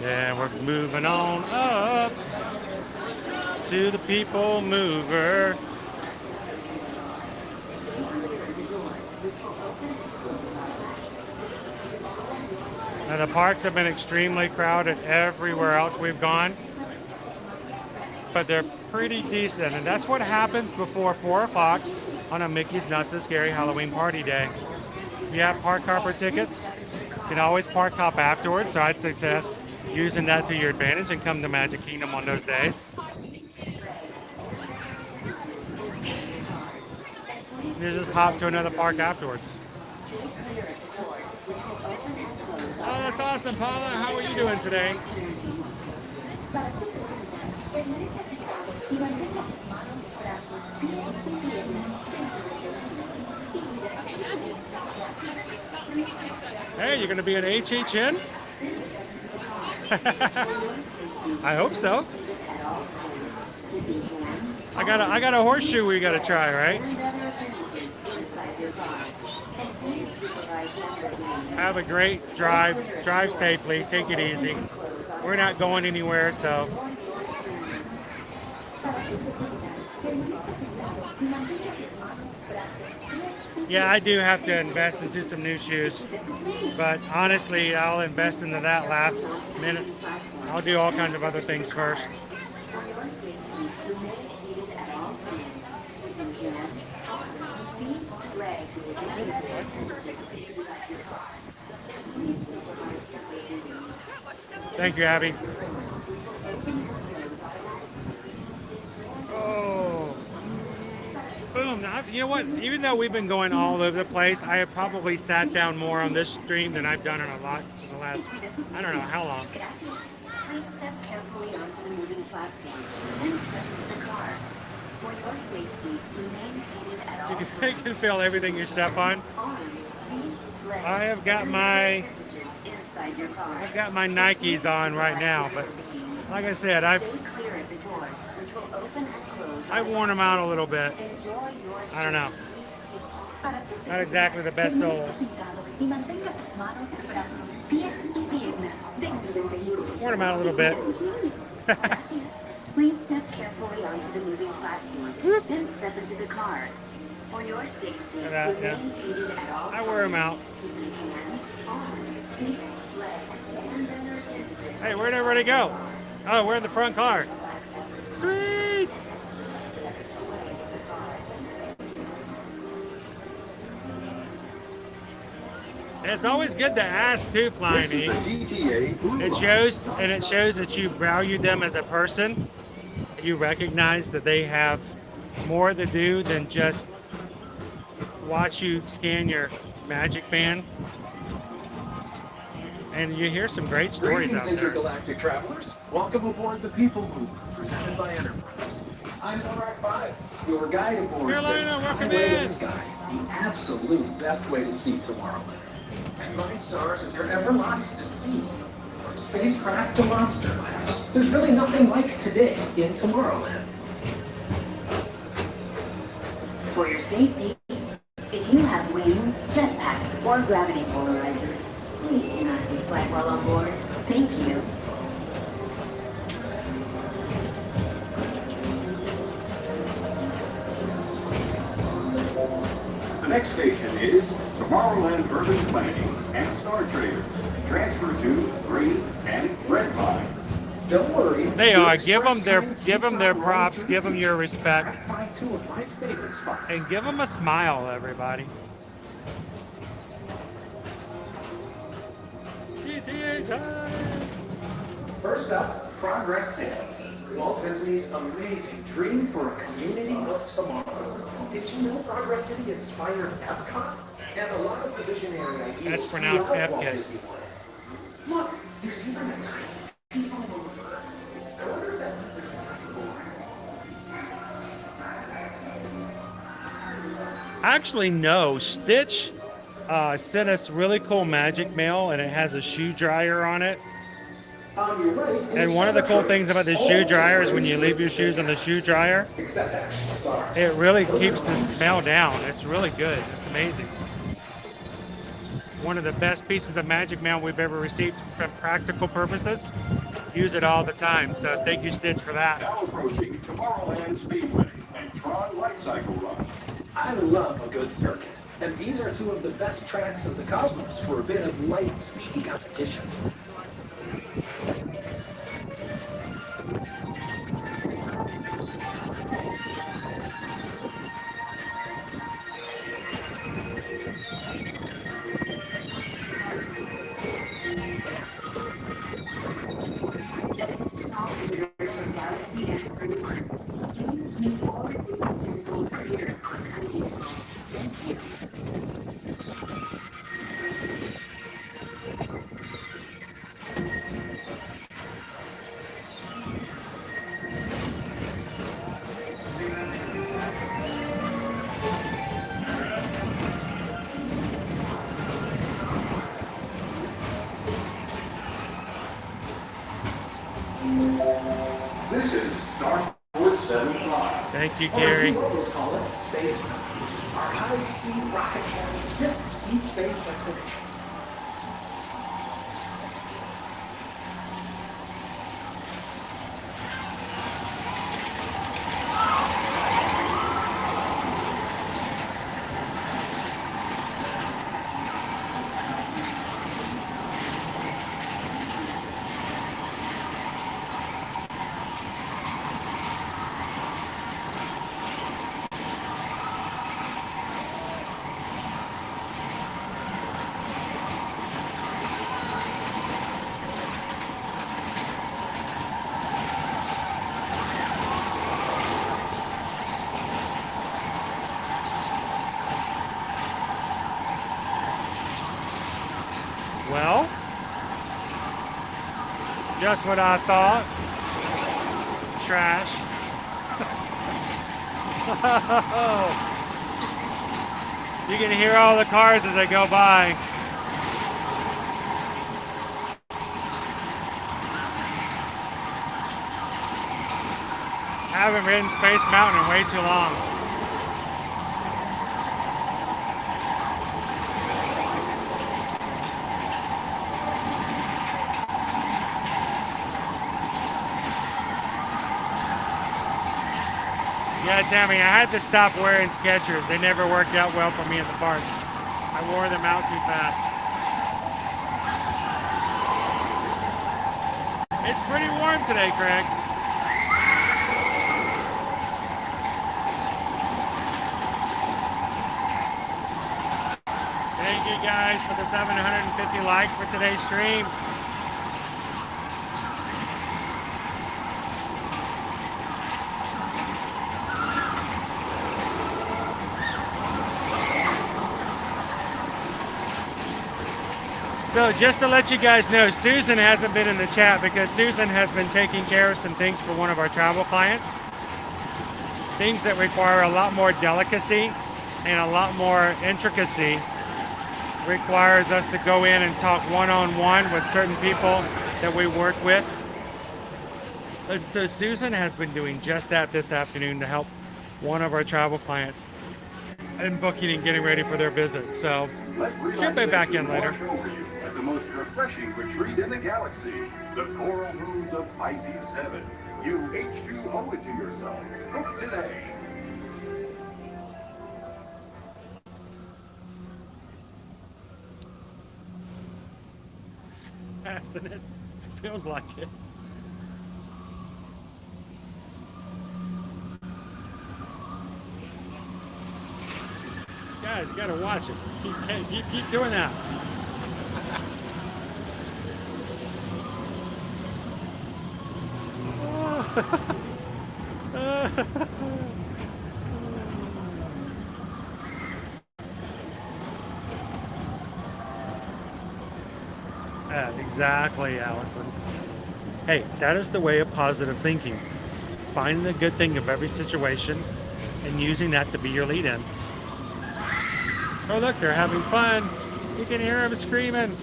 Yeah, we're moving on up to the People Mover. Now, the parks have been extremely crowded everywhere else we've gone, but they're pretty decent, and that's what happens before 4 o'clock on a Mickey's Nuts and Scary Halloween Party Day. If you have park hopper tickets, you can always park hop afterwards, so I'd suggest using that to your advantage and come to Magic Kingdom on those days. You just hop to another park afterwards. Oh, that's awesome, Paula. How are you doing today? Hey, you're gonna be an HHN? I hope so. I got a horseshoe we gotta try, right? Have a great drive. Drive safely. Take it easy. We're not going anywhere, so. Yeah, I do have to invest into some new shoes, but honestly, I'll invest into that last minute. I'll do all kinds of other things first. Thank you, Abby. Oh. Boom. Now, you know what? Even though we've been going all over the place, I have probably sat down more on this stream than I've done in a lot in the last, I don't know how long. Please step carefully onto the moving platform, then step into the car. For your safety, remain seated at all times. You can feel everything you step on. I have got my Nikes on right now, but like I said, I've worn them out a little bit. I don't know. Not exactly the best soles. Worn them out a little bit. Please step carefully onto the moving platform, then step into the car. For your safety, remain seated at all times. I wear them out. Hey, where'd everybody go? Oh, we're in the front car. Sweet! And it's always good to ask too, Flying E. It shows that you value them as a person. You recognize that they have more to do than just watch you scan your Magic Band. And you hear some great stories out there. Intergalactic travelers. Welcome aboard the People Mover, presented by Enterprise. I'm Norak 5, your guide aboard Carolina, this welcome highway in. of the sky, the absolute best way to see Tomorrowland. And my stars, is there ever lots to see? From spacecraft to monster labs, there's really nothing like today in Tomorrowland. For your safety, if you have wings, jetpacks, or gravity polarizers, please do not take flight while on board. Thank you. The next station is Tomorrowland Urban Planning and Star Traders. Transfer to Green and Red Pines. Don't worry. They are. Give them their props. Give them your respect. Two of my favorite spots. And give them a smile, everybody. GTA time. First up, Progress Sale. Walt Disney's amazing dream for a community of tomorrow. Did you know Progress City inspired Epcot? And a lot of the visionary ideas. That's pronounced throughout Walt Epcot. Disney World. Look, there's even a tiny People Mover. I wonder if that there's a tiny more. Actually, no. Stitch sent us really cool magic mail, and it has a shoe dryer on it. On your right is And one of the cool things about the shoe dryer is when you leave your shoes on the shoe dryer, it really keeps the smell down. It's really good. It's amazing. One of the best pieces of magic mail we've ever received for practical purposes. Use it all the time. So thank you, Stitch, for that. Now approaching Tomorrowland Speedway and Tron Light Cycle Run. I love a good circuit, and these are two of the best tracks in the cosmos for a bit of light, speedy competition. This is Star Wars 75. Thank you, Gary. Locals call it Space Mountain, our high-speed rocket carrying distant deep space destinations. Well, just what I thought. Trash. You can hear all the cars as they go by. I haven't ridden Space Mountain in way too long. Yeah, Tammy, I had to stop wearing Skechers. They never worked out well for me at the parks. I wore them out too fast. It's pretty warm today, Craig. Thank you guys for the 750 likes for today's stream. So just to let you guys know, Susan hasn't been in the chat because Susan has been taking care of some things for one of our travel clients. Things that require a lot more delicacy and a lot more intricacy. Requires us to go in and talk one-on-one with certain people that we work with. And so Susan has been doing just that this afternoon to help one of our travel clients in booking and getting ready for their visit. So she'll be back in later. At the most refreshing retreat in the galaxy, the coral moons of Pisces 7. You H2 owe it to yourself. Book today. Hasn't it? Feels like it. Guys, you gotta watch it. Keep doing that. Exactly, Allison. Hey, that is the way of positive thinking. Finding the good thing of every situation and using that to be your lead in. Oh, look, they're having fun. You can hear them screaming.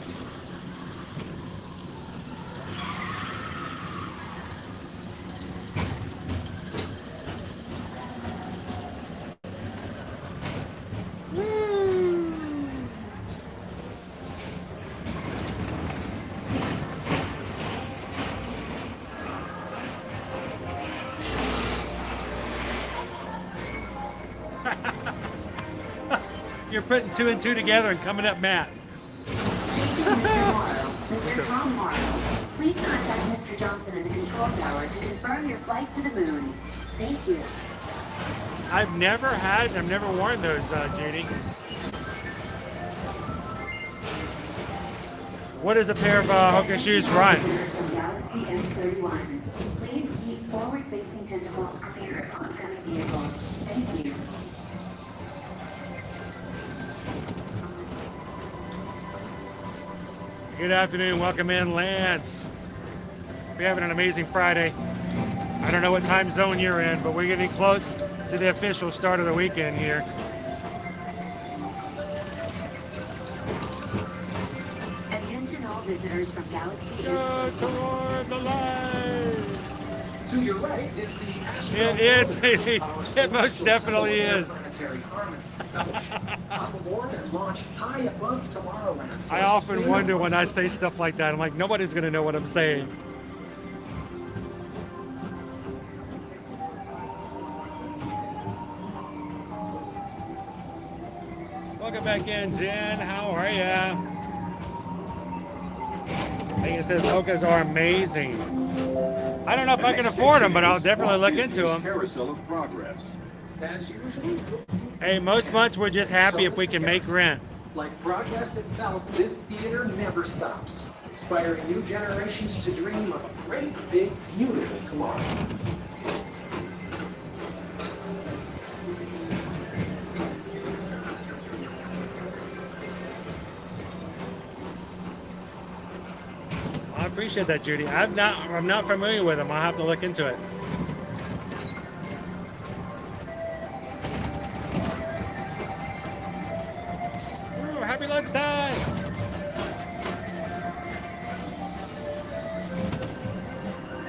You're putting two and two together and coming up math. Mr. Tom Morrow, please contact Mr. Johnson in the control tower to confirm your flight to the moon. Thank you. I've never worn those, Judy. What does a pair of Hoka shoes run? From Galaxy M31. Please keep forward-facing tentacles clear of oncoming vehicles. Thank you. Good afternoon, welcome in, Lance. We're having an amazing Friday. I don't know what time zone you're in, but we're getting close to the official start of the weekend here. Attention all visitors from Galaxy Go toward the light. To your right is the It is. It most definitely is. Hop aboard and launch high above Tomorrowland. for I a often spin wonder when I amongst say stuff like that. I'm like, nobody's going to know what I'm saying. Welcome back in, Jen. How are ya? I think it says Hokas are amazing. I don't know if I can afford them, but I'll definitely look into them. Carousel of Progress. As usual, Hey, most months we're just happy if we can make rent. like progress itself, this theater never stops, inspiring new generations to dream of a great, big, beautiful tomorrow. I appreciate that, Judy. I'm not familiar with them. I'll have to look into it. Ooh, happy lunchtime!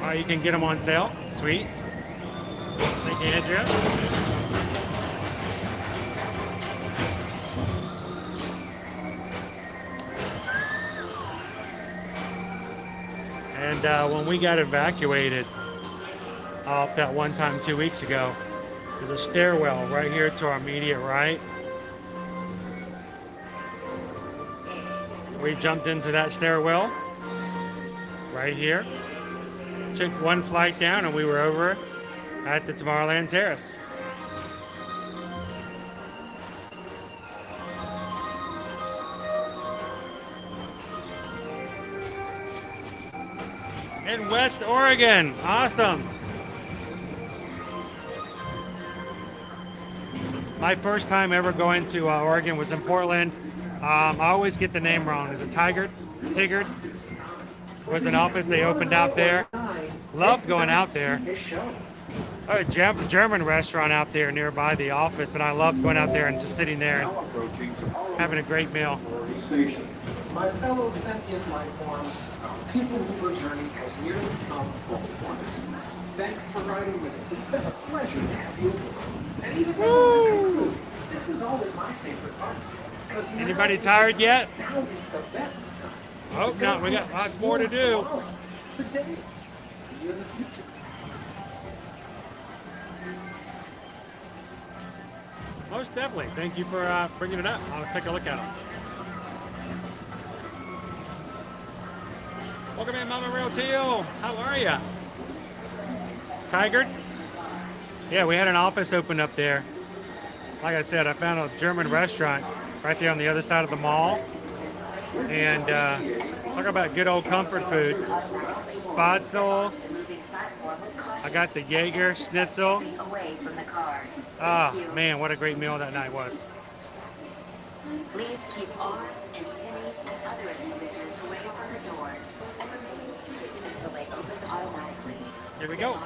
Oh, you can get them on sale. Sweet. Thank you, Andrea. And when we got evacuated off that one time 2 weeks ago, there's a stairwell right here to our immediate right. We jumped into that stairwell right here, took one flight down, and we were over at the Tomorrowland Terrace. In West Oregon. Awesome. My first time ever going to Oregon was in Portland. I always get the name wrong. Is it Tigard? Was an office they opened out there. Loved going out there. A German restaurant out there nearby the office, and I loved going out there and just sitting there and having a great meal. My fellow sentient life forms, our People Mover journey has nearly come full 150. Thanks for riding with us. It's been a pleasure to have you. And even though we're concluding, this is always my favorite part. Anybody tired yet? Now is the best time. Oh, no, we got lots more to do. Today. See you in the future. Most definitely. Thank you for bringing it up. I'll take a look at them. Welcome in, Mama Real Teal. How are ya? Tigard? Yeah, we had an office open up there. Like I said, I found a German restaurant right there on the other side of the mall. And talk about good old comfort food. Spatzel. I got the Jaeger Schnitzel. Ah, man, what a great meal that night was. Please keep arms and tinny and other appendages away from the doors and remain seated until they open automatically. Here we go.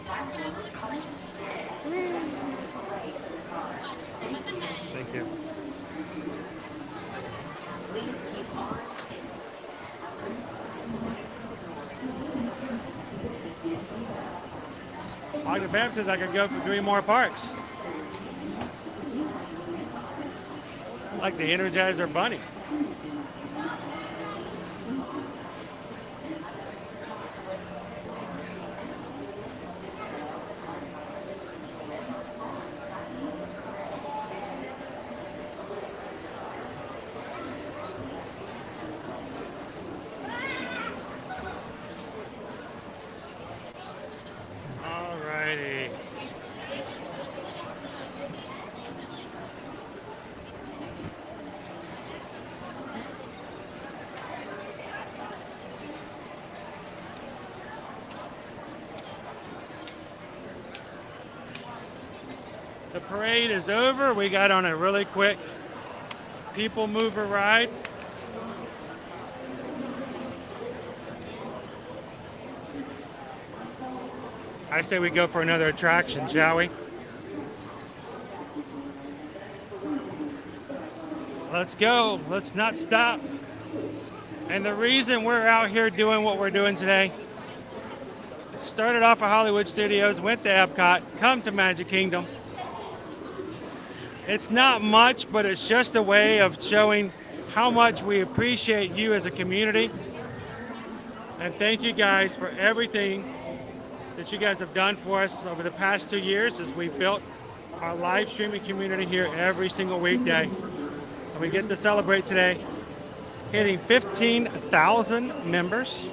Caution and exit away from the car. Thank you. Please keep on. Like the fam says, I could go for 3 more parks. Like the Energizer Bunny. Alrighty. The parade is over. We got on a really quick people mover ride. I say we go for another attraction, shall we? Let's go. Let's not stop. And the reason we're out here doing what we're doing today, started off at Hollywood Studios, went to Epcot, come to Magic Kingdom. It's not much, but it's just a way of showing how much we appreciate you as a community. And thank you guys for everything that you guys have done for us over the past 2 years as we built our live streaming community here every single weekday. And we get to celebrate today, hitting 15,000 members.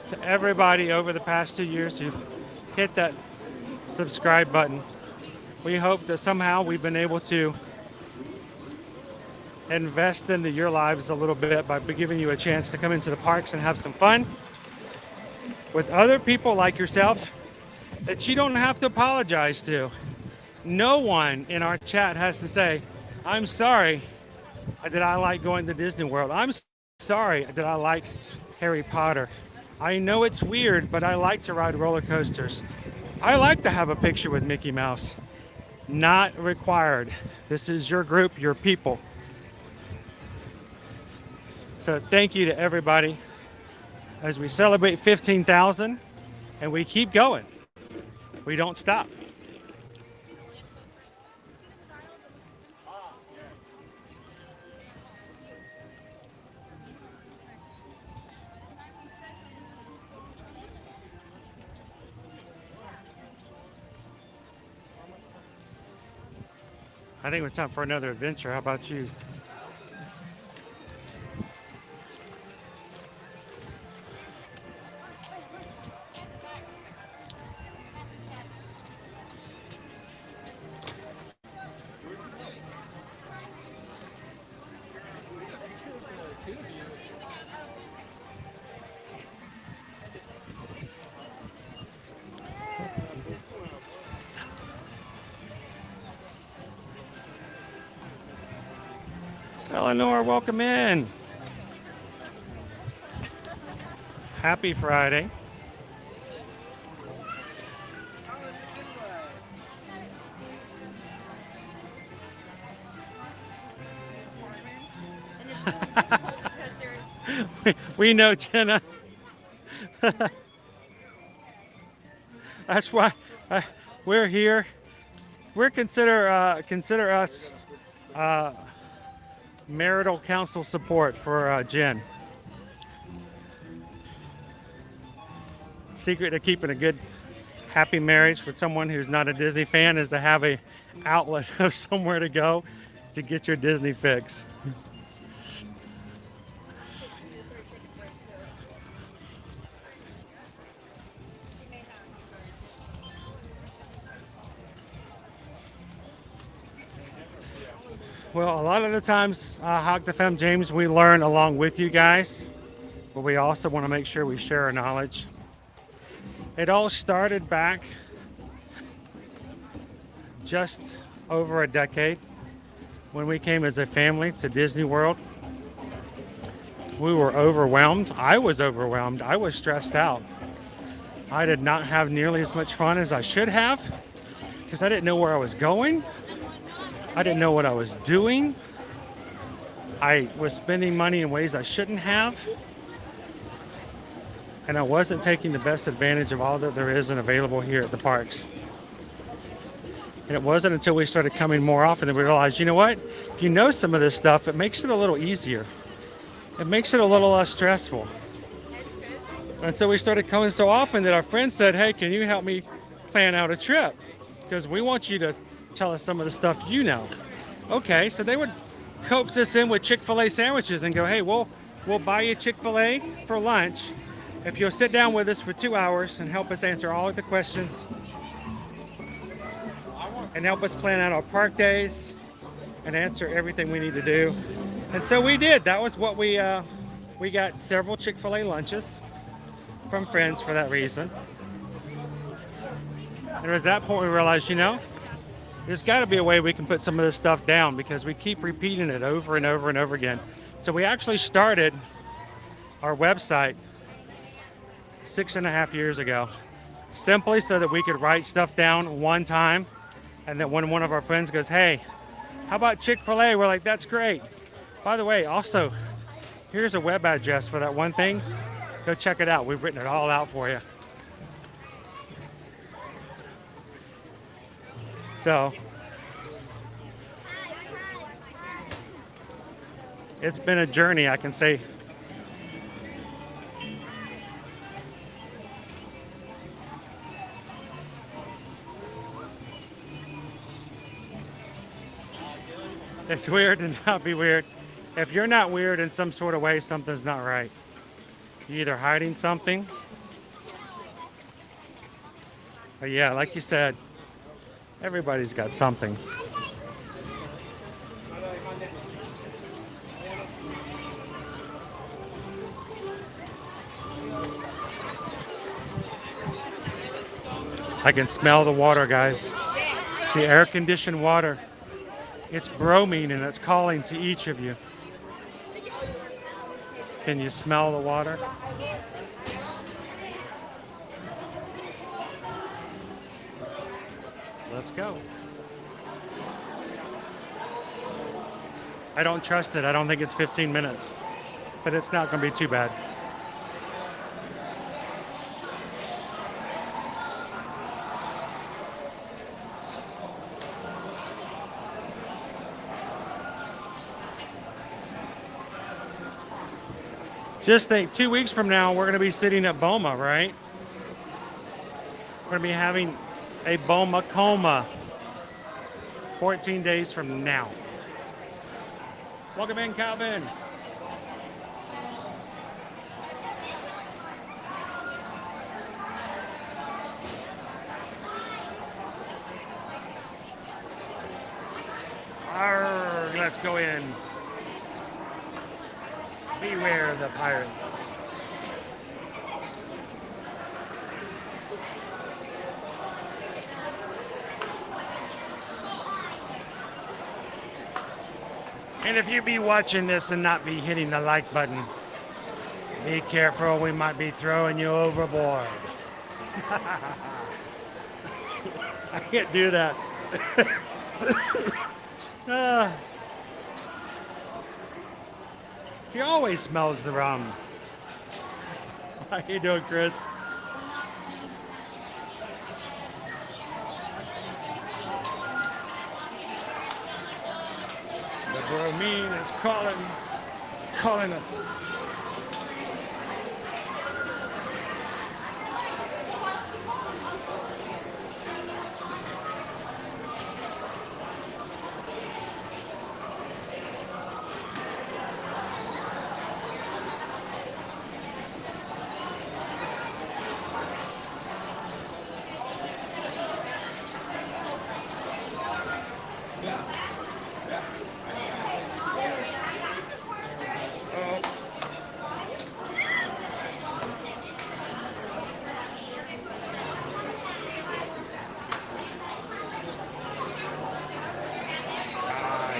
To everybody over the past 2 years who've hit that subscribe button. We hope that somehow we've been able to invest into your lives a little bit by giving you a chance to come into the parks and have some fun with other people like yourself that you don't have to apologize to. No one in our chat has to say, I'm sorry that I like going to Disney World. I'm sorry that I like Harry Potter. I know it's weird, but I like to ride roller coasters. I like to have a picture with Mickey Mouse. Not required. This is your group, your people. So thank you to everybody as we celebrate 15,000 and we keep going. We don't stop. I think it's time for another adventure. How about you? Eleanor, welcome in. Happy Friday. We know, Jenna. That's why we're here. We're consider us marital counsel support for Jen. Secret to keeping a good, happy marriage with someone who's not a Disney fan is to have a outlet of somewhere to go to get your Disney fix. Well, a lot of the times, Hawk the Fem James, we learn along with you guys, but we also want to make sure we share our knowledge. It all started back just over a decade when we came as a family to Disney World. We were overwhelmed. I was overwhelmed. I was stressed out. I did not have nearly as much fun as I should have. because I didn't know where I was going. I didn't know what I was doing. I was spending money in ways I shouldn't have. And I wasn't taking the best advantage of all that there is and available here at the parks. And it wasn't until we started coming more often that we realized, you know what? If you know some of this stuff, it makes it a little easier. It makes it a little less stressful. And so we started coming so often that our friends said, hey, can you help me plan out a trip? Because we want you to tell us some of the stuff you know. Okay, so they would coax us in with Chick-fil-A sandwiches and go, hey, we'll buy you Chick-fil-A for lunch if you'll sit down with us for 2 hours and help us answer all of the questions and help us plan out our park days and answer everything we need to do. And so we did. That was what we got several Chick-fil-A lunches from friends for that reason. And it was that point we realized, you know, there's got to be a way we can put some of this stuff down because we keep repeating it over and over and over again. So we actually started our website 6.5 years ago, simply so that we could write stuff down one time, and that when one of our friends goes, hey, how about Chick-fil-A? We're like, that's great. By the way, also, here's a web address for that one thing. Go check it out. We've written it all out for you. So, it's been a journey, I can say. It's weird to not be weird. If you're not weird in some sort of way, something's not right. You're either hiding something, or yeah, like you said, everybody's got something. I can smell the water, guys. The air-conditioned water. It's bromine and it's calling to each of you. Can you smell the water? Let's go. I don't trust it. I don't think it's 15 minutes, but it's not going to be too bad. Just think, 2 weeks from now, we're going to be sitting at Boma, right? We're going to be having a Boma coma 14 days from now. Welcome in, Calvin. Arrgh, let's go in. Beware the pirates. And if you be watching this and not be hitting the like button, be careful, we might be throwing you overboard. I can't do that. He always smells the rum. How you doing, Chris? The bromine is calling us.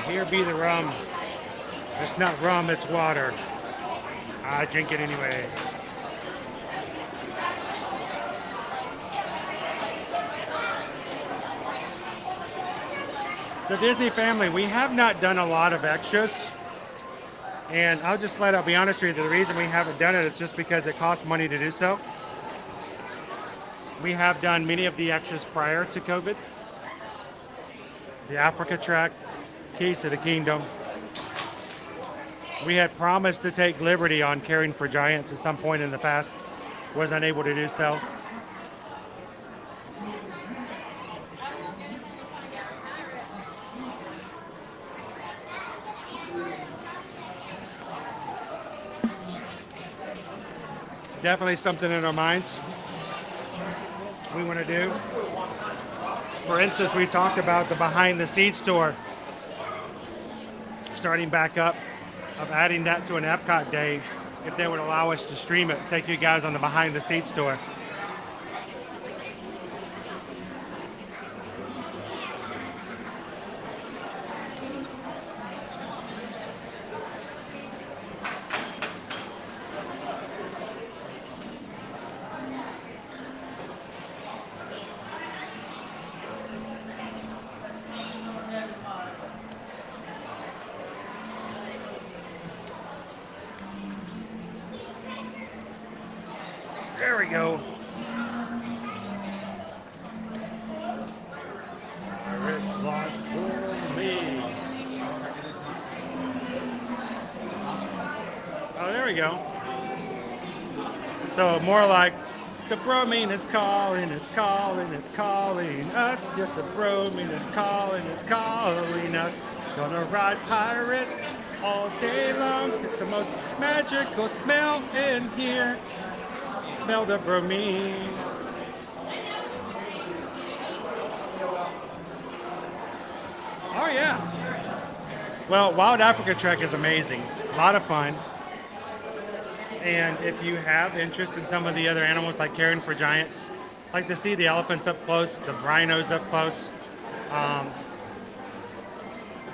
Here be the rum. It's not rum, it's water. I drink it anyway. So Disney family, we have not done a lot of extras. And I'll just flat out be honest with you, the reason we haven't done it is just because it costs money to do so. We have done many of the extras prior to COVID. The Africa track, Keys to the Kingdom. We had promised to take Liberty on Caring for Giants at some point in the past. Was unable to do so. Definitely something in our minds we want to do. For instance, we talked about the behind the scenes tour starting back up, of adding that to an Epcot day if they would allow us to stream it, take you guys on the behind the scenes tour. There we go. It's lost for me. Oh, there we go. So more like the bromine is calling, it's calling, it's calling us. Yes, the bromine is calling, it's calling us. Gonna ride pirates all day long. It's the most magical smell in here. Smell the bromine. Oh yeah. Well, Wild Africa Trek is amazing. A lot of fun. And if you have interest in some of the other animals like Caring for Giants, like to see the elephants up close, the rhinos up close,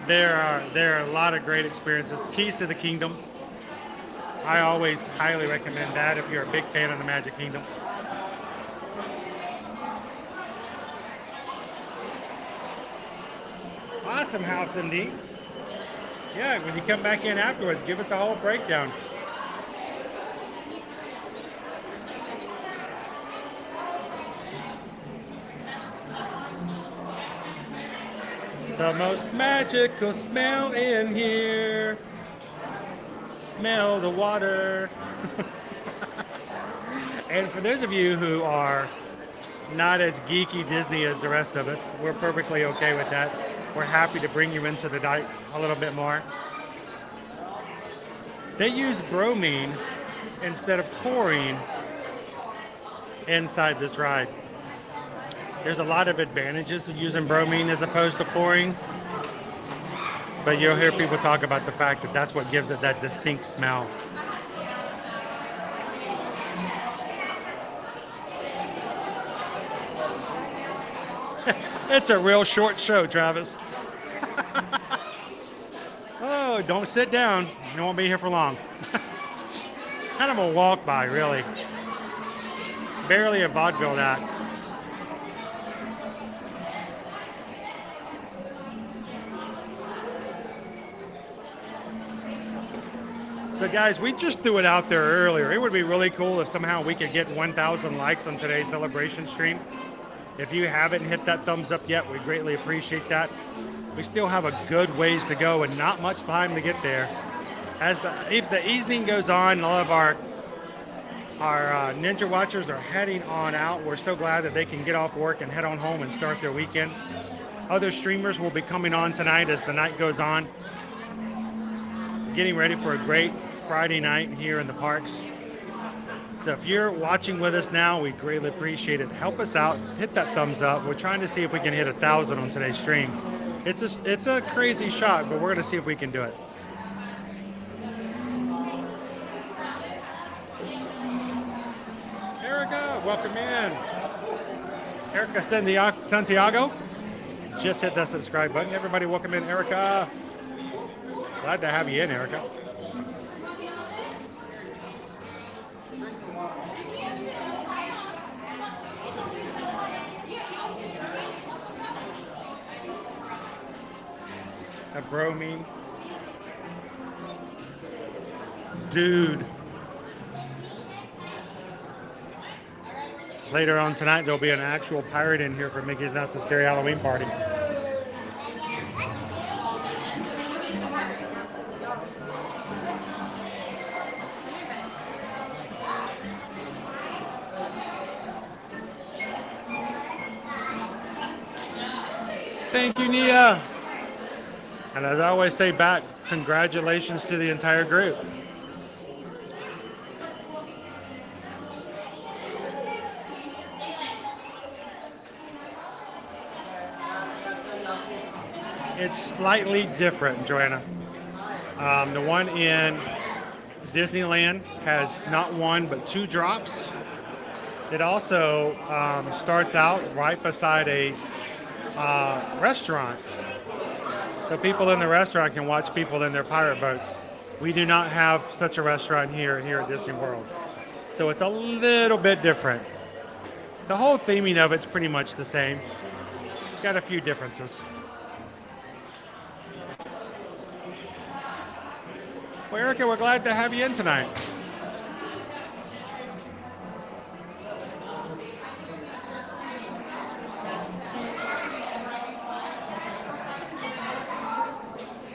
there are a lot of great experiences. Keys to the Kingdom. I always highly recommend that if you're a big fan of the Magic Kingdom. Awesome house indeed. Yeah, when you come back in afterwards, give us a whole breakdown. The most magical smell in here. Smell the water. And for those of you who are not as geeky Disney as the rest of us, we're perfectly okay with that. We're happy to bring you into the night a little bit more. They use bromine instead of chlorine inside this ride. There's a lot of advantages of using bromine as opposed to chlorine. But you'll hear people talk about the fact that that's what gives it that distinct smell. It's a real short show, Travis. Oh, don't sit down. You won't be here for long. Kind of a walk by, really. Barely a vaudeville act. So guys, we just threw it out there earlier. It would be really cool if somehow we could get 1,000 likes on today's celebration stream. If you haven't hit that thumbs up yet, we greatly appreciate that. We still have a good ways to go and not much time to get there. As the evening goes on, all of our Ninja Watchers are heading on out. We're so glad that they can get off work and head on home and start their weekend. Other streamers will be coming on tonight as the night goes on. Getting ready for a great Friday night here in the parks. So if you're watching with us now, we greatly appreciate it. Help us out, hit that thumbs up. We're trying to see if we can hit 1,000 on today's stream. It's a crazy shot, but we're gonna see if we can do it. Erica, welcome in. Erica Santiago, just hit that subscribe button. Everybody welcome in Erica. Glad to have you in, Erica. a bromine. Dude. Later on tonight, there'll be an actual pirate in here for Mickey's Not So Scary Halloween Party. Thank you, Nia. And as I always say back, congratulations to the entire group. It's slightly different, Joanna. The one in Disneyland has not one but 2 drops. It also starts out right beside a restaurant. So people in the restaurant can watch people in their pirate boats. We do not have such a restaurant here at Disney World. So it's a little bit different. The whole theming of it's pretty much the same. Got a few differences. Well, Erica, we're glad to have you in tonight.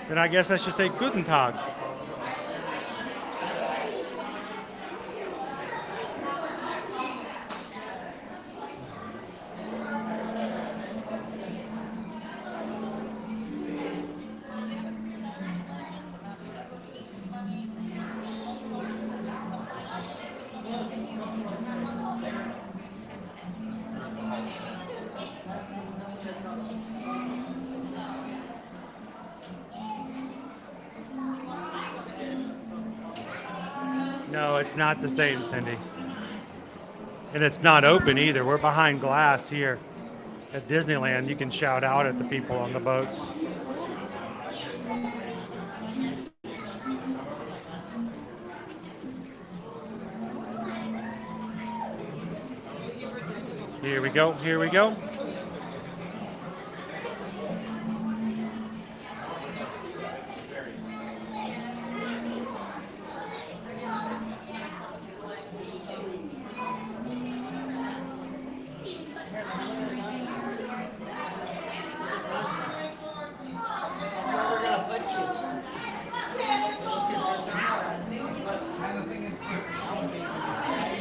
Then I guess I should say Guten Tag. No, it's not the same, Cindy. And it's not open either. We're behind glass here at Disneyland. You can shout out at the people on the boats. Here we go, here we go.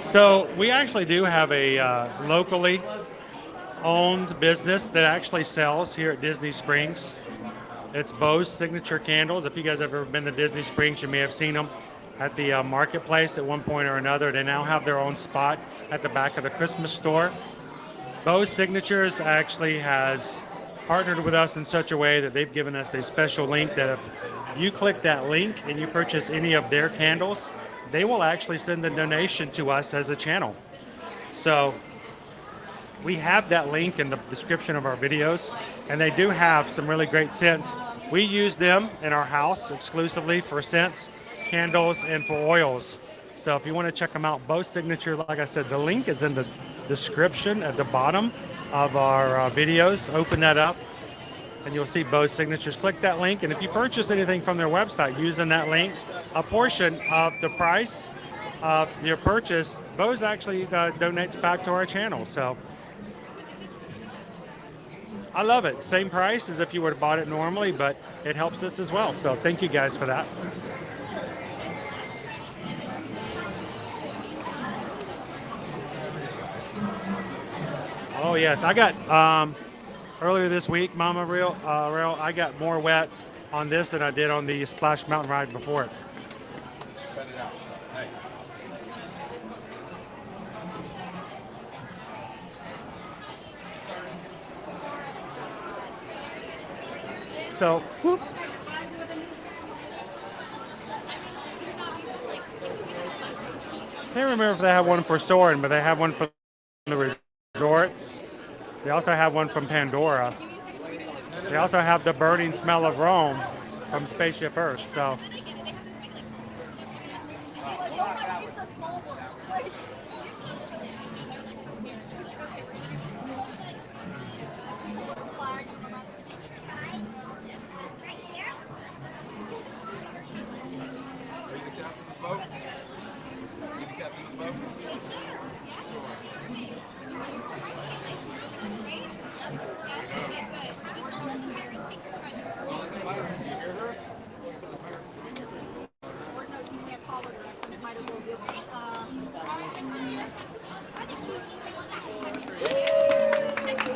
So we actually do have a locally owned business that actually sells here at Disney Springs. It's Beau's Signature Candles. If you guys have ever been to Disney Springs, you may have seen them at the marketplace at one point or another. They now have their own spot at the back of the Christmas store. Beau's Signatures actually has partnered with us in such a way that they've given us a special link that if you click that link and you purchase any of their candles, they will actually send a donation to us as a channel. So we have that link in the description of our videos, and they do have some really great scents. We use them in our house exclusively for scents, candles, and for oils. So if you want to check them out, Beau's Signature, like I said, the link is in the description at the bottom of our videos. Open that up and you'll see Beau's Signatures. Click that link, and if you purchase anything from their website using that link, a portion of the price of your purchase, Beau's actually donates back to our channel. So I love it. Same price as if you would have bought it normally, but it helps us as well. So thank you guys for that. Oh yes, I got earlier this week, Mama Real, I got more wet on this than I did on the Splash Mountain ride before it. So, whoop. I can't remember if they have one for Soarin', but they have one for the resorts. They also have one from Pandora. They also have the burning smell of Rome from Spaceship Earth. So, boat? Handicap in the boat?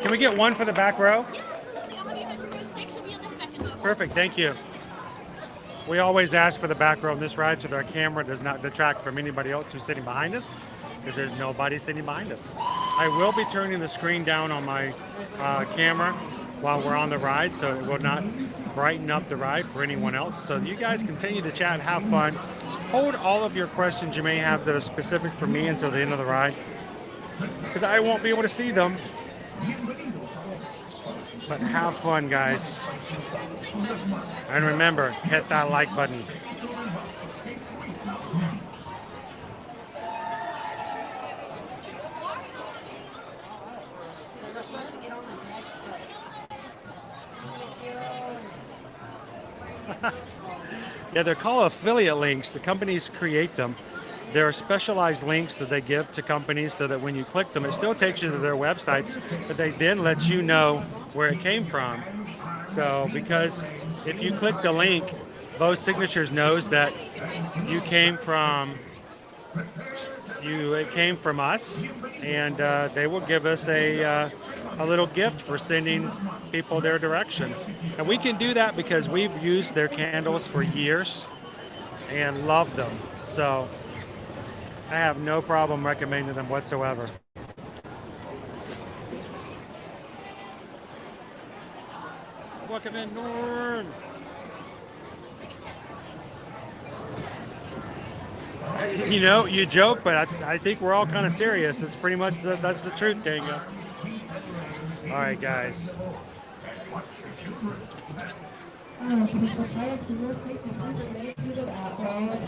Can we get one for the back row? Yeah, absolutely. I'll have you enter row 6. You'll be on the second boat. Perfect, thank you. We always ask for the back row on this ride so that our camera does not detract from anybody else who's sitting behind us, because there's nobody sitting behind us. I will be turning the screen down on my camera while we're on the ride, so it will not brighten up the ride for anyone else. So you guys continue to chat, have fun. Hold all of your questions you may have that are specific for me until the end of the ride, because I won't be able to see them. But have fun, guys. And remember, hit that like button. Yeah, they're called affiliate links. The companies create them. There are specialized links that they give to companies so that when you click them, it still takes you to their websites, but they then let you know where it came from. So because if you click the link, Bow Signatures knows that you came from it came from us, and they will give us a little gift for sending people their direction. And we can do that because we've used their candles for years and love them. So I have no problem recommending them whatsoever. Welcome in, Norm. You know, you joke, but I think we're all kind of serious. It's pretty much that's the truth, Kanga. All right, guys. Potential pilots for your safety, please remain seated at all times.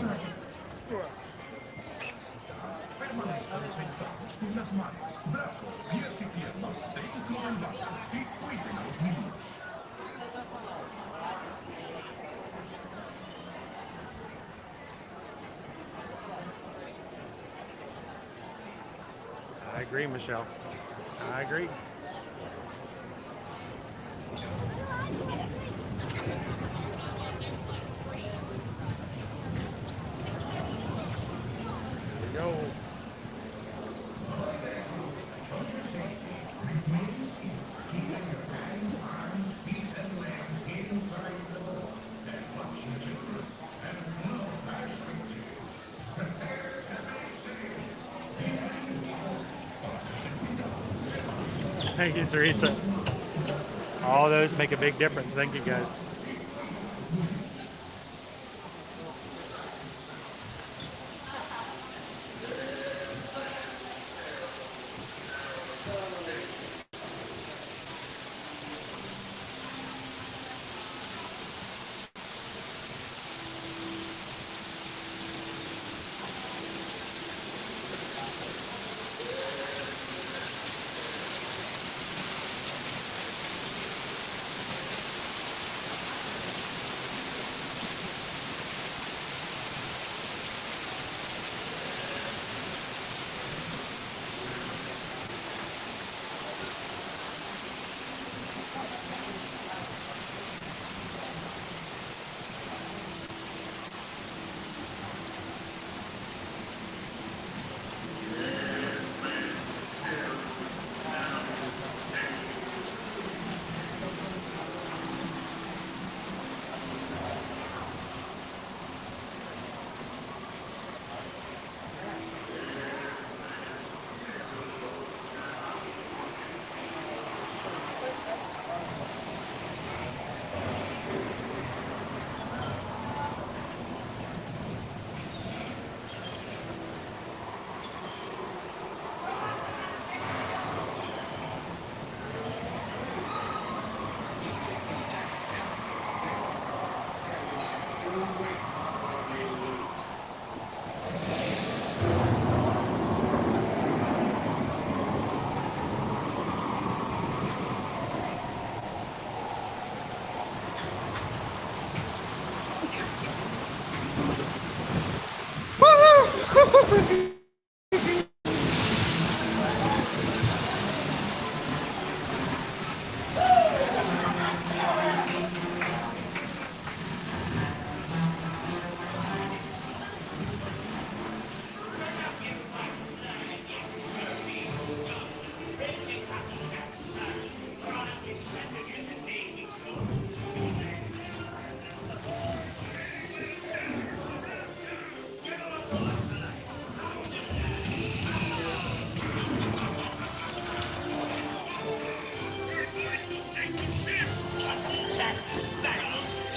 Permanezcan sentados con las manos, brazos, pies y piernas dentro del barco y cuiden a los niños. I agree, Michelle. I agree. Here we go. Thank you, Teresa. All those make a big difference. Thank you, guys.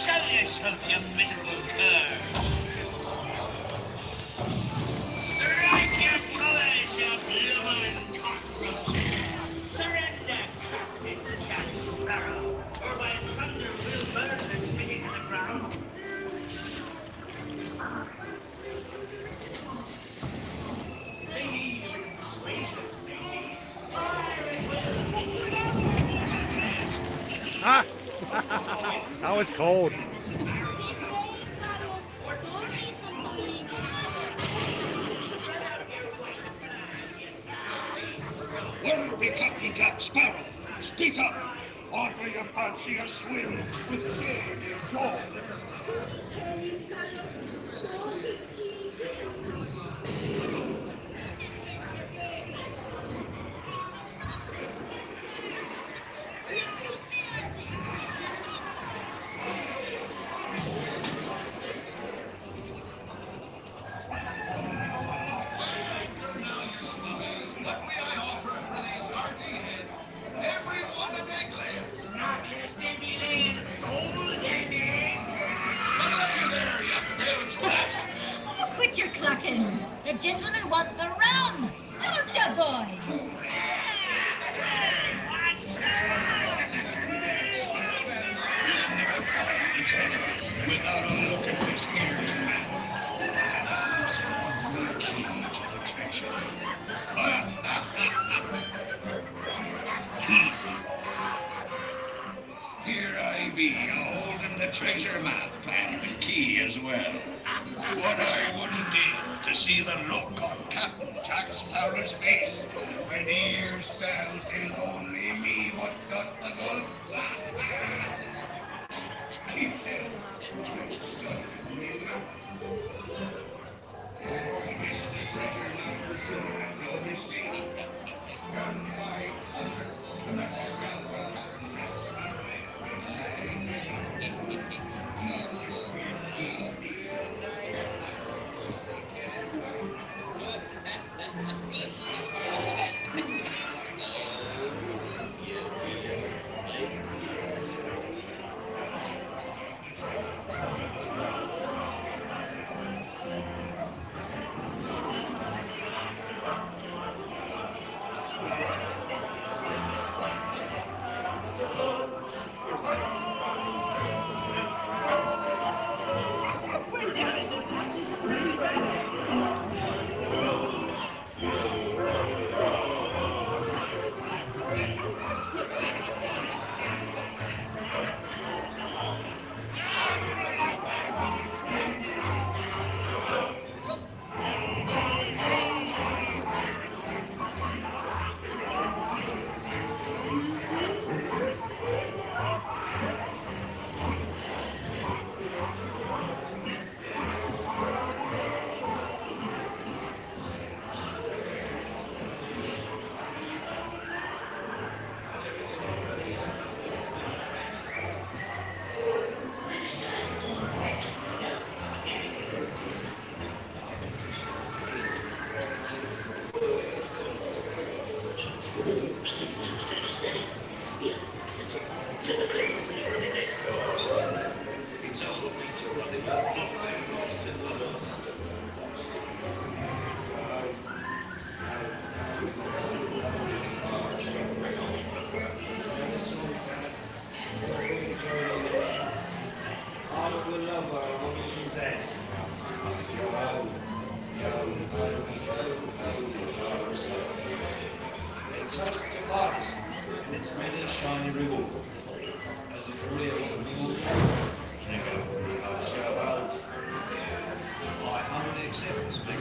Show yourself, you miserable cur! Strike your colors, you bloomin' cockroach! Surrender, Captain Jack Sparrow, or by thunder we'll burn the city to the ground! Ah! That was cold. Where be Captain Jack Sparrow? Speak up! Or do you fancy a swim with game in jaws? Quit your clucking. The gentlemen want the rum. Don't you, boys? Without a look at this here the key to the treasure. Here I be, holding the treasure map and the key as well. What I wouldn't give to see the look on Captain Jack Sparrow's face when he hears tell 'tis only me what's got the goods. Keep still. It's the treasure number 2 and no mistake. Run by thunder, let's go. It's many shiny reward. As a career of legal trigger, I humbly accept this big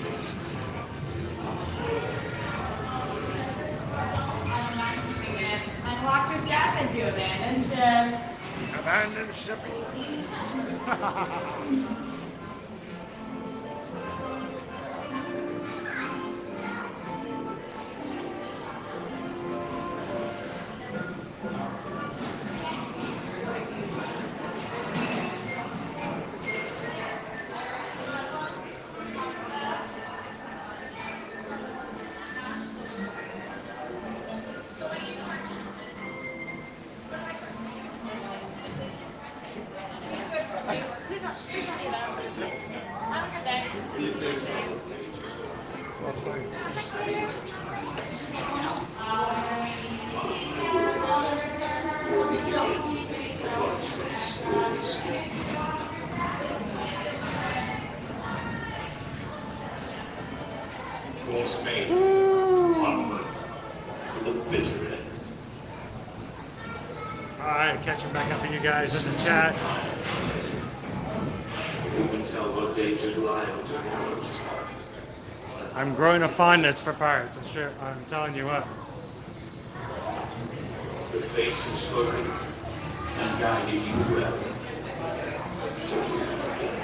Abandon shippies. Course made. Onward to the bitter end. Alright, catching back up with you guys in the chat. Who can tell what dangers lie on tomorrow's heart? I'm growing a fondness for pirates. I'm telling you what. The fates have spoken and guided you well. Till we meet again.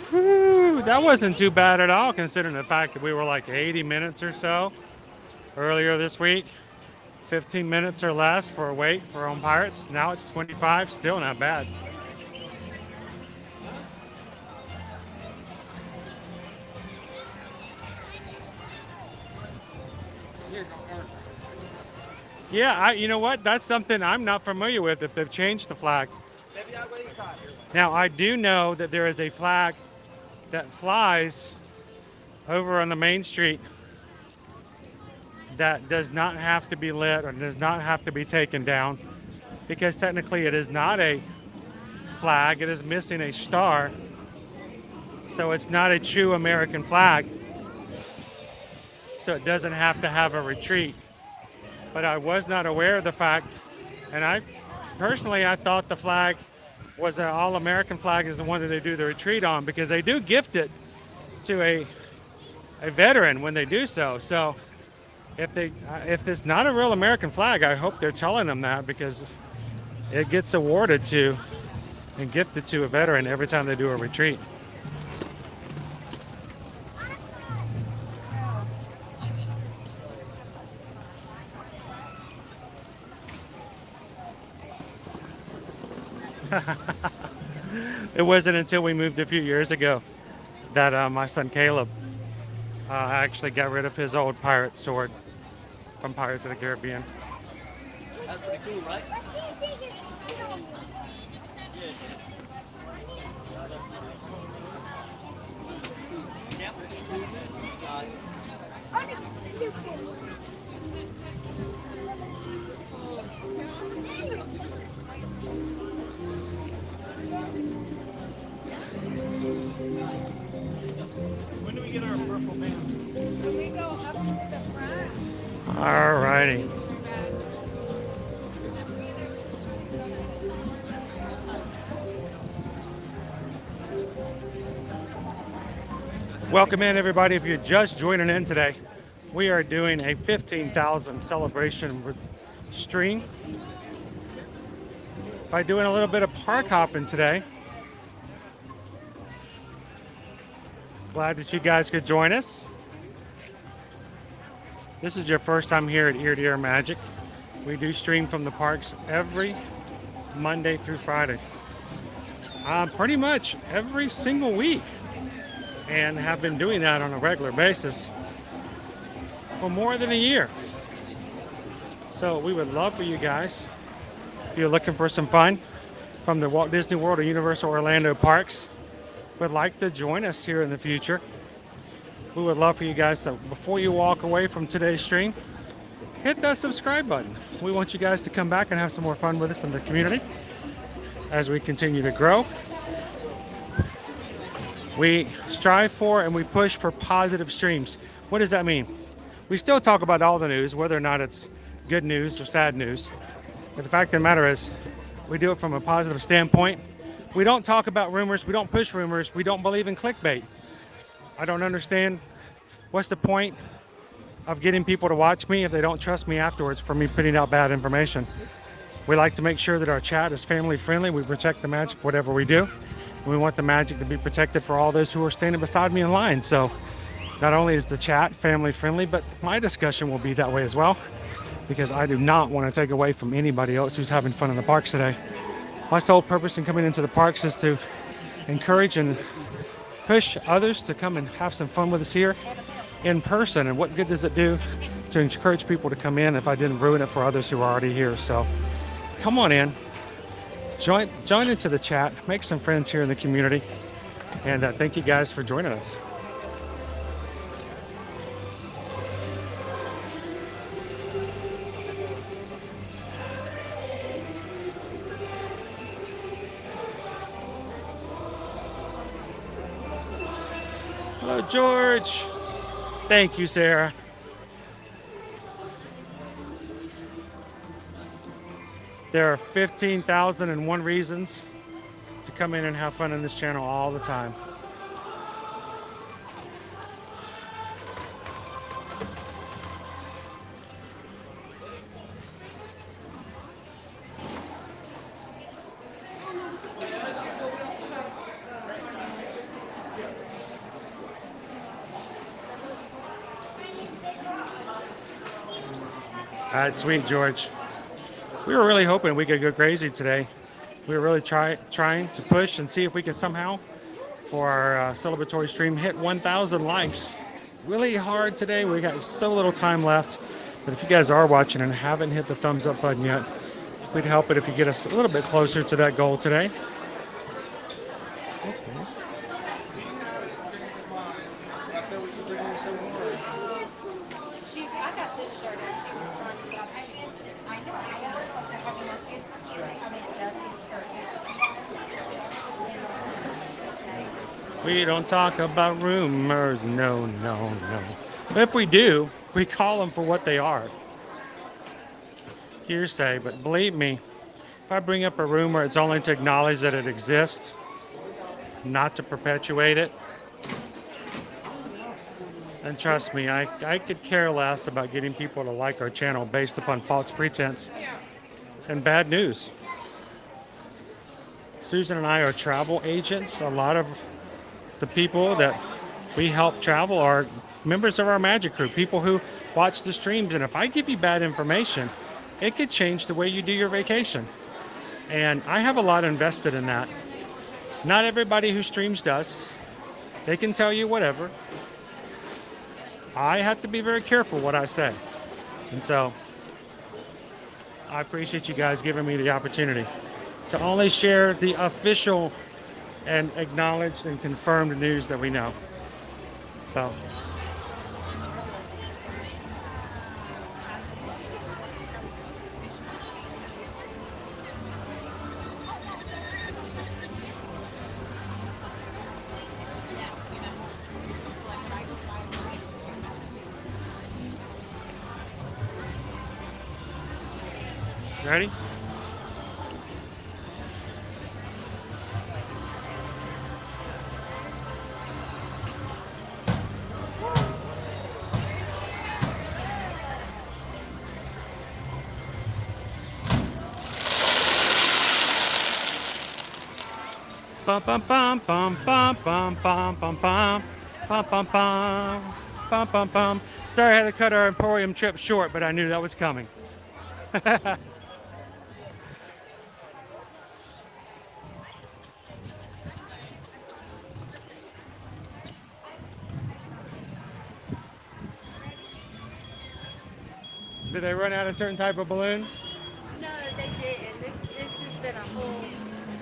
Whew, that wasn't too bad at all, considering the fact that we were like 80 minutes or so earlier this week. 15 minutes or less for a wait for on Pirates. Now it's 25, still not bad. Yeah, you know what? That's something I'm not familiar with, if they've changed the flag. Now, I do know that there is a flag that flies over on the main street that does not have to be lit or does not have to be taken down, because technically it is not a flag. It is missing a star. So it's not a true American flag. So it doesn't have to have a retreat. But I was not aware of the fact, and I thought the flag was an all-American flag, is the one that they do the retreat on, because they do gift it to a veteran when they do so. So if it's not a real American flag, I hope they're telling them that, because it gets awarded to and gifted to a veteran every time they do a retreat. It wasn't until we moved a few years ago that my son Caleb actually got rid of his old pirate sword from Pirates of the Caribbean. That's pretty cool, right? When do we get our purple band? We go up to the front. Alrighty. Welcome in, everybody. If you're just joining in today, we are doing a 15,000 celebration stream by doing a little bit of park hopping today. Glad that you guys could join us. This is your first time here at Ear to Ear Magic. We do stream from the parks every Monday through Friday. Pretty much every single week. And have been doing that on a regular basis for more than a year. So we would love for you guys, if you're looking for some fun from the Walt Disney World or Universal Orlando parks, would like to join us here in the future, we would love for you guys to, before you walk away from today's stream, hit that subscribe button. We want you guys to come back and have some more fun with us in the community as we continue to grow. We strive for and we push for positive streams. What does that mean? We still talk about all the news, whether or not it's good news or sad news. But the fact of the matter is, we do it from a positive standpoint. We don't talk about rumors. We don't push rumors. We don't believe in clickbait. I don't understand what's the point of getting people to watch me if they don't trust me afterwards for me putting out bad information. We like to make sure that our chat is family friendly. We protect the magic, whatever we do. We want the magic to be protected for all those who are standing beside me in line. So not only is the chat family friendly, but my discussion will be that way as well, because I do not want to take away from anybody else who's having fun in the parks today. My sole purpose in coming into the parks is to encourage and push others to come and have some fun with us here in person. And what good does it do to encourage people to come in if I didn't ruin it for others who are already here? So come on in. Join into the chat, make some friends here in the community, and thank you guys for joining us. Hello, George. Thank you, Sarah. There are 15,001 reasons to come in and have fun on this channel all the time. That's sweet, George. We were really hoping we could go crazy today. We were really trying to push and see if we could somehow, for our celebratory stream, hit 1,000 likes. Really hard today. We got so little time left. But if you guys are watching and haven't hit the thumbs up button yet, we'd help it if you get us a little bit closer to that goal today. I got this shirt and she was trying to sell it. I know. We don't talk about rumors, no, no, no. But if we do, we call them for what they are. Hearsay, but believe me, if I bring up a rumor, it's only to acknowledge that it exists, not to perpetuate it. And trust me, I could care less about getting people to like our channel based upon false pretense and bad news. Susan and I are travel agents. A lot of the people that we help travel are members of our magic crew, people who watch the streams. And if I give you bad information, it could change the way you do your vacation. And I have a lot invested in that. Not everybody who streams does. They can tell you whatever. I have to be very careful what I say. And so I appreciate you guys giving me the opportunity to only share the official and acknowledged and confirmed news that we know. So ready? Bum bum bum bum bum bum bum bum bum bum bum bum bum bum bum. Sorry, I had to cut our Emporium trip short, but I knew that was coming. Did they run out of a certain type of balloon? No, they didn't. This has been a whole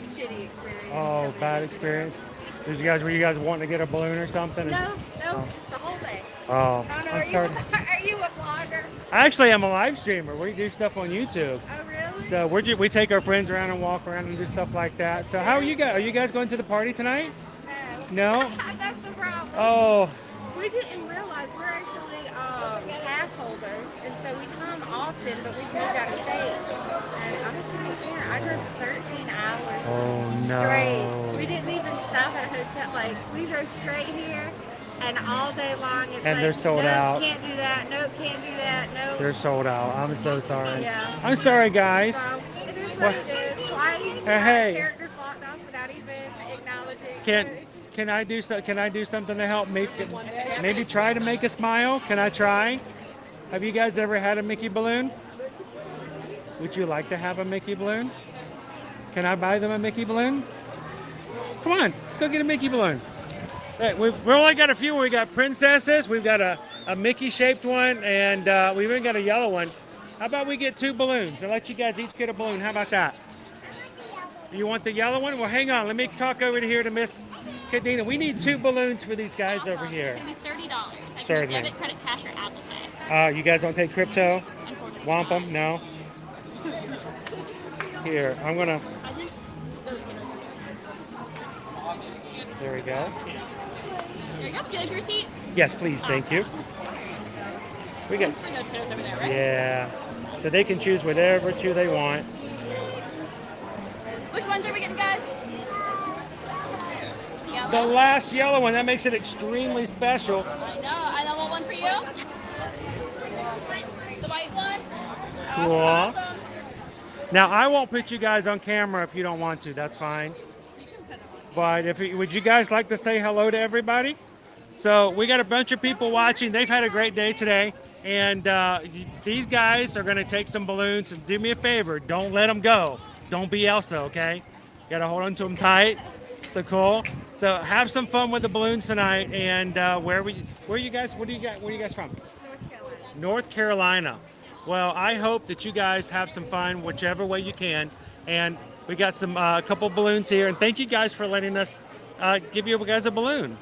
shitty experience. Oh, bad experience. Were you guys wanting to get a balloon or something? No, just the whole day. Oh, I don't know, I'm sorry. are you a blogger? Actually, I'm a live streamer. We do stuff on YouTube. Oh, really? So we take our friends around and walk around and do stuff like that. So how are you guys? Are you guys going to the party tonight? No. That's the problem. Oh. We didn't realize we're actually pass holders, and so we come often, but we've moved out of state. And I was not here. I drove 13 hours straight. We didn't even stop at a hotel. Like, we drove straight here, and all day long it's And like, they're sold nope, out. Can't do that. Nope, can't do that. Nope. They're sold out. I'm so sorry. Yeah. I'm sorry, guys. So, it is what it is. Twice, Hey. characters walked off without even acknowledging. Can I do something to help maybe try to make a smile? Can I try? Have you guys ever had a Mickey balloon? Would you like to have a Mickey balloon? Can I buy them a Mickey balloon? Come on, let's go get a Mickey balloon. Hey, we've only got a few. We got princesses. We've got a Mickey-shaped one, and we've even got a yellow one. How about we get 2 balloons? I'll let you guys each get a balloon. How about that? You want the yellow one? Well, hang on. Let me talk over here to Miss Kadena. We need 2 balloons for these guys over here. It's going to be $30. I can Certainly. debit, credit, cash, or Apple Pay. You guys don't take crypto? Unfortunately. Wampum? No? Here, I'm going to... I think those There we go. There you go. Do you like your receipt? Yes, please. Thank you. We got... For those kiddos over there, right? Yeah. So they can choose whatever 2 they want. Which ones are we getting, guys? Yellow? The last yellow one, that makes it extremely special. I know. I want one for you. The white one? Cool. Awesome. Now, I won't put you guys on camera if you don't want to. That's fine. But would you guys like to say hello to everybody? So we got a bunch of people watching. They've had a great day today. And these guys are going to take some balloons. And do me a favor. Don't let them go. Don't be Elsa, okay? You got to hold on to them tight. So cool. So have some fun with the balloons tonight. And where are you guys? Where are you guys from? North Carolina. Well, I hope that you guys have some fun whichever way you can. And we got some couple balloons here. And thank you guys for letting us give you guys a balloon.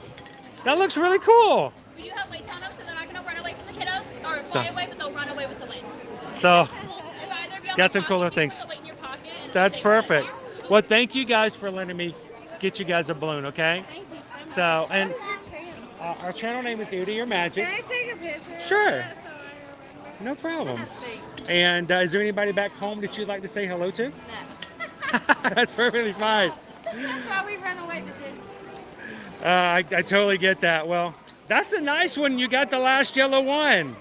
That looks really cool. We do have weights on them, so they're not going to run away from the kiddos or fly away, but they'll run away with the weight. So If either of you got some cooler things. put the weight in your pocket and That's they perfect. Well, thank you guys for letting me get you guys a balloon, okay? Thank you so much. So, and What is your channel? our channel name is Eau de Your Magic. Can I take a picture? Sure. No problem. And is there anybody back home that you'd like to say hello to? No. That's perfectly fine. That's why we run away to Disney. I totally get that. Well, that's a nice one. You got the last yellow one.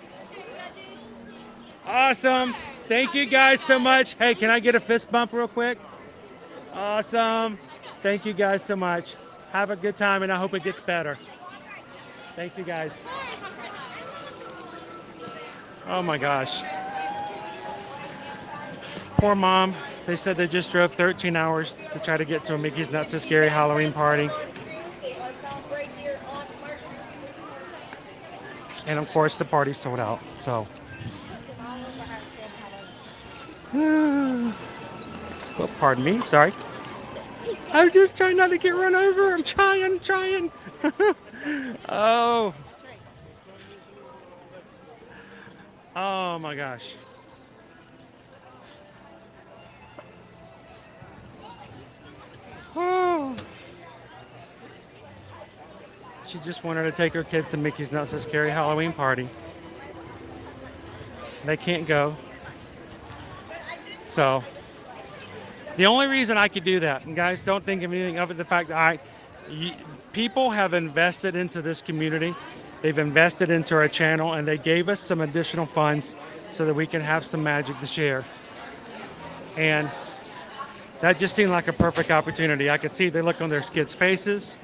Awesome. Thank you guys so much. Hey, can I get a fist bump real quick? Awesome. Thank you guys so much. Have a good time, and I hope it gets better. Thank you guys. Oh my gosh. Poor mom. They said they just drove 13 hours to try to get to a Mickey's Not So Scary Halloween party. And of course the party sold out, so. Oh, pardon me, sorry. I was just trying not to get run over. I'm trying. Oh. Oh my gosh. Oh. She just wanted to take her kids to Mickey's Not So Scary Halloween party. They can't go. So, the only reason I could do that, and guys, don't think of anything of it, the fact that people have invested into this community. They've invested into our channel, and they gave us some additional funds so that we can have some magic to share. And that just seemed like a perfect opportunity. I could see the look on their kids' faces.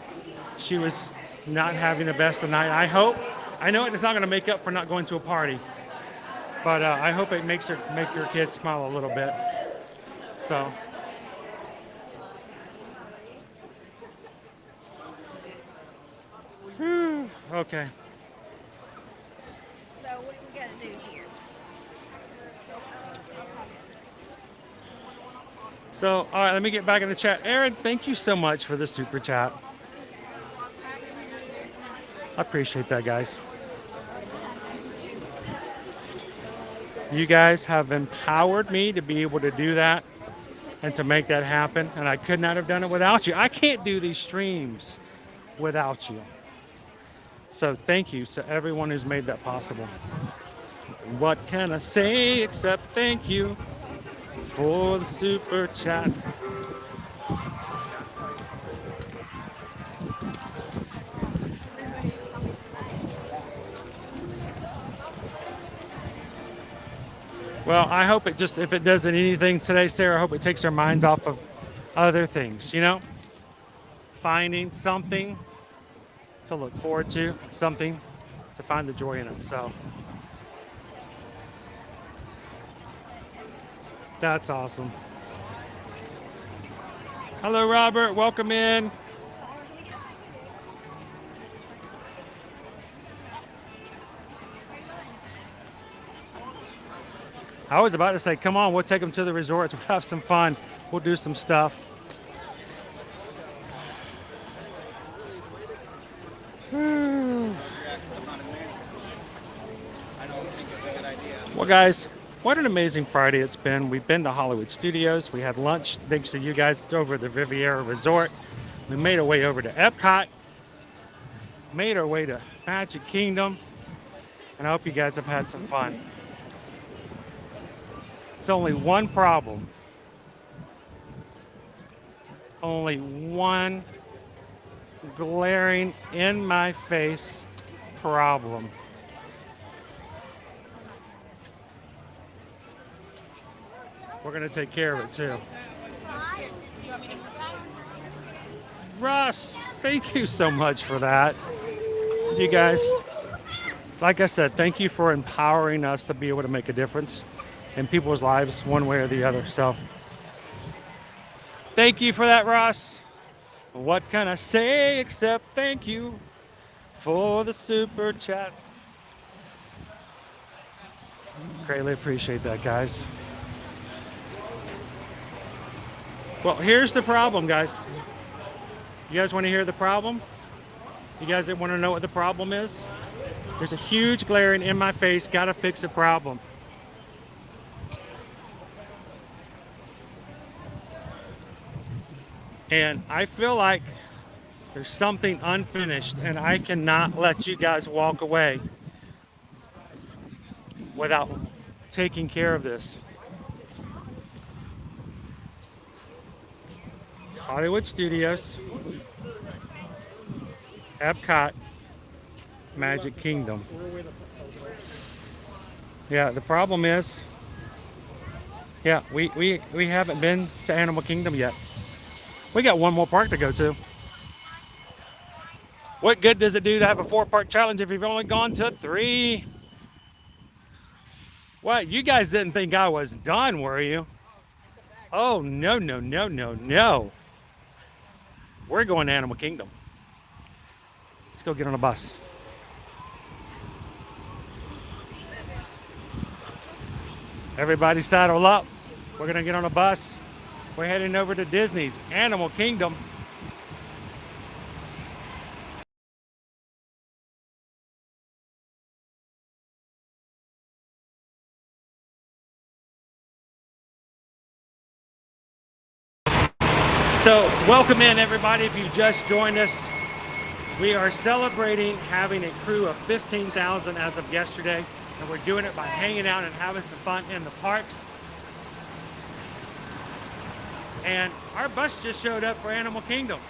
She was not having the best of night. I know it's not going to make up for not going to a party, but I hope it make your kids smile a little bit. So. Whew, okay. So what do we got to do here? So, all right, let me get back in the chat. Aaron, thank you so much for the super chat. I appreciate that, guys. You guys have empowered me to be able to do that and to make that happen, and I could not have done it without you. I can't do these streams without you. So thank you to everyone who's made that possible. What can I say except thank you for the super chat? Well, I hope it just, if it doesn't anything today, Sarah, I hope it takes our minds off of other things, you know? Finding something to look forward to, something to find the joy in it. So that's awesome. Hello, Robert. Welcome in. I was about to say, come on, we'll take them to the resorts. We'll have some fun. We'll do some stuff. Well, guys, what an amazing Friday it's been. We've been to Hollywood Studios. We had lunch, thanks to you guys, over at the Riviera Resort. We made our way over to Epcot. Made our way to Magic Kingdom. And I hope you guys have had some fun. It's only one problem. Only one glaring in my face problem. We're gonna take care of it too. Russ, thank you so much for that. You guys, like I said, thank you for empowering us to be able to make a difference in people's lives one way or the other. So thank you for that, Ross. What can I say except thank you for the super chat? Greatly appreciate that, guys. Well, here's the problem, guys. You guys want to hear the problem? You guys want to know what the problem is? There's a huge glaring in my face, gotta fix a problem. And I feel like there's something unfinished, and I cannot let you guys walk away without taking care of this. Hollywood Studios, Epcot, Magic Kingdom. Yeah, the problem is, yeah, we haven't been to Animal Kingdom yet. We got one more park to go to. What good does it do to have a 4-park challenge if you've only gone to 3? What, you guys didn't think I was done, were you? Oh, no, no, no, no, no. We're going to Animal Kingdom. Let's go get on a bus. Everybody saddle up. We're gonna get on a bus. We're heading over to Disney's Animal Kingdom. So welcome in, everybody. If you just joined us, we are celebrating having a crew of 15,000 as of yesterday, and we're doing it by hanging out and having some fun in the parks. And our bus just showed up for Animal Kingdom.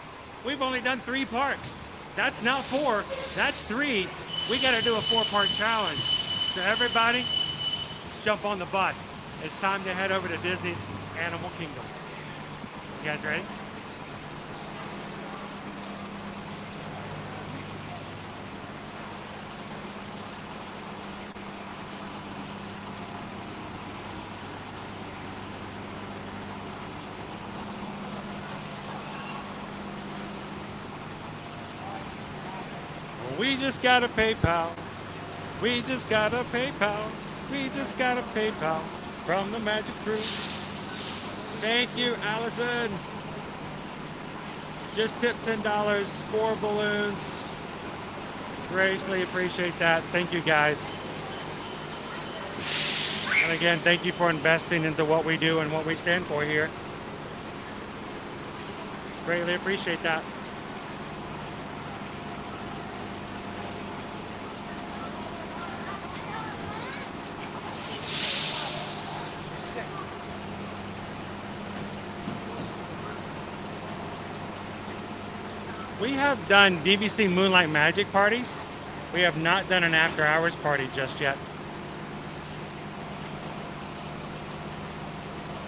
We've only done 3 parks. That's not 4, that's 3. We gotta do a 4-park challenge. So everybody, let's jump on the bus. It's time to head over to Disney's Animal Kingdom. You guys ready? We just got a PayPal. We just got a PayPal. We just got a PayPal from the Magic Crew. Thank you, Allison. Just tipped $10, 4 balloons. Greatly appreciate that. Thank you guys. And again, thank you for investing into what we do and what we stand for here. Greatly appreciate that. We have done DVC Moonlight Magic parties. We have not done an after hours party just yet.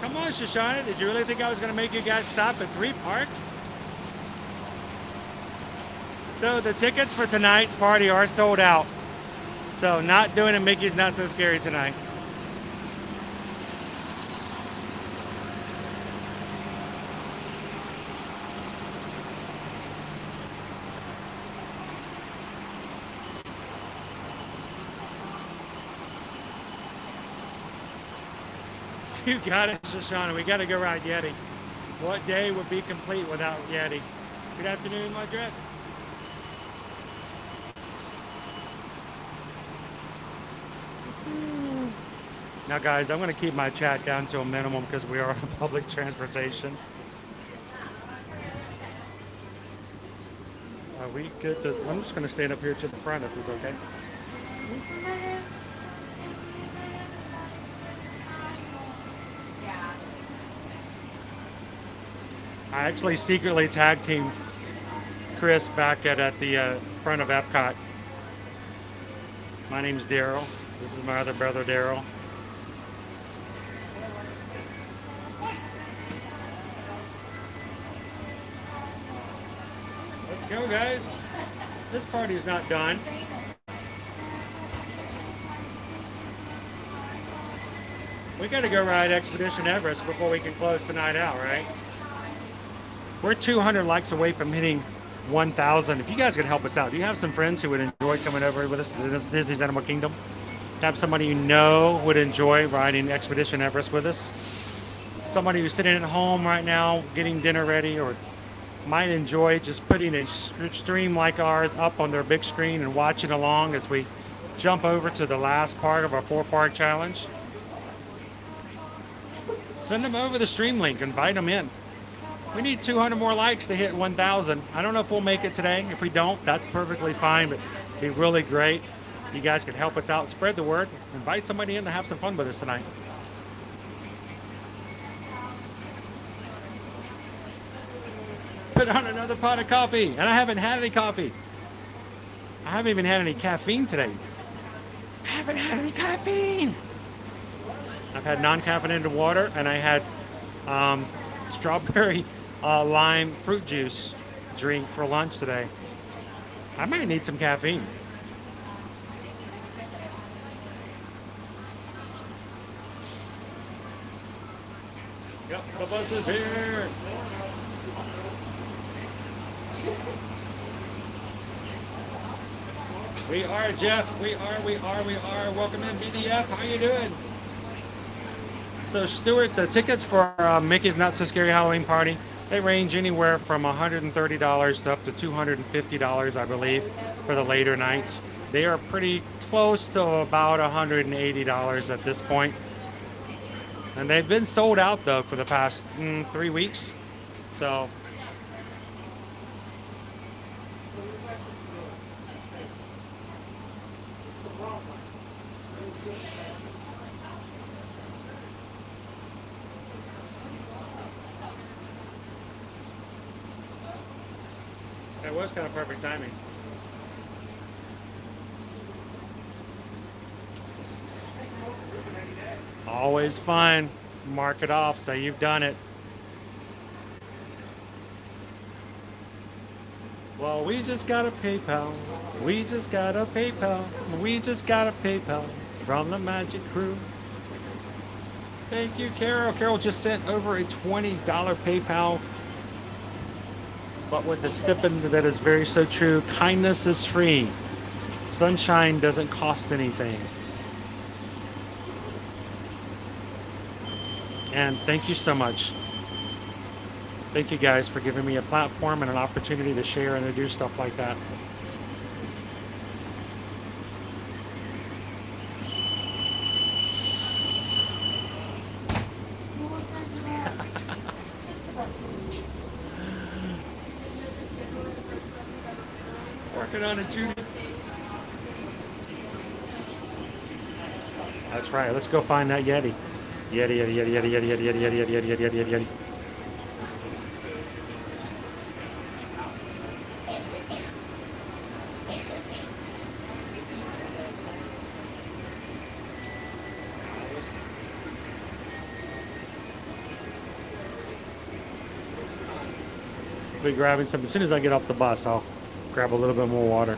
Come on, Shoshana, did you really think I was gonna make you guys stop at 3 parks? So the tickets for tonight's party are sold out. So not doing a Mickey's Not So Scary tonight. You got it, Shoshana. We got to go ride Yeti. What day would be complete without Yeti? Good afternoon, Madrid. Now, guys, I'm going to keep my chat down to a minimum because we are on public transportation. Are we good to... I'm just going to stand up here to the front if it's okay. I actually secretly tag teamed Chris back at the front of Epcot. My name's Daryl. This is my other brother, Daryl. Let's go, guys. This party's not done. We gotta go ride Expedition Everest before we can close tonight out, right? We're 200 likes away from hitting 1,000. If you guys could help us out, do you have some friends who would enjoy coming over with us to Disney's Animal Kingdom? Have somebody you know would enjoy riding Expedition Everest with us? Somebody who's sitting at home right now getting dinner ready or might enjoy just putting a stream like ours up on their big screen and watching along as we jump over to the last part of our 4-park challenge. Send them over the stream link, invite them in. We need 200 more likes to hit 1,000. I don't know if we'll make it today. If we don't, that's perfectly fine, but it'd be really great. You guys could help us out, spread the word, invite somebody in to have some fun with us tonight. Put on another pot of coffee, and I haven't had any coffee. I haven't even had any caffeine today. I haven't had any caffeine. I've had non-caffeinated water, and I had strawberry lime fruit juice drink for lunch today. I might need some caffeine. Yep, the bus is here. We are, Jeff. We are. Welcome in, BDF. How you doing? So, Stuart, the tickets for Mickey's Not So Scary Halloween Party, they range anywhere from $130 to up to $250, I believe, for the later nights. They are pretty close to about $180 at this point. And they've been sold out, though, for the past 3 weeks. So... That was kind of perfect timing. Always fun. Mark it off, say you've done it. Well, we just got a PayPal. We just got a PayPal. We just got a PayPal from the Magic Crew. Thank you, Carol. Carol just sent over a $20 PayPal. But with the stipend that is very so true, kindness is free. Sunshine doesn't cost anything. And thank you so much. Thank you guys for giving me a platform and an opportunity to share and to do stuff like that. working on it, Judy. That's right. Let's go find that Yeti. Yeti, Yeti, Yeti, Yeti, Yeti, Yeti, Yeti, Yeti, Yeti, Yeti, Yeti, Yeti, Yeti. Be grabbing some. As soon as I get off the bus, I'll grab a little bit more water.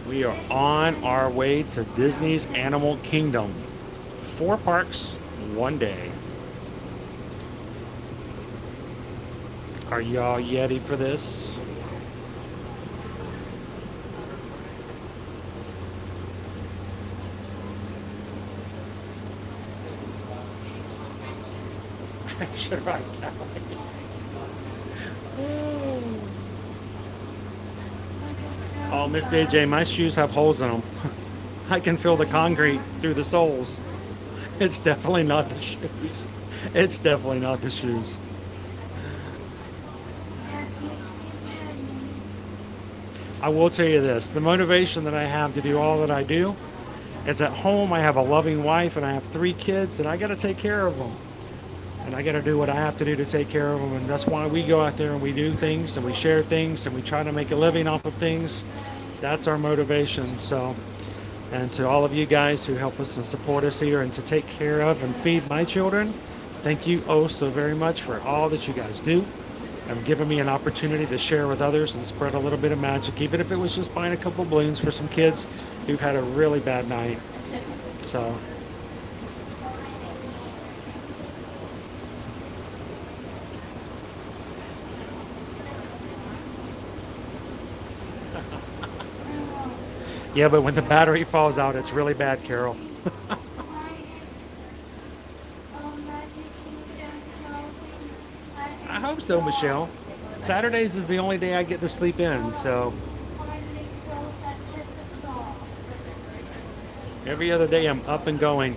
We are on our way to Disney's Animal Kingdom. 4 parks, 1 day. Are y'all ready for this? I should ride Cali. Oh, Miss DJ, my shoes have holes in them. I can feel the concrete through the soles. It's definitely not the shoes. It's definitely not the shoes. I will tell you this, the motivation that I have to do all that I do is at home I have a loving wife and I have 3 kids and I got to take care of them. And I got to do what I have to do to take care of them. And that's why we go out there and we do things and we share things and we try to make a living off of things. That's our motivation. So, and to all of you guys who help us and support us here and to take care of and feed my children, thank you oh so very much for all that you guys do and giving me an opportunity to share with others and spread a little bit of magic, even if it was just buying a couple balloons for some kids who've had a really bad night. So. Yeah, but when the battery falls out, it's really bad, Carol. I hope so, Michelle. Saturdays is the only day I get to sleep in, so. Every other day I'm up and going.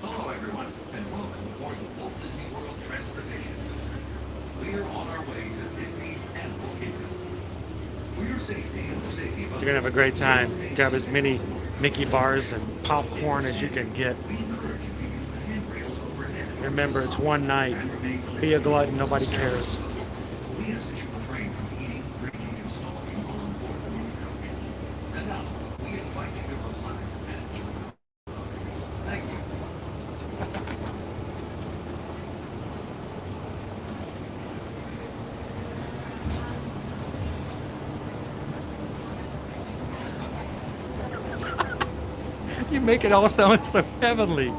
Hello, everyone, and welcome aboard the Walt Disney World Transportation System. We are on our way to Disney's Animal Kingdom. For your safety and the safety of others, You're gonna have a great time. Grab as many Mickey bars and popcorn as you can get. Remember, it's one night. Be a glutton, nobody cares. we ask that you refrain from eating, drinking, and smoking on board the movie coach. And now, we invite you to relax and enjoy. Thank you. You make it all sound so heavenly.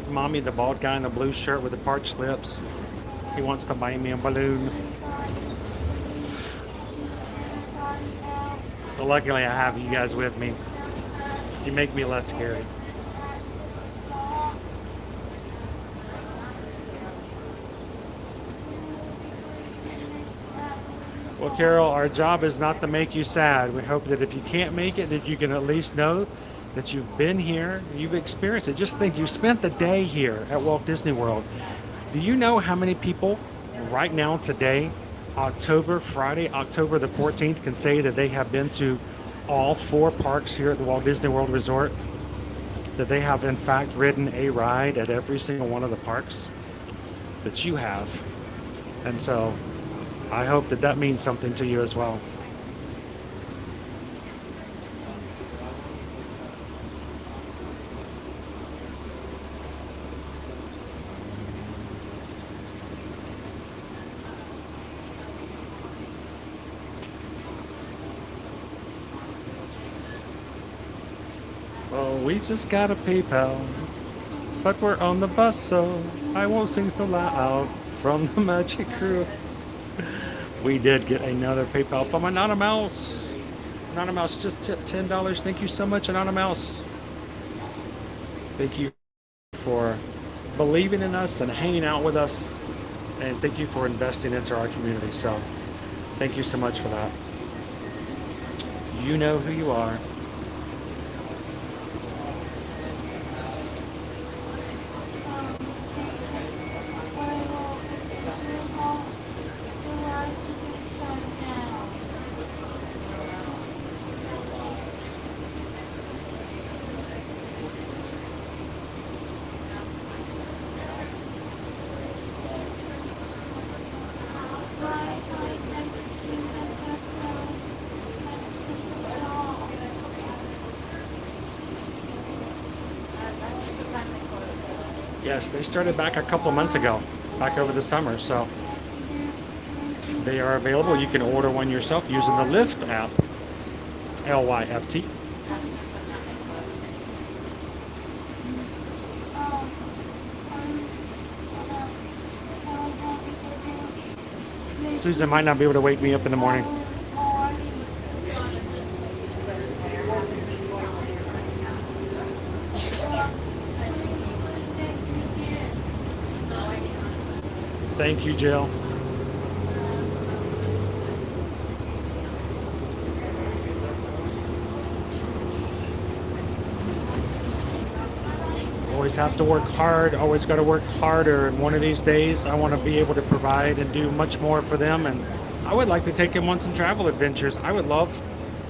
Mommy, the bald guy in the blue shirt with the parched lips. He wants to buy me a balloon. But luckily, I have you guys with me. You make me less scary. Well, Carol, our job is not to make you sad. We hope that if you can't make it, that you can at least know that you've been here, you've experienced it. Just think, you spent the day here at Walt Disney World. Do you know how many people right now today, Friday, October the 14th, can say that they have been to all 4 parks here at the Walt Disney World Resort? That they have in fact ridden a ride at every single one of the parks? That you have. And so I hope that that means something to you as well. Well, we just got a PayPal, but we're on the bus, so I won't sing so loud from the Magic Crew. We did get another PayPal from Anonymous. Anonymous just tipped $10. Thank you so much, Anonymous. Thank you for believing in us and hanging out with us. And thank you for investing into our community. So Thank you so much for that. You know who you are. Yes, they started back a couple months ago, back over the summer, so they are available. You can order one yourself using the Lyft app. It's Lyft. Susan might not be able to wake me up in the morning. Thank you, Jill. Always have to work hard, always got to work harder, and one of these days I want to be able to provide and do much more for them, and I would like to take them on some travel adventures. I would love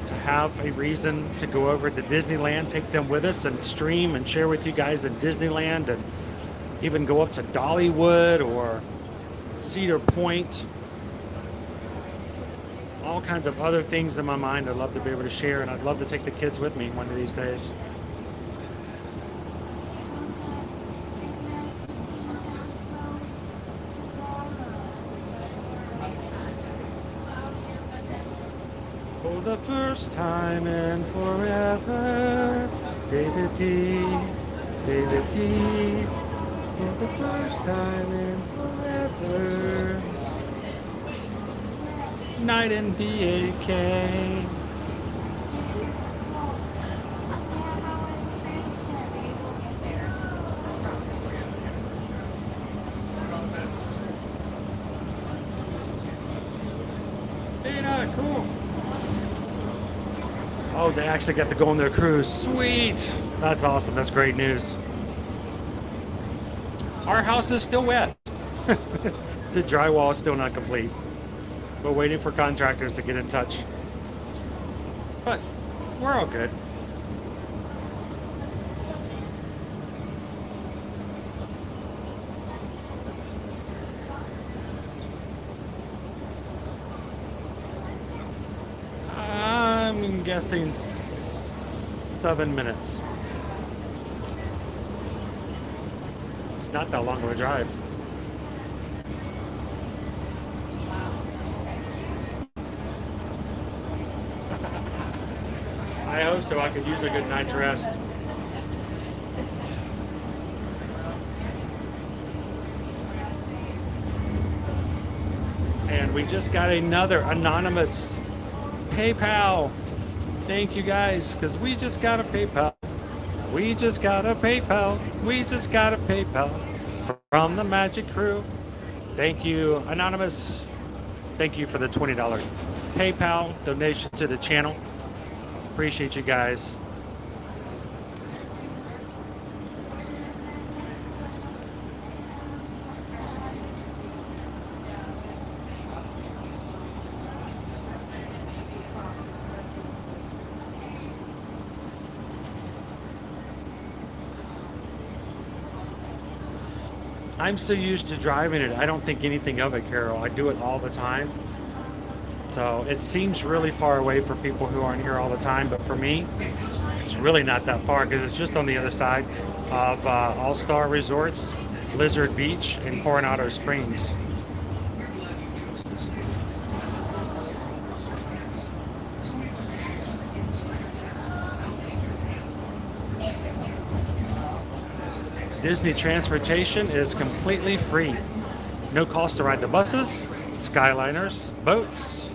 to have a reason to go over to Disneyland, take them with us and stream and share with you guys in Disneyland, and even go up to Dollywood or Cedar Point. All kinds of other things in my mind I'd love to be able to share, and I'd love to take the kids with me one of these days. For the first time in forever, David D, David D. For the first time in forever, night in DAK. Dana, cool. Oh, they actually got to go on their cruise. Sweet. That's awesome. That's great news. Our house is still wet. The drywall is still not complete. We're waiting for contractors to get in touch. But we're all good. I'm guessing 7 minutes. Not that long of a drive. I hope so. I could use a good night's rest. And we just got another anonymous PayPal. Thank you guys, because we just got a PayPal. We just got a PayPal. We just got a PayPal from the Magic Crew. Thank you, Anonymous. Thank you for the $20 PayPal donation to the channel. Appreciate you guys. I'm so used to driving it, I don't think anything of it, Carol. I do it all the time. So it seems really far away for people who aren't here all the time, but for me, it's really not that far because it's just on the other side of All-Star Resorts, Blizzard Beach, and Coronado Springs. Disney transportation is completely free. No cost to ride the buses, Skyliners, boats,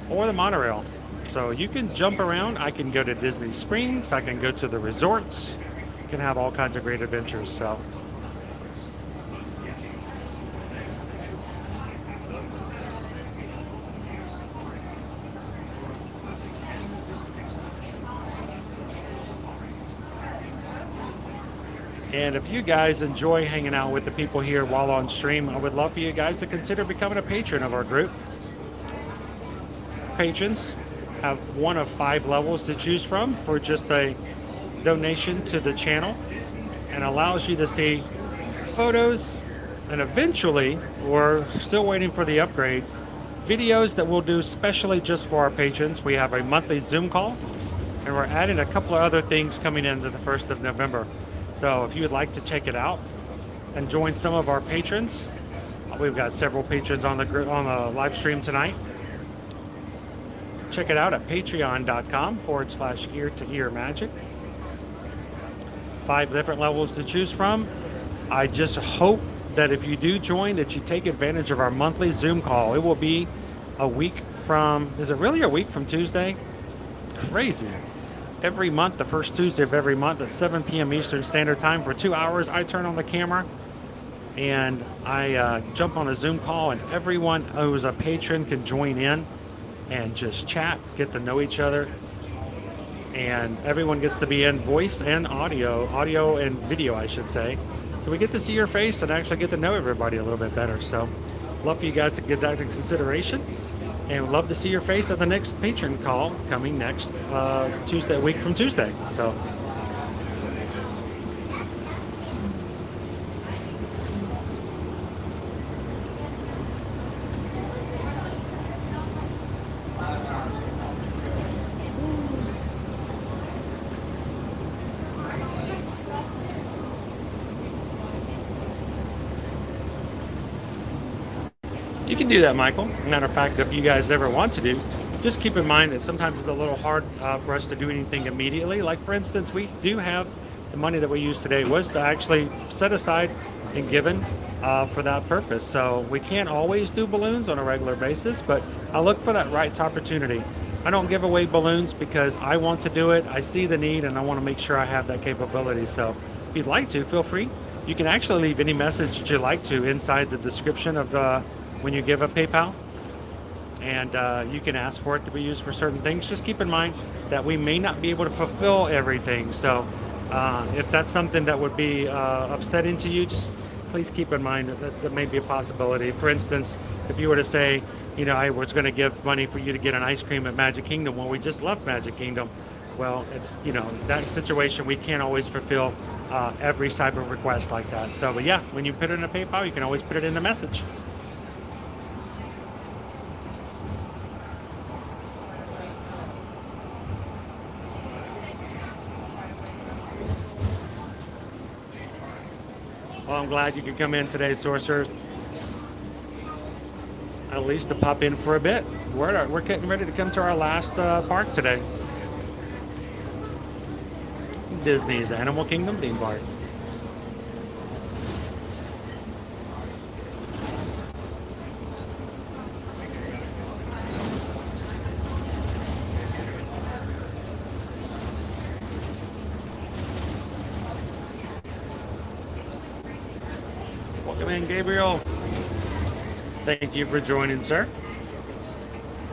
or the monorail. So you can jump around. I can go to Disney Springs. I can go to the resorts. You can have all kinds of great adventures. So And if you guys enjoy hanging out with the people here while on stream, I would love for you guys to consider becoming a patron of our group. Patrons have one of 5 levels to choose from for just a donation to the channel, and allows you to see photos, and eventually, we're still waiting for the upgrade, videos that we'll do specially just for our patrons. We have a monthly Zoom call, and we're adding a couple of other things coming into the 1st of November. So if you would like to check it out and join some of our patrons, we've got several patrons on the live stream tonight. Check it out at patreon.com/ear-to-ear magic. 5 different levels to choose from. I just hope that if you do join, that you take advantage of our monthly Zoom call. It will be a week from, is it really a week from Tuesday? Crazy. Every month, the first Tuesday of every month at 7 p.m. Eastern Standard Time for 2 hours, I turn on the camera and I jump on a Zoom call, and everyone who's a patron can join in and just chat, get to know each other. And everyone gets to be in voice and audio and video, I should say. So we get to see your face and actually get to know everybody a little bit better. So love for you guys to get that into consideration, and love to see your face at the next patron call coming next Tuesday, week from Tuesday. So you can do that, Michael. Matter of fact, if you guys ever want to do, just keep in mind that sometimes it's a little hard for us to do anything immediately. Like, for instance, we do have the money that we used today was to actually set aside and given for that purpose. So we can't always do balloons on a regular basis, but I look for that right opportunity. I don't give away balloons because I want to do it. I see the need, and I want to make sure I have that capability. So if you'd like to, feel free. You can actually leave any message that you like to inside the description of when you give a PayPal, and you can ask for it to be used for certain things. Just keep in mind that we may not be able to fulfill everything. So if that's something that would be upsetting to you, just please keep in mind that may be a possibility. For instance, if you were to say, you know, I was going to give money for you to get an ice cream at Magic Kingdom. Well, we just left Magic Kingdom. Well, it's, you know, that situation, we can't always fulfill every type of request like that. So, but yeah, when you put it in a PayPal, you can always put it in the message. Well, I'm glad you could come in today, Sorcerer. At least to pop in for a bit. We're getting ready to come to our last park today. Disney's Animal Kingdom theme park. Welcome in, Gabriel. Thank you for joining, sir.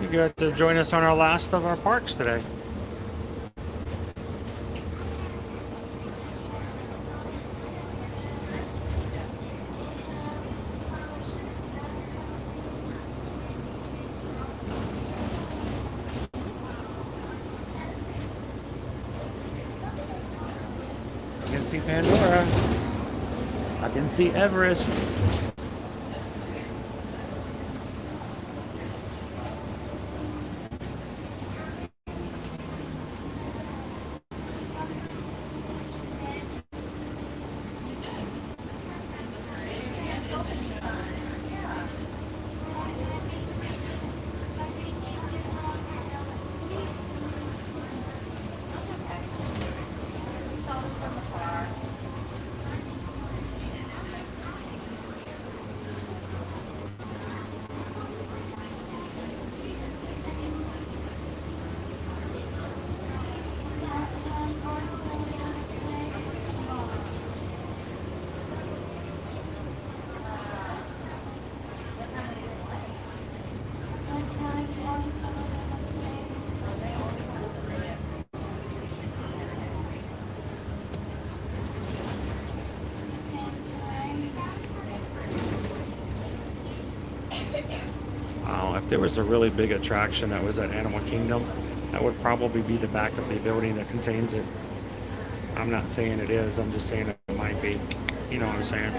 You got to join us on our last of our parks today. I can see Pandora. I can see Everest. there was a really big attraction that was at Animal Kingdom, that would probably be the back of the building that contains it. I'm not saying it is, I'm just saying it might be. You know what I'm saying?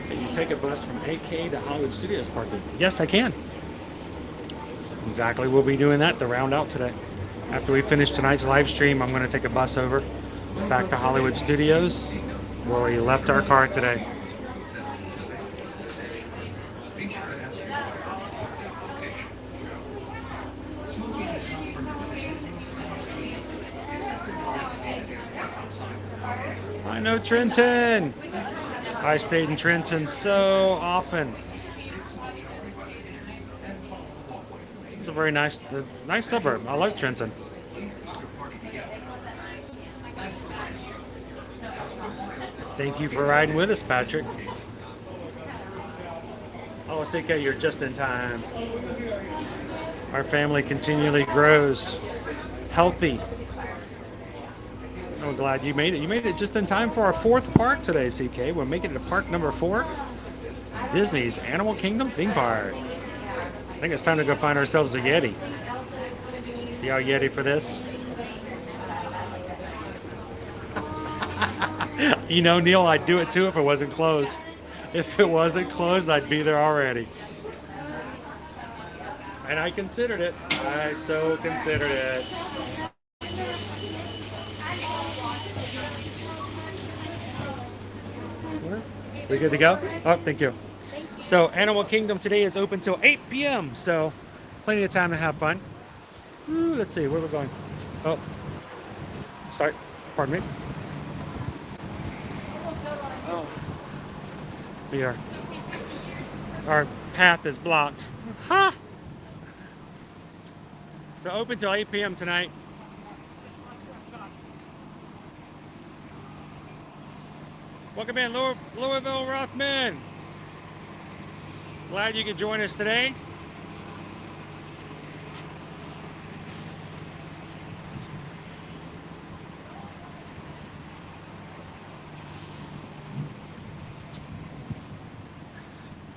Can you take a bus from AK to Hollywood Studios parking? Yes, I can. Exactly, we'll be doing that to round out today. After we finish tonight's live stream, I'm going to take a bus over back to Hollywood Studios, where we left our car today. I know Trenton. I stayed in Trenton so often. It's a very nice suburb. I like Trenton. Thank you for riding with us, Patrick. Oh, CK, you're just in time. Our family continually grows. Healthy. I'm glad you made it. You made it just in time for our 4th park today, CK. We're making it to park number 4. Disney's Animal Kingdom theme park. I think it's time to go find ourselves a Yeti. Y'all Yeti for this? You know, Neil, I'd do it too if it wasn't closed. If it wasn't closed, I'd be there already. And I considered it. I so considered it. We good to go? Oh, thank you. So Animal Kingdom today is open till 8 p.m. So plenty of time to have fun. Ooh, let's see where we're going. Oh, sorry. Pardon me. Oh, our path is blocked. Ha! So open till 8 p.m. tonight. Welcome in, Louisville Rothman. Glad you could join us today.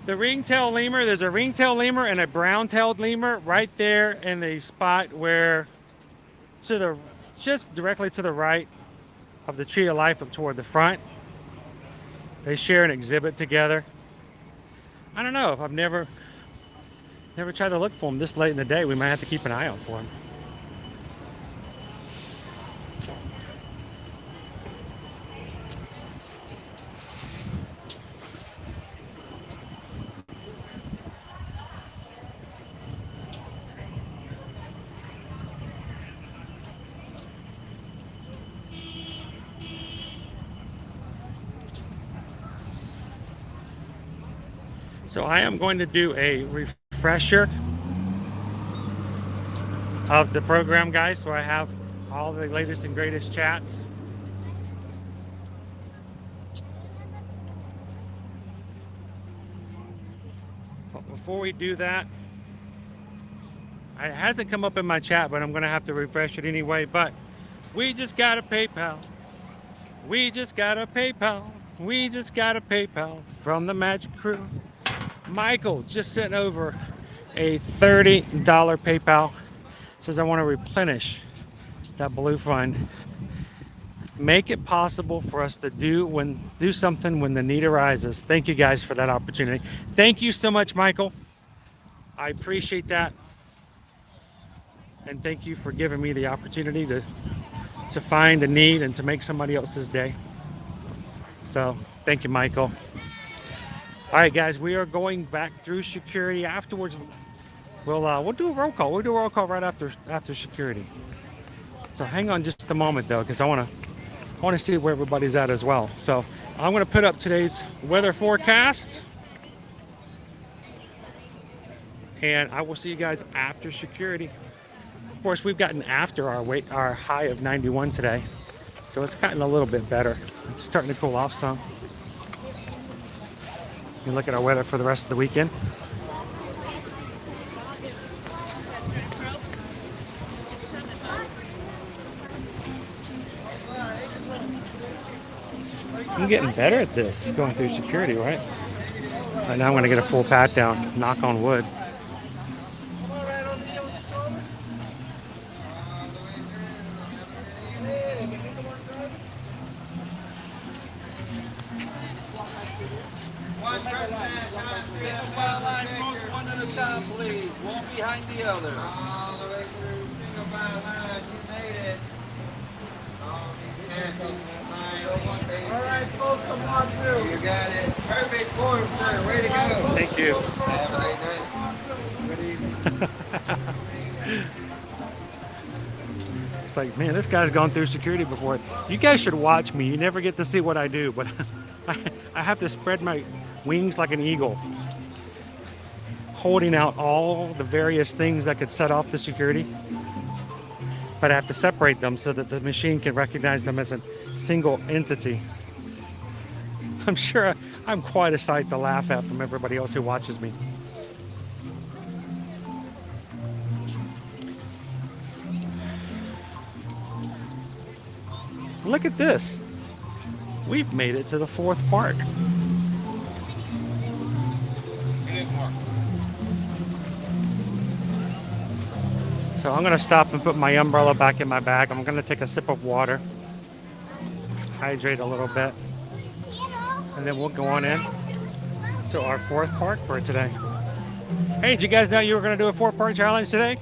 The ringtail lemur, there's a ringtail lemur and a brown-tailed lemur right there in the spot where, just directly to the right of the Tree of Life up toward the front. They share an exhibit together. I don't know if I've never tried to look for them this late in the day. We might have to keep an eye out for them. So I am going to do a refresher of the program, guys, so I have all the latest and greatest chats. But before we do that, it hasn't come up in my chat, but I'm going to have to refresh it anyway. But we just got a PayPal. We just got a PayPal. We just got a PayPal from the Magic Crew. Michael just sent over a $30 PayPal. Says I want to replenish that blue fund. Make it possible for us to do something when the need arises. Thank you guys for that opportunity. Thank you so much, Michael. I appreciate that. And thank you for giving me the opportunity to find a need and to make somebody else's day. So thank you, Michael. All right, guys, we are going back through security afterwards. We'll do a roll call. We'll do a roll call right after security. So hang on just a moment, though, because I want to see where everybody's at as well. So I'm going to put up today's weather forecast, and I will see you guys after security. Of course, we've gotten after our high of 91 today, so it's gotten a little bit better. It's starting to cool off some. You can look at our weather for the rest of the weekend. I'm getting better at this, going through security, right? Right now I'm gonna get a full pat down, knock on wood. One at a time, please. One behind the other. All the way through single file line. You made it. All these miracles. All right, folks, come on through. You got it. Perfect form, sir. Way to go. Thank you. Have a great night. Good evening. It's like, man, this guy's gone through security before. You guys should watch me. You never get to see what I do, but I have to spread my wings like an eagle, holding out all the various things that could set off the security. But I have to separate them so that the machine can recognize them as a single entity. I'm sure I'm quite a sight to laugh at from everybody else who watches me. Look at this. We've made it to the 4th park. So I'm gonna stop and put my umbrella back in my bag. I'm gonna take a sip of water, hydrate a little bit, and then we'll go on in to our 4th park for today. Hey, did you guys know you were gonna do a 4-park challenge today?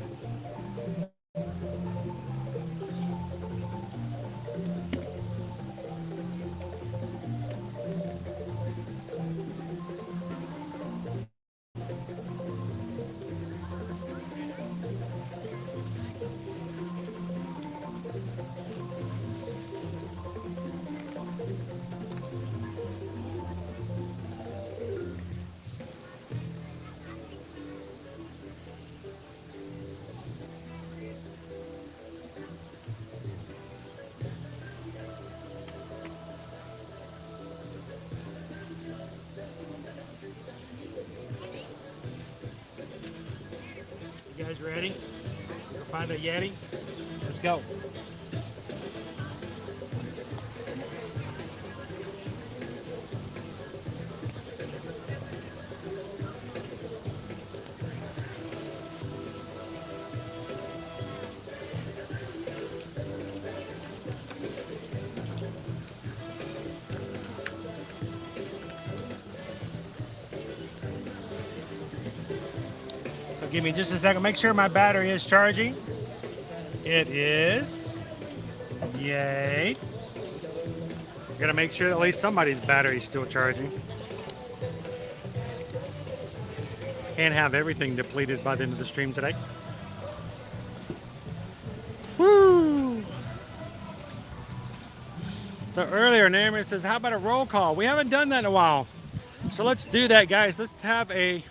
You guys ready? We'll find a Yeti. Let's go. Give me just a second. Make sure my battery is charging. It is. Yay. I'm gonna make sure that at least somebody's battery is still charging. Can't have everything depleted by the end of the stream today. Woo! So earlier, Naomi says, how about a roll call? We haven't done that in a while. So let's do that, guys. Let's have a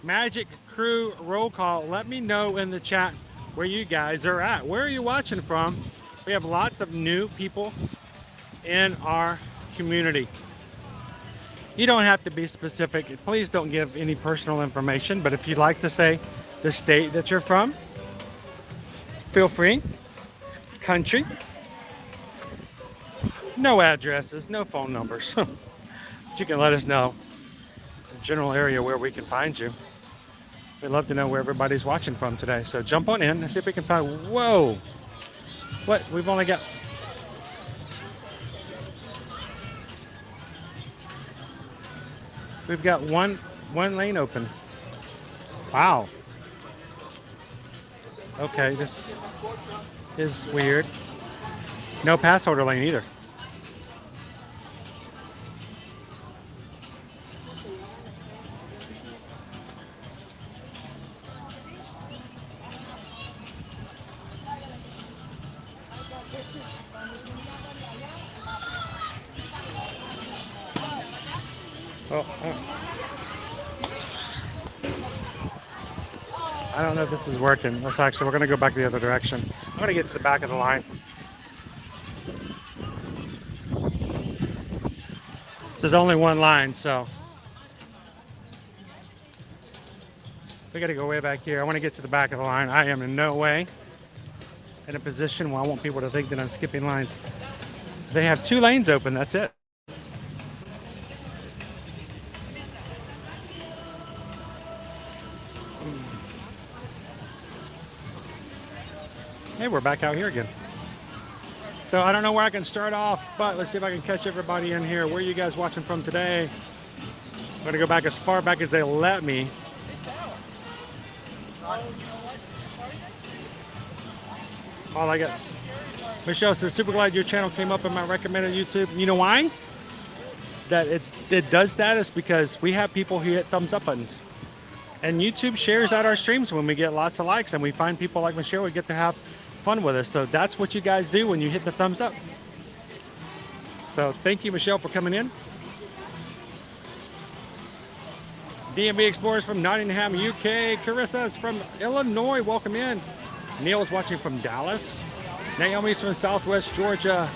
Magic Crew roll call. Let me know in the chat where you guys are at. Where are you watching from? We have lots of new people in our community. You don't have to be specific. Please don't give any personal information, but if you'd like to say the state that you're from, feel free. Country. No addresses, no phone numbers. But you can let us know the general area where we can find you. We'd love to know where everybody's watching from today. So jump on in and see if we can find, whoa, what, we've only got, we've got one lane open. Wow. Okay, this is weird. No pass holder lane either. I don't know if this is working. Let's actually, we're going to go back the other direction. I'm going to get to the back of the line. There's only one line, so we got to go way back here. I want to get to the back of the line. I am in no way in a position where I want people to think that I'm skipping lines. They have 2 lanes open, that's it. we're back out here again. So I don't know where I can start off, but let's see if I can catch everybody in here. Where are you guys watching from today? I'm gonna go back as far back as they let me. Oh, I got Michelle says, super glad your channel came up in my recommended YouTube. You know why? That it does that is because we have people who hit thumbs up buttons. And YouTube shares out our streams when we get lots of likes, and we find people like Michelle who get to have fun with us. So that's what you guys do when you hit the thumbs up. So thank you, Michelle, for coming in. DMV Explorers from Nottingham, UK. Carissa's from Illinois. Welcome in. Neil's watching from Dallas. Naomi's from Southwest Georgia.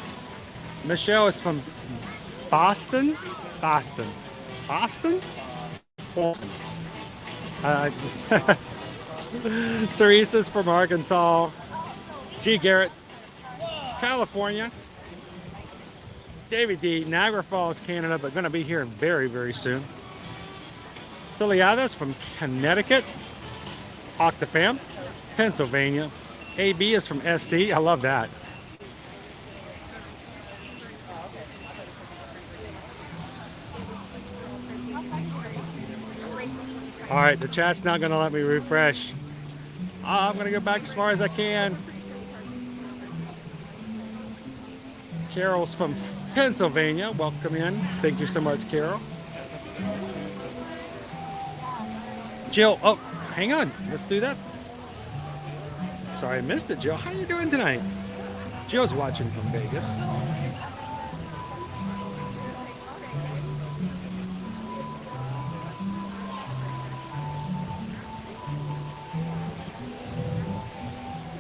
Michelle is from Boston. Boston. Teresa's from Arkansas. G. Garrett, California. David D. Niagara Falls, Canada, but going to be here very, very soon. Ciliada's from Connecticut. Octafam, Pennsylvania. AB is from SC. I love that. All right, the chat's not going to let me refresh. I'm going to go back as far as I can. Carol's from Pennsylvania. Welcome in. Thank you so much, Carol. Jill, oh, hang on. Let's do that. Sorry, I missed it, Jill. How are you doing tonight? Jill's watching from Vegas.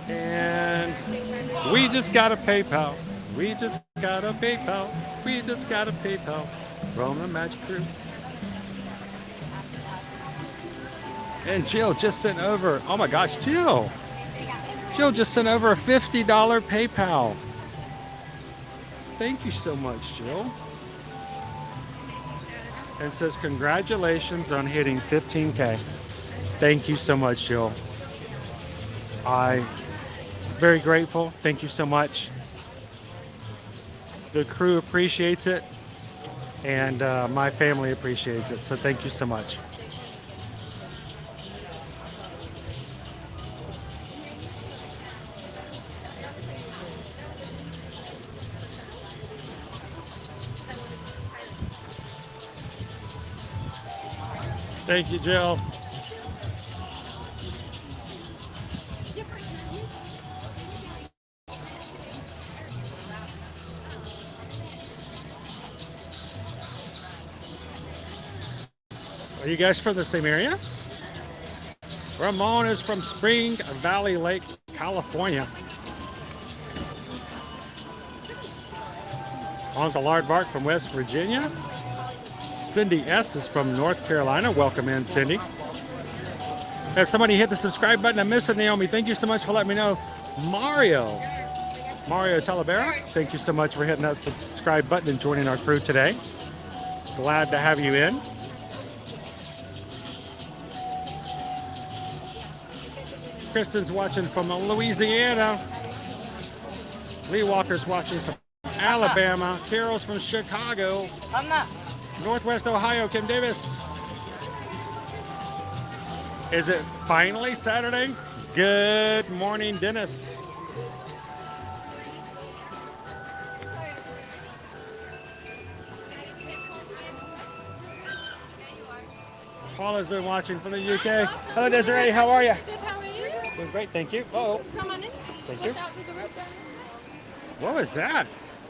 And we just got a PayPal. We just got a PayPal. We just got a PayPal from the Magic Crew. And Jill just sent over, oh my gosh, Jill just sent over a $50 PayPal. Thank you so much, Jill. And says, congratulations on hitting 15K. Thank you so much, Jill. I'm very grateful. Thank you so much. The crew appreciates it, and my family appreciates it. So thank you so much. Thank you, Jill. Are you guys from the same area? Ramon is from Spring Valley Lake, California. Uncle Aardvark from West Virginia. Cindy S. is from North Carolina. Welcome in, Cindy. If somebody hit the subscribe button, I missed it, Naomi. Thank you so much for letting me know. Mario Talavera, thank you so much for hitting that subscribe button and joining our crew today. Glad to have you in. Kristen's watching from Louisiana. Lee Walker's watching from Alabama. Carol's from Chicago. Northwest Ohio, Kim Davis. Is it finally Saturday? Good morning, Dennis. Paula's been watching from the UK. Hello, Desiree. How are you? Good, how are you? Doing great, thank you. Oh, Come on in. thank you. Watch out for the roof. What was that?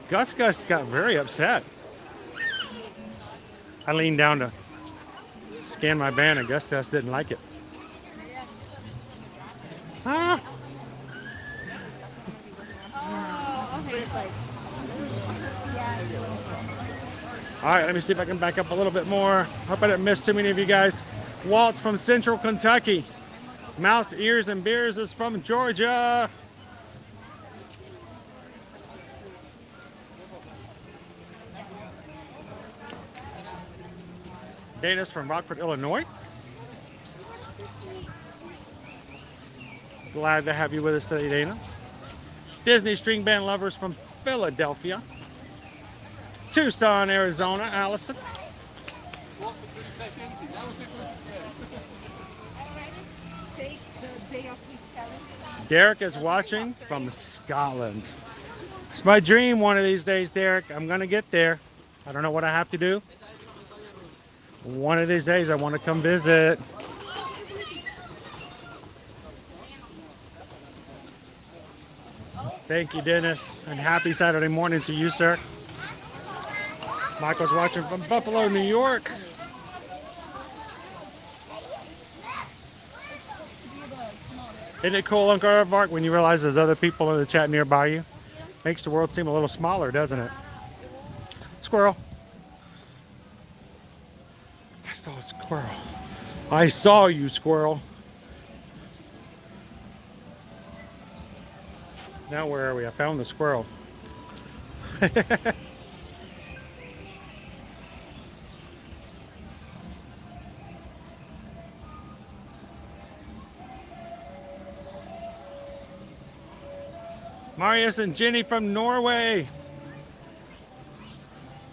Gus got very upset. I leaned down to scan my band and Gus didn't like it. Huh? Oh, okay. It's like, All right, let me see if I can back up a little bit more. Hope I didn't miss too many of you guys. Walt's from Central Kentucky. Mouse Ears and Beers is from Georgia. Dana's from Rockford, Illinois. Glad to have you with us today, Dana. Disney string band lovers from Philadelphia. Tucson, Arizona, Allison. Derek is watching from Scotland. It's my dream one of these days, Derek. I'm gonna get there. I don't know what I have to do. One of these days I want to come visit. Thank you, Dennis, and happy Saturday morning to you, sir. Michael's watching from Buffalo, New York. Isn't it cool, Uncle Aardvark, when you realize there's other people in the chat nearby you? Makes the world seem a little smaller, doesn't it? Squirrel. I saw a squirrel. I saw you, squirrel. Now where are we? I found the squirrel. Marius and Jenny from Norway.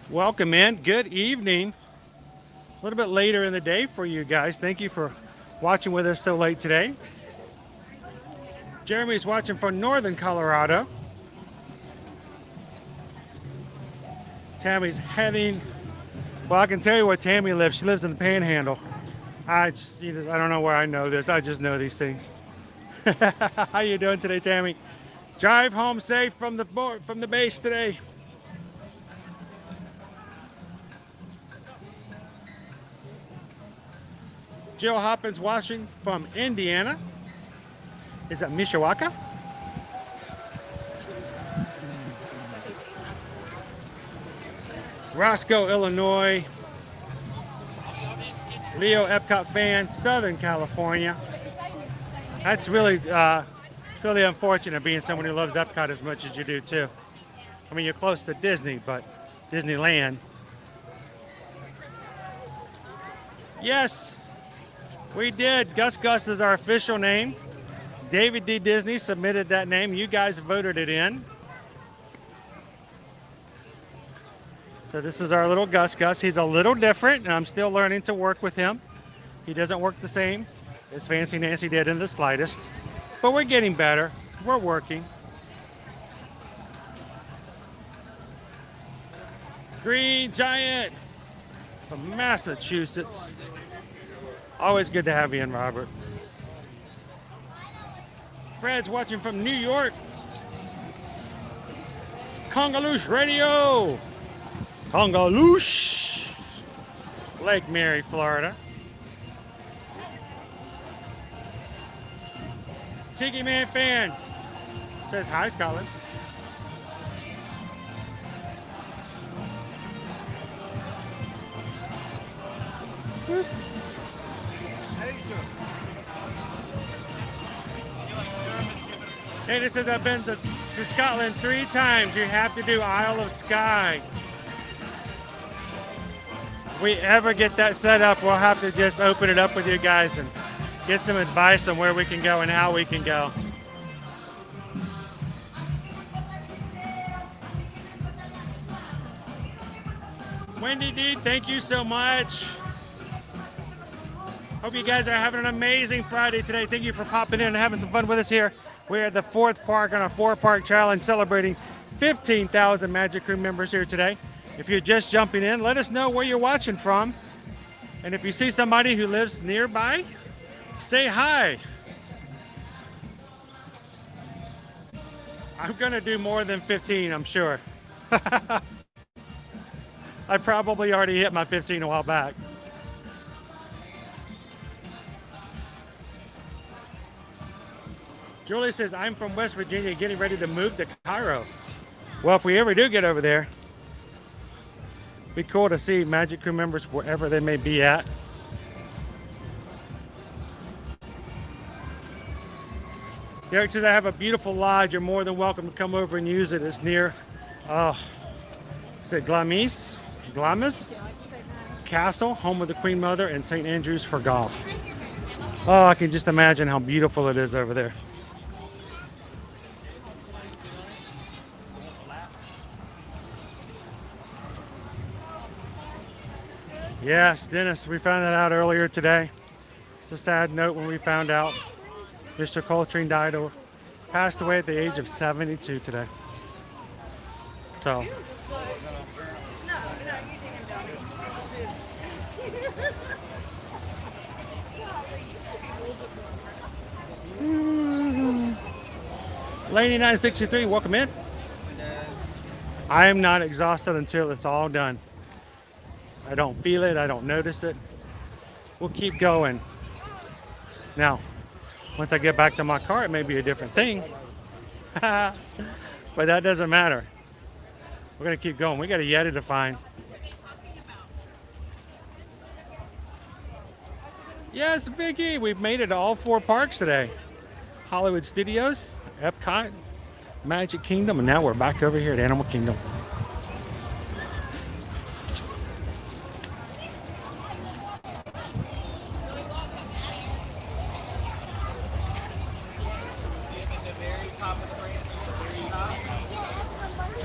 Welcome in. Good evening. A little bit later in the day for you guys. Thank you for watching with us so late today. Jeremy's watching from northern Colorado. Tammy's heading. Well, I can tell you where Tammy lives. She lives in the Panhandle. I don't know where I know this. I just know these things. How you doing today, Tammy? Drive home safe from the base today. Jill Hoppins watching from Indiana. Is that Mishawaka? Roscoe, Illinois. Leo, Epcot fan, Southern California. That's really it's really unfortunate being someone who loves Epcot as much as you do too. I mean, you're close to Disney, but Disneyland. Yes, we did. Gus Gus is our official name. David D. Disney submitted that name. You guys voted it in. So this is our little Gus Gus. He's a little different, and I'm still learning to work with him. He doesn't work the same as Fancy Nancy did in the slightest. But we're getting better. We're working. Green Giant from Massachusetts. Always good to have you in, Robert. Fred's watching from New York. Congaloosh Radio. Congaloosh. Lake Mary, Florida. Tiki Man fan says hi, Scotland. Hey, this says I've been to Scotland 3 times. You have to do Isle of Skye. If we ever get that set up, we'll have to just open it up with you guys and get some advice on where we can go and how we can go. Wendy D, thank you so much. Hope you guys are having an amazing Friday today. Thank you for popping in and having some fun with us here. We're at the 4th park on a 4-park challenge celebrating 15,000 Magic Crew members here today. If you're just jumping in, let us know where you're watching from. And if you see somebody who lives nearby, say hi. I'm gonna do more than 15, I'm sure. I probably already hit my 15 a while back. Julie says, I'm from West Virginia getting ready to move to Cairo. Well, if we ever do get over there, it'd be cool to see Magic Crew members wherever they may be at. Derek says, I have a beautiful lodge. You're more than welcome to come over and use it. It's near, is it Glamis Castle, home of the Queen Mother, and St. Andrews for golf. Oh, I can just imagine how beautiful it is over there. Yes, Dennis, we found that out earlier today. It's a sad note when we found out Mr. Coltrane passed away at the age of 72 today. So, Lady 963, welcome in. I am not exhausted until it's all done. I don't feel it, I don't notice it. We'll keep going. Now, once I get back to my car, it may be a different thing. But that doesn't matter. We're gonna keep going. We got a Yeti to find. Yes, Vicky, we've made it to all 4 parks today. Hollywood Studios, Epcot, Magic Kingdom, and now we're back over here at Animal Kingdom.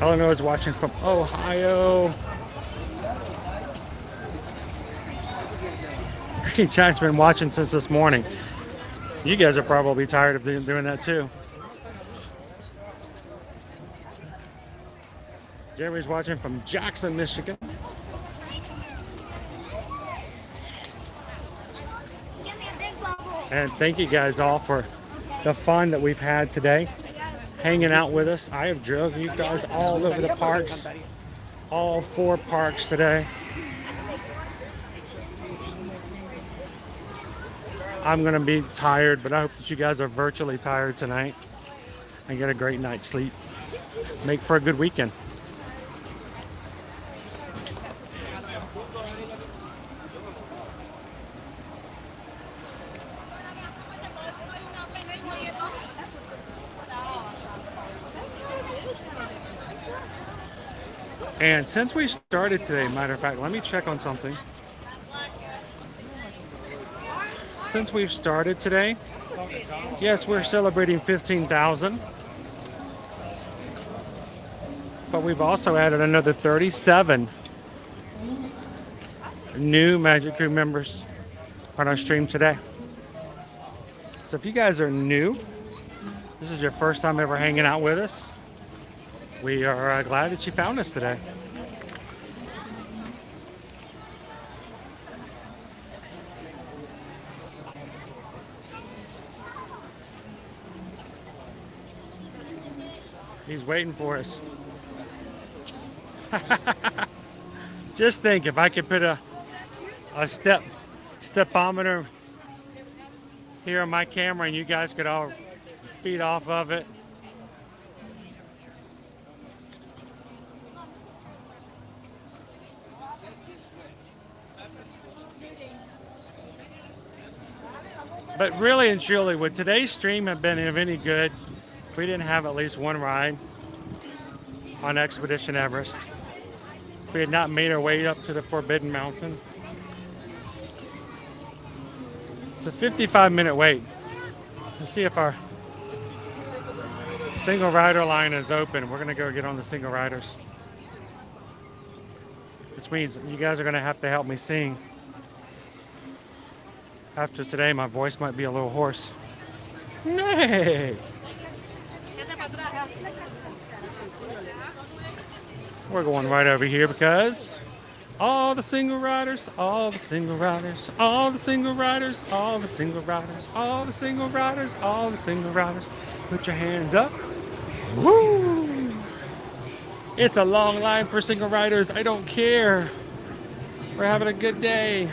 Eleanor is watching from Ohio. Green Giant's been watching since this morning. You guys are probably tired of doing that too. Jerry's watching from Jackson, Michigan. And thank you guys all for the fun that we've had today, hanging out with us. I have drove you guys all over the parks, all 4 parks today. I'm gonna be tired, but I hope that you guys are virtually tired tonight and get a great night's sleep. Make for a good weekend. And since we started today, matter of fact, let me check on something. Since we've started today, yes, we're celebrating 15,000. But we've also added another 37 new Magic Crew members on our stream today. So if you guys are new, this is your first time ever hanging out with us, we are glad that you found us today. He's waiting for us. Just think, if I could put a stepometer here on my camera and you guys could all feed off of it. But really and truly, would today's stream have been of any good if we didn't have at least one ride on Expedition Everest? If we had not made our way up to the Forbidden Mountain? It's a 55-minute wait. Let's see if our single rider line is open. We're gonna go get on the single riders, which means you guys are gonna have to help me sing. After today, my voice might be a little hoarse. Nay! We're going right over here because all the single riders, all the single riders, all the single riders, all the single riders, all the single riders, all the single riders. Put your hands up. Woo! It's a long line for single riders. I don't care. We're having a good day.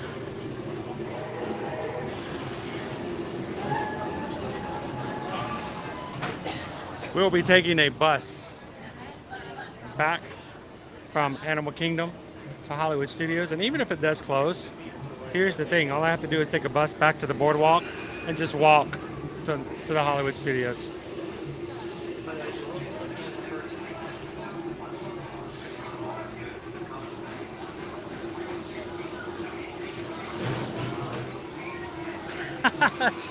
We'll be taking a bus back from Animal Kingdom to Hollywood Studios, and even if it does close, here's the thing: all I have to do is take a bus back to the boardwalk and just walk to the Hollywood Studios.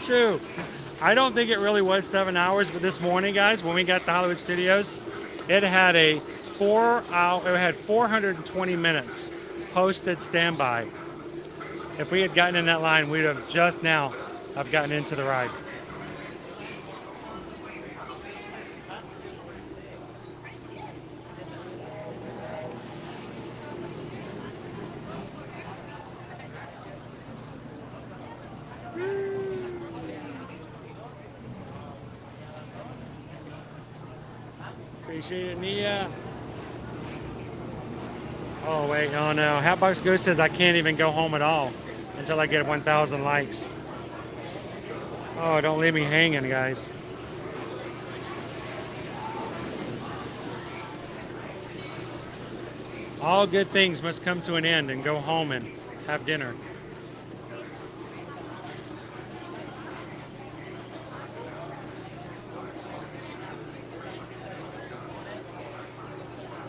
True. I don't think it really was 7 hours, but this morning, guys, when we got to Hollywood Studios, it had it had 420 minutes posted standby. If we had gotten in that line, we'd have just now have gotten into the ride. Appreciate it, Nia. Oh wait, oh no. Hatbox Ghost says I can't even go home at all until I get 1,000 likes. Oh, don't leave me hanging, guys. All good things must come to an end and go home and have dinner.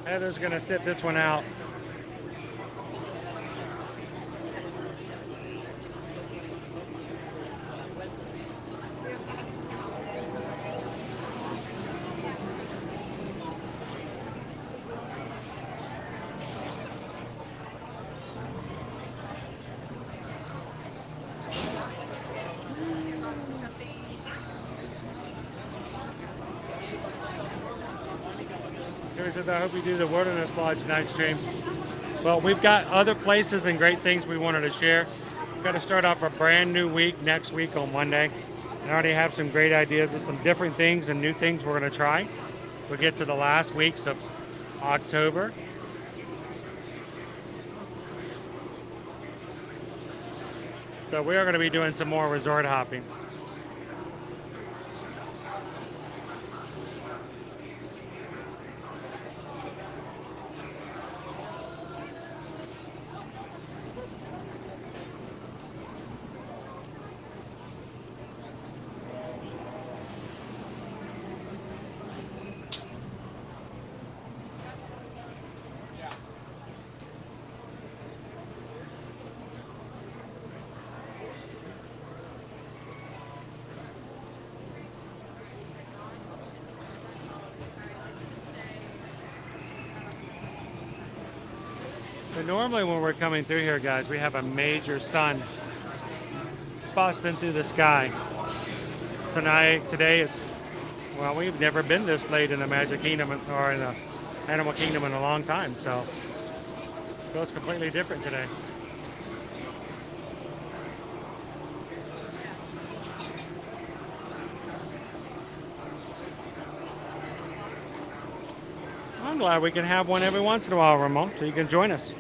Heather's gonna sit this one out. Says, I hope you do the Wilderness Lodge night stream. Well, we've got other places and great things we wanted to share. We've got to start off a brand new week next week on Monday. I already have some great ideas of some different things and new things we're going to try. We'll get to the last weeks of October. So we are going to be doing some more resort hopping. But normally when we're coming through here, guys, we have a major sun busting through the sky. Today it's, well, we've never been this late in the Magic Kingdom or in the Animal Kingdom in a long time, so it feels completely different today. I'm glad we can have one every once in a while, Ramon, so you can join us.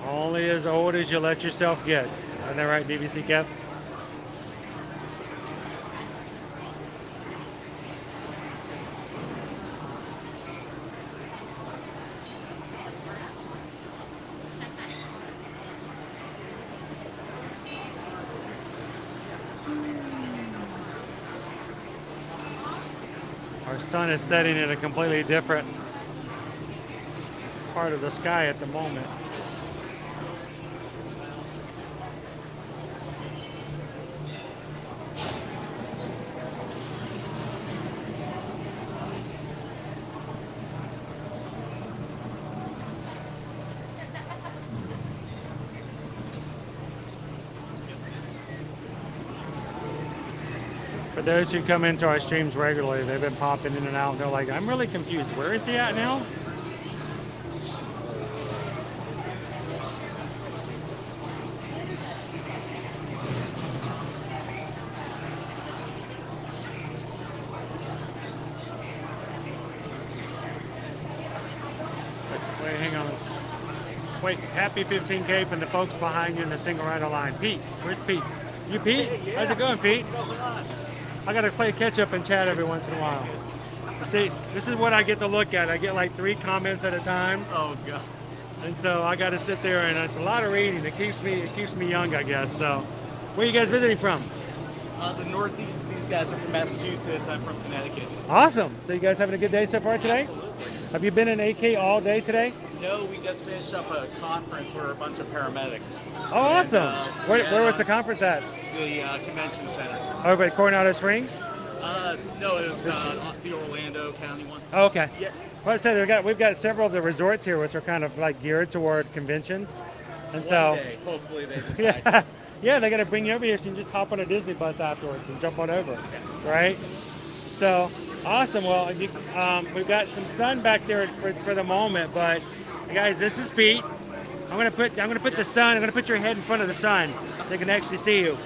Only as old as you let yourself get. Isn't that right, BBC Kev? Our sun is setting in a completely different part of the sky at the moment. For those who come into our streams regularly, they've been popping in and out. They're like, I'm really confused. Where is he at now? Wait, hang on. Wait, happy 15K from the folks behind you in the single rider line. Pete, where's Pete? You Pete? How's it going, Pete? I gotta play catch up and chat every once in a while. See, this is what I get to look at. I get like 3 comments at a time. Oh god. And so I gotta sit there and it's a lot of reading. It keeps me young, I guess. So where are you guys visiting from? The Northeast. These guys are from Massachusetts. I'm from Connecticut. Awesome. So you guys having a good day so far today? Absolutely. Have you been in AK all day today? No, we just finished up a conference where a bunch of paramedics. Oh, awesome. And, Where was the conference at? The convention center. Over at Coronado Springs? No, it was the Orlando County one. Oh, okay. Yeah. Well, I said we've got several of the resorts here which are kind of like geared toward conventions, and so One day, hopefully they decide. yeah, yeah, they're gonna bring you over here so you can just hop on a Disney bus afterwards and jump on over, right? So awesome. Well, we've got some sun back there for the moment, but guys, this is Pete. I'm gonna put the sun. I'm gonna put your head in front of the sun. So they can actually see you.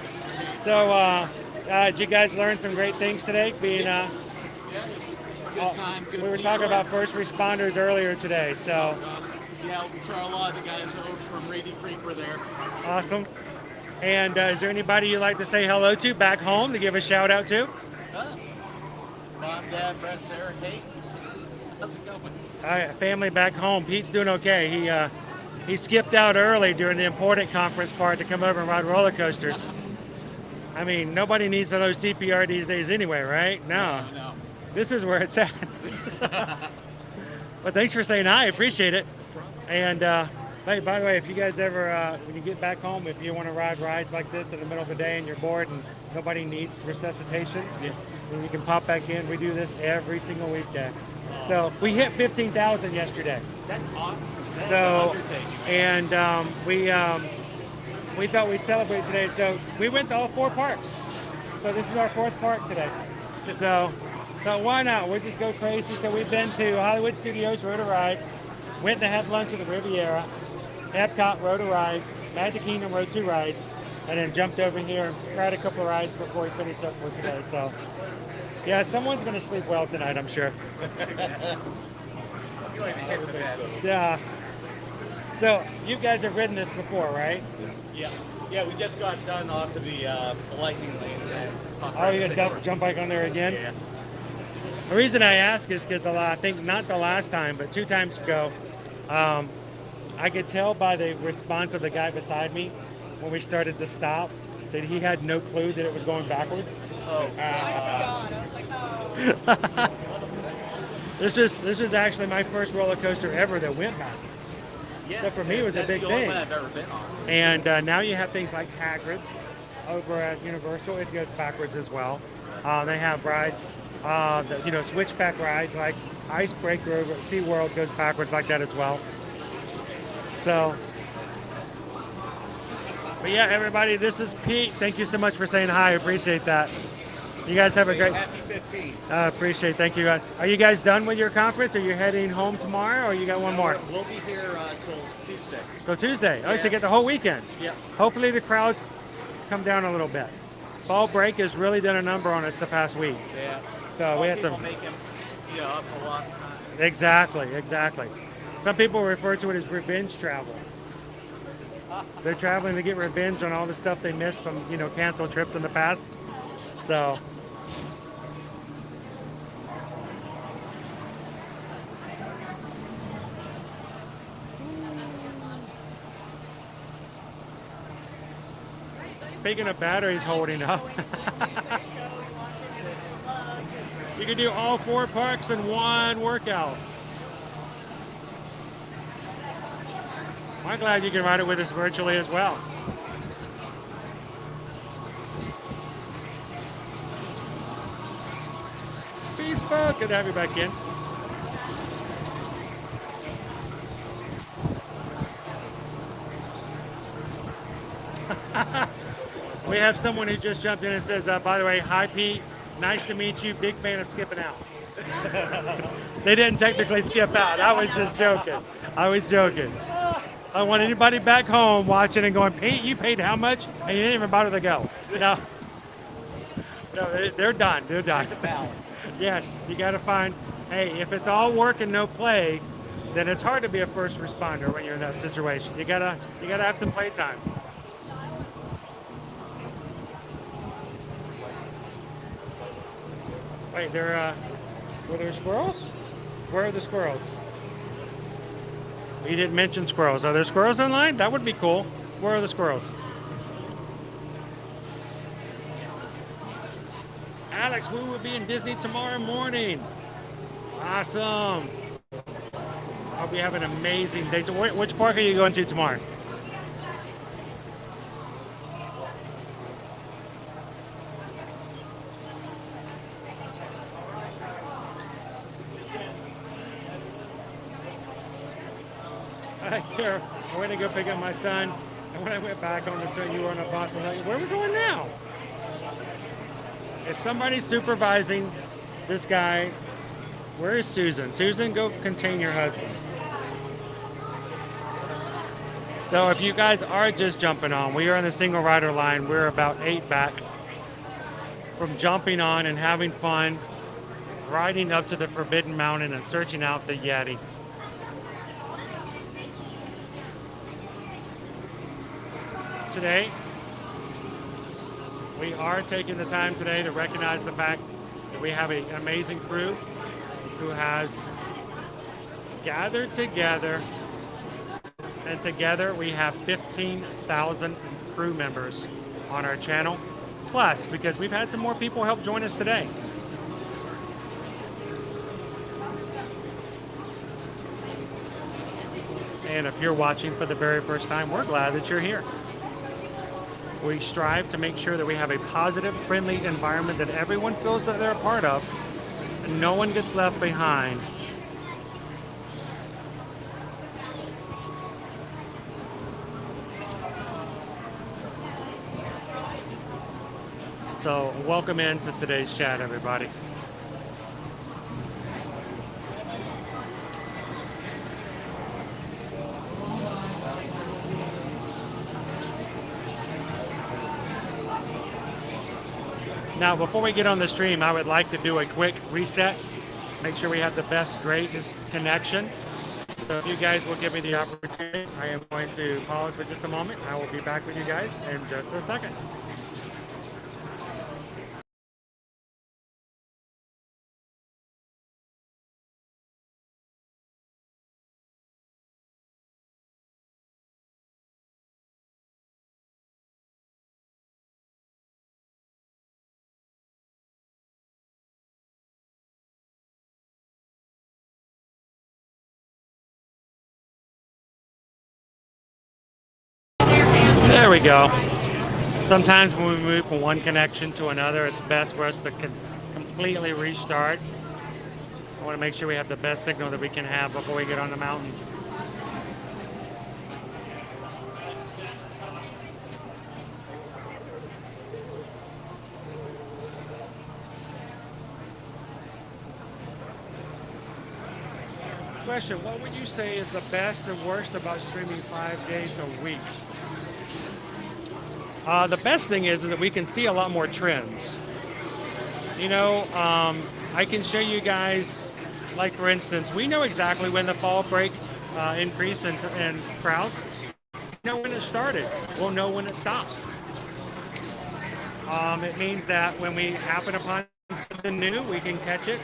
So did you guys learn some great things today? Being Good time. Good we were people. talking about first responders earlier today, so Yeah, we saw a lot of the guys over from Reedy Creek were there. awesome. And is there anybody you'd like to say hello to back home to give a shout out to? Mom, Dad, Brett, Sarah, Kate. How's it going? All right, family back home. Pete's doing okay. He skipped out early during the important conference part to come over and ride roller coasters. I mean, nobody needs to know CPR these days anyway, right? No. This is where it's at. But thanks for saying hi. I appreciate it. And hey, by the way, if you guys ever, when you get back home, if you want to ride rides like this in the middle of the day and you're bored and nobody needs resuscitation, then you can pop back in. We do this every single weekday. So we hit 15,000 yesterday. That's awesome. That's So, an undertaking. and we thought we'd celebrate today. So we went to all 4 parks. So this is our 4th park today. So why not? We'll just go crazy. So we've been to Hollywood Studios, rode a ride, went and had lunch at the Riviera, Epcot, rode a ride, Magic Kingdom, rode 2 rides, and then jumped over here and tried a couple of rides before we finished up for today. So yeah, someone's going to sleep well tonight, I'm sure. Yeah. So you guys have ridden this before, right? Yeah, we just got done off of the lightning lane. Oh, you're going to jump back on there again? Yeah. The reason I ask is because I think not the last time, but 2 times ago, I could tell by the response of the guy beside me when we started to stop that he had no clue that it was going backwards. Oh, God. I was like, oh. This was actually my first roller coaster ever that went backwards. Yeah, So for me, it was a big that's the only thing. one I've ever been on. And now you have things like Hagrid's over at Universal. It goes backwards as well. They have rides, switchback rides like Icebreaker over at SeaWorld goes backwards like that as well. So, but yeah, everybody, this is Pete. Thank you so much for saying hi. I appreciate that. You guys have a great. Happy 15. Appreciate it. Thank you guys. Are you guys done with your conference? Are you heading home tomorrow, or you got one more? We'll be here till Tuesday. Go Tuesday. Oh, so Yeah. you get the whole weekend. Yeah. Hopefully the crowds come down a little bit. Fall break has really done a number on us the past week. Yeah. So we had some. Make him, up a lot. Exactly. Some people refer to it as revenge travel. They're traveling to get revenge on all the stuff they missed from canceled trips in the past. So. Speaking of batteries holding up, you can do all 4 parks in one workout. I'm glad you can ride it with us virtually as well. Bespoke, good to have you back in. We have someone who just jumped in and says, by the way, hi Pete, nice to meet you, big fan of skipping out. They didn't technically skip out, I was just joking. I don't want anybody back home watching and going, Pete, you paid how much? And you didn't even bother to go. No, they're done, There's a balance. Yes, you gotta find, hey, if it's all work and no play, then it's hard to be a first responder when you're in that situation. You gotta have some playtime. Wait, were there squirrels? Where are the squirrels? You didn't mention squirrels. Are there squirrels in line? That would be cool. Where are the squirrels? Alex, we will be in Disney tomorrow morning. Awesome. Hope you have an amazing day. Which park are you going to tomorrow? Here, I went to go pick up my son, and when I went back on the street, you were on a bus. I was like, where are we going now? Is somebody supervising this guy? Where is Susan? Susan, go contain your husband. So if you guys are just jumping on, we are in the single rider line. We're about 8 back from jumping on and having fun, riding up to the Forbidden Mountain and searching out the Yeti. Today, we are taking the time today to recognize the fact that we have an amazing crew who has gathered together, and together we have 15,000 crew members on our channel, plus because we've had some more people help join us today. And if you're watching for the very first time, we're glad that you're here. We strive to make sure that we have a positive, friendly environment that everyone feels that they're a part of, and no one gets left behind. So, welcome into today's chat, everybody. Now, before we get on the stream, I would like to do a quick reset. Make sure we have the best, greatest connection. So if you guys will give me the opportunity, I am going to pause for just a moment. I will be back with you guys in just a second. There we go. Sometimes when we move from one connection to another, it's best for us to completely restart. I want to make sure we have the best signal that we can have before we get on the mountain. Question, what would you say is the best and worst about streaming 5 days a week? The best thing is that we can see a lot more trends. You know, I can show you guys, like for instance, we know exactly when the fall break increase in crowds. We know when it started. We'll know when it stops. It means that when we happen upon something new, we can catch it.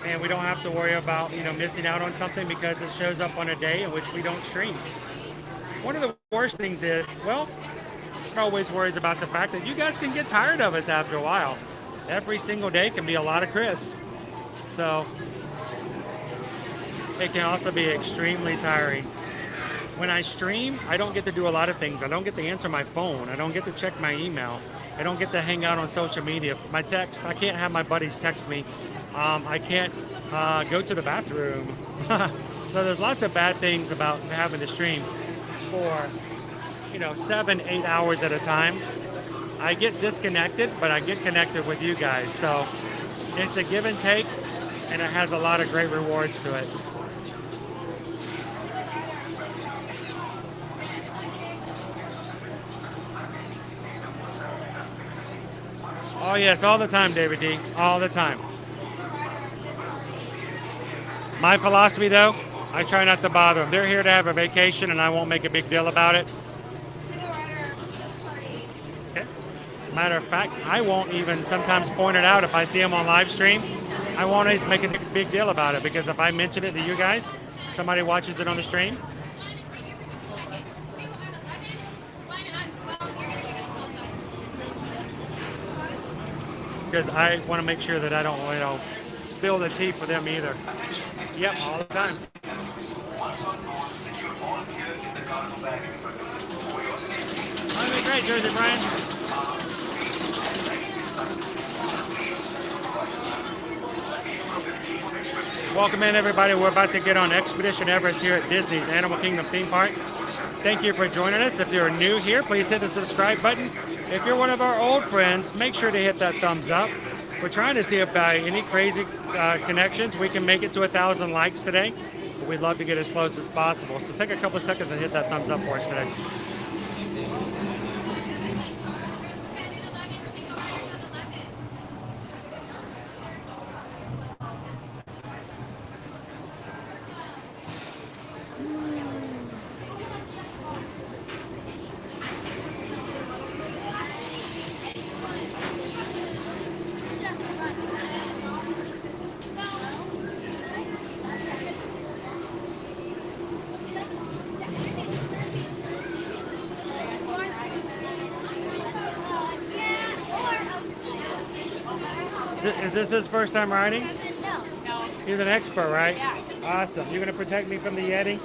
And we don't have to worry about, you know, missing out on something because it shows up on a day in which we don't stream. One of the worst things is, well, always worries about the fact that you guys can get tired of us after a while. Every single day can be a lot of Chris. So it can also be extremely tiring. When I stream, I don't get to do a lot of things. I don't get to answer my phone. I don't get to check my email. I don't get to hang out on social media. My text, I can't have my buddies text me. I can't go to the bathroom. So there's lots of bad things about having to stream for 7-8 hours at a time. I get disconnected, but I get connected with you guys. So it's a give and take, and it has a lot of great rewards to it. Oh yes, all the time, David D. All the time. My philosophy though, I try not to bother them. They're here to have a vacation and I won't make a big deal about it. Okay. Matter of fact, I won't even sometimes point it out if I see them on live stream. I won't always make a big deal about it because if I mention it to you guys, somebody watches it on the stream. because I want to make sure that I don't, spill the tea for them either. Yep, all the time. Oh, great, Jersey Brian. Welcome in, everybody. We're about to get on Expedition Everest here at Disney's Animal Kingdom theme park. Thank you for joining us. If you're new here, please hit the subscribe button. If you're one of our old friends, make sure to hit that thumbs up. We're trying to see if by any crazy connections we can make it to 1,000 likes today. But we'd love to get as close as possible. So take a couple of seconds and hit that thumbs up for us today. Is this his first time riding? No. He's an expert, right? Yeah. Awesome. You're gonna protect me from the Yeti?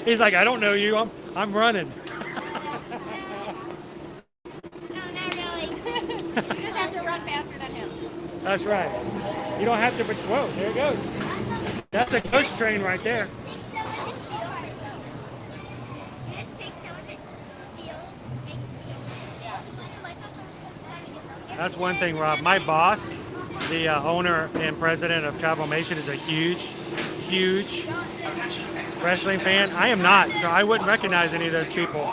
He's like, I don't know you. I'm running. No, not really. You just have to run faster than him. That's right. You don't have to. Whoa, there it goes. That's a ghost train right there. That's one thing, Rob. My boss, the owner and president of Travelmation, is a huge wrestling fan. I am not, so I wouldn't recognize any of those people.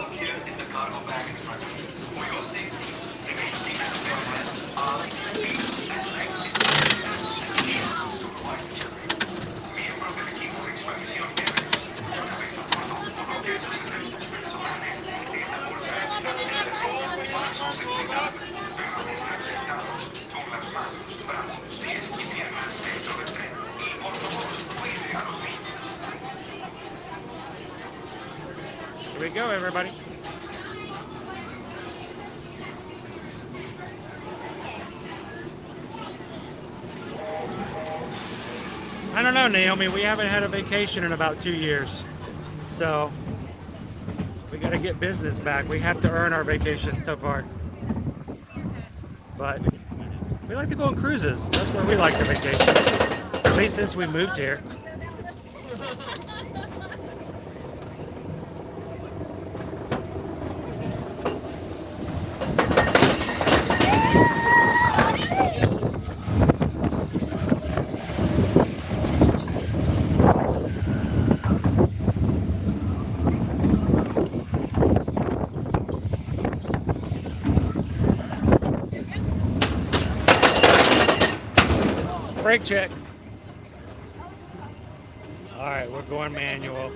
Here we go, everybody. I don't know, Naomi. We haven't had a vacation in about 2 years. So we got to get business back. We have to earn our vacation so far. But we like to go on cruises. That's where we like to vacation. At least since we moved here. Brake check. All right, we're going manual.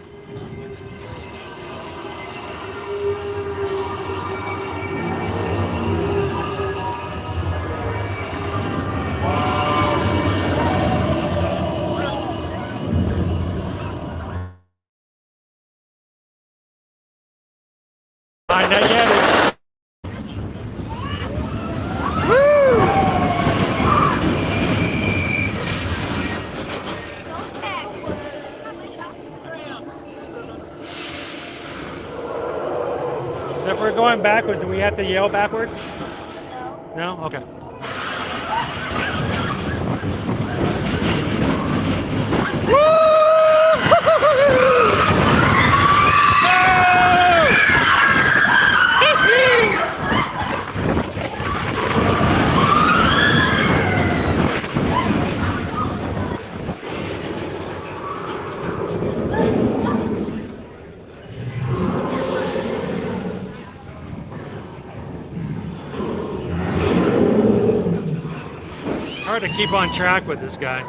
Not yet. So if we're going backwards, do we have to yell backwards? No? Okay. Hard to keep on track with this guy.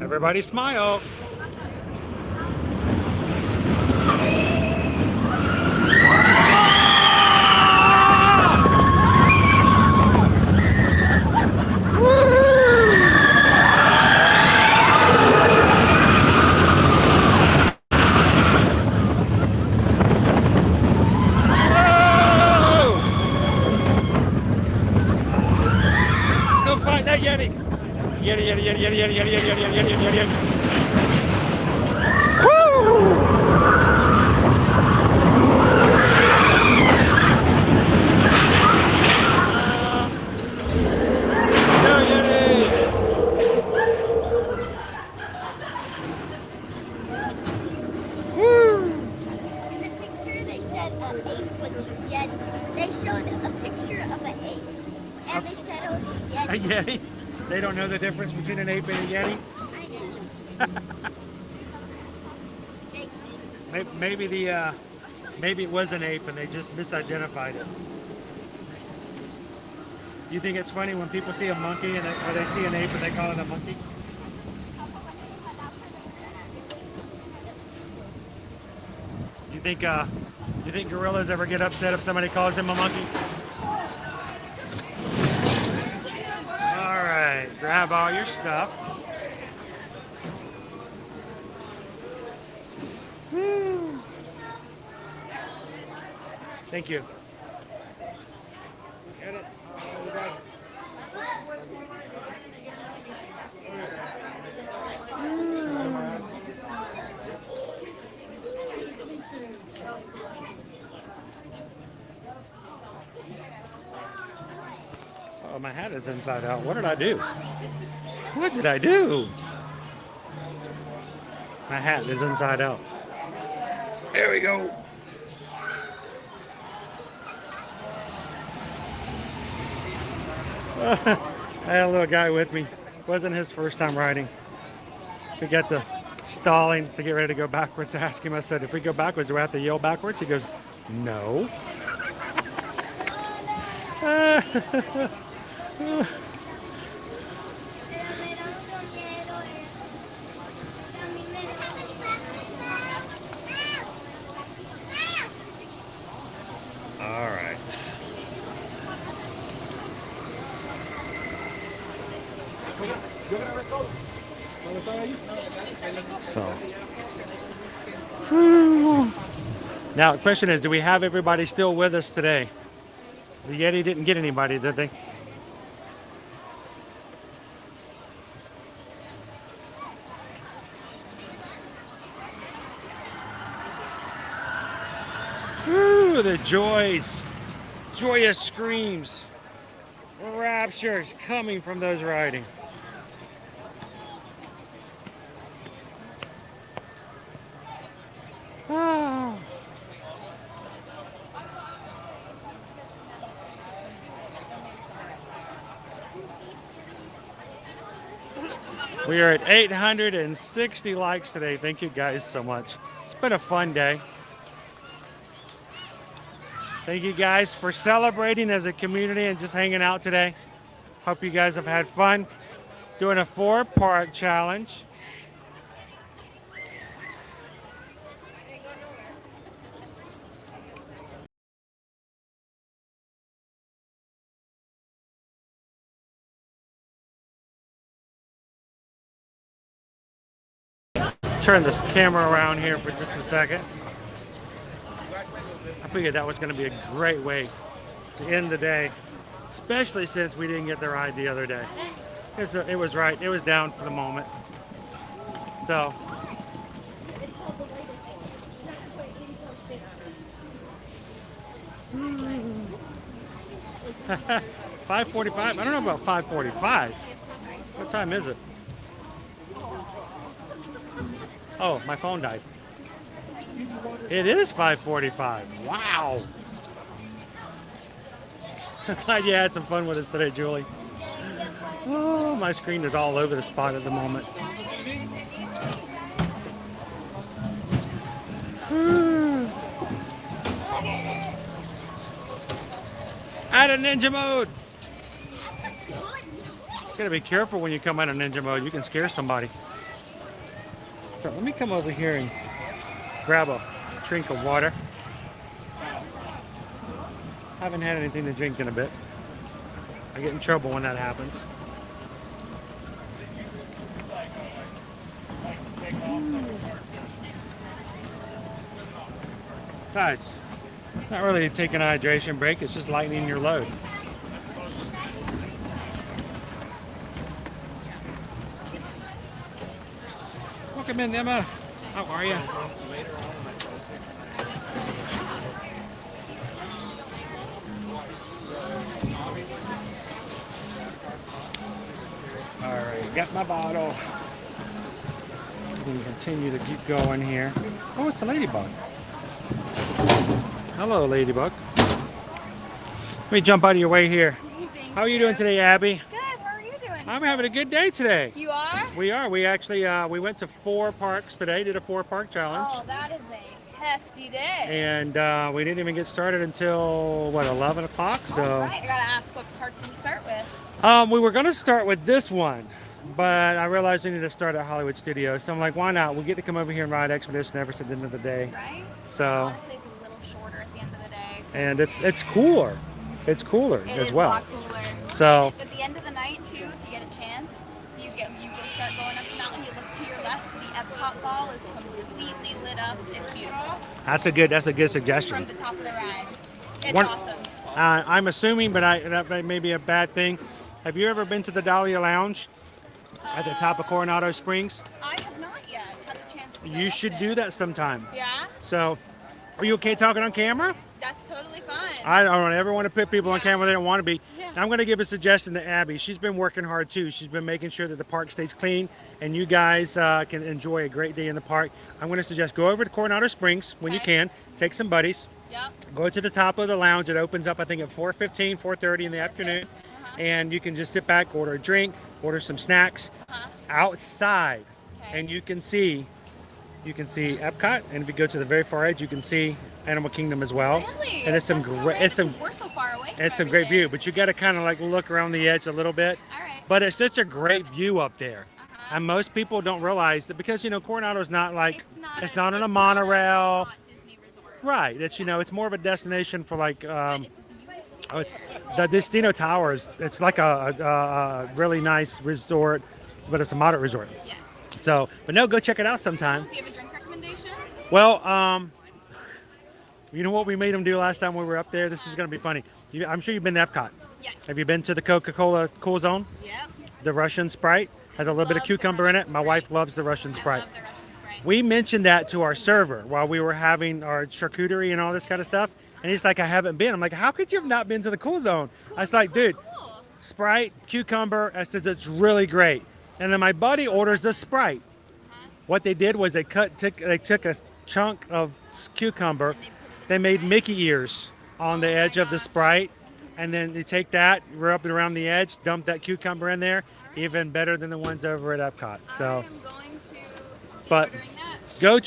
Everybody smile. A Yeti? They don't know the difference between an ape and a Yeti? Maybe it was an ape and they just misidentified it. You think it's funny when people see a monkey and or they see an ape and they call it a monkey? You think gorillas ever get upset if somebody calls them a monkey? All right, grab all your stuff. Woo. Thank you. Get it? Oh, my hat is inside out. What did I do? What did I do? My hat is inside out. There we go. I had a little guy with me. Wasn't his first time riding. We got the stalling to get ready to go backwards. I asked him, I said, if we go backwards, do we have to yell backwards? He goes, no. All right. So, now the question is, do we have everybody still with us today? The Yeti didn't get anybody, did they? Whew, the joyous screams, raptures coming from those riding. Oh. We are at 860 likes today. Thank you guys so much. It's been a fun day. Thank you guys for celebrating as a community and just hanging out today. Hope you guys have had fun doing a 4-part challenge. Turn this camera around here for just a second. I figured that was going to be a great way to end the day, especially since we didn't get the ride the other day. It was right. It was down for the moment. So, it's 5:45. I don't know about 5:45. What time is it? Oh, my phone died. It is 5:45. Wow. Glad you had some fun with us today, Julie. Oh, my screen is all over the spot at the moment. Out of ninja mode. You gotta be careful when you come out of ninja mode. You can scare somebody. So let me come over here and grab a drink of water. Haven't had anything to drink in a bit. I get in trouble when that happens. Besides, it's not really taking a hydration break, it's just lightening your load. Welcome in, Emma. How are you? All right, got my bottle. We can continue to keep going here. Oh, it's a ladybug. Hello, ladybug. Let me jump out of your way here. How are you doing today, Abby? Good. How are you doing? I'm having a good day today. You are? We are. We actually we went to 4 parks today. Did a 4-park challenge. Oh, that is a hefty day. And we didn't even get started until what 11 o'clock. So. All right. I gotta ask, what park do you start with? We were going to start with this one, but I realized we need to start at Hollywood Studios. So I'm like, why not? We get to come over here and ride Expedition Everest at the end of the day. Right. So. Honestly, it's a little shorter at the end of the day. And it's cooler. It's cooler It as is well. a lot cooler. So. And at the end of the night too, if you get a chance, you go start going up the mountain. You look to your left. The Epcot ball is completely lit up. It's beautiful. That's a good suggestion. From the top of the ride. It's One- awesome. I'm assuming, but that may be a bad thing. Have you ever been to the Dahlia Lounge at the top of Coronado Springs? I have not yet had the chance to go You up should there. do that sometime. Yeah? So, are you okay talking on camera? That's totally fine. I don't ever want to put people on camera they don't want to be. Yeah. I'm going to give a suggestion to Abby. She's been working hard too. She's been making sure that the park stays clean and you guys can enjoy a great day in the park. I'm going to suggest go over to Coronado Springs when you can. Take some buddies. Yep. Go to the top of the lounge. It opens up, I think, at 4:15, 4:30 in the afternoon. And you can just sit back, order a drink, order some snacks outside. And you can see Epcot. And if you go to the very far edge, you can see Animal Kingdom as well. Really? And it's some That's so great, random it's some, because we're so far away from it's some great everything. view. But you got to kind of like look around the edge a little bit. All right. But it's such a great view up there. And most people don't realize that because, Coronado's not like, it's not on a monorail. Right. It's, it's more of a destination for like, it's the Destino Towers. It's like a really nice resort, but it's a moderate resort. Yes. So, but no, go check it out sometime. Do you have a drink recommendation? Well, you know what we made them do last time we were up there? This is going to be funny. I'm sure you've been to Epcot. Yes. Have you been to the Coca-Cola Cool Zone? Yep. The Russian Sprite has a little bit of cucumber in it. My wife loves the Russian Sprite. We mentioned that to our server while we were having our charcuterie and all this kind of stuff. And he's like, I haven't been. I'm like, how could you have not been to the Cool Zone? I was like, dude, Sprite, cucumber. I said, it's really great. And then my buddy orders a Sprite. What they did was they took a chunk of cucumber. They made Mickey ears on the edge of the Sprite. And then they take that, rub it around the edge, dump that cucumber in there. Even better than the ones over at Epcot. So, but go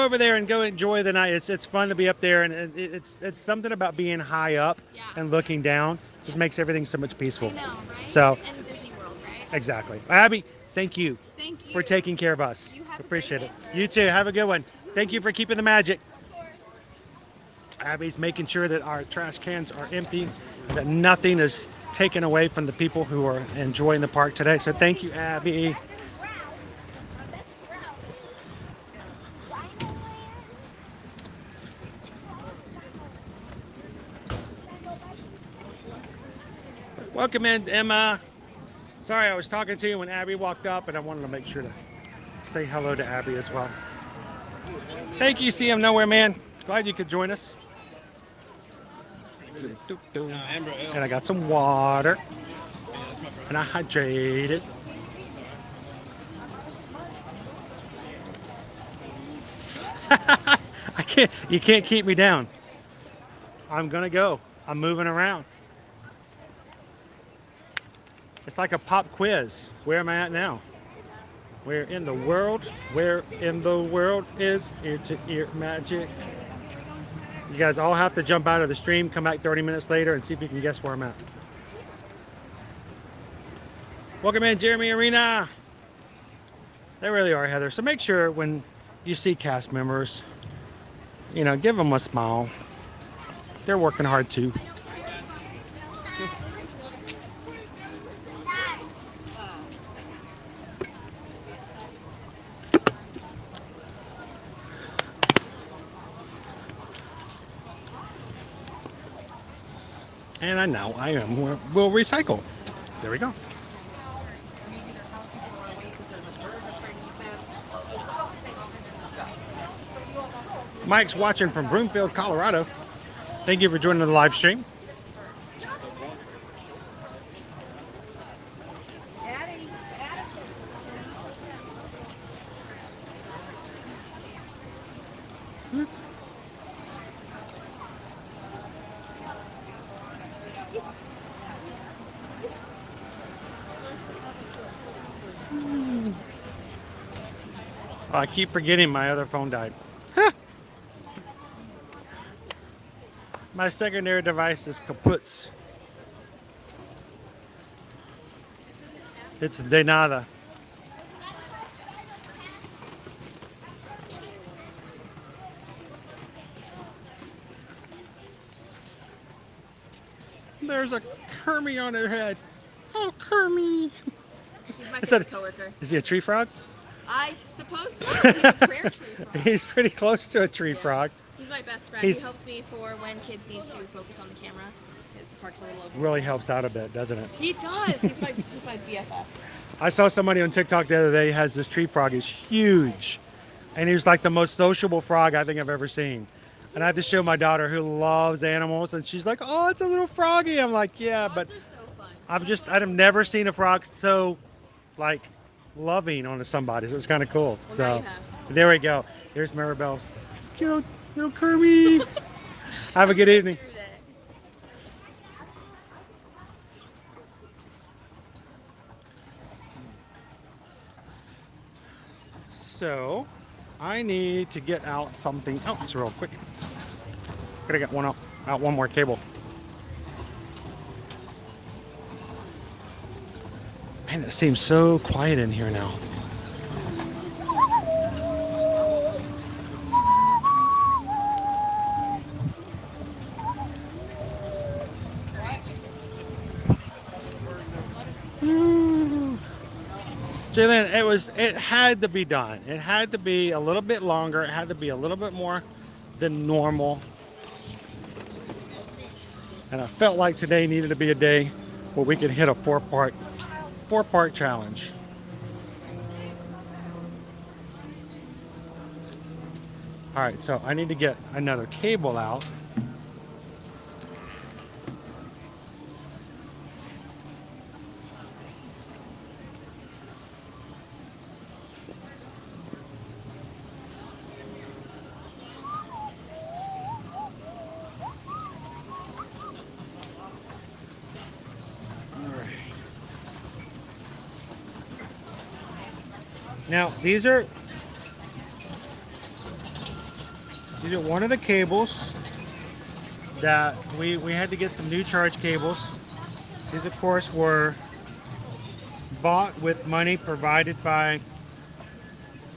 over there and go enjoy the night. It's fun to be up there, and it's something about being high up and looking down. Just makes everything so much peaceful. I know, right? So, And Disney World, right? exactly. Abby, thank you, Thank you for taking care of us. You have a Appreciate great it. day, sir. You too. Have a good one. Thank you for keeping the magic. Abby's making sure that our trash cans are empty, that nothing is taken away from the people who are enjoying the park today. So thank you, Abby. Welcome in, Emma. Sorry, I was talking to you when Abby walked up, and I wanted to make sure to say hello to Abby as well. Thank you, CM Nowhere Man. Glad you could join us. And I got some water. And I hydrated. You can't keep me down. I'm gonna go. I'm moving around. It's like a pop quiz. Where am I at now? Where in the world? Where in the world is ear-to-ear magic? You guys all have to jump out of the stream, come back 30 minutes later, and see if you can guess where I'm at. Welcome in, Jeremy Arena. They really are, Heather. So make sure when you see cast members, give them a smile. They're working hard too. And I know we'll recycle. There we go. Mike's watching from Broomfield, Colorado. Thank you for joining the live stream. Oh, I keep forgetting my other phone died. My secondary device is kaput. It's de nada. There's a Kermie on her head. Oh, Kermie. He's my Is that- favorite coworker. Is he a tree frog? I suppose so. He's a prayer tree frog. He's pretty close to a tree frog. He's my best friend. He's- He helps me for when kids need to focus on the camera. The park's a little open. Really helps out a bit, doesn't it? He does. He's my BFF. I saw somebody on TikTok the other day who has this tree frog. It's huge. And he's like the most sociable frog I think I've ever seen. And I had to show my daughter who loves animals. And she's like, oh, it's a little froggy. I'm like, yeah, but I've never seen a frog so like loving on somebody. So it's kind of cool. So there we go. There's Maribel's cute little Kirby. Have a good evening. So I need to get out something else real quick. Gotta get out one more cable. Man, it seems so quiet in here now. Jalen, it had to be done. It had to be a little bit longer. It had to be a little bit more than normal. And I felt like today needed to be a day where we could hit a four-part challenge. All right, so I need to get another cable out. Now, these are one of the cables that we had to get some new charge cables. These, of course, were bought with money provided by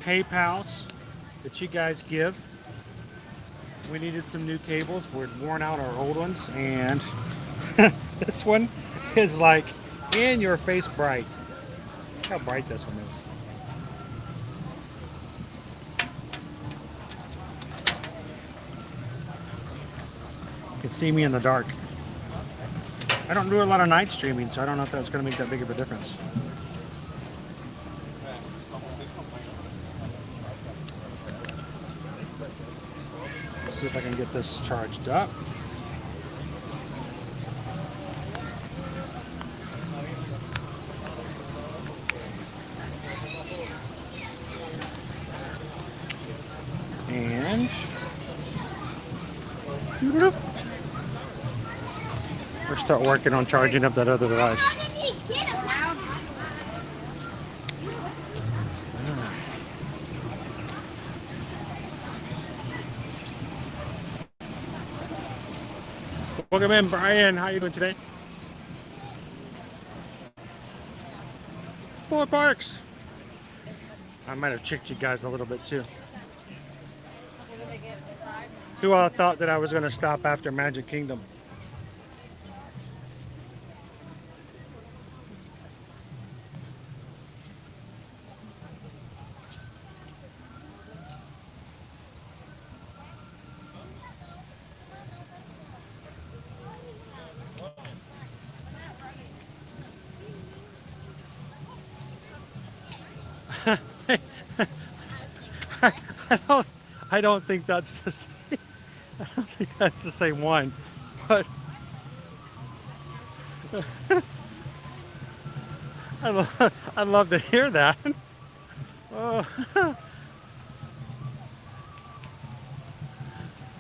PayPals that you guys give. We needed some new cables. We'd worn out our old ones, and this one is like in your face bright. Look how bright this one is. You can see me in the dark. I don't do a lot of night streaming, so I don't know if that's going to make that big of a difference. Let's see if I can get this charged up. And we'll start working on charging up that other device. Welcome in, Brian. How you doing today? 4 parks. I might have tricked you guys a little bit too. Who all thought that I was going to stop after Magic Kingdom? I don't think that's the same. I don't think that's the same one, but I'd love to hear that. Oh.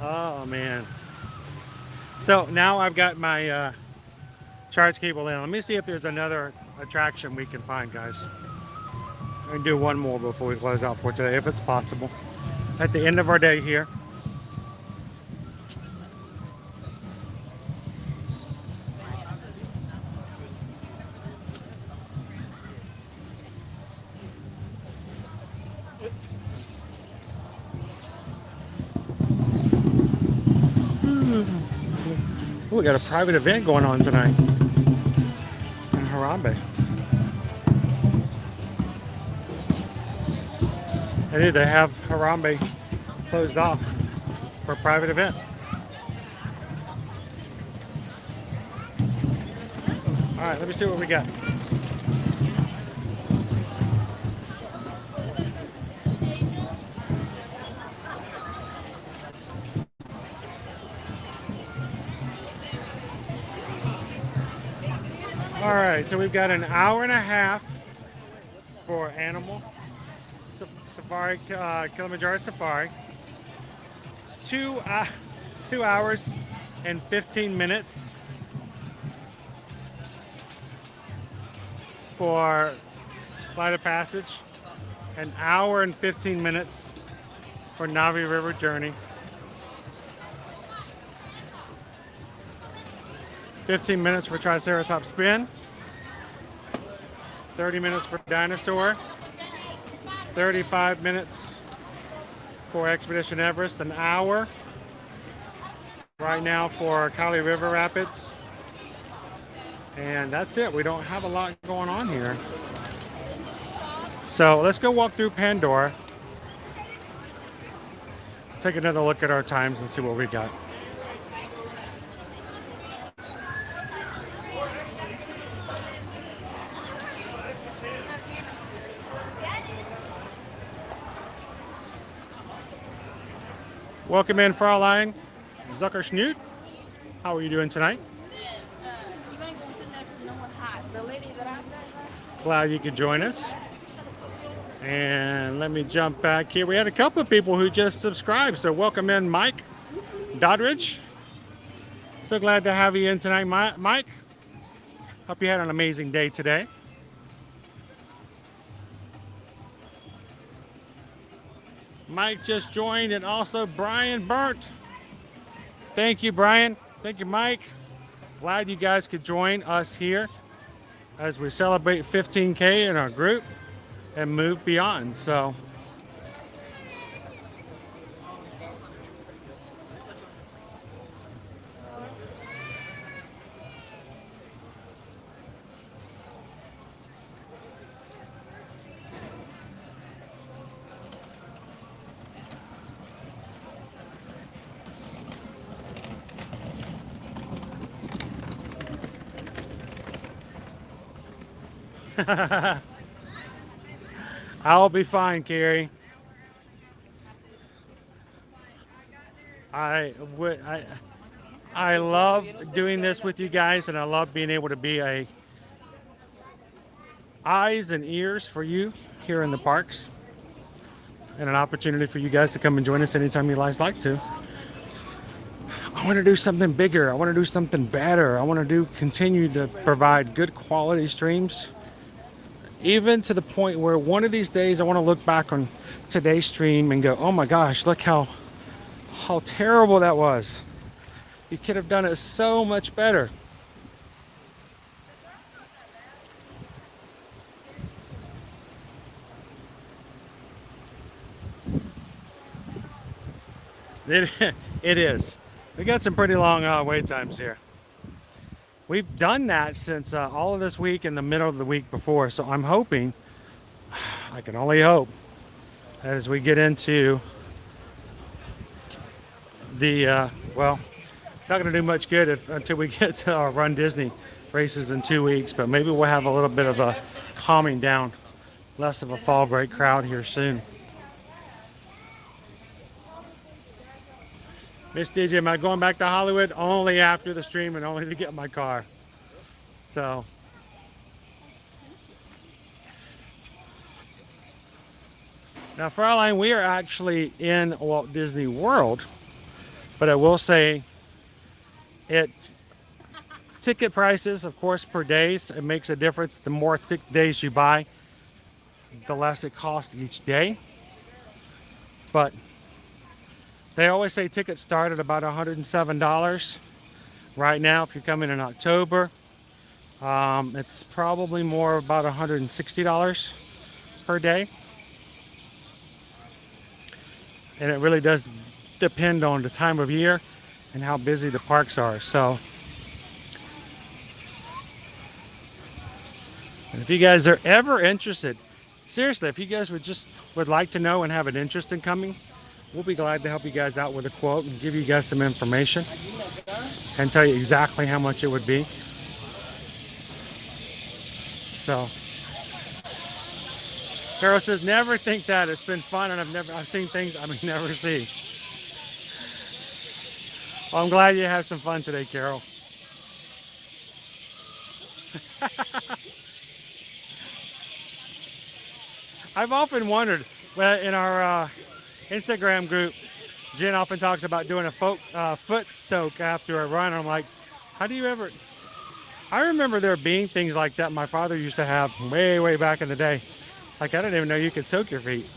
Oh man. So now I've got my charge cable in. Let me see if there's another attraction we can find, guys. I'm gonna do one more before we close out for today, if it's possible. At the end of our day here. We got a private event going on tonight in Harambe. I knew they have Harambe closed off for a private event. All right, let me see what we got. All right, so we've got an hour and a half for animal safari, Kilimanjaro Safari. 2 hours and 15 minutes for Flight of Passage. An hour and 15 minutes for Navi River Journey. 15 minutes for Triceratops Spin. 30 minutes for Dinosaur. 35 minutes for Expedition Everest. An hour right now for Kali River Rapids. And that's it. We don't have a lot going on here. So let's go walk through Pandora. Take another look at our times and see what we got. Welcome in, Fraulein Zuckerschnut. How are you doing tonight? Glad you could join us. And let me jump back here. We had a couple of people who just subscribed, so welcome in, Mike Doddridge. So glad to have you in tonight, Mike. Hope you had an amazing day today. Mike just joined, and also Brian Burnt. Thank you, Brian. Thank you, Mike. Glad you guys could join us here as we celebrate 15K in our group and move beyond. So I'll be fine, Carrie. I love doing this with you guys, and I love being able to be a eyes and ears for you here in the parks, and an opportunity for you guys to come and join us anytime you guys like to. I want to do something bigger. I want to do something better. I want to continue to provide good quality streams. Even to the point where one of these days I want to look back on today's stream and go, oh my gosh, look how terrible that was. You could have done it so much better. It is. We got some pretty long wait times here. We've done that since all of this week and the middle of the week before. So I'm hoping, I can only hope, that as we get into the, well, it's not going to do much good until we get to our Run Disney races in 2 weeks. But maybe we'll have a little bit of a calming down, less of a fall break crowd here soon. Miss DJ, am I going back to Hollywood? Only after the stream and only to get my car. So. Now, Fraulein, we are actually in Walt Disney World, but I will say ticket prices, of course, per days, it makes a difference. The more days you buy, the less it costs each day. But they always say tickets start at about $107. Right now, if you're coming in October, it's probably more about $160 per day. And it really does depend on the time of year and how busy the parks are. So, and if you guys are ever interested, seriously, if you guys would like to know and have an interest in coming, we'll be glad to help you guys out with a quote and give you guys some information and tell you exactly how much it would be. So, Carol says, never think that. It's been fun and I've seen things I may never see. Well, I'm glad you had some fun today, Carol. I've often wondered, well, in our Instagram group, Jen often talks about doing a foot soak after a run. I'm like, how do you ever? I remember there being things like that my father used to have way, way back in the day. Like, I didn't even know you could soak your feet.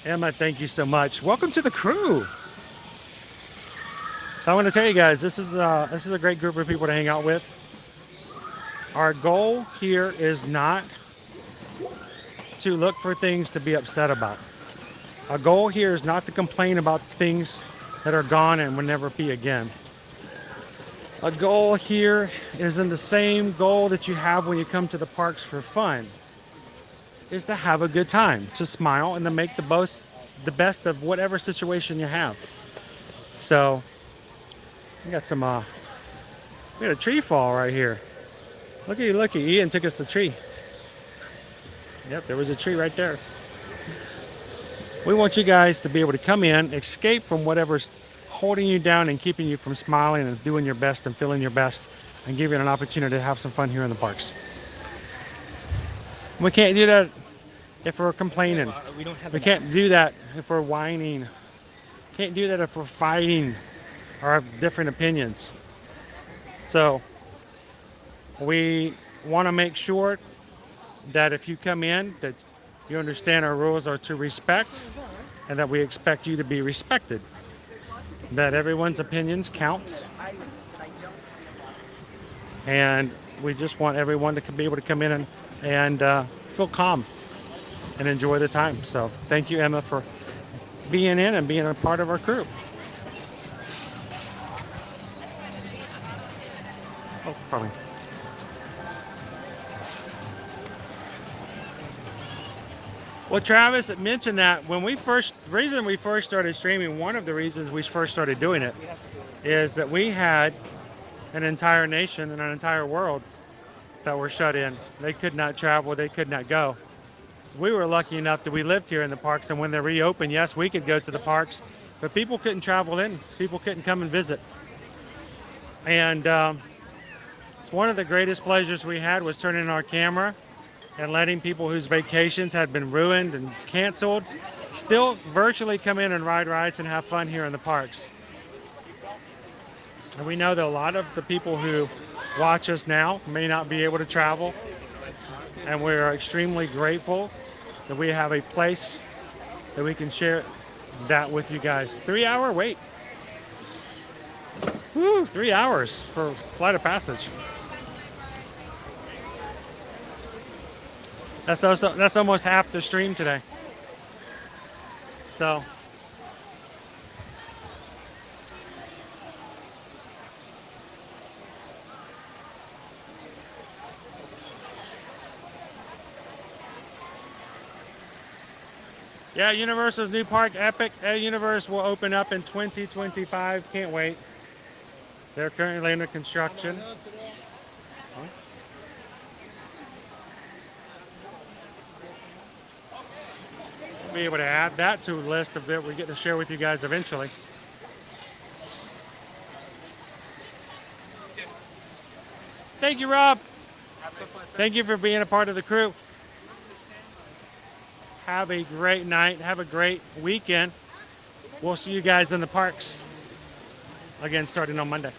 Emma, thank you so much. Welcome to the crew. So I want to tell you guys, this is a great group of people to hang out with. Our goal here is not to look for things to be upset about. Our goal here is not to complain about things that are gone and will never be again. A goal here is in the same goal that you have when you come to the parks for fun, is to have a good time, to smile, and to make the best of whatever situation you have. So, we got some, we got a tree fall right here. Looky, Ian took us a tree. Yep, there was a tree right there. We want you guys to be able to come in, escape from whatever's holding you down and keeping you from smiling and doing your best and feeling your best, and give you an opportunity to have some fun here in the parks. We can't do that if we're complaining. We can't do that if we're whining. Can't do that if we're fighting or have different opinions. So we want to make sure that if you come in, that you understand our rules are to respect, and that we expect you to be respected. That everyone's opinions counts, and we just want everyone to be able to come in and feel calm and enjoy the time. So thank you, Emma, for being in and being a part of our crew. Oh, probably. Well, Travis mentioned that when the reason we first started streaming, one of the reasons we first started doing it is that we had an entire nation and an entire world that were shut in. They could not travel, they could not go. We were lucky enough that we lived here in the parks, and when they reopened, yes, we could go to the parks, but people couldn't travel in, people couldn't come and visit. And one of the greatest pleasures we had was turning our camera and letting people whose vacations had been ruined and canceled still virtually come in and ride rides and have fun here in the parks. And we know that a lot of the people who watch us now may not be able to travel, and we're extremely grateful that we have a place that we can share that with you guys. 3-hour wait. Woo, 3 hours for Flight of Passage. That's almost half the stream today. So yeah, Universal's new park, Epic Universe, will open up in 2025. Can't wait. They're currently under construction. be able to add that to a list of that we get to share with you guys eventually. Thank you, Rob. Thank you for being a part of the crew. Have a great night. Have a great weekend. We'll see you guys in the parks again starting on Monday.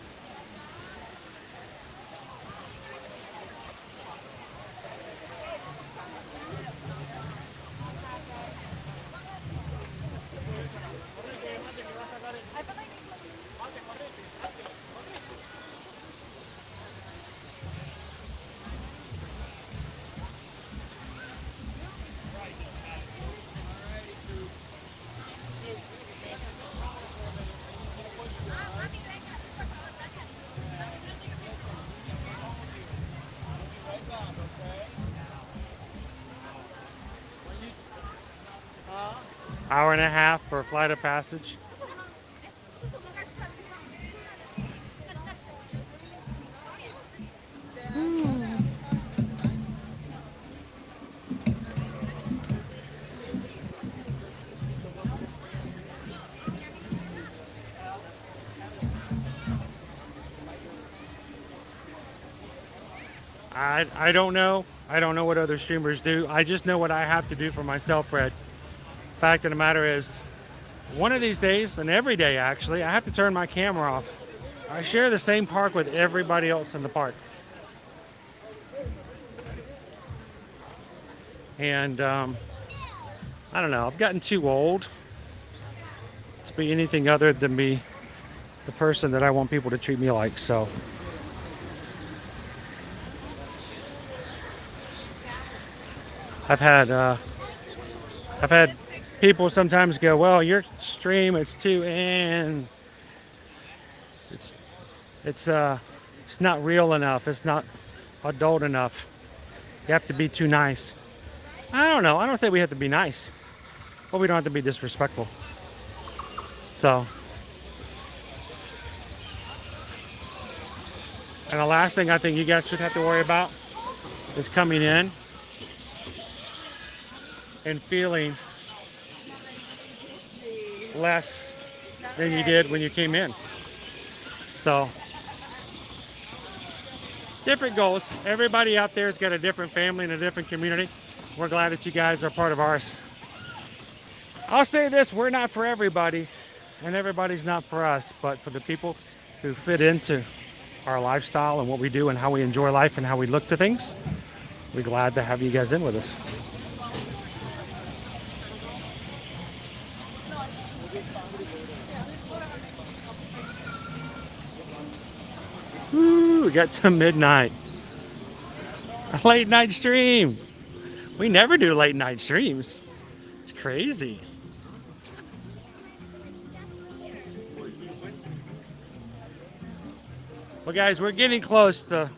Hour and a half for a flight of passage. I don't know. I don't know what other streamers do. I just know what I have to do for myself, Fred. Fact of the matter is, one of these days, and every day actually, I have to turn my camera off. I share the same park with everybody else in the park. And I don't know, I've gotten too old to be anything other than be the person that I want people to treat me like, so. I've had people sometimes go, well, your stream it's too it's not real enough, it's not adult enough, you have to be too nice. I don't know, I don't say we have to be nice, but we don't have to be disrespectful. So, and the last thing I think you guys should have to worry about is coming in and feeling less than you did when you came in. So, different goals. Everybody out there has got a different family and a different community. We're glad that you guys are part of ours. I'll say this, we're not for everybody, and everybody's not for us, but for the people who fit into our lifestyle and what we do and how we enjoy life and how we look to things, we're glad to have you guys in with us. Woo, we got to midnight. A late night stream. We never do late night streams. It's crazy. Well, guys, we're getting close to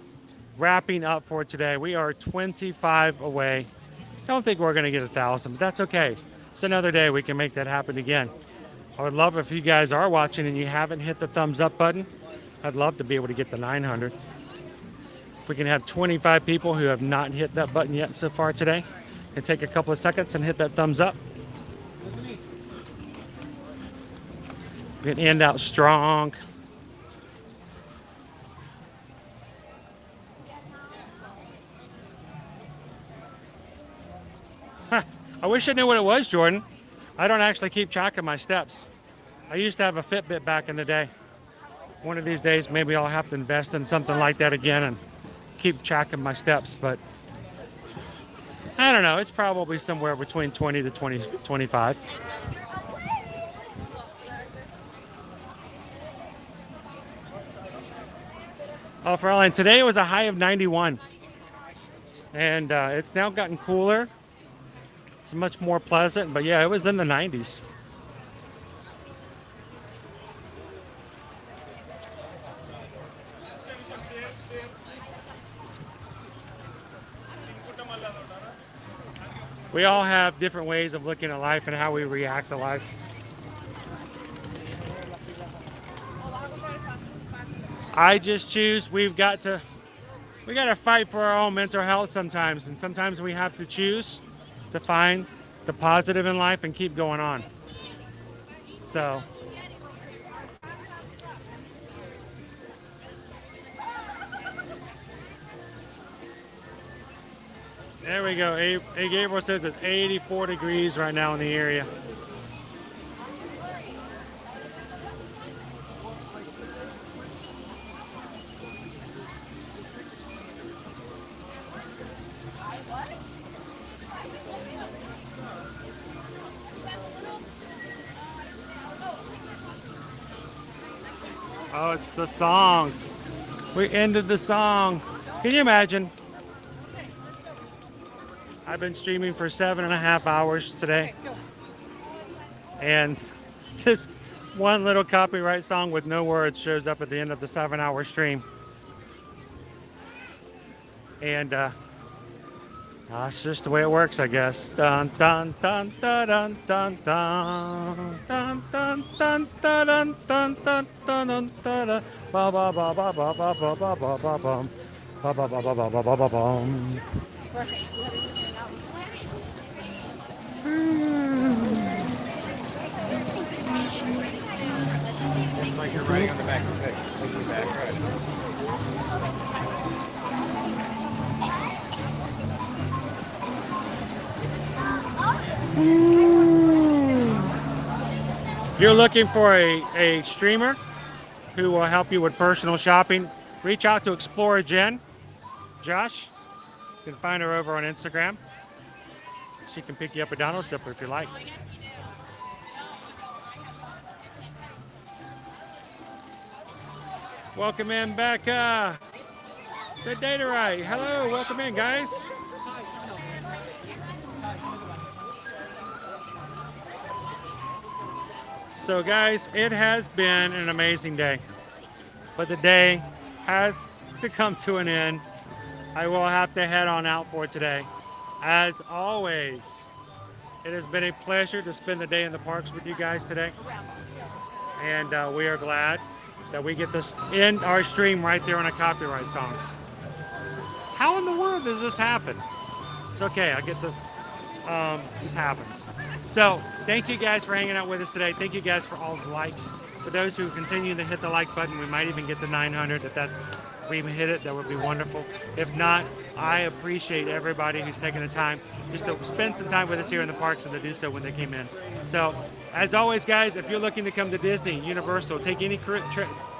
wrapping up for today. We are 25 away. Don't think we're going to get 1,000, but that's okay. It's another day. We can make that happen again. I would love if you guys are watching and you haven't hit the thumbs up button. I'd love to be able to get the 900. If we can have 25 people who have not hit that button yet so far today, and take a couple of seconds and hit that thumbs up. We can end out strong. Huh. I wish I knew what it was, Jordan. I don't actually keep track of my steps. I used to have a Fitbit back in the day. One of these days, maybe I'll have to invest in something like that again and keep track of my steps, but I don't know. It's probably somewhere between 20 to 25. Oh, Fraulein, today was a high of 91. And it's now gotten cooler. It's much more pleasant, but yeah, it was in the 90s. We all have different ways of looking at life and how we react to life. I just choose. We got to fight for our own mental health sometimes, and sometimes we have to choose to find the positive in life and keep going on. So there we go. A Gabriel says it's 84 degrees right now in the area. Oh, it's the song. We ended the song. Can you imagine? I've been streaming for 7.5 hours today. And this one little copyright song with no words shows up at the end of the 7-hour stream. And it's just the way it works, I guess. Dun dun dun dun dun dun dun dun dun dun dun dun dun dun dun ba ba ba ba ba ba ba ba ba ba bum ba ba ba ba ba ba ba ba bum. It's like you're riding on the back of the pig. It's a back ride. You're looking for a streamer who will help you with personal shopping, reach out to Explorer Jen. Josh, you can find her over on Instagram. She can pick you up a download zipper if you like. Welcome in, Becca. The Data Right. Hello, welcome in, guys. So guys, it has been an amazing day, but the day has to come to an end. I will have to head on out for today. As always, it has been a pleasure to spend the day in the parks with you guys today. And we are glad that we get to end our stream right there on a copyright song. How in the world does this happen? It's okay, I get the, just happens. So, thank you guys for hanging out with us today. Thank you guys for all the likes. For those who continue to hit the like button, we might even get to 900. If we even hit it, that would be wonderful. If not, I appreciate everybody who's taking the time just to spend some time with us here in the parks and to do so when they came in. So, as always, guys, if you're looking to come to Disney, Universal, take any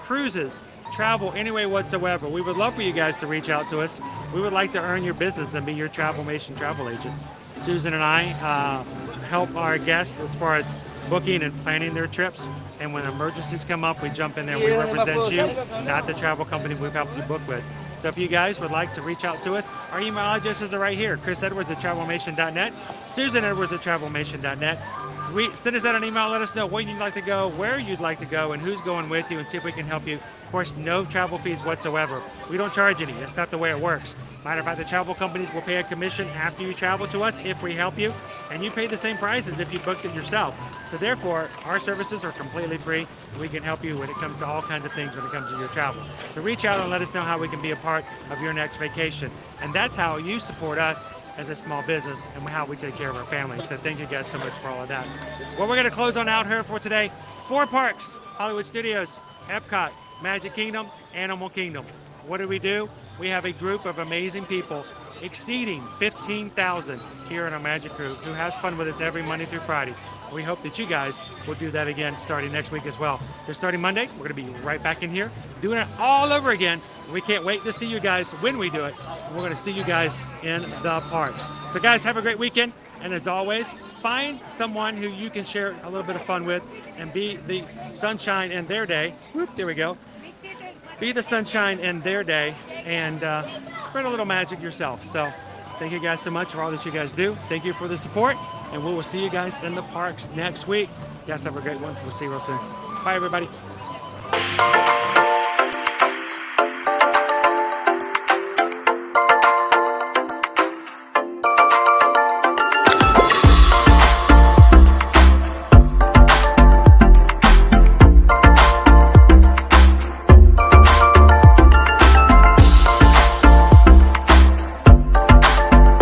cruises, travel any way whatsoever, we would love for you guys to reach out to us. We would like to earn your business and be your Travelmation travel agent. Susan and I help our guests as far as booking and planning their trips. And when emergencies come up, we jump in there and we represent you, not the travel company we've helped you book with. So if you guys would like to reach out to us, our email addresses are right here. chrisedwards@travelmation.net, susanedwards@travelmation.net. Send us out an email, let us know where you'd like to go, where you'd like to go, and who's going with you, and see if we can help you. Of course, no travel fees whatsoever. We don't charge any. That's not the way it works. Matter of fact, the travel companies will pay a commission after you travel to us if we help you, and you pay the same price as if you booked it yourself. So therefore, our services are completely free. We can help you when it comes to all kinds of things when it comes to your travel. So reach out and let us know how we can be a part of your next vacation. And that's how you support us as a small business and how we take care of our family. So thank you guys so much for all of that. Well, we're going to close on out here for today. 4 parks: Hollywood Studios, Epcot, Magic Kingdom, Animal Kingdom. What do? We have a group of amazing people, exceeding 15,000 here in our Magic group, who has fun with us every Monday through Friday. We hope that you guys will do that again starting next week as well. So starting Monday, we're going to be right back in here doing it all over again. We can't wait to see you guys when we do it. We're going to see you guys in the parks. So guys, have a great weekend. And as always, find someone who you can share a little bit of fun with and be the sunshine in their day. Whoop, there we go. Be the sunshine in their day and spread a little magic yourself. So thank you guys so much for all that you guys do. Thank you for the support, and we will see you guys in the parks next week. Guys, have a great one. We'll see you real soon. Bye, everybody.